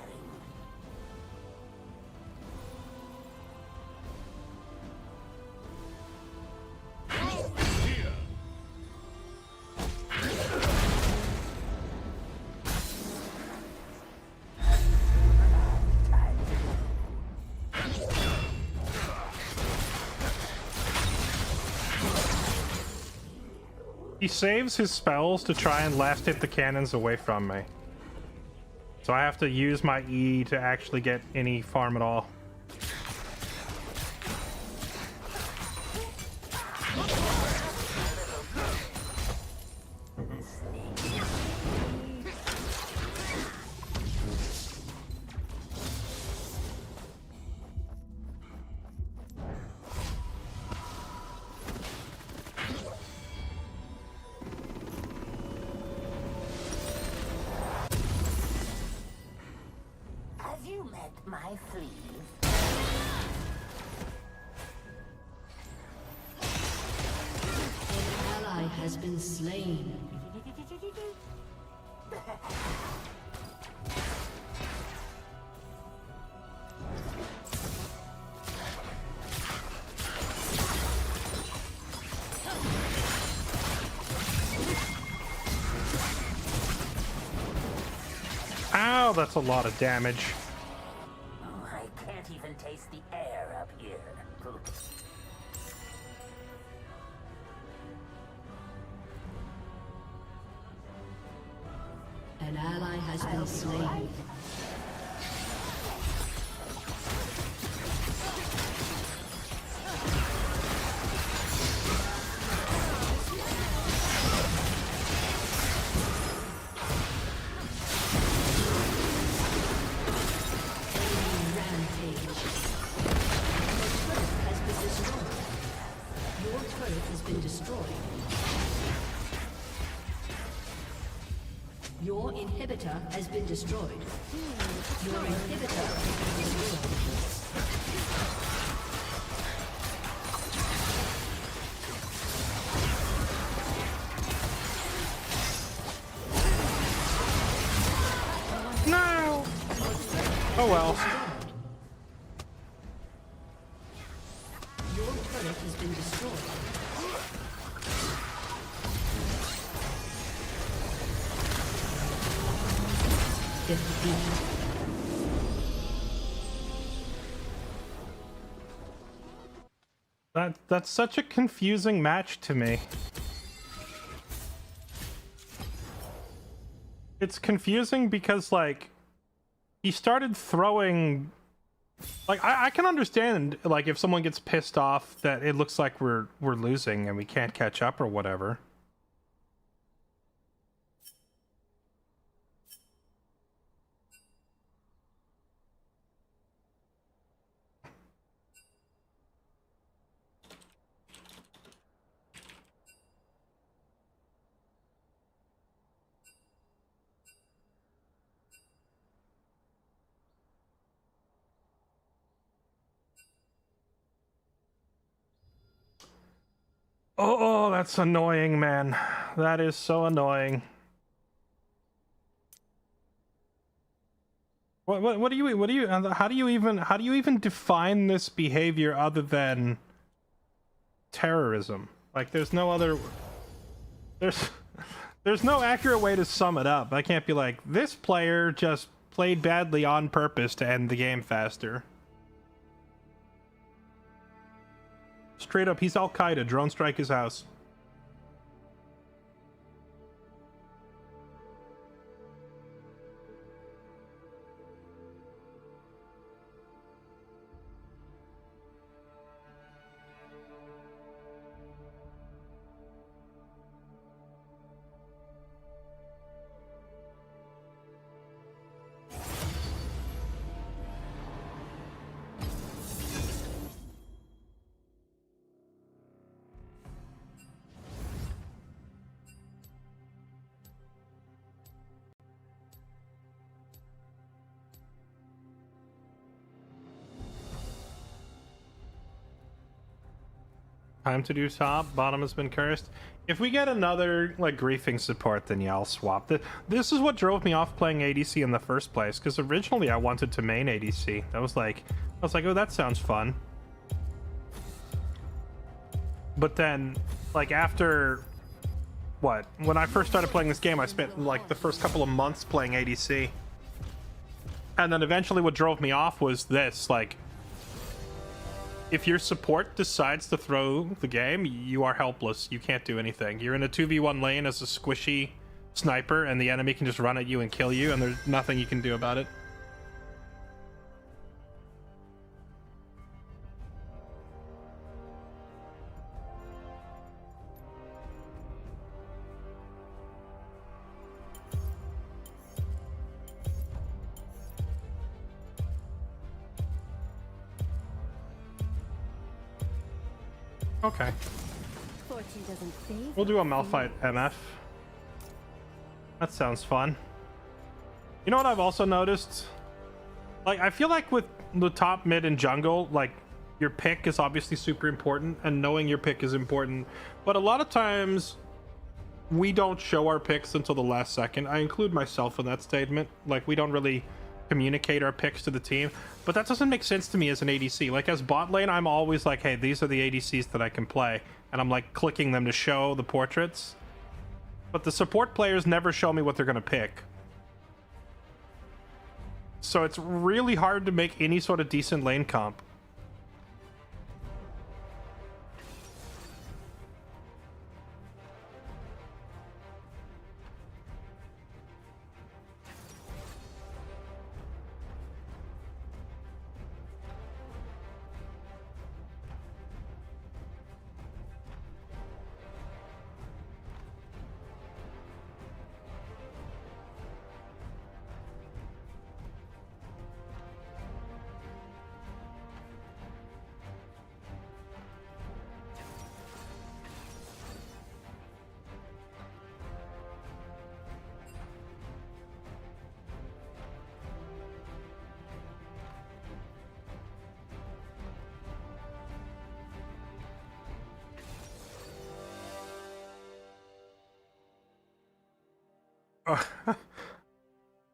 He saves his spells to try and last hit the cannons away from me. So I have to use my E to actually get any farm at all. Have you met my sleeve? An ally has been slain. Ow, that's a lot of damage. Oh, I can't even taste the air up here. An ally has been slain. Your inhibitor has been destroyed. Your inhibitor has been destroyed. Oh well. Your turret has been destroyed. Defeat. That's such a confusing match to me. It's confusing because, like, he started throwing... Like, I can understand, like, if someone gets pissed off that it looks like we're losing and we can't catch up or whatever. Oh, that's annoying, man. That is so annoying. What do you how do you even define this behavior other than terrorism? Like, there's no other, there's no accurate way to sum it up. I can't be like, this player just played badly on purpose to end the game faster. Straight up, he's Al-Qaeda. Drone strike his house. Time to do top. Bottom has been cursed. If we get another, like, griefing support, then yeah, I'll swap. This is what drove me off playing ADC in the first place, because originally I wanted to main ADC. I was like, oh, that sounds fun. But then, like, after... What? When I first started playing this game, I spent, like, the first couple of months playing ADC. And then eventually what drove me off was this, like... If your support decides to throw the game, you are helpless. You can't do anything. You're in a 2v1 lane as a squishy sniper, and the enemy can just run at you and kill you, and there's nothing you can do about it. Okay. Fortune doesn't favor We'll do a Malphite MF. That sounds fun. You know what I've also noticed? Like, I feel like with the top, mid, and jungle, like, your pick is obviously super important, and knowing your pick is important. But a lot of times, we don't show our picks until the last second. I include myself in that statement. Like, we don't really communicate our picks to the team, but that doesn't make sense to me as an ADC. Like, as bot lane, I'm always like, hey, these are the ADCs that I can play, and I'm like clicking them to show the portraits, but the support players never show me what they're gonna pick, so it's really hard to make any sort of decent lane comp.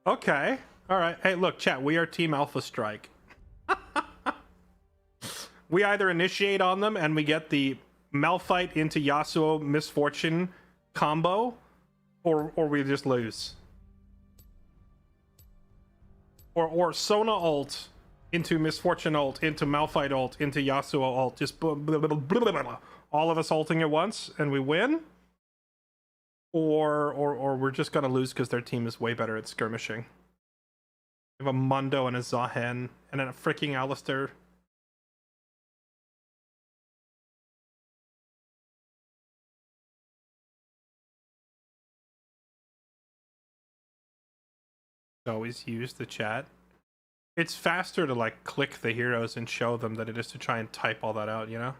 Okay. All right. Hey, look, chat. We are Team Alpha Strike. We either initiate on them and we get the Malphite into Yasuo Misfortune combo, or we just lose. Or Sona ult into Misfortune ult into Malphite ult into Yasuo ult. Just all of us ulting at once and we win. Or we're just gonna lose because their team is way better at skirmishing. We have a Mundo and a Zahen and then a freaking Alistar. Always use the chat. It's faster to like click the heroes and show them than it is to try and type all that out, you know?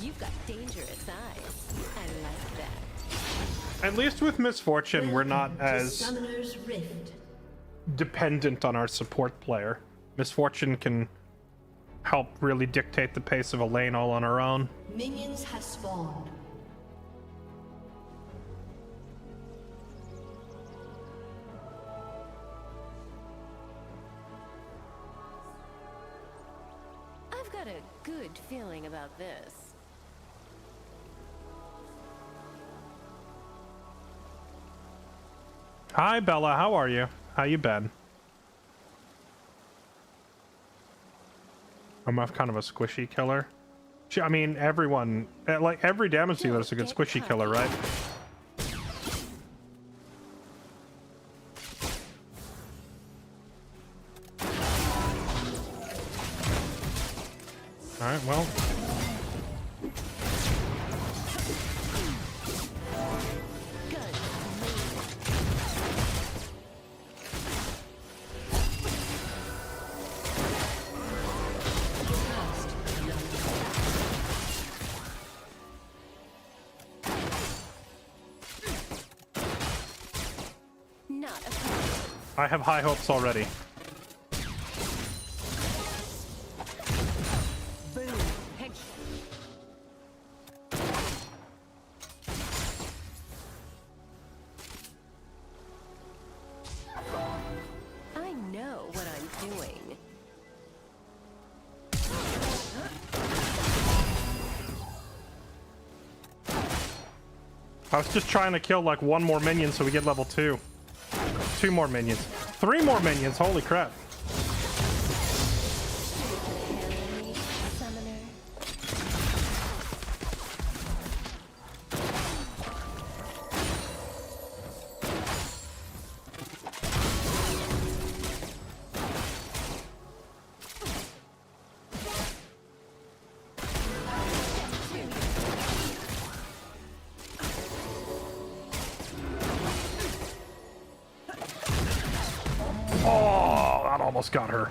You've got dangerous eyes. I like that. At least with Misfortune, we're not as Summoner's Rift. dependent on our support player. Misfortune can help really dictate the pace of a lane all on her own. Minions have spawned. I've got a good feeling about this. Hi, Bella. How are you? How you been? I'm kind of a squishy killer. I mean, everyone, like every damage dealer is a good squishy killer, right? All right, well. I have high hopes already. I know what I'm doing. I was just trying to kill like one more minion so we get level 2. 2 more minions. 3 more minions, holy crap. Oh, that almost got her.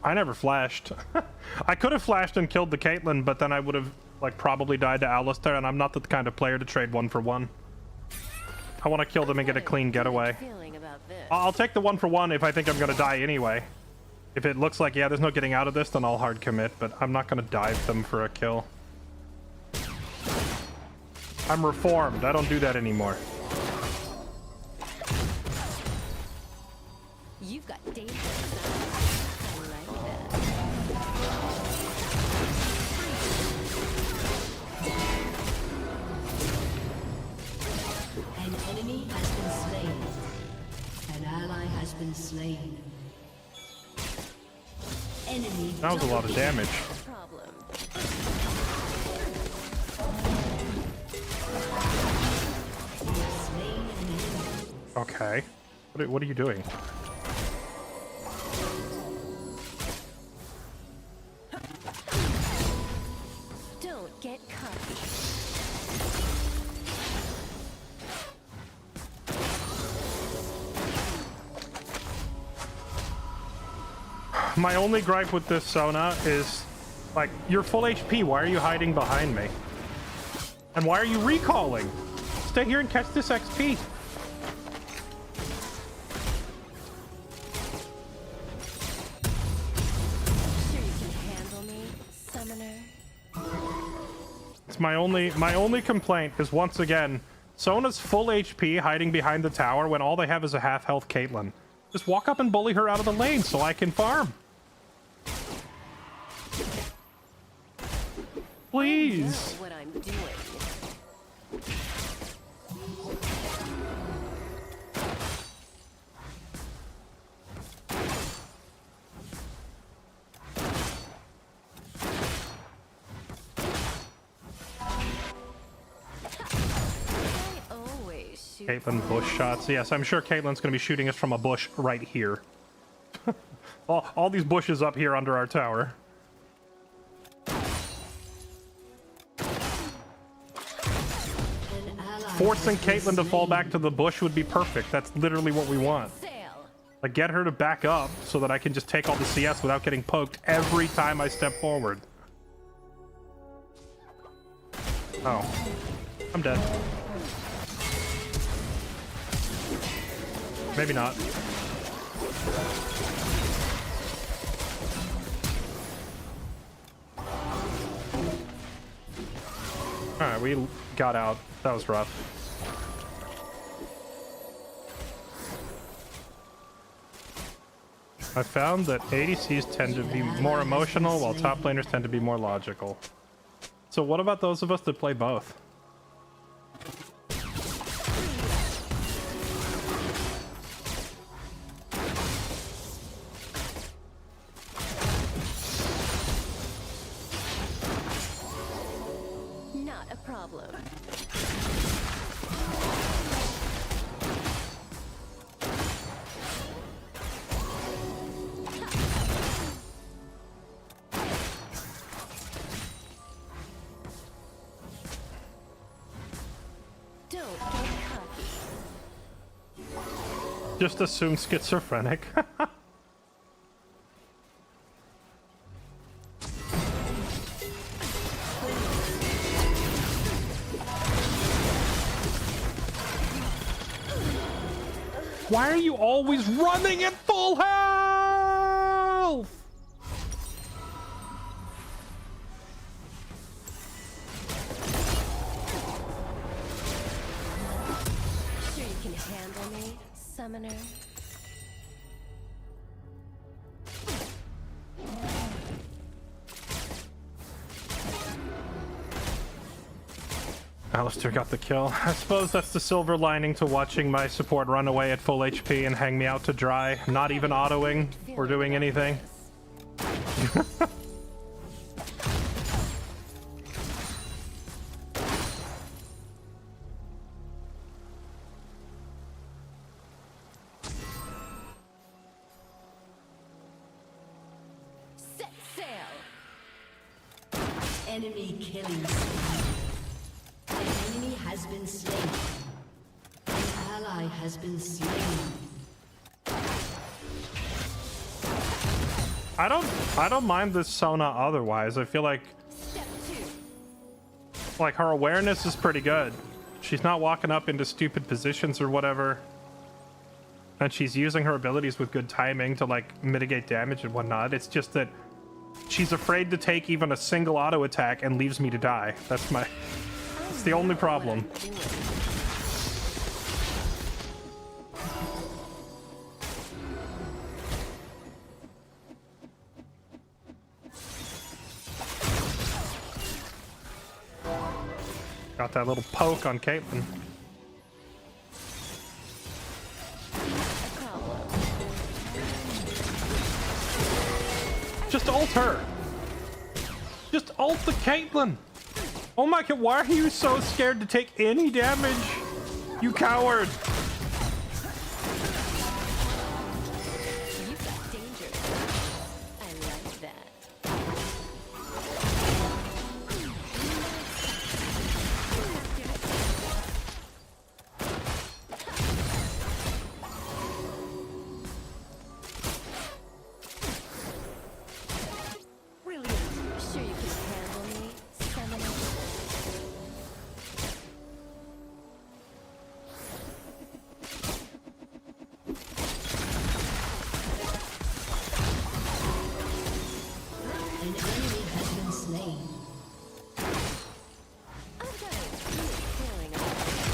I never flashed. I could have flashed and killed the Caitlyn, but then I would have like probably died to Alistar, and I'm not the kind of player to trade 1 for 1. I want to kill them and get a clean getaway. I'll take the 1 for 1 if I think I'm gonna die anyway. If it looks like, yeah, there's no getting out of this, then I'll hard commit, but I'm not gonna dive them for a kill. I'm reformed. I don't do that anymore. You've got dangerous An enemy has been slain. An ally has been slain. Enemy That was a lot of damage. Okay. What are you doing? Don't get cocky. My only gripe with this Sona is, like, you're full HP. Why are you hiding behind me? And why are you recalling? Stay here and catch this XP. Sure you can handle me, summoner? It's my only complaint is, once again, Sona's full HP hiding behind the tower when all they have is a half health Caitlyn. Just walk up and bully her out of the lane so I can farm. Please. I know what I'm doing. Caitlyn bush shots. Yes, I'm sure Caitlyn's going to be shooting us from a bush right here. all these bushes up here under our tower. Forcing Caitlyn to fall back to the bush would be perfect. That's literally what we want. Like, get her to back up so that I can just take all the CS without getting poked every time I step forward. Oh. I'm dead. Maybe not. Alright, we got out. That was rough. I found that ADCs tend to be more emotional while top laners tend to be more logical. So what about those of us that play both? Not a problem. Don't get cocky. Just assume schizophrenic. Why are you always running at full health? Sure you can handle me, summoner? Alistair got the kill. I suppose that's the silver lining to watching my support run away at full HP and hang me out to dry, not even autoing or doing anything. Set sail! Enemy killing spree. An enemy has been slain. An ally has been slain. I don't mind this Sona otherwise. I feel like her awareness is pretty good. She's not walking up into stupid positions or whatever. And she's using her abilities with good timing to like mitigate damage and whatnot. It's just that she's afraid to take even a single auto attack and leaves me to die. That's the only problem. Got that little poke on Caitlyn. Just ult her. Just ult the Caitlyn. Oh my god, why are you so scared to take any damage? You coward. An enemy has been slain. I've got a good feeling about this.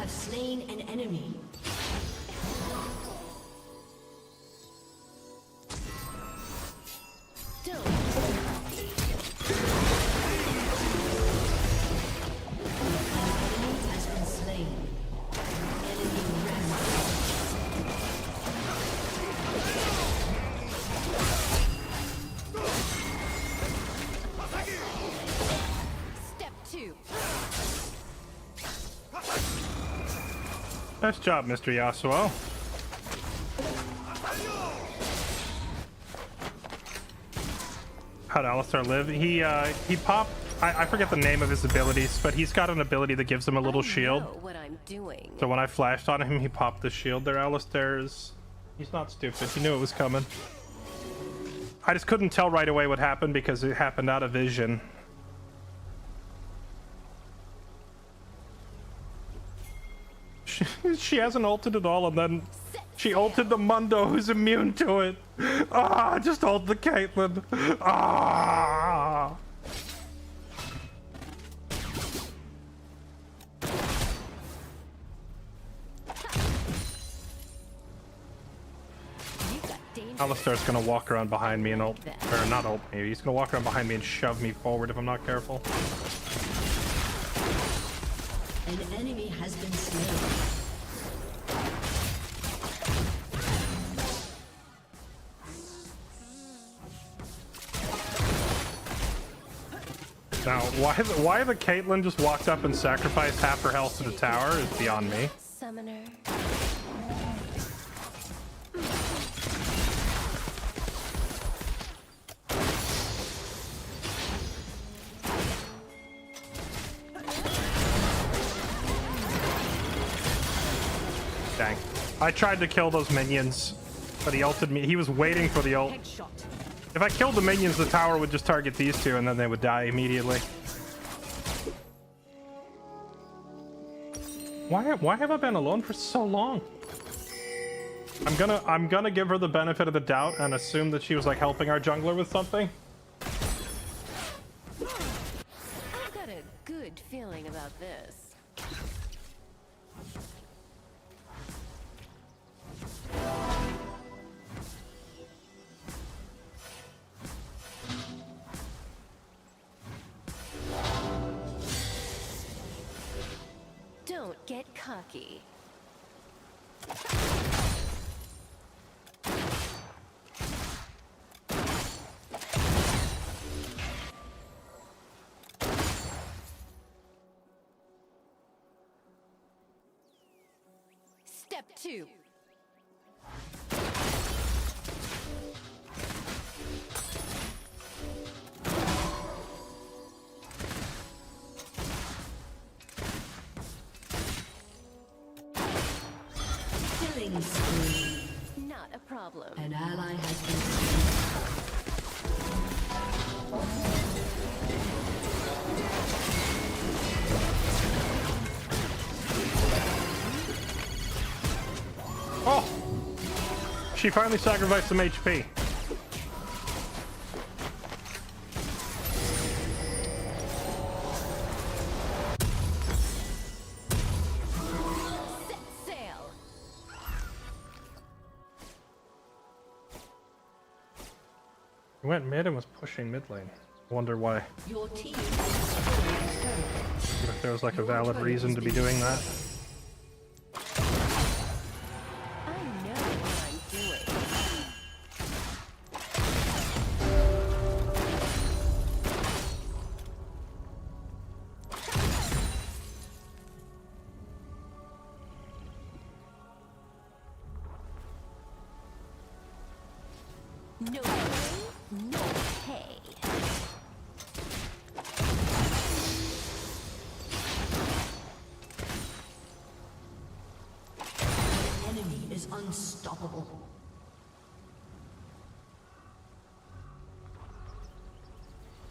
Slain an enemy. Nice job, Mr. Yasuo. How'd Alistar live? He popped. I forget the name of his abilities, but he's got an ability that gives him a little shield. What I'm doing. So when I flashed on him, he popped the shield there. Alistar's... He's not stupid. He knew it was coming. I just couldn't tell right away what happened because it happened out of vision. She hasn't ulted at all, and then she ulted the Mundo, who's immune to it. Ah, just ult the Caitlyn. Ah. Alistar's gonna walk around behind me and ult, or not ult me. He's gonna walk around behind me and shove me forward if I'm not careful. An enemy has been slain. Now, why the Caitlyn just walked up and sacrificed half her health to the tower is beyond me. Summoner. Dang. I tried to kill those minions, but he ulted me. He was waiting for the ult. If I killed the minions, the tower would just target these two and then they would die immediately. Why have I been alone for so long? I'm gonna give her the benefit of the doubt and assume that she was like helping our jungler with something. I've got a good feeling about this. Don't get cocky. Step 2. Killing spree. Not a problem. An ally has been slain. Oh! She finally sacrificed some HP. Set sail. He went mid and was pushing mid lane. Wonder why. Your team If there was like a valid reason to be doing that. I know what I'm doing. No way, no pay. is unstoppable.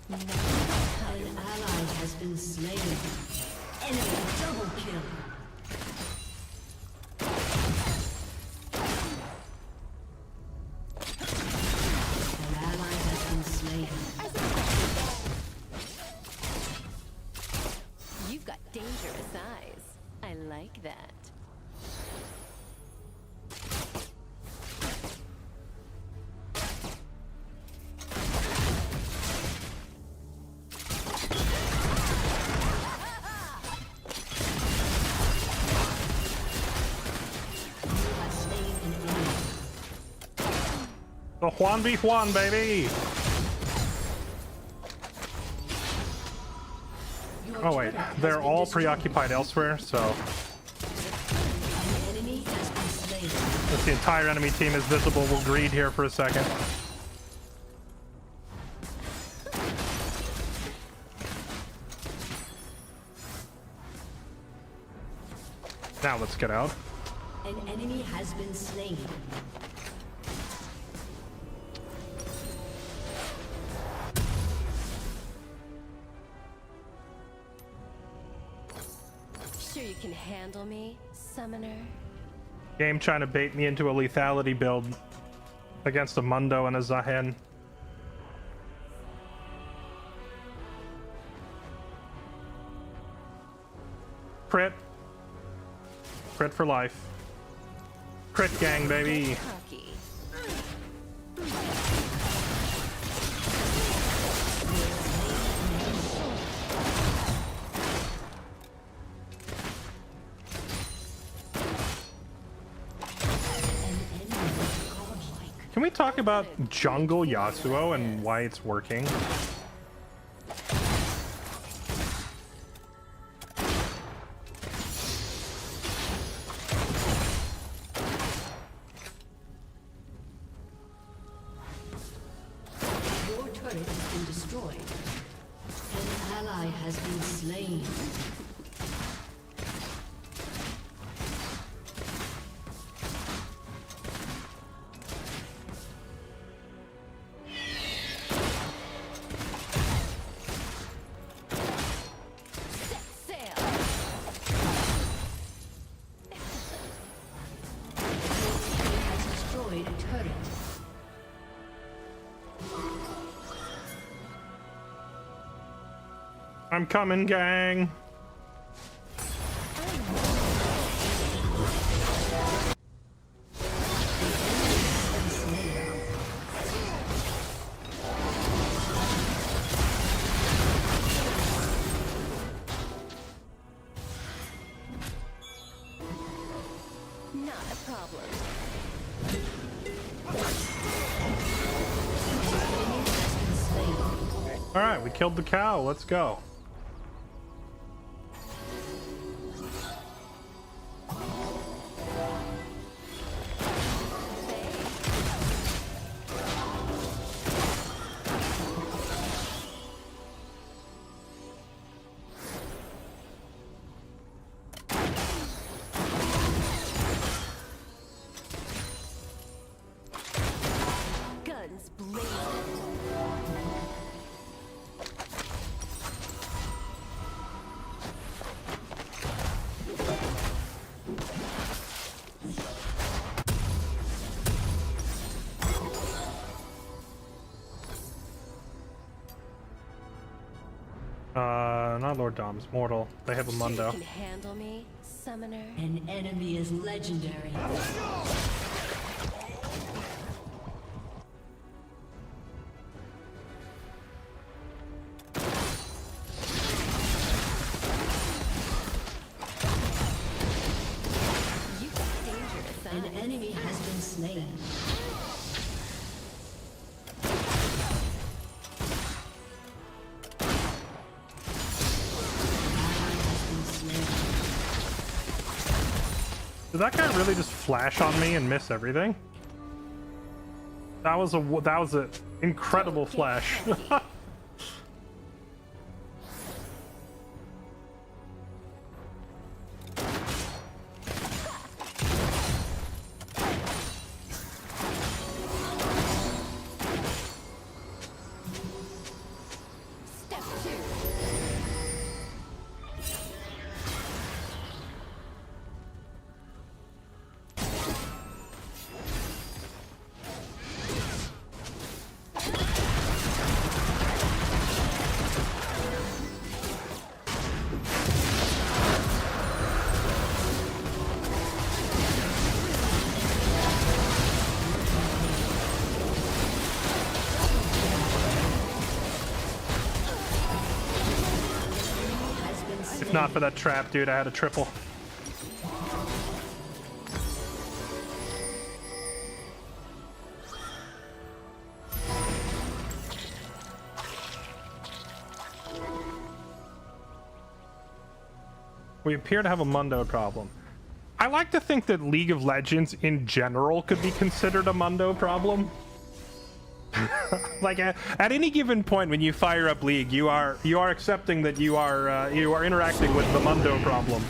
An ally has been slain. Enemy double kill. An ally has been slain. You've got dangerous eyes. I like that. The Juan v Juan, baby! Oh wait, they're all preoccupied elsewhere, so... If the entire enemy team is visible, we'll greed here for a second. Now let's get out. An enemy has been slain. Sure you can handle me, summoner? Game trying to bait me into a lethality build against a Mundo and a Zahen. Crit. Crit for life. Crit gang, baby. Can we talk about jungle Yasuo and why it's working? Your turret has been destroyed. An ally has been slain. I'm coming, gang. Not a problem. All right, we killed the cow. Let's go. Guns blazing. Not Lord Dom's mortal. They have a Mundo. You can handle me, summoner. An enemy is legendary. An enemy has been slain. Did that guy really just flash on me and miss everything? That was an incredible flash. If not for that trap, dude, I had a triple. We appear to have a Mundo problem. I like to think that League of Legends in general could be considered a Mundo problem. Like at any given point when you fire up League, you are accepting that you are interacting with the Mundo problem.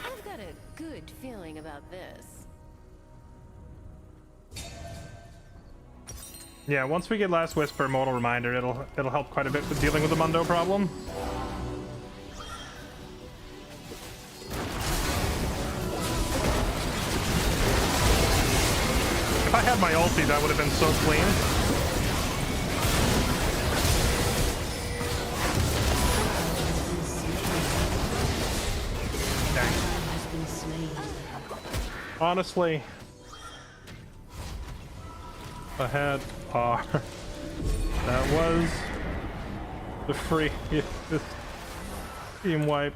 I've got a good feeling about this. Yeah, once we get Last Whisper, Modal Reminder, it'll help quite a bit with dealing with the Mundo problem. If I had my ulti, that would have been so clean. Dang. Honestly, ahead are. That was the free team wipe.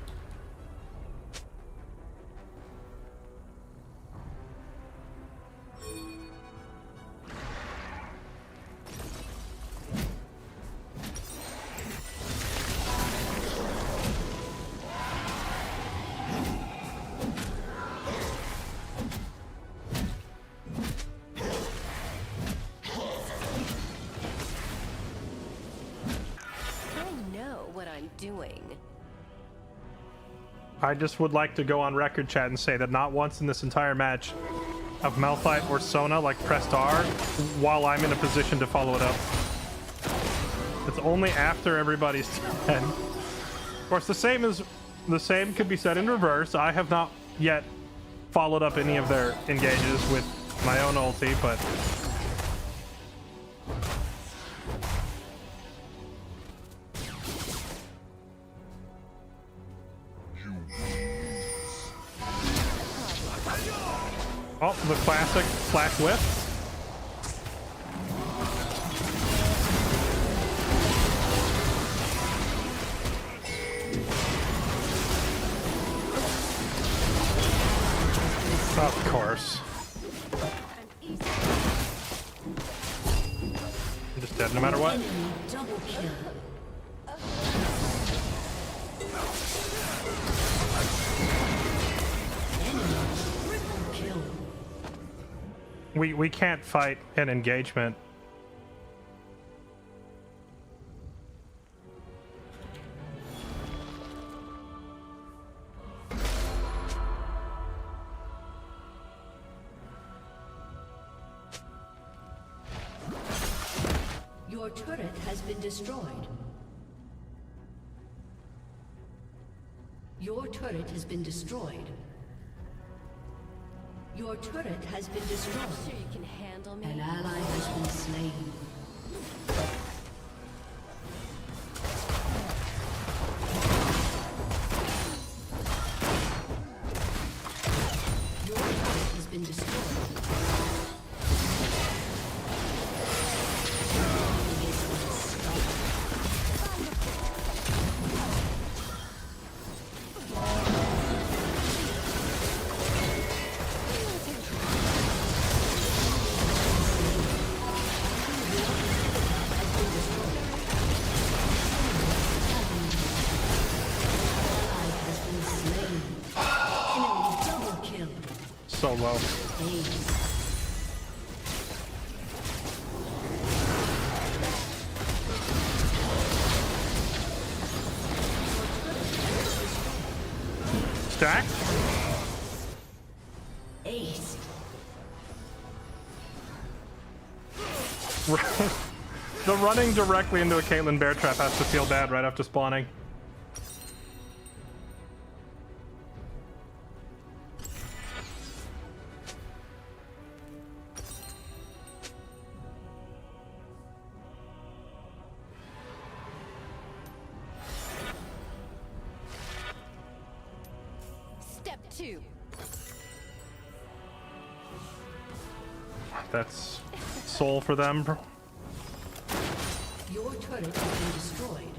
Doing. I just would like to go on record, chat, and say that not once in this entire match have Malphite or Sona like pressed R while I'm in a position to follow it up. It's only after everybody's dead. Of course, the same could be said in reverse. I have not yet followed up any of their engages with my own ulti, but oh, the classic flash whip. Of course. I'm just dead no matter what. We can't fight an engagement. Your turret has been destroyed. Your turret has been destroyed. Your turret has been destroyed. Sure you can handle me. An ally has been slain. Your turret has been destroyed. So low. Stack? Ace. The running directly into a Caitlyn bear trap has to feel bad right after spawning. Step 2. That's soul for them. Your turret has been destroyed.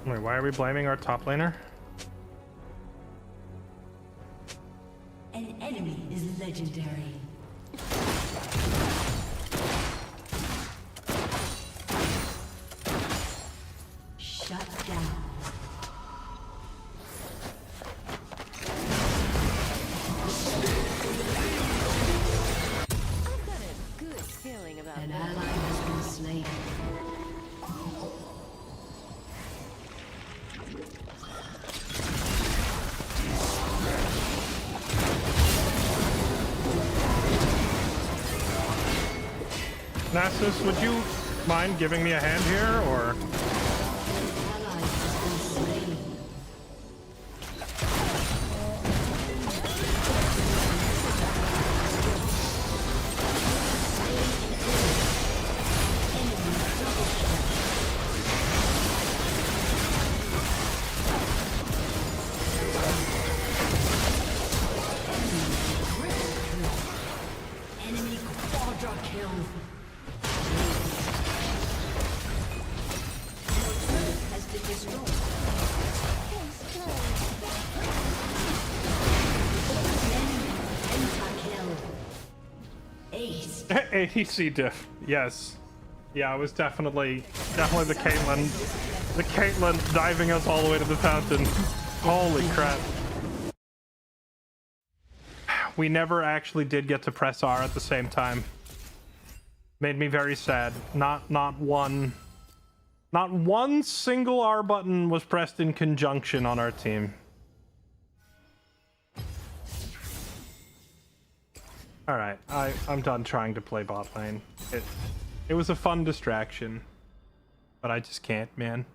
Wait, why are we blaming our top laner? An enemy is legendary. Shut down. I've got a good feeling about An that. ally has been slain. Nasus, would you mind giving me a hand here, or? Ally has been slain. Enemy quadra kill. Your turret has been destroyed. Enemy pentakill. Ace. ADC diff. Yes. Yeah, it was definitely the Caitlyn diving us all the way to the fountain. Holy crap. We never actually did get to press R at the same time. Made me very sad. Not one single R button was pressed in conjunction on our team. Alright, I'm done trying to play bot lane. It was a fun distraction. But I just can't, man.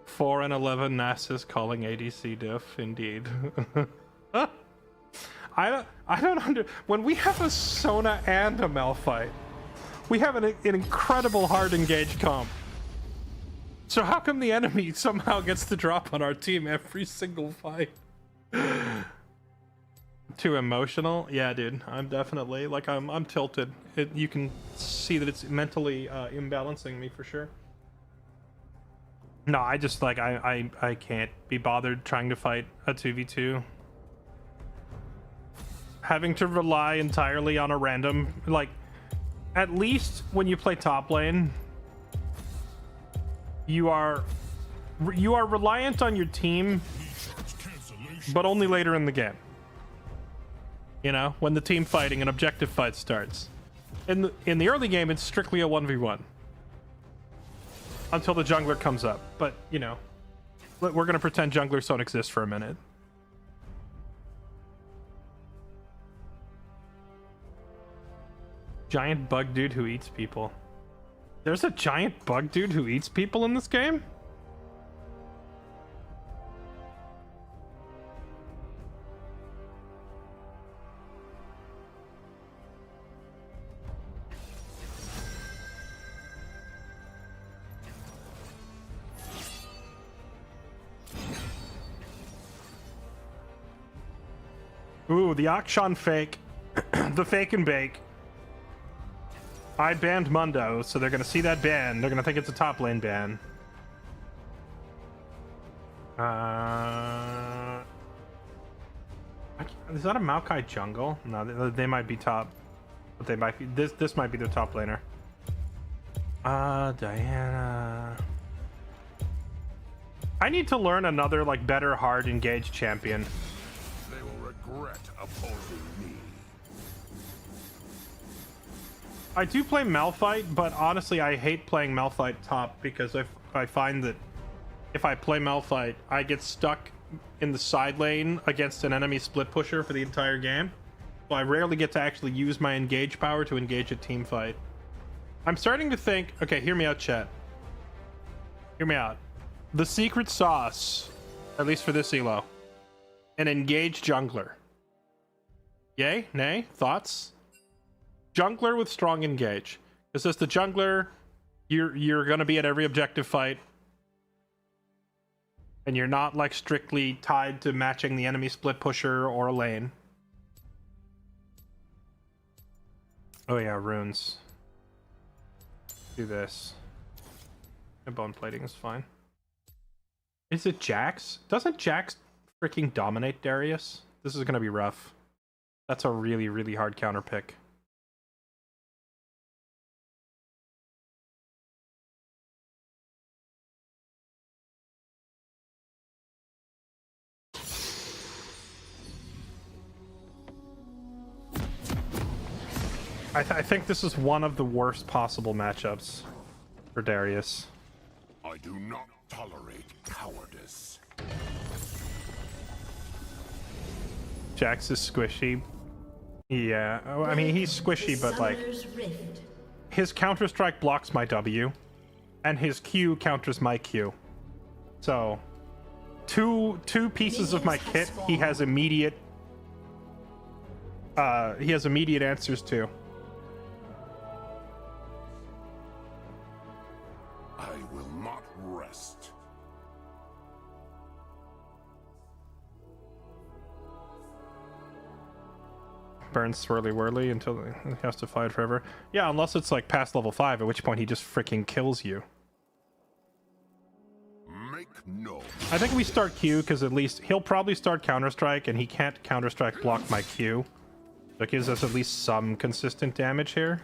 Four and 11 Nasus calling ADC diff, indeed. I don't when we have a Sona and a Malphite, we have an incredible hard engaged comp. So how come the enemy somehow gets the drop on our team every single fight? Too emotional? Yeah, dude. I'm definitely like I'm tilted. You can see that it's mentally imbalancing me for sure. No, I just like I can't be bothered trying to fight a 2v2. Having to rely entirely on a random, like, at least when you play top lane, you are reliant on your team, but only later in the game. You know, when the team fighting and objective fight starts. In the early game, it's strictly a 1v1. Until the jungler comes up. But, you know, we're gonna pretend junglers don't exist for a minute. Giant bug dude who eats people. There's a giant bug dude who eats people in this game? Ooh, the Akshan fake. The fake and bake. I banned Mundo, so they're gonna see that ban. They're gonna think it's a top lane ban. Is that a Maokai jungle? No, they might be top. But they might be. This might be the top laner. Diana. I need to learn another, like, better hard engaged champion. They will regret opposing me. I do play Malphite, but honestly, I hate playing Malphite top because I find that if I play Malphite, I get stuck in the side lane against an enemy split pusher for the entire game. So I rarely get to actually use my engage power to engage a team fight. I'm starting to think, okay, hear me out, chat. Hear me out. The secret sauce, at least for this elo, an engaged jungler. Yay? Nay? Thoughts? Jungler with strong engage. Is this the jungler? You're gonna be at every objective fight. And you're not like strictly tied to matching the enemy split pusher or a lane. Oh yeah, runes. Do this. And bone plating is fine. Is it Jax? Doesn't Jax freaking dominate Darius? This is gonna be rough. That's a really, really hard counter pick. I think this is one of the worst possible matchups for Darius. I do not tolerate cowardice. Jax is squishy. Yeah, I mean, he's squishy, but like, his Counter-Strike blocks my W, and his Q counters my Q. So, two pieces of my kit he has immediate answers to. I will not rest. Burns Swirly Whirly until he has to fight forever. Yeah, unless it's like past level 5, at which point he just freaking kills you. Make no. I think we start Q because at least he'll probably start Counter-Strike and he can't Counter-Strike block my Q. So it gives us at least some consistent damage here.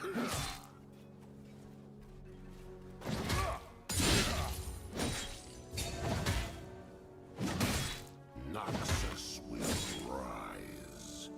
Noxus will rise.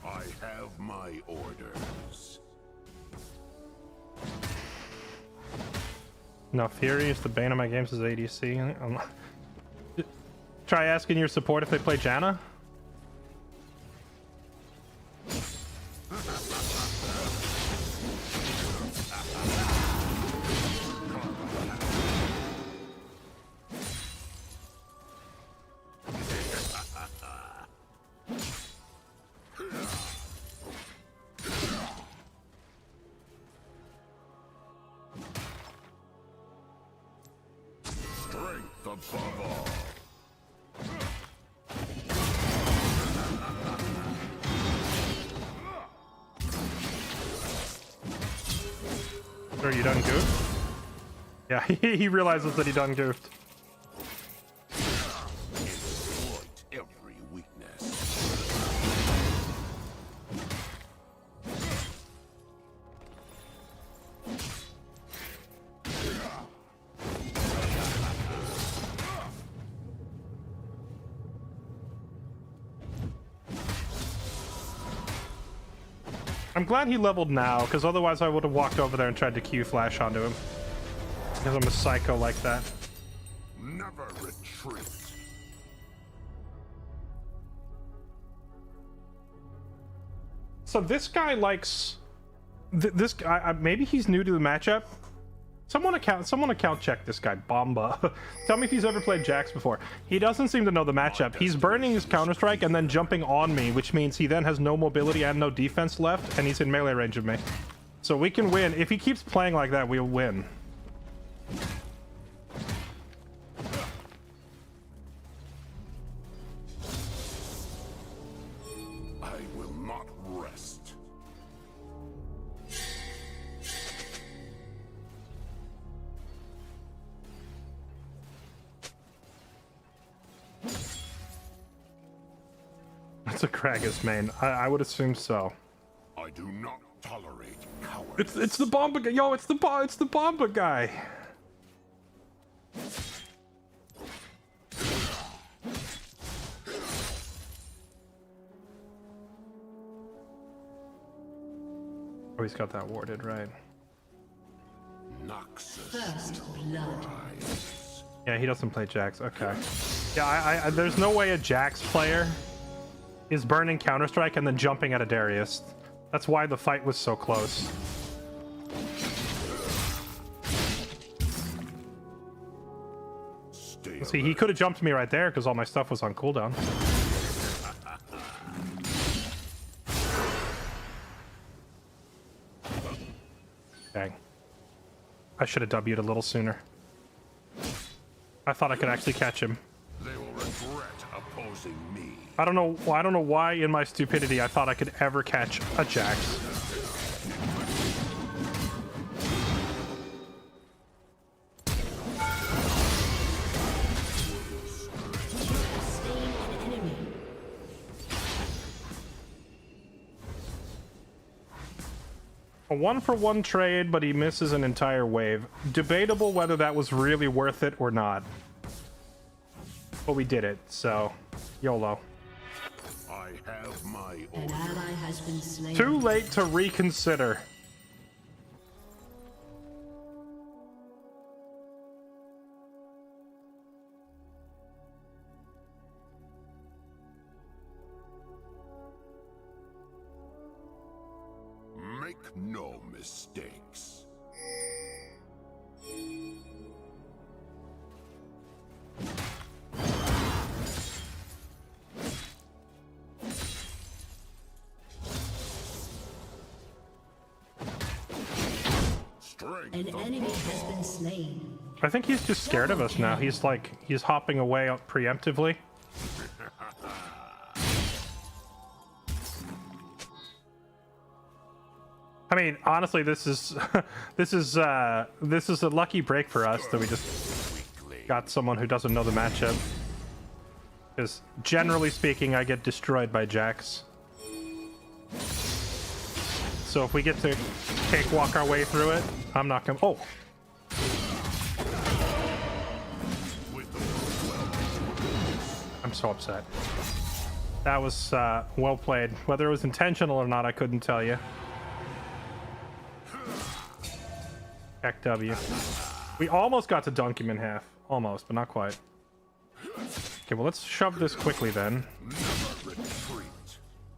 I have my orders. No, Fury is the bane of my games as ADC. Try asking your support if they play Janna. Strength above all. Are you done goofed? Yeah, he realizes that he done goofed. Exploit every weakness. I'm glad he leveled now, because otherwise I would have walked over there and tried to Q flash onto him. Because I'm a psycho like that. Never retreat. So this guy likes... this guy, maybe he's new to the matchup. Someone account check this guy, Bomba. Tell me if he's ever played Jax before. He doesn't seem to know the matchup. He's burning his Counter-Strike and then jumping on me, which means he then has no mobility and no defense left, and he's in melee range of me. So we can win. If he keeps playing like that, we'll win. I will not rest. That's a Kragus main. I would assume so. I do not tolerate cowardice. It's the Bomba guy. Yo, it's the Bomba guy. Oh, he's got that warded, right? First blood. Yeah, he doesn't play Jax. Okay. Yeah, there's no way a Jax player is burning Counter-Strike and then jumping at a Darius. That's why the fight was so close. See, he could have jumped me right there because all my stuff was on cooldown. Dang. I should have W'd a little sooner. I thought I could actually catch him. They will regret opposing me. I don't know why in my stupidity I thought I could ever catch a Jax. A 1-for-1 trade, but he misses an entire wave. Debatable whether that was really worth it or not. But we did it, so YOLO. I have my An ally has been slain. Too late to reconsider. Make no mistakes. An enemy has been slain. I think he's just scared of us now. He's hopping away preemptively. I mean, honestly, this is this is a lucky break for us that we just got someone who doesn't know the matchup. Because generally speaking, I get destroyed by Jax. So if we get to cakewalk our way through it, I'm not gonna. Oh. I'm so upset. That was well played. Whether it was intentional or not, I couldn't tell you. XW. We almost got to dunk him in half. Almost, but not quite. Okay, well, let's shove this quickly then.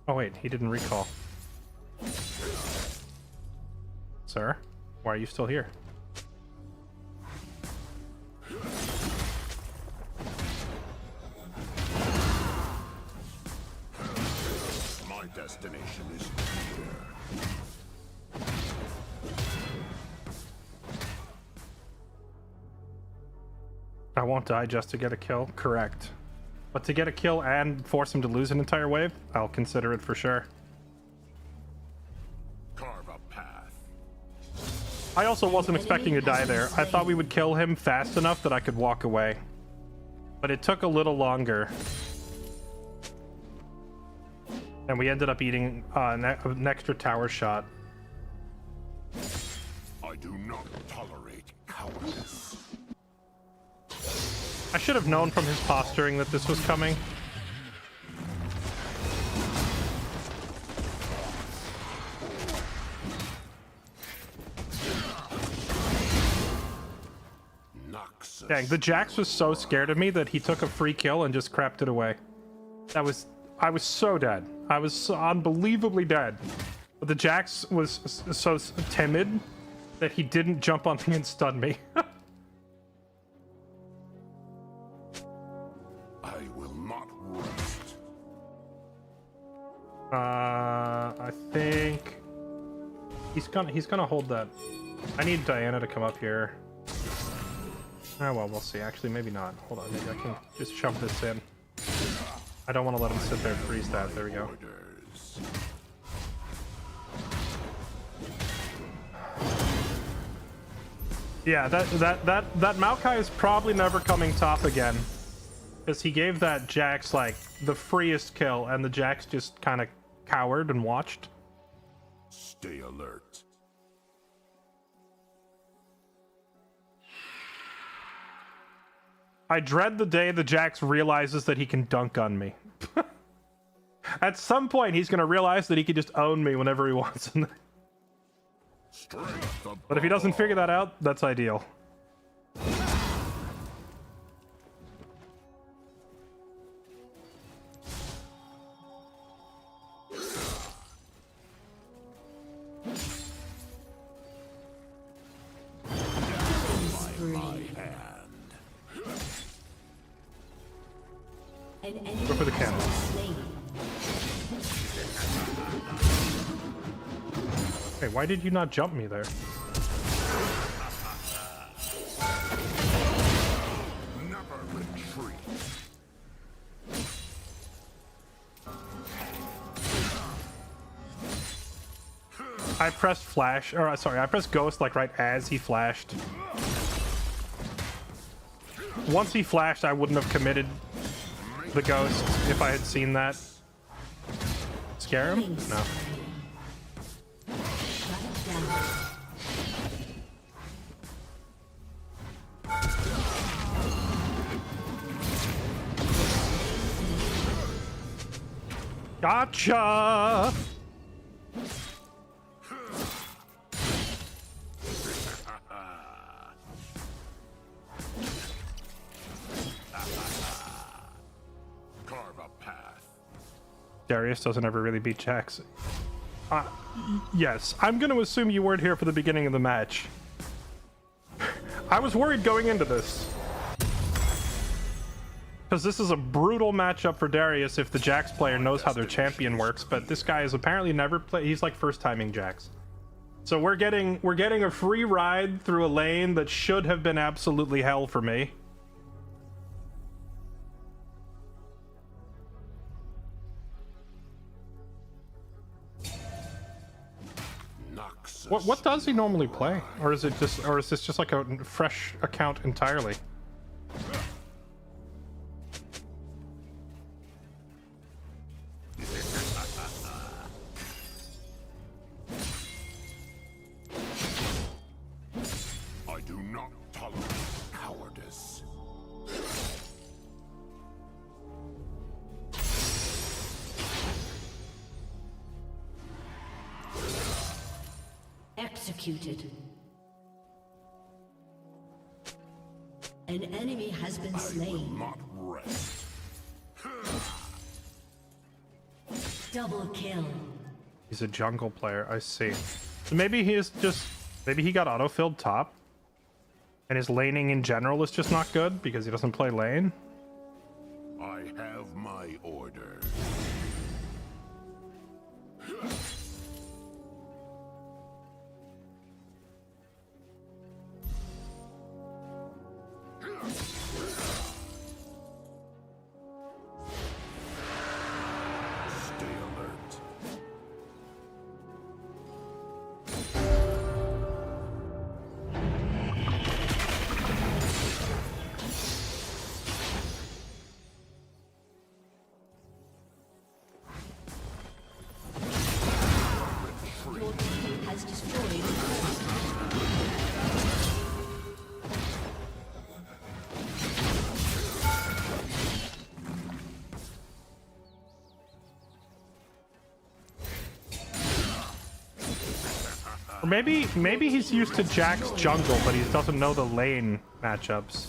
Oh, wait, he didn't recall. Sir, why are you still here? My destination is here. I won't die just to get a kill. Correct. But to get a kill and force him to lose an entire wave, I'll consider it for sure. Carve a path. I also wasn't expecting to die there. I thought we would kill him fast enough that I could walk away. But it took a little longer. And we ended up eating an extra tower shot. I do not tolerate cowardice. I should have known from his posturing that this was coming. Dang, the Jax was so scared of me that he took a free kill and just crapped it away. I was so dead. I was so unbelievably dead. But the Jax was so timid that he didn't jump on me and stun me. I will not rest. I think he's gonna hold that. I need Diana to come up here. Oh, well, we'll see. Actually, maybe not. Hold on, maybe I can just shove this in. I don't want to let him sit there and freeze that. There we go. Yeah, that Maokai is probably never coming top again. Because he gave that Jax, like, the freest kill, and the Jax just kind of cowered and watched. Stay alert. I dread the day the Jax realizes that he can dunk on me. At some point, he's going to realize that he can just own me whenever he wants. But if he doesn't figure that out, that's ideal. Go for the cannon. Hey, why did you not jump me there? Never retreat. I pressed flash, or sorry, I pressed ghost like right as he flashed. Once he flashed, I wouldn't have committed the ghost if I had seen that. Scare him? No. Gotcha! Carve a path. Darius doesn't ever really beat Jax. Yes, I'm going to assume you weren't here for the beginning of the match. I was worried going into this. Because this is a brutal matchup for Darius if the Jax player knows how their champion works, but this guy is apparently never played. He's like first timing Jax. So we're getting a free ride through a lane that should have been absolutely hell for me. What does he normally play? Or is it just, or is this just like a fresh account entirely? I do not tolerate cowardice. Executed. An enemy has been slain. Not rest. Double kill. He's a jungle player, I see. So maybe he is just, maybe he got auto-filled top, and his laning in general is just not good because he doesn't play lane. I have my order. Stay alert. Your team has destroyed a turret. Or maybe he's used to Jack's jungle, but he doesn't know the lane matchups.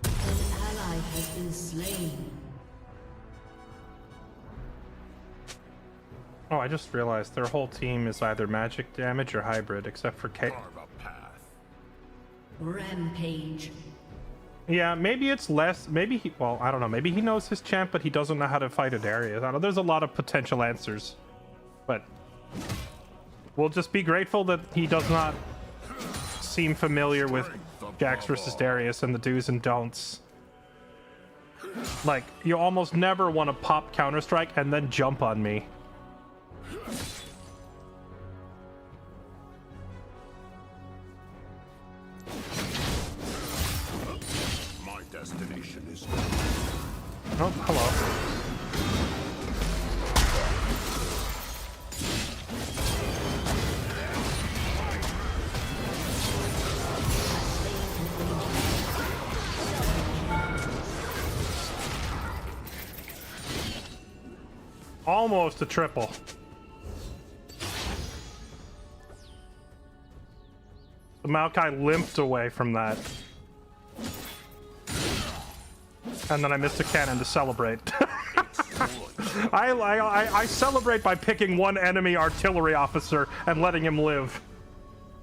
An ally has been slain. Oh, I just realized their whole team is either magic damage or hybrid, except for K. Carve a path. Rampage. Yeah, maybe it's less. Maybe he. Well, I don't know. Maybe he knows his champ, but he doesn't know how to fight a Darius. I don't know. There's a lot of potential answers, but we'll just be grateful that he does not seem familiar with Jax versus Darius and the do's and don'ts. Like, you almost never want to pop Counter-Strike and then jump on me. My destination is. Oh, hello. Almost a triple. The Maokai limped away from that. And then I missed a cannon to celebrate. I celebrate by picking one enemy artillery officer and letting him live.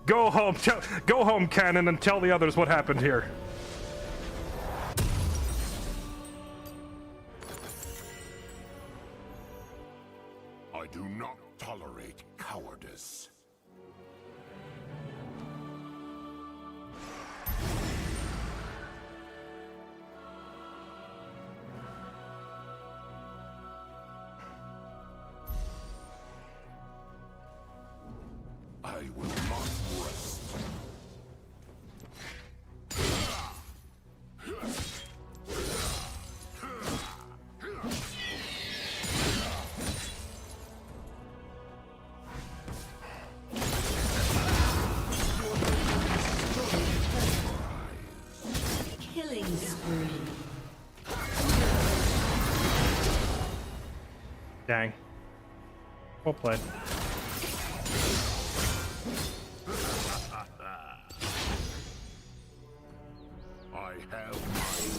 Go home, cannon, and tell the others what happened here. I do not tolerate cowardice. I will not rest. Killing spree. Dang. Well played. I have my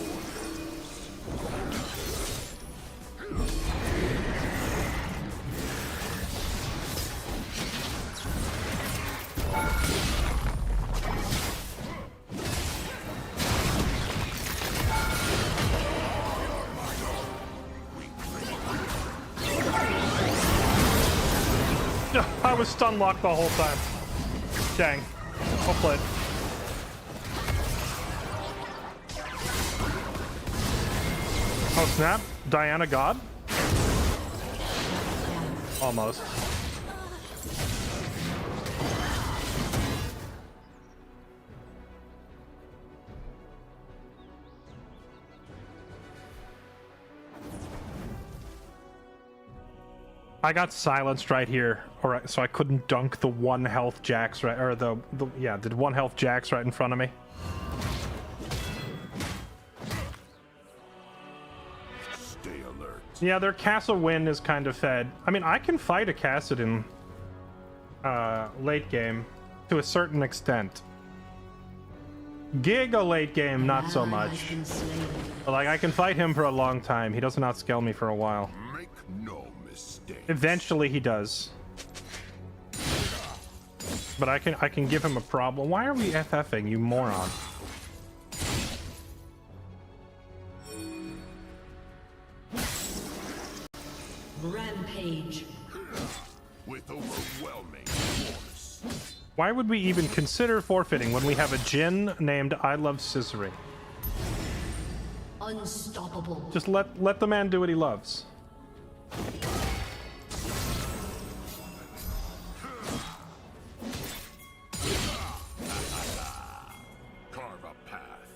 I was stun locked the whole time. Dang. Well played. Oh snap. Diana God? Almost. I got silenced right here, alright, so I couldn't dunk the 1 health Jax right, or the 1 health Jax right in front of me. Stay alert. Yeah, their Castle win is kind of fed. I mean, I can fight a Kassadin late game to a certain extent. Giga late game, not so much. But, like, I can fight him for a long time. He doesn't outscale me for a while. Make no mistake. Eventually he does. But I can give him a problem. Why are we FFing, you moron? Rampage. With overwhelming force. Why would we even consider forfeiting when we have a Jhin named I Love Scissoring? Unstoppable. Just let the man do what he loves. Carve a path.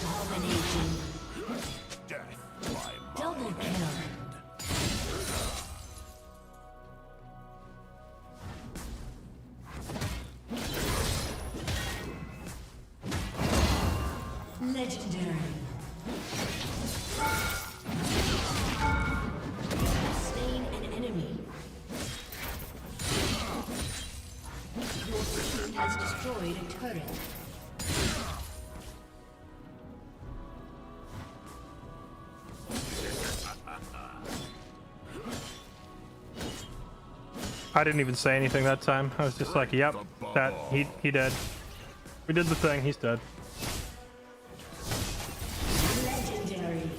Dominating. Death by Double kill. Legendary. Sustain an enemy. Your team has destroyed a turret. I didn't even say anything that time. I was just like, yep, that he dead. We did the thing, he's dead. Legendary.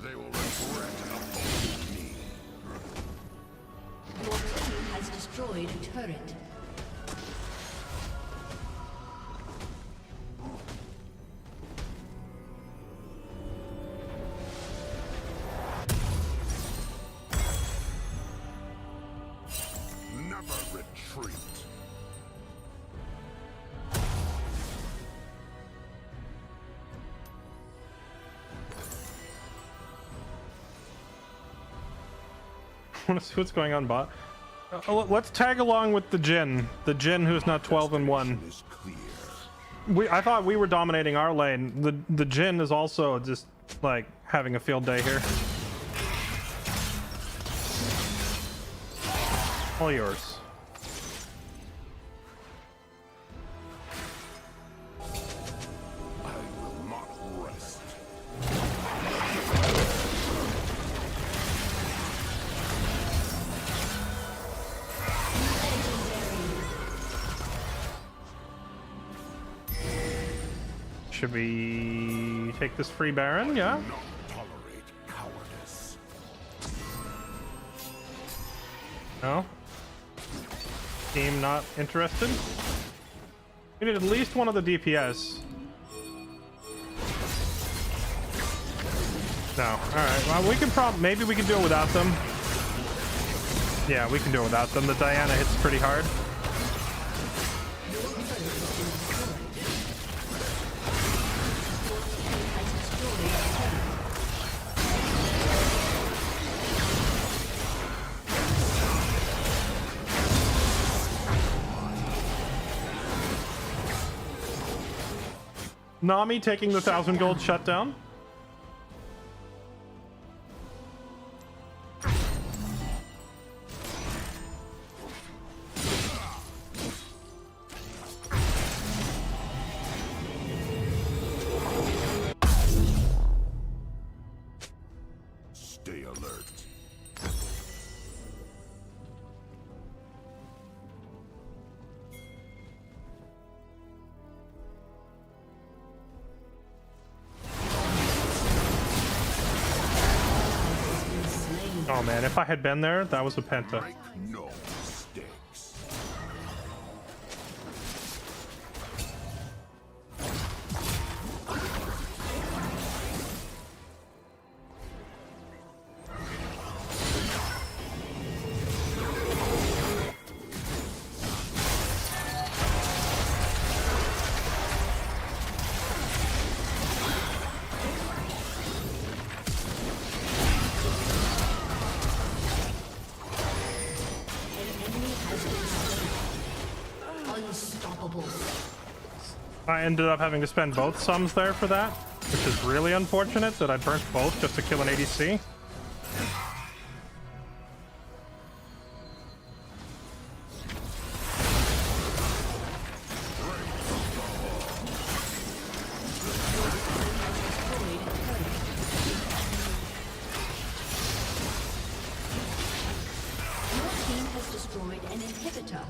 They will regret opposing me. Your team has destroyed a turret. Never retreat. want to see what's going on, bot. Let's tag along with the Jhin who's not 12 and 1. I thought we were dominating our lane. The Jhin is also just like having a field day here. All yours. Should we take this free Baron? Yeah. No? Team not interested? We need at least one of the DPS. No. Alright, well, we can maybe we can do it without them. Yeah, we can do it without them. The Diana hits pretty hard. Nami taking the 1,000 gold shutdown. Stay alert. Oh man, if I had been there, that was a penta. No mistakes. Unstoppable. I ended up having to spend both sums there for that, which is really unfortunate that I burnt both just to kill an ADC. Your team has destroyed an inhibitor.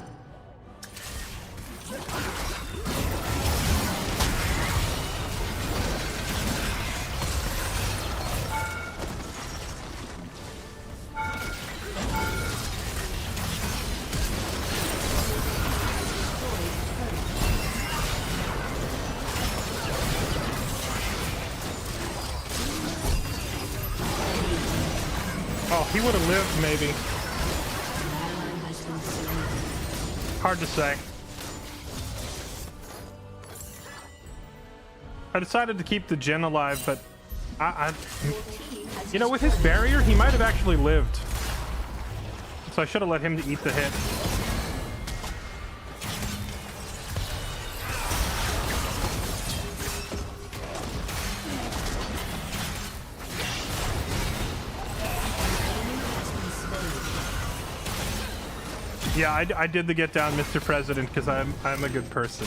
Oh, he would have lived, maybe. Hard to say. I decided to keep the Jhin alive, but you know, with his barrier, he might have actually lived. So I should have let him eat the hit. Yeah, I did the get down, Mr. President, because I'm a good person.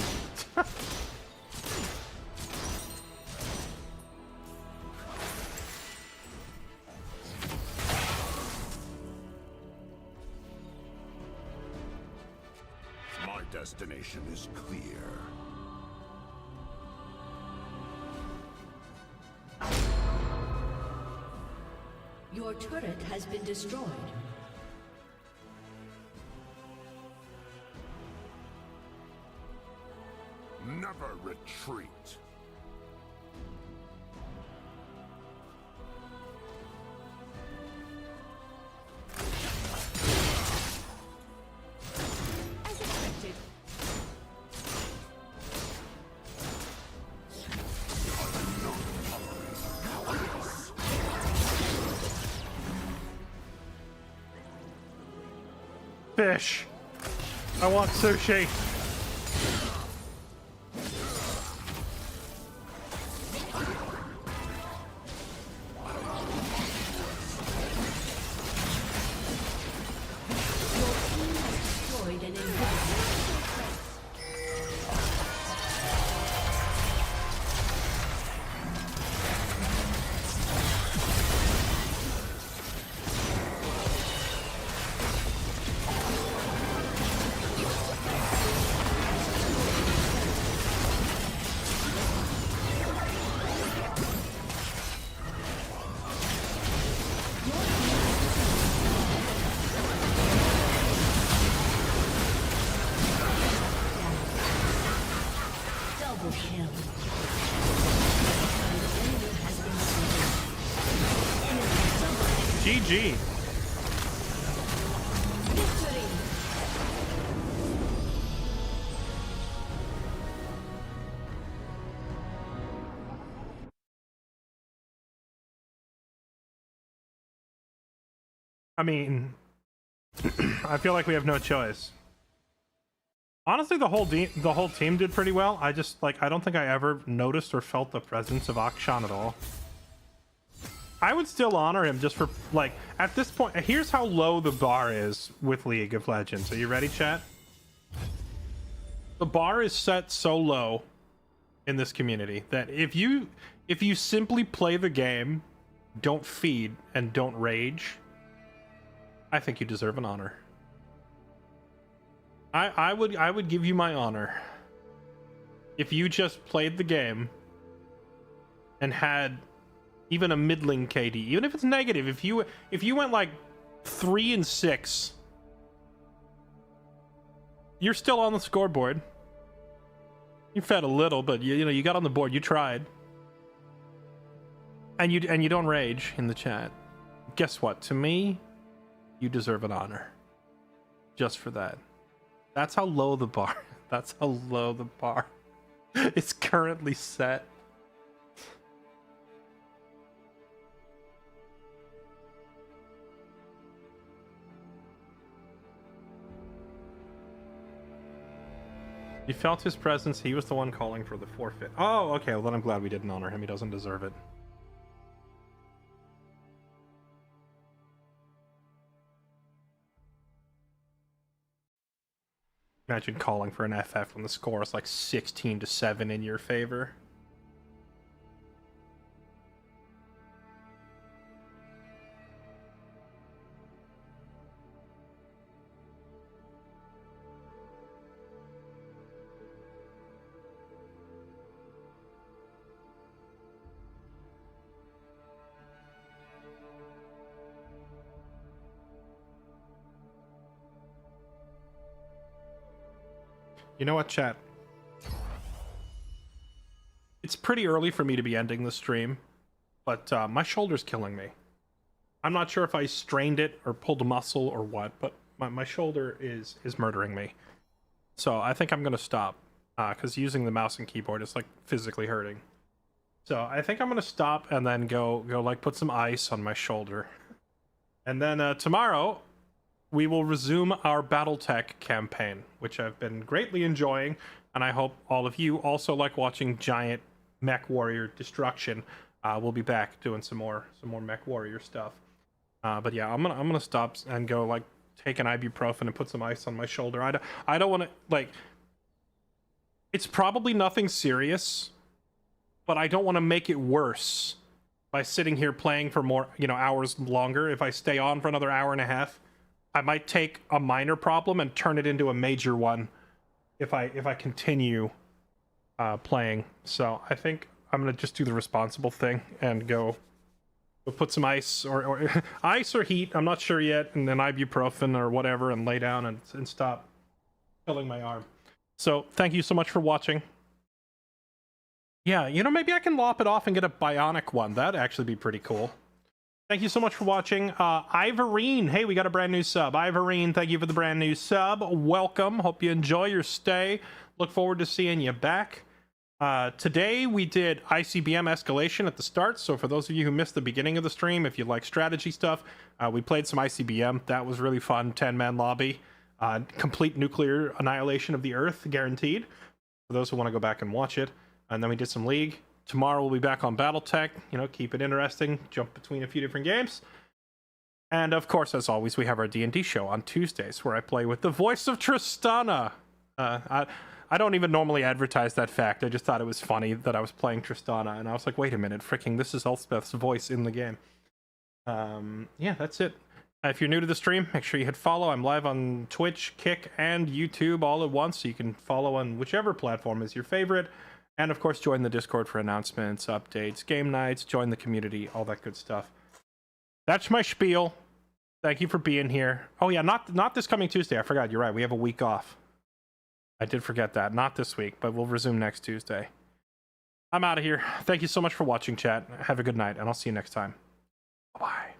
My destination is clear. Your turret has been destroyed. Never retreat. As expected. fish. I want sushi. Destroyed an inhibitor. Double kill. An enemy has been slain. Enemy double GG. victory. I mean, I feel like we have no choice. Honestly, the whole team did pretty well. I just like I don't think I ever noticed or felt the presence of Akshan at all. I would still honor him just for like at this point. Here's how low the bar is with League of Legends. Are you ready, chat? The bar is set so low in this community that if you simply play the game, don't feed and don't rage, I think you deserve an honor. I would give you my honor if you just played the game and had even a middling KD, even if it's negative. If you went like 3 and 6, you're still on the scoreboard. You fed a little, but you know you got on the board. You tried, and you don't rage in the chat. Guess what? To me, you deserve an honor just for that. That's how low the bar. That's how low the bar is currently set. You felt his presence. He was the one calling for the forfeit. Oh, okay. Well, then I'm glad we didn't honor him. He doesn't deserve it. Imagine calling for an FF when the score is like 16-7 in your favor. You know what, chat? It's pretty early for me to be ending the stream, but my shoulder's killing me. I'm not sure if I strained it or pulled a muscle or what, but my shoulder is murdering me. So I think I'm gonna stop, because using the mouse and keyboard is like physically hurting. So I think I'm gonna stop and then go like put some ice on my shoulder. And then tomorrow, we will resume our Battletech campaign, which I've been greatly enjoying, and I hope all of you also like watching giant mech warrior destruction. We'll be back doing some more mech warrior stuff. But yeah, I'm gonna stop and go like take an ibuprofen and put some ice on my shoulder. I don't want to like. It's probably nothing serious, but I don't want to make it worse by sitting here playing for more hours longer. If I stay on for another hour and a half, I might take a minor problem and turn it into a major one if I continue playing. So I think I'm gonna just do the responsible thing and go put some ice or ice or heat. I'm not sure yet, and then ibuprofen or whatever, and lay down and stop killing my arm. So thank you so much for watching. Yeah, maybe I can lop it off and get a bionic one. That'd actually be pretty cool. Thank you so much for watching. Ivorine, hey, we got a brand new sub. Ivorine, thank you for the brand new sub. Welcome. Hope you enjoy your stay. Look forward to seeing you back. Today we did ICBM Escalation at the start. So for those of you who missed the beginning of the stream, if you like strategy stuff, we played some ICBM. That was really fun. 10-man lobby. Complete nuclear annihilation of the Earth, guaranteed. For those who want to go back and watch it. And then we did some League. Tomorrow we'll be back on BattleTech. Keep it interesting. Jump between a few different games. And of course, as always, we have our D&D show on Tuesdays, where I play with the voice of Tristana. I don't even normally advertise that fact. I just thought it was funny that I was playing Tristana, and I was like, wait a minute, freaking, this is Elspeth's voice in the game. Yeah, that's it. If you're new to the stream, make sure you hit follow. I'm live on Twitch, Kick, and YouTube all at once, so you can follow on whichever platform is your favorite. And of course, join the Discord for announcements, updates, game nights, join the community, all that good stuff. That's my spiel. Thank you for being here. Oh yeah, not this coming Tuesday. I forgot. You're right. We have a week off. I did forget that. Not this week, but we'll resume next Tuesday. I'm out of here. Thank you so much for watching, chat. Have a good night, and I'll see you next time. Bye-bye.